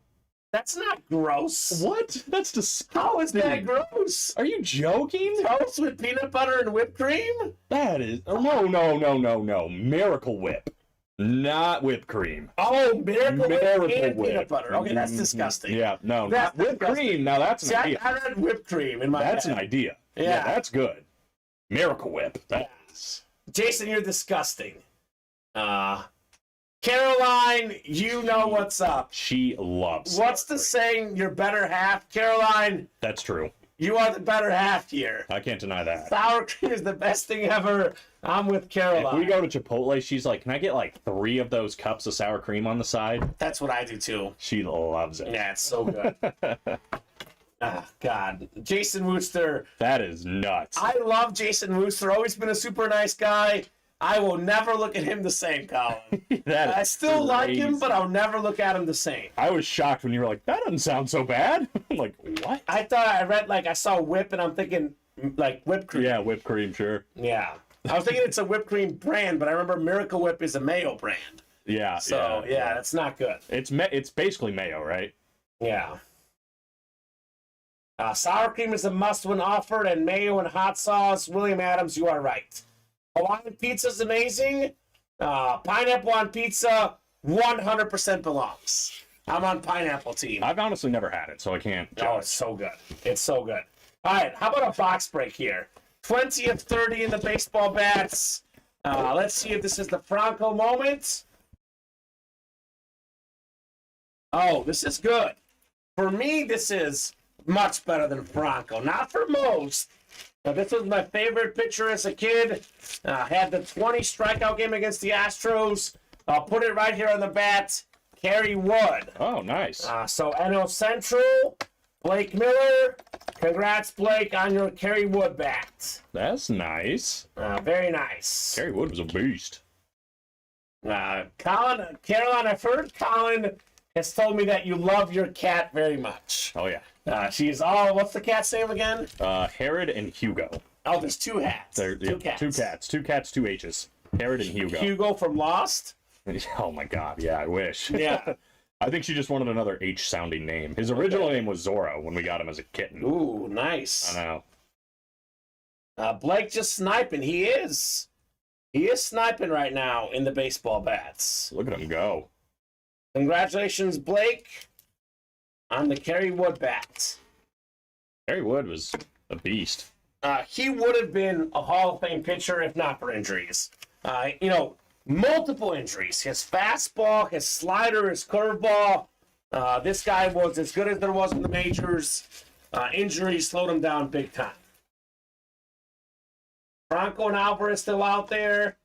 That's not gross. What? That's disgusting. How is that gross? Are you joking? Toast with peanut butter and whipped cream? That is... Oh, no. Miracle Whip. Not whipped cream. Oh, Miracle Whip and Whip. peanut butter. Okay, that's disgusting. Yeah, no. That's Not whipped disgusting. cream. Now, that's an See, idea. I read whipped cream in my That's head. an idea. Yeah. That's good. Miracle Whip. That's... Jason, you're disgusting. Caroline, you know what's up. She loves What's sour the cream. saying? Your better half? Caroline, That's true. you are the better half here. I can't deny that. Sour cream is the best thing ever. I'm with Caroline. If we go to Chipotle, she's like, can I get like 3 of those cups of sour cream on the side? That's what I do too. She loves it. Yeah, it's so good. God. Jason Wooster. That is nuts. I love Jason Wooster. Always been a super nice guy. I will never look at him the same, Colin. That I is still like him, crazy. but I'll never look at him the same. I was shocked when you were like, that doesn't sound so bad. I'm like, what? I thought I read, I saw whip, and I'm thinking, whipped cream. Yeah, whipped cream, sure. Yeah. I was thinking it's a whipped cream brand, but I remember Miracle Whip is a mayo brand. Yeah. So, yeah, that's not good. It's basically mayo, right? Yeah. Sour cream is a must when offered, and mayo and hot sauce. William Adams, you are right. Hawaiian pizza is amazing. Pineapple on pizza 100% belongs. I'm on pineapple team. I've honestly never had it, so I can't Oh, judge. it's so good. It's so good. All right, how about a box break here? 20 of 30 in the baseball bats. Let's see if this is the Franco moment. Oh, this is good. For me, this is much better than Franco. Not for most. But this was my favorite pitcher as a kid. Had the 20 strikeout game against the Astros. I'll put it right here on the bat. Kerry Wood. Oh, nice. So NL Central, Blake Miller. Congrats, Blake, on your Kerry Wood bat. That's nice. Very nice. Kerry Wood was a beast. Caroline, I've heard Colin has told me that you love your cat very much. Oh, yeah. She's all, what's the cat's name again? Herod and Hugo. Oh, there's 2 hats. Two cats. 2 cats, 2 H's. Herod and Hugo. Hugo from Lost? Oh, my God. Yeah, I wish. Yeah. I think she just wanted another H-sounding name. His original name was Zorro when we got him as a kitten. Ooh, nice. I know. Blake just sniping. He is. He is sniping right now in the baseball bats. Look at him go. Congratulations, Blake. on the Kerry Wood bat. Harry Wood was a beast. He would have been a Hall of Fame pitcher if not for injuries. Multiple injuries. His fastball, his slider, his curveball. This guy was as good as there was in the majors. Injuries slowed him down big time. Franco and Alvarez still out there.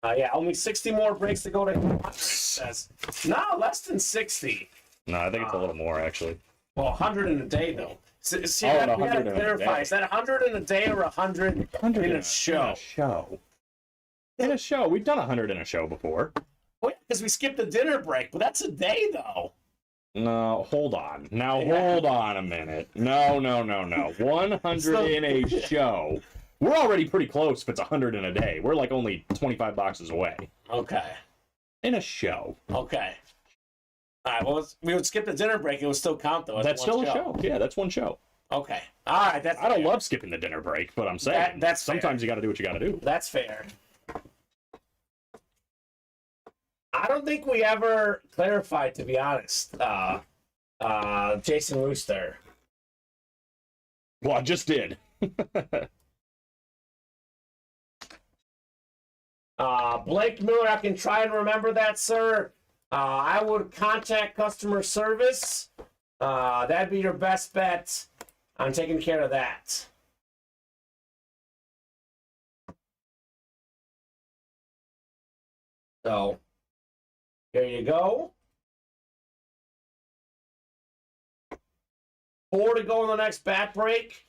Only 60 more breaks to go to him. Says, no, less than 60. No, I think it's a little more, actually. Well, 100 in a day, though. See, we 100 gotta in a clarify. day. Is that 100 in a day or 100 in a show? In a show. We've done 100 in a show before. Because we skipped the dinner break, but that's a day, though. No, hold on. Hold on a minute. No. 100 in a show. We're already pretty close if it's 100 in a day. We're like only 25 boxes away. Okay. In a show. Okay. All right, well, we would skip the dinner break. It would still count, though. That's still a show. Yeah, that's one show. Okay. All right. I don't love skipping the dinner break, but I'm saying that's sometimes fair. you got to do what you got to do. That's fair. I don't think we ever clarified, to be honest, Jason Wooster. Well, I just did. Blake Miller, I can try and remember that, sir. I would contact customer service. That'd be your best bet on taking care of that. So, here you go. 4 to go in the next bat break.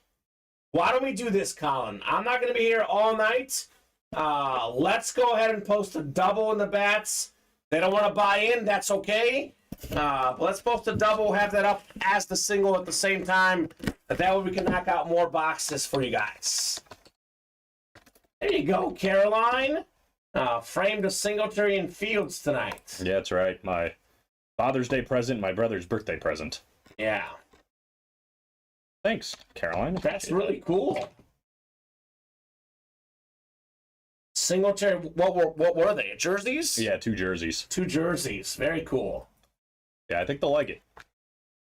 Why don't we do this, Colin? I'm not going to be here all night. Let's go ahead and post a double in the bats. They don't want to buy in, that's okay. But let's post a double, have that up as the single at the same time. That way we can knock out more boxes for you guys. There you go, Caroline. Framed a Singletary and Fields tonight. Yeah, that's right. My Father's Day present, my brother's birthday present. Yeah. Thanks, Caroline. That's really cool. Singletary, what were they? Jerseys? Yeah, 2 jerseys. 2 jerseys. Very cool. Yeah, I think they'll like it.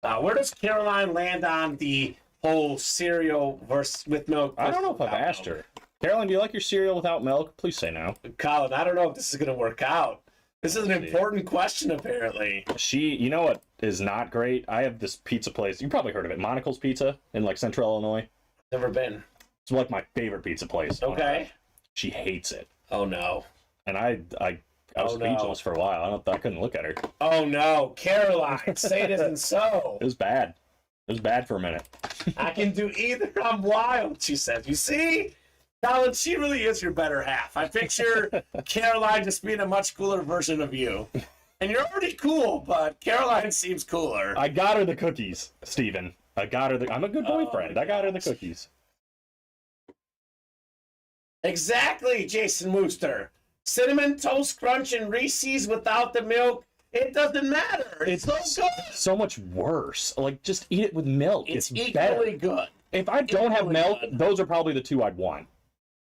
Where does Caroline land on the whole cereal versus with milk? I don't know if I've asked her. Caroline, do you like your cereal without milk? Please say no. Colin, I don't know if this is going to work out. This is an important question, apparently. You know what is not great? I have this pizza place. You probably heard of it. Monocle's Pizza in like Central Illinois. Never been. It's like my favorite pizza place. Okay. She hates it. Oh, no. And I was speechless for a while. I couldn't look at her. Oh, no. Caroline, say it isn't so. It was bad. It was bad for a minute. I can do either. I'm wild, she says. You see? Colin, she really is your better half. I picture Caroline just being a much cooler version of you. And you're already cool, but Caroline seems cooler. I got her the cookies, Steven. I'm a good boyfriend. I got her the cookies. Exactly, Jason Wooster. Cinnamon Toast Crunch and Reese's without the milk. It doesn't matter. It's so good. So much worse. Like, just eat it with milk. It's equally better. good. If I don't have Equally milk, good. those are probably the 2 I'd want.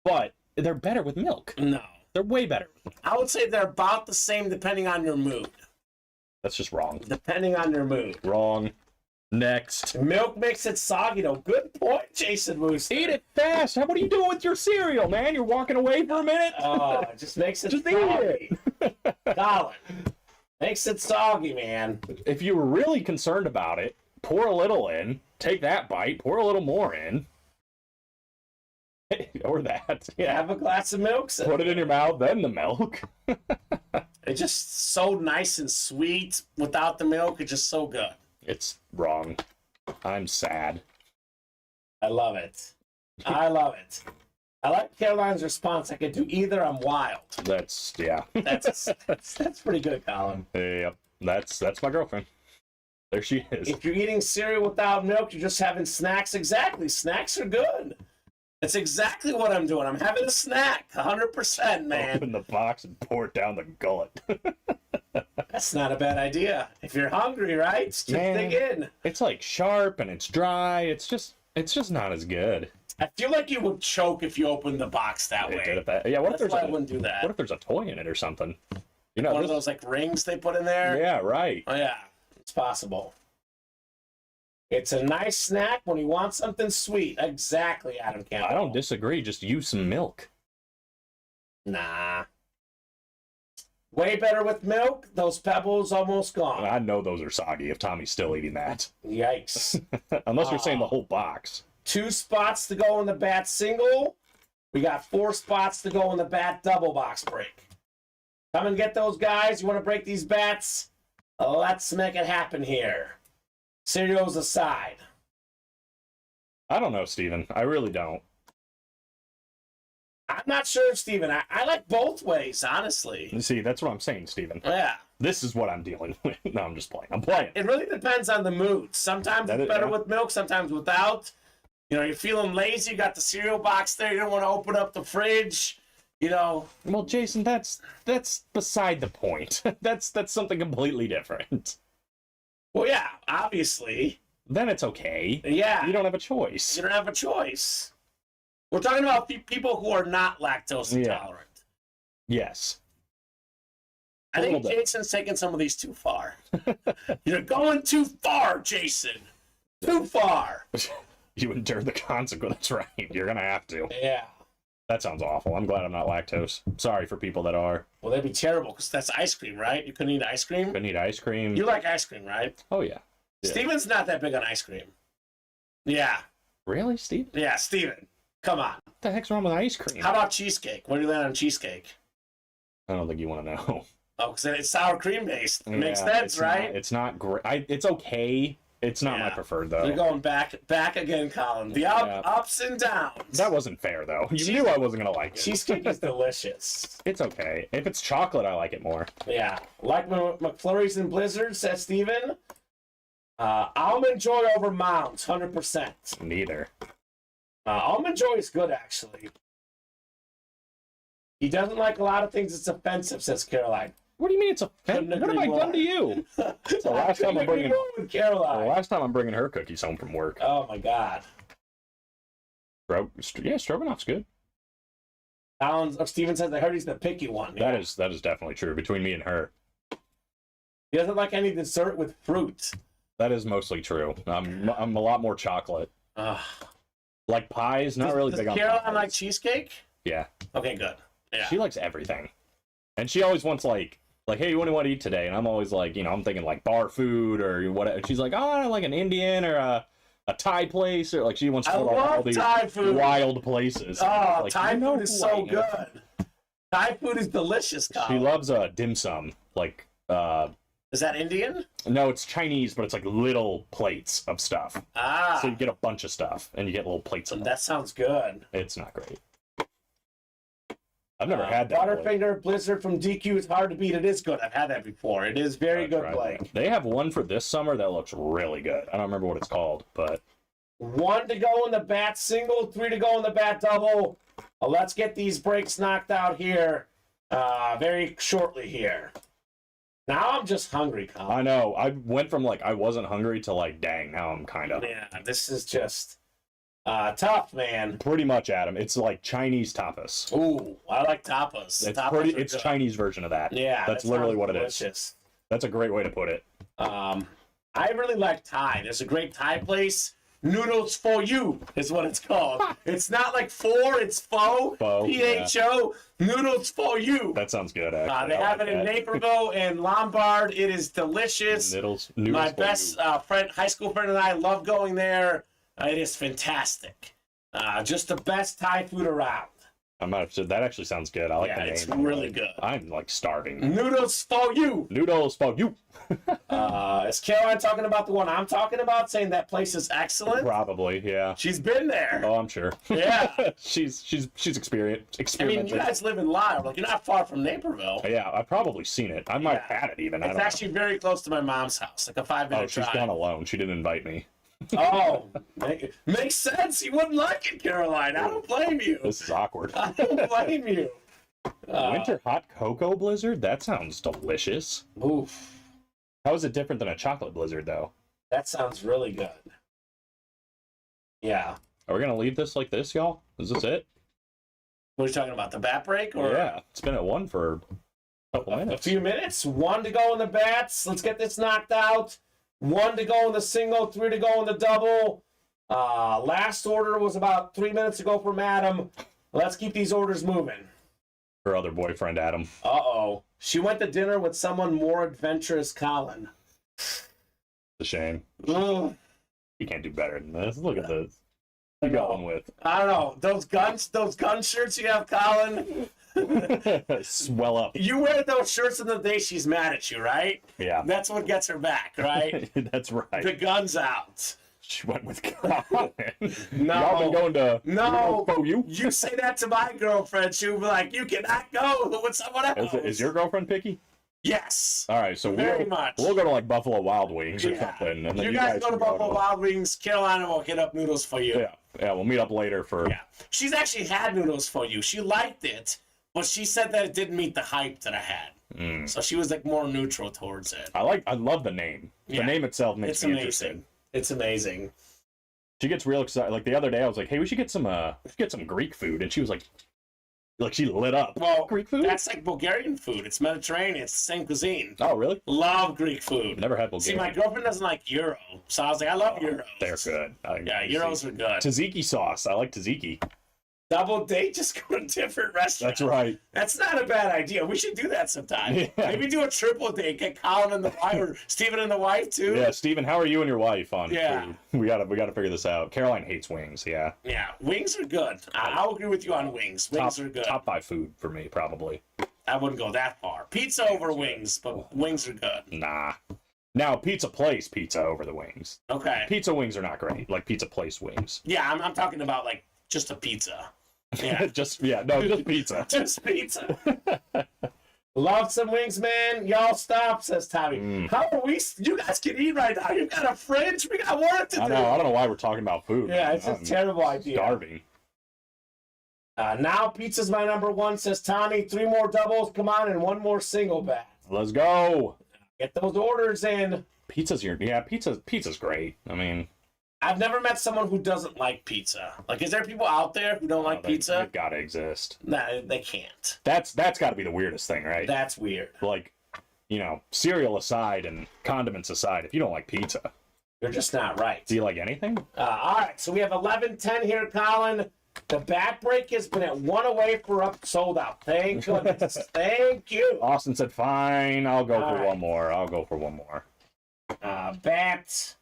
But they're better with milk. No. They're way better. I would say they're about the same depending on your mood. That's just wrong. Depending on your mood. Wrong. Next. Milk makes it soggy, though. Good point, Jason Wooster. Eat it fast. What are you doing with your cereal, man? You're walking away for a minute? Oh, it just makes it Just eat soggy. it. Colin, makes it soggy, man. If you were really concerned about it, pour a little in, take that bite, pour a little more in. Or that. Yeah. Have a glass of milk. Put it in your mouth, then the milk. It's just so nice and sweet without the milk. It's just so good. It's wrong. I'm sad. I love it. I love it. I like Caroline's response. I could do either. I'm wild. That's That's pretty good, Colin. Yep. That's my girlfriend. There she is. If you're eating cereal without milk, you're just having snacks. Exactly. Snacks are good. That's exactly what I'm doing. I'm having a snack. 100%, man. Open the box and pour it down the gullet. That's not a bad idea. If you're hungry, right? Just dig in. It's like sharp and it's dry. It's just not as good. I feel like you would choke if you opened the box that way. Yeah, what if That's there's why I wouldn't do that. What if there's a toy in it or something? You know, One of those like rings they put in there? Yeah, right. Oh yeah. It's possible. It's a nice snack when you want something sweet. Exactly, Adam Campbell. I don't disagree. Just use some milk. Nah. Way better with milk. Those pebbles almost gone. I know those are soggy if Tommy's still eating that. Yikes. Unless you're saying the whole box. 2 spots to go in the bat single. We got 4 spots to go in the bat double box break. Come and get those guys. You want to break these bats? Let's make it happen here. Cereals aside. I don't know, Steven. I really don't. I'm not sure, Steven. I like both ways, honestly. You see, that's what I'm saying, Steven. Yeah. This is what I'm dealing with. No, I'm just playing. I'm playing. It really depends on the mood. Sometimes it's better with milk, sometimes without. You know, you're feeling lazy, you got the cereal box there, you don't want to open up the fridge, you know. Well, Jason, that's beside the point. that's something completely different. Well, yeah, obviously. Then it's okay. Yeah. You don't have a choice. You don't have a choice. We're talking about people who are not lactose intolerant. Yes. I think Jason's taking some of these too far. You're going too far, Jason. Too far. You endure the consequence. That's right. You're going to have to. Yeah. That sounds awful. I'm glad I'm not lactose. Sorry for people that are. Well, that'd be terrible because that's ice cream, right? You couldn't eat ice cream? Couldn't eat ice cream. You like ice cream, right? Oh, yeah. Steven's not that big on ice cream. Yeah. Really, Steve? Yeah, Steven. Come on. What the heck's wrong with ice cream? How about cheesecake? Where do you land on cheesecake? I don't think you want to know. Oh, because it's sour cream based. It makes sense, right? It's not great. It's okay. It's not my preferred, though. You're going back again, Colin. The ups and downs. That wasn't fair, though. You knew I wasn't going to like it. Cheesecake is delicious. It's okay. If it's chocolate, I like it more. Yeah. Like McFlurries and Blizzards, says Steven. Almond Joy over Mounds, 100%. Neither. Almond Joy is good, actually. He doesn't like a lot of things that's offensive, says Caroline. What do you mean it's offensive? What have I done to you? The last time I'm bringing her cookies home from work. Oh my god. Yeah, stroganoff's good. Steven says I heard he's the picky one. Yeah. That is definitely true between me and her. He doesn't like any dessert with fruit. That is mostly true. I'm a lot more chocolate. Like pies, not really big on. Does Caroline like cheesecake? Yeah. Okay, good. Yeah. She likes everything, and she always wants like, hey, what do you want to eat today? And I'm always like, I'm thinking like bar food or whatever. She's like, oh, I like an Indian or a Thai place, or like she wants to go to all these Thai food. Wild places. Oh, like, Thai food is so good. Thai food is delicious, Colin. She loves dim sum. Like, is that Indian? No, it's Chinese, but it's like little plates of stuff. So you get a bunch of stuff, and you get little plates of them. That sounds good. It's not great. I've never had that. Butterfinger Blizzard from DQ is hard to beat. It is good. I've had that before. It is very good, Blake. That. They have one for this summer that looks really good. I don't remember what it's called, but 1 to go in the bat single, 3 to go in the bat double. Let's get these breaks knocked out here very shortly here. Now I'm just hungry, Colin. I know. I went from like I wasn't hungry to like, dang, now I'm kind of. Yeah, this is just tough, man. Pretty much, Adam. It's like Chinese tapas. Ooh, I like tapas. It's Chinese version of that. Yeah, that's literally what delicious. It is. That's a great way to put it. I really like Thai. There's a great Thai place. Noodles for you is what it's called. It's not like it's pho. P-H-O. Yeah. Noodles for you. That sounds good, actually. They have it in Naperville and Lombard. It is delicious. Noodles My best high school friend and I love going there. It is fantastic. Just the best Thai food around. That actually sounds good. I like the name. It's really good. I'm like starving. Noodles for you. Noodles for you. Is Caroline talking about the one I'm talking about, saying that place is excellent? Probably, yeah. She's been there. Oh, I'm sure. Yeah. she's experienced. I mean, you guys live in Lyle. Like, you're not far from Naperville. Yeah, I've probably seen it. I might have had it even. It's actually very close to my mom's house, like a 5-minute drive. Oh, she's gone alone. She didn't invite me. Oh, makes sense. You wouldn't like it, Caroline. I don't blame you. This is awkward. I don't blame you. Winter hot cocoa blizzard? That sounds delicious. Oof. How is it different than a chocolate blizzard, though? That sounds really good. Yeah. Are we going to leave this like this, y'all? Is this it? What are you talking about? The bat break? Or yeah, it's been at 1 for a couple minutes. A few minutes. 1 to go in the bats. Let's get this knocked out. 1 to go in the single, 3 to go in the double. Last order was about 3 minutes ago from Adam. Let's keep these orders moving. Her other boyfriend, Adam. Uh-oh. She went to dinner with someone more adventurous, Colin. It's a shame. Ugh. You can't do better than this. Look at this. What you going with? I don't know. Those gun shirts you have, Colin. Swell up. You wear those shirts on the day she's mad at you, right? Yeah. That's what gets her back, right? That's right. The gun's out. She went with Colin. No. Y'all been going to... No. You? You say that to my girlfriend, she'll be like, you cannot go with someone else. Is your girlfriend picky? Yes. All right, so Very much. We'll go to like Buffalo Wild Wings or something. And then you guys go to can Buffalo Wild Wings. Carolina will hit up noodles for you. Yeah, we'll meet up later for... Yeah. She's actually had noodles for you. She liked it, but she said that it didn't meet the hype that I had. So she was like more neutral towards it. I love the name. The name itself makes me interested. It's amazing. She gets real excited. Like the other day, I was like, "Hey, we should get some Greek food," and she was like she lit up. Well, Greek food? That's like Bulgarian food. It's Mediterranean. It's the same cuisine. Oh, really? Love Greek food. Never had Bulgarian. See, my girlfriend doesn't like gyro, so I was like, I love gyros. They're good. Yeah, gyros are good. Tzatziki sauce. I like tzatziki. Double date, just go to different restaurants. That's right. That's not a bad idea. We should do that sometime. Yeah. Maybe do a triple date. Get Colin and the wife, or Steven and the wife too. Yeah, Steven, how are you and your wife on Yeah. food? We gotta figure this out. Caroline hates wings. Yeah. Yeah, wings are good. I'll agree with you on wings. Wings are good. Top 5 food for me, probably. I wouldn't go that far. Pizza over wings, but wings are good. Nah. Now, pizza over the wings. Okay. Pizza wings are not great. Like pizza place wings. Yeah, I'm talking about like just a pizza. Yeah. just pizza. Just pizza. Love some wings, man. Y'all stop, says Tommy. How are we? You guys can eat right now. You've got a fridge. We got work to do. I know. I don't know why we're talking about food. Yeah, it's a terrible idea. Starving. Now pizza's my number 1, says Tommy. 3 more doubles, come on, and 1 more single bat. Let's go. Get those orders in. Pizza's great. I mean, I've never met someone who doesn't like pizza. Like, is there people out there who don't like pizza? They've got to exist. No, they can't. That's got to be the weirdest thing, right? That's weird. Like, cereal aside and condiments aside, if you don't like pizza, you're just not right. Do you like anything? All right, so we have 11-10 here, Colin. The bat break has been at 1 away for up sold out. Thank goodness. Thank you. Austin said, "Fine, I'll go for one more. I'll go for one more." Bat.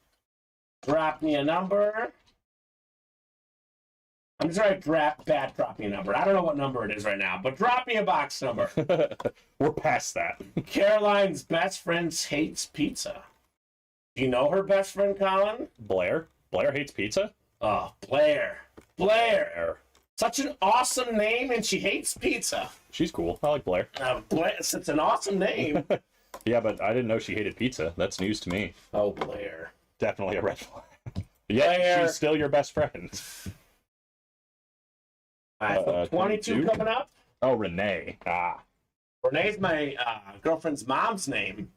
Drop me a number. I'm just going to bat drop me a number. I don't know what number it is right now, but drop me a box number. We're past that. Caroline's best friend hates pizza. Do you know her best friend, Colin? Blair? Blair hates pizza? Oh, Blair. Blair. Such an awesome name, and she hates pizza. She's cool. I like Blair. Blair, it's an awesome name. Yeah, but I didn't know she hated pizza. That's news to me. Oh, Blair. Definitely a red flag. Yeah, she's still your best friend. All right, so 22 coming up. Oh, Renee. Renee's my girlfriend's mom's name.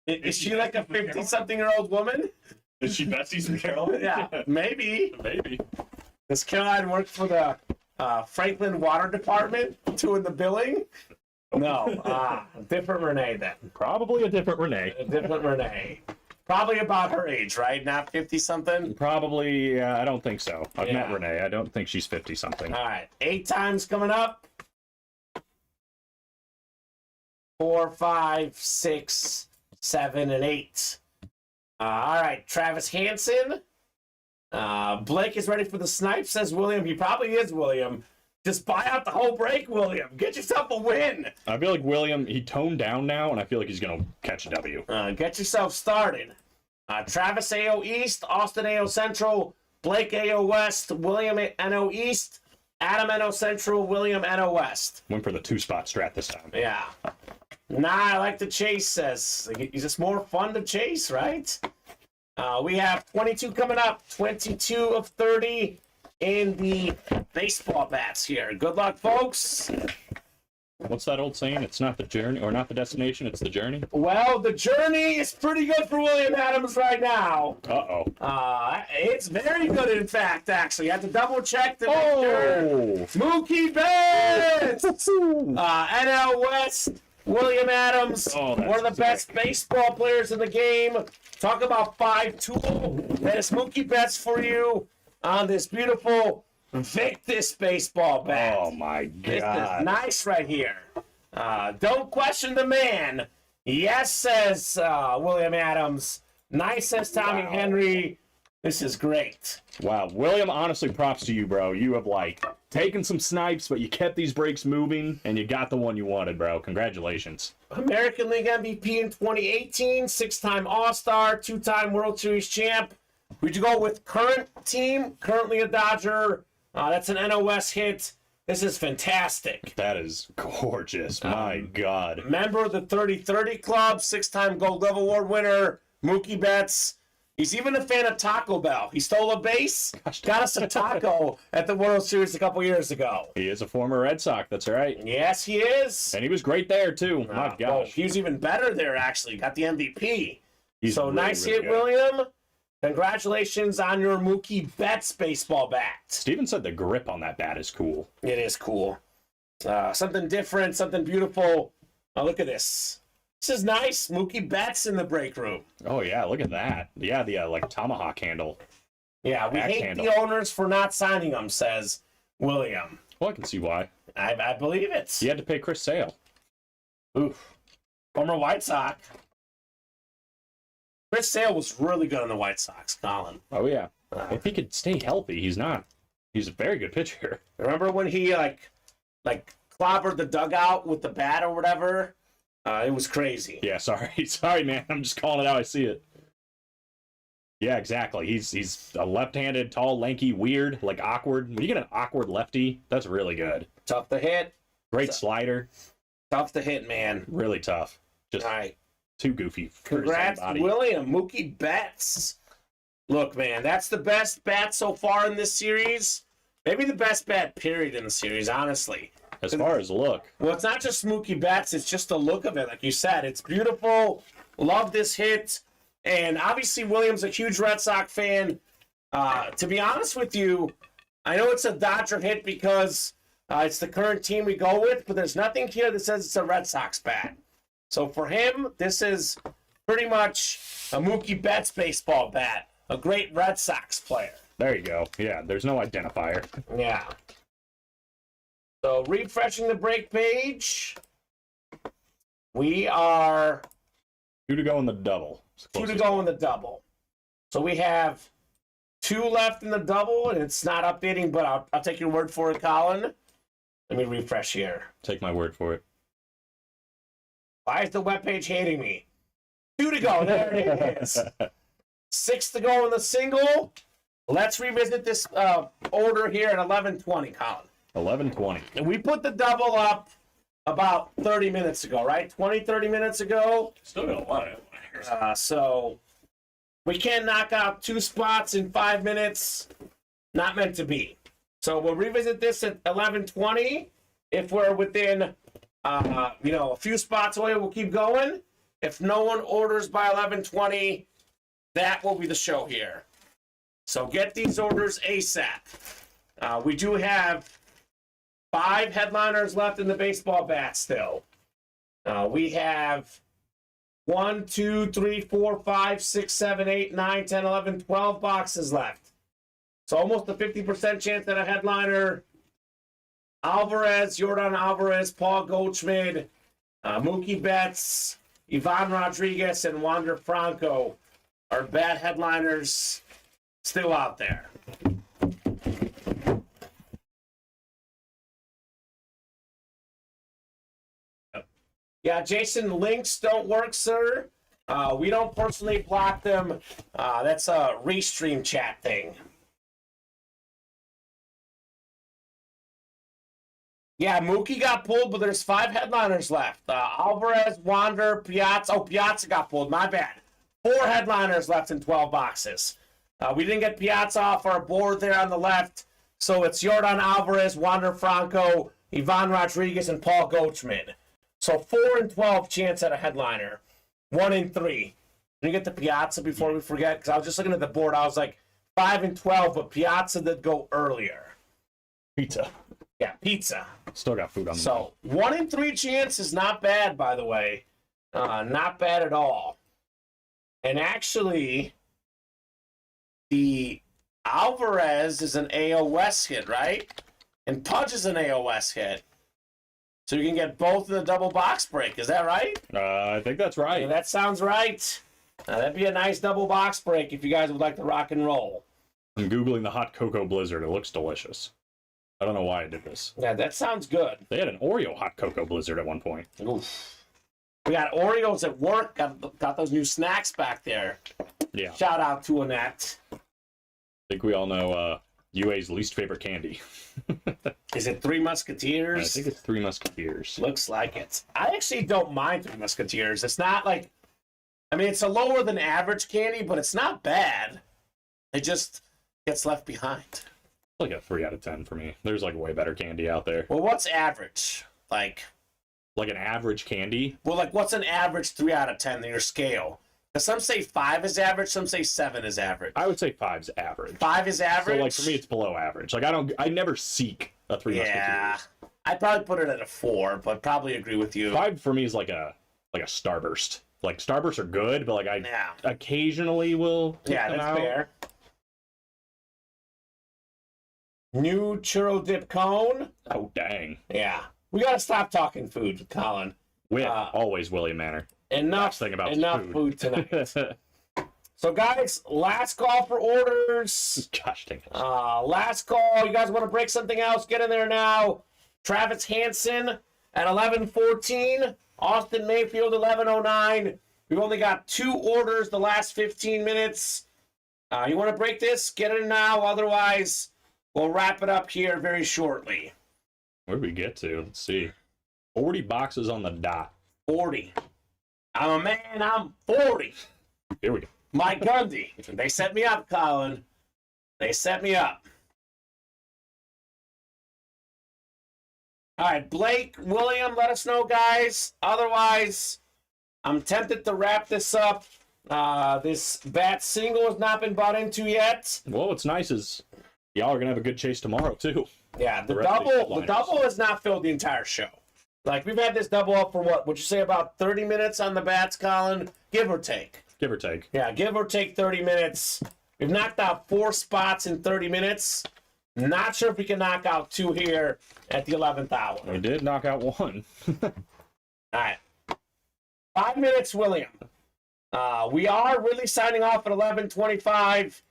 Is she like a 50-something-year-old woman? Is she besties with Caroline? Yeah, maybe. Maybe. Does Caroline work for the Franklin Water Department doing the billing? No. Different Renee then. Probably a different Renee. A different Renee. Probably about her age, right? Not 50-something? Probably, I don't think so. I've met Renee. I don't think she's 50-something. All right. 8 times coming up. 4, 5, 6, 7, and 8. All right. Travis Hansen. Blake is ready for the snipe, says William. He probably is, William. Just buy out the whole break, William. Get yourself a win. I feel like William, he toned down now, and I feel like he's going to catch a W. Get yourself started. Travis AO East, Austin AO Central, Blake AO West, William NO East, Adam NO Central, William NO West. Went for the 2-spot strat this time. Yeah. I like to chase, says. It's just more fun to chase, right? We have 22 coming up, 22 of 30 in the baseball bats here. Good luck, folks. What's that old saying? It's not the journey, or not the destination, it's the journey? Well, the journey is pretty good for William Adams right now. Uh-oh. It's very good, in fact, actually. You have to double check the Oh! Mookie Betts! NL West, William Adams, Oh, that's one of the best baseball players in the game. Talk about 5-tool. That is Mookie Betts for you on this beautiful Victus baseball bat. Oh my This God. is nice right here. Don't question the man. Yes, says William Adams. Nice, says Tommy Wow. Henry. This is great. Wow, William, honestly, props to you, bro. You have, taken some snipes, but you kept these breaks moving, and you got the one you wanted, bro. Congratulations. American League MVP in 2018, 6-time All-Star, 2-time World Series champ. Would you go with current team, currently a Dodger? That's an NOS hit. This is fantastic. That is gorgeous. My God. Member of the 30-30 Club, 6-time Gold Glove Award winner, Mookie Betts. He's even a fan of Taco Bell. He stole a base, got us a taco at the World Series a couple years ago. He is a former Red Sox, that's right. Yes, he is. And he was great there, too. My Well, gosh. he was even better there, actually. Got the MVP. He's So really, nice really hit, good. William. Congratulations on your Mookie Betts baseball bat. Steven said the grip on that bat is cool. It is cool. Something different, something beautiful. Oh, look at this. This is nice. Mookie Betts in the break room. Oh, yeah, look at that. Yeah, the, tomahawk handle. Yeah, we Axe hate handle. the owners for not signing them, says William. Well, I can see why. I believe it. He had to pay Chris Sale. Oof. Former White Sox. Chris Sale was really good on the White Sox, Colin. Oh, yeah. If he could stay healthy, he's not. He's a very good pitcher. Remember when he, like clobbered the dugout with the bat or whatever? It was crazy. Yeah, sorry. Sorry, man. I'm just calling it how I see it. Yeah, exactly. He's a left-handed, tall, lanky, weird, awkward. When you get an awkward lefty, that's really good. Tough to hit. Great slider. Tough to hit, man. Really tough. Just All right. too goofy for Congrats, his own body. William. Mookie Betts. Look, man, that's the best bat so far in this series. Maybe the best bat, period, in the series, honestly. As far as look. Well, it's not just Mookie Betts, it's just the look of it. Like you said, it's beautiful. Love this hit. And obviously, William's a huge Red Sox fan. To be honest with you, I know it's a Dodger hit because it's the current team we go with, but there's nothing here that says it's a Red Sox bat. So for him, this is pretty much a Mookie Betts baseball bat. A great Red Sox player. There you go. Yeah, there's no identifier. Yeah. So refreshing the break page. We are 2 to go in the double. 2 to go in the double. So we have 2 left in the double, and it's not updating, but I'll take your word for it, Colin. Let me refresh here. Take my word for it. Why is the webpage hating me? 2 to go. There it is. 6 to go in the single. Let's revisit this order here at 11:20, Colin. 11:20. And we put the double up about 30 minutes ago, right? 30 minutes ago. Still got a lot of headliners. So we can't knock out 2 spots in 5 minutes. Not meant to be. So we'll revisit this at 11:20. If we're within, a few spots away, we'll keep going. If no one orders by 11:20, that will be the show here. So get these orders ASAP. We do have 5 headliners left in the baseball bat still. We have 1, 2, 3, 4, 5, 6, 7, 8, 9, 10, 11, 12 boxes left. So almost a 50% chance at a headliner. Alvarez, Jordan Alvarez, Paul Goldschmidt, Mookie Betts, Ivan Rodriguez, and Wander Franco are bad headliners still out there. Yeah, Jason, links don't work, sir. We don't personally block them. That's a restream chat thing. Yeah, Mookie got pulled, but there's 5 headliners left. Alvarez, Wander, Piazza. Oh, Piazza got pulled. My bad. 4 headliners left in 12 boxes. We didn't get Piazza off our board there on the left. So it's Jordan Alvarez, Wander Franco, Ivan Rodriguez, and Paul Goldschmidt. So 4 in 12 chance at a headliner. 1 in 3. Can you get the Piazza before we forget? Because I was just looking at the board. I was like 5 in 12, but Piazza did go earlier. Pizza. Yeah, pizza. Still got food on the So 1 in 3 chance is not bad, by the way. Not bad at all. And actually, the Alvarez is an AOS hit, right? And Pudge is an AOS hit. So you can get both in the double box break. Is that right? I think that's right. Yeah, that sounds right. That'd be a nice double box break if you guys would like to rock and roll. I'm Googling the hot cocoa blizzard. It looks delicious. I don't know why I did this. Yeah, that sounds good. They had an Oreo hot cocoa blizzard at one point. Oof. We got Oreos at work. Got those new snacks back there. Yeah. Shout out to Annette. I think we all know UA's least favorite candy. Is it Three Musketeers? I think it's Three Musketeers. Looks like it. I actually don't mind Three Musketeers. It's not like, I mean, it's a lower than average candy, but it's not bad. It just gets left behind. Like a 3 out of 10 for me. There's like way better candy out there. Well, what's average? Like an average candy? Well, like what's an average 3 out of 10 in your scale? Because some say 5 is average, some say 7 is average. I would say 5's average. 5 is average? So like for me, it's below average. Like I never seek a Three Yeah. Musketeers. I'd probably put it at a 4, but probably agree with you. 5 for me is like a Starburst. Like Starbursts are good, but like I Yeah. occasionally will pick Yeah, them that's out. fair. New churro dip cone. Oh dang. Yeah. We got to stop talking food, Colin. With always William Manor. Enough, Last thing about enough food tonight. So, guys, last call for orders. Gosh dang it. Last call. You guys want to break something else? Get in there now. Travis Hansen at 11:14. Austin Mayfield 11:09. We've only got 2 orders the last 15 minutes. You want to break this? Get in now. Otherwise, we'll wrap it up here very shortly. Where did we get to? Let's see. 40 boxes on the dot. 40. I'm a man. I'm 40. Here we go. Mike Gundy. They set me up, Colin. They set me up. All right, Blake, William, let us know, guys. Otherwise, I'm tempted to wrap this up. This bat single has not been bought into yet. Well, what's nice is y'all are gonna have a good chase tomorrow too. Yeah, the rest of these double headliners. has not filled the entire show. Like, we've had this double up for what? Would you say about 30 minutes on the bats, Colin? Give or take. Give or take. Yeah, give or take 30 minutes. We've knocked out 4 spots in 30 minutes. Not sure if we can knock out 2 here at the 11th hour. We did knock out 1. All right. 5 minutes, William. We are really signing off at 11:25.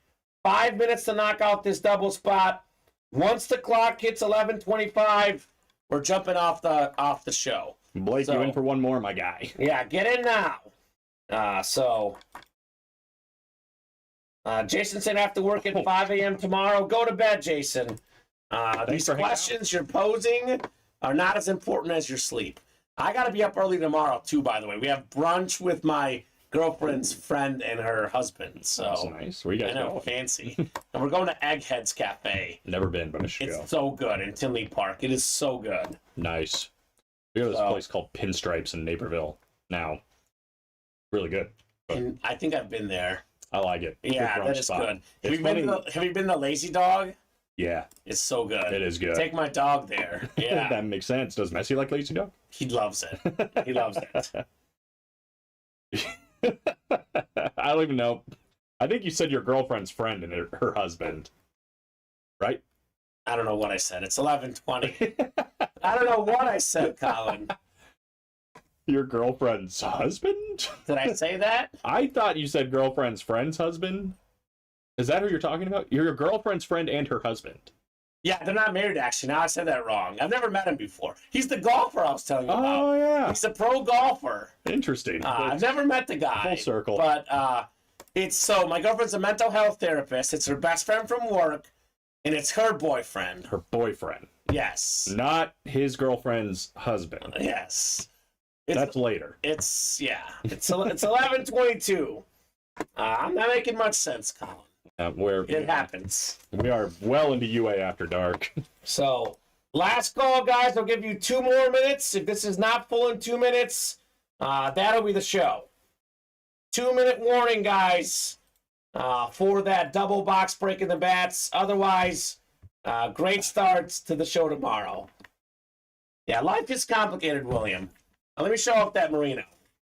5 minutes to knock out this double spot. Once the clock hits 11:25, we're jumping off the show. Blake, So- you in for one more, my guy. Yeah, get in now. Jason said after work at 5 a.m. tomorrow. Go to bed, Jason. These for hanging out. questions you're posing are not as important as your sleep. I got to be up early tomorrow, too, by the way. We have brunch with my girlfriend's friend and her husband. So That's nice. Where you I guys know, going? fancy. And we're going to Eggheads Cafe. Never been, but I should go. It's so good in Tinley Park. It is so good. Nice. We go to this So- place called Pinstripes in Naperville. Now, really good. And I think I've been there. I like it. Good Yeah, brunch that is spot. good. It's funny- Have you been to Lazy Dog? Yeah, It's so good. it is good. Take my dog there. Yeah, That makes sense. Does Messi like Lazy Dog? he loves it. He loves it. I don't even know. I think you said your girlfriend's friend and her husband, right? I don't know what I said. It's 11:20. I don't know what I said, Colin. Your girlfriend's husband? Did I say that? I thought you said girlfriend's friend's husband. Is that who you're talking about? Your girlfriend's friend and her husband. Yeah, they're not married, actually. Now I said that wrong. I've never met him before. He's the golfer I was telling you about. Oh, yeah. He's a pro golfer. Interesting. I've never met the guy. Full circle. But it's so my girlfriend's a mental health therapist. It's her best friend from work, and it's her boyfriend. Her boyfriend. Yes. Not his girlfriend's husband. Yes. That's later. It's 11:22. I'm not making much sense, Colin. It happens. We are well into UA after dark. So, last call, guys. I'll give you 2 more minutes. If this is not full in 2 minutes, that'll be the show. 2-minute warning, guys, for that double box break in the bats. Otherwise, Great starts to the show tomorrow. Yeah, life is complicated, William. Now, let me show off that Marino.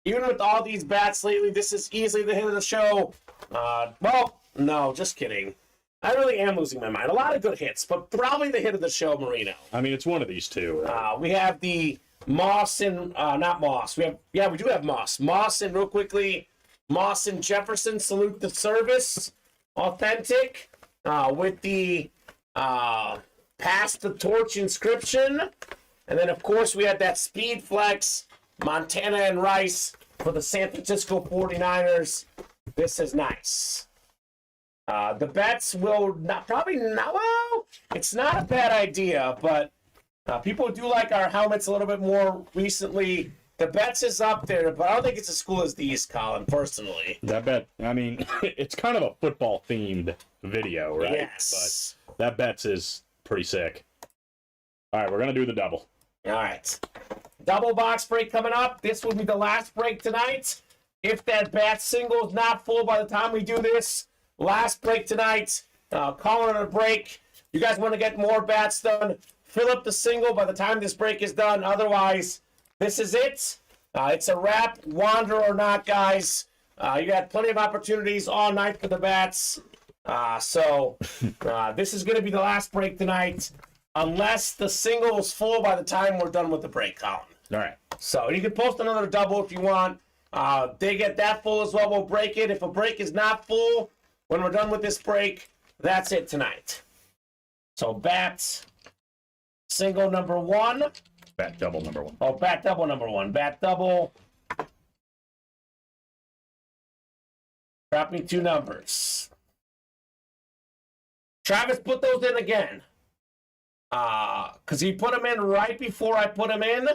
Even with all these bats lately, this is easily the hit of the show. Well, no, just kidding. I really am losing my mind. A lot of good hits, but probably the hit of the show, Marino. I mean, it's one of these two. We have the Moss and, not Moss. We do have Moss. Moss and, real quickly, Moss and Jefferson, salute the service. Authentic. With the pass the torch inscription. And then, of course, we had that Speed Flex, Montana and Rice for the San Francisco 49ers. This is nice. The bets will probably not, well, it's not a bad idea, but people do like our helmets a little bit more recently. The bets is up there, but I don't think it's as cool as these, Colin, personally. That bet, I mean, it's kind of a football-themed video, right? Yes. But that bets is pretty sick. All right, we're going to do the double. All right. Double box break coming up. This will be the last break tonight. If that bat single is not full by the time we do this, last break tonight. Calling it a break. You guys want to get more bats done, fill up the single by the time this break is done. Otherwise, this is it. It's a wrap. Wander or not, guys. You got plenty of opportunities all night for the bats. So this is going to be the last break tonight. Unless the single is full by the time we're done with the break, Colin. All right. So you can post another double if you want. They get that full as well, we'll break it. If a break is not full, when we're done with this break, that's it tonight. So bat single number 1. Bet double number 1. Oh, bat double number 1. Bat double. Drop me 2 numbers. Travis, put those in again. Because he put them in right before I put them in.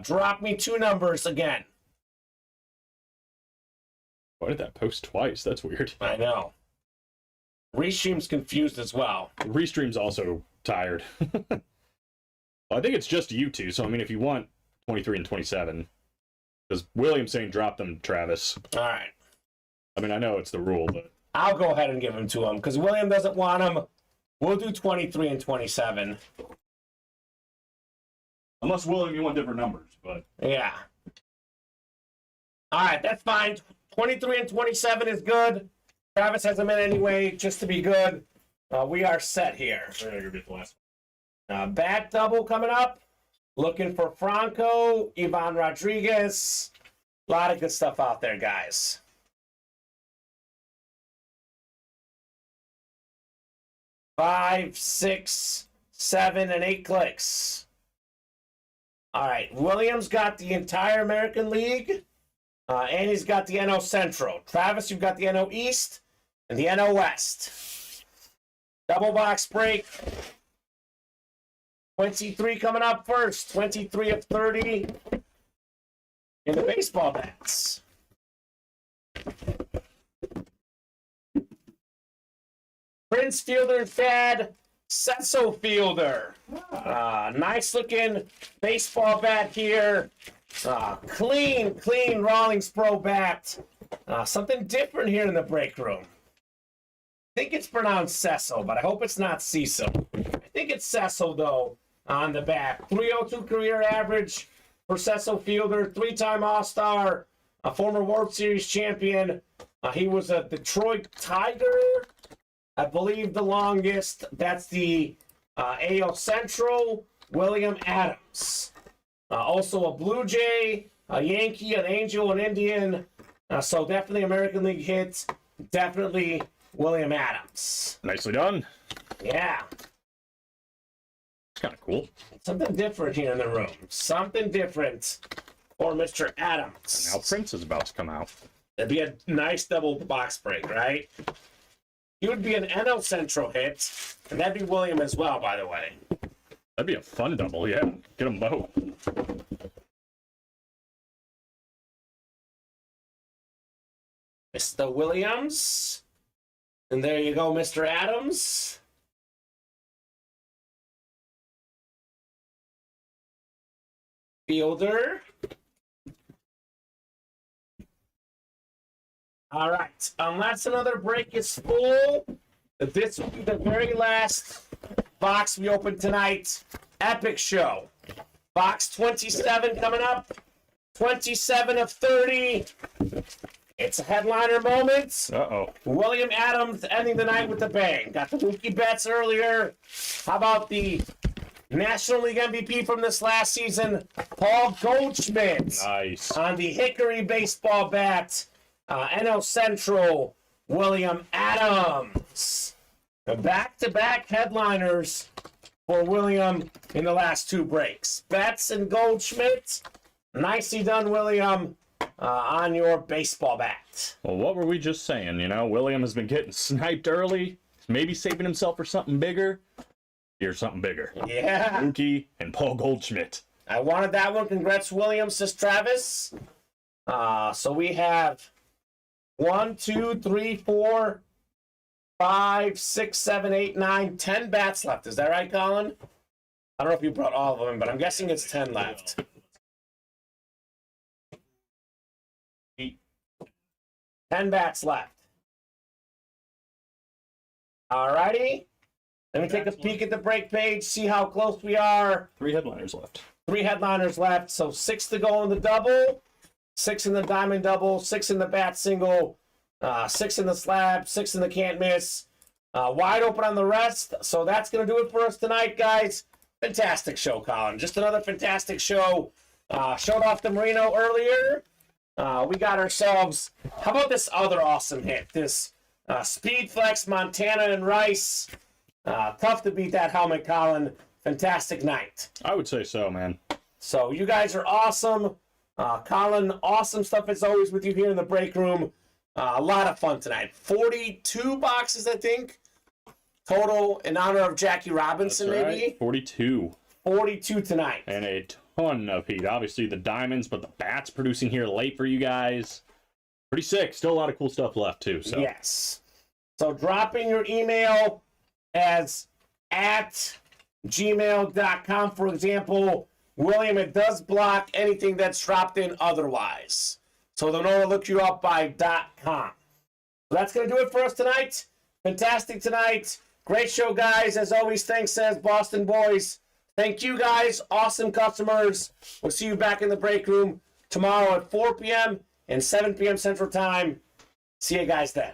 Drop me 2 numbers again. Why did that post twice? That's weird. I know. Restream's confused as well. Restream's also tired. I think it's just you two, so I mean, if you want 23 and 27, because William's saying drop them, Travis. All right. I mean, I know it's the rule, but I'll go ahead and give them to him, because William doesn't want them. We'll do 23 and 27. unless William, you want different numbers, but Yeah. All right, that's fine. 23 and 27 is good. Travis has them in anyway, just to be good. We are set here. Bat double coming up. Looking for Franco, Ivan Rodriguez. A lot of good stuff out there, guys. Five, 6, 7, and 8 clicks. All right, Williams got the entire American League, and he's got the NL Central. Travis, you've got the NL East and the NL West. Double box break. 23 coming up first. 23 of 30 in the baseball bets. Prince Fielder's dad, Cecil Fielder. Nice looking baseball bat here. Clean Rawlings Pro bat. Something different here in the break room. I think it's pronounced Cecil, but I hope it's not Cecil. I think it's Cecil, though, on the back. 302 career average for Cecil Fielder. 3-time All-Star, a former World Series champion. He was a Detroit Tiger, I believe the longest. That's the AL Central. William Adams. Also a Blue Jay, a Yankee, an Angel, an Indian. So definitely American League hits. Definitely William Adams. nicely done. Yeah. It's kind of cool. Something different here in the room. Something different for Mr. Adams. Now Prince is about to come out. That'd be a nice double box break, right? He would be an NL Central hit, and that'd be William as well, by the way. That'd be a fun double, yeah. Get them both. Mr. Williams. And there you go, Mr. Adams. Fielder. All right. Unless another break is full, This will be the very last box we open tonight. Epic show. Box 27 coming up. 27 of 30. It's a headliner moment. Uh-oh. William Adams ending the night with a bang. Got the Mookie Betts earlier. How about the National League MVP from this last season, Paul Goldschmidt? Nice. On the Hickory baseball bat, NL Central, William Adams. The back-to-back headliners for William in the last two breaks. Betts and Goldschmidt. Nicely done, William, on your baseball bat. Well, what were we just saying? You know, William has been getting sniped early. Maybe saving himself for something bigger. Here's something bigger. Yeah. Mookie and Paul Goldschmidt. I wanted that one. Congrats, William, says Travis. So we have 1, 2, 3, 4, 5, 6, 7, 8, 9, 10 bats left. Is that right, Colin? I don't know if you brought all of them in, but I'm guessing it's 10 left. 10 bats left. Alrighty. Let me take a peek at the break page, see how close we are. 3 headliners left. 3 headliners left, so 6 to go in the double, 6 in the diamond double, 6 in the bat single, 6 in the slab, 6 in the can't miss. Wide open on the rest. So that's going to do it for us tonight, guys. Fantastic show, Colin. Just another fantastic show. Showed off the Merino earlier. We got ourselves, how about this other awesome hit? This Speed Flex Montana and Rice. Tough to beat that helmet, Colin. Fantastic night. I would say so, man. So you guys are awesome. Colin, awesome stuff as always with you here in the break room. A lot of fun tonight. 42 boxes, I think, total in honor of Jackie Robinson, That's maybe? right. 42. 42 tonight. And a ton of heat. Obviously, the diamonds, but the bats producing here late for you guys. Pretty sick. Still a lot of cool stuff left, too. So. Yes. So drop in your email as at gmail.com, for example. William, it does block anything that's dropped in otherwise. So they'll know to look you up by .com. So that's going to do it for us tonight. Fantastic tonight. Great show, guys. As always, thanks, says Boston Boys. Thank you, guys. Awesome customers. We'll see you back in the break room tomorrow at 4 p.m. and 7 p.m. Central Time. See you guys then.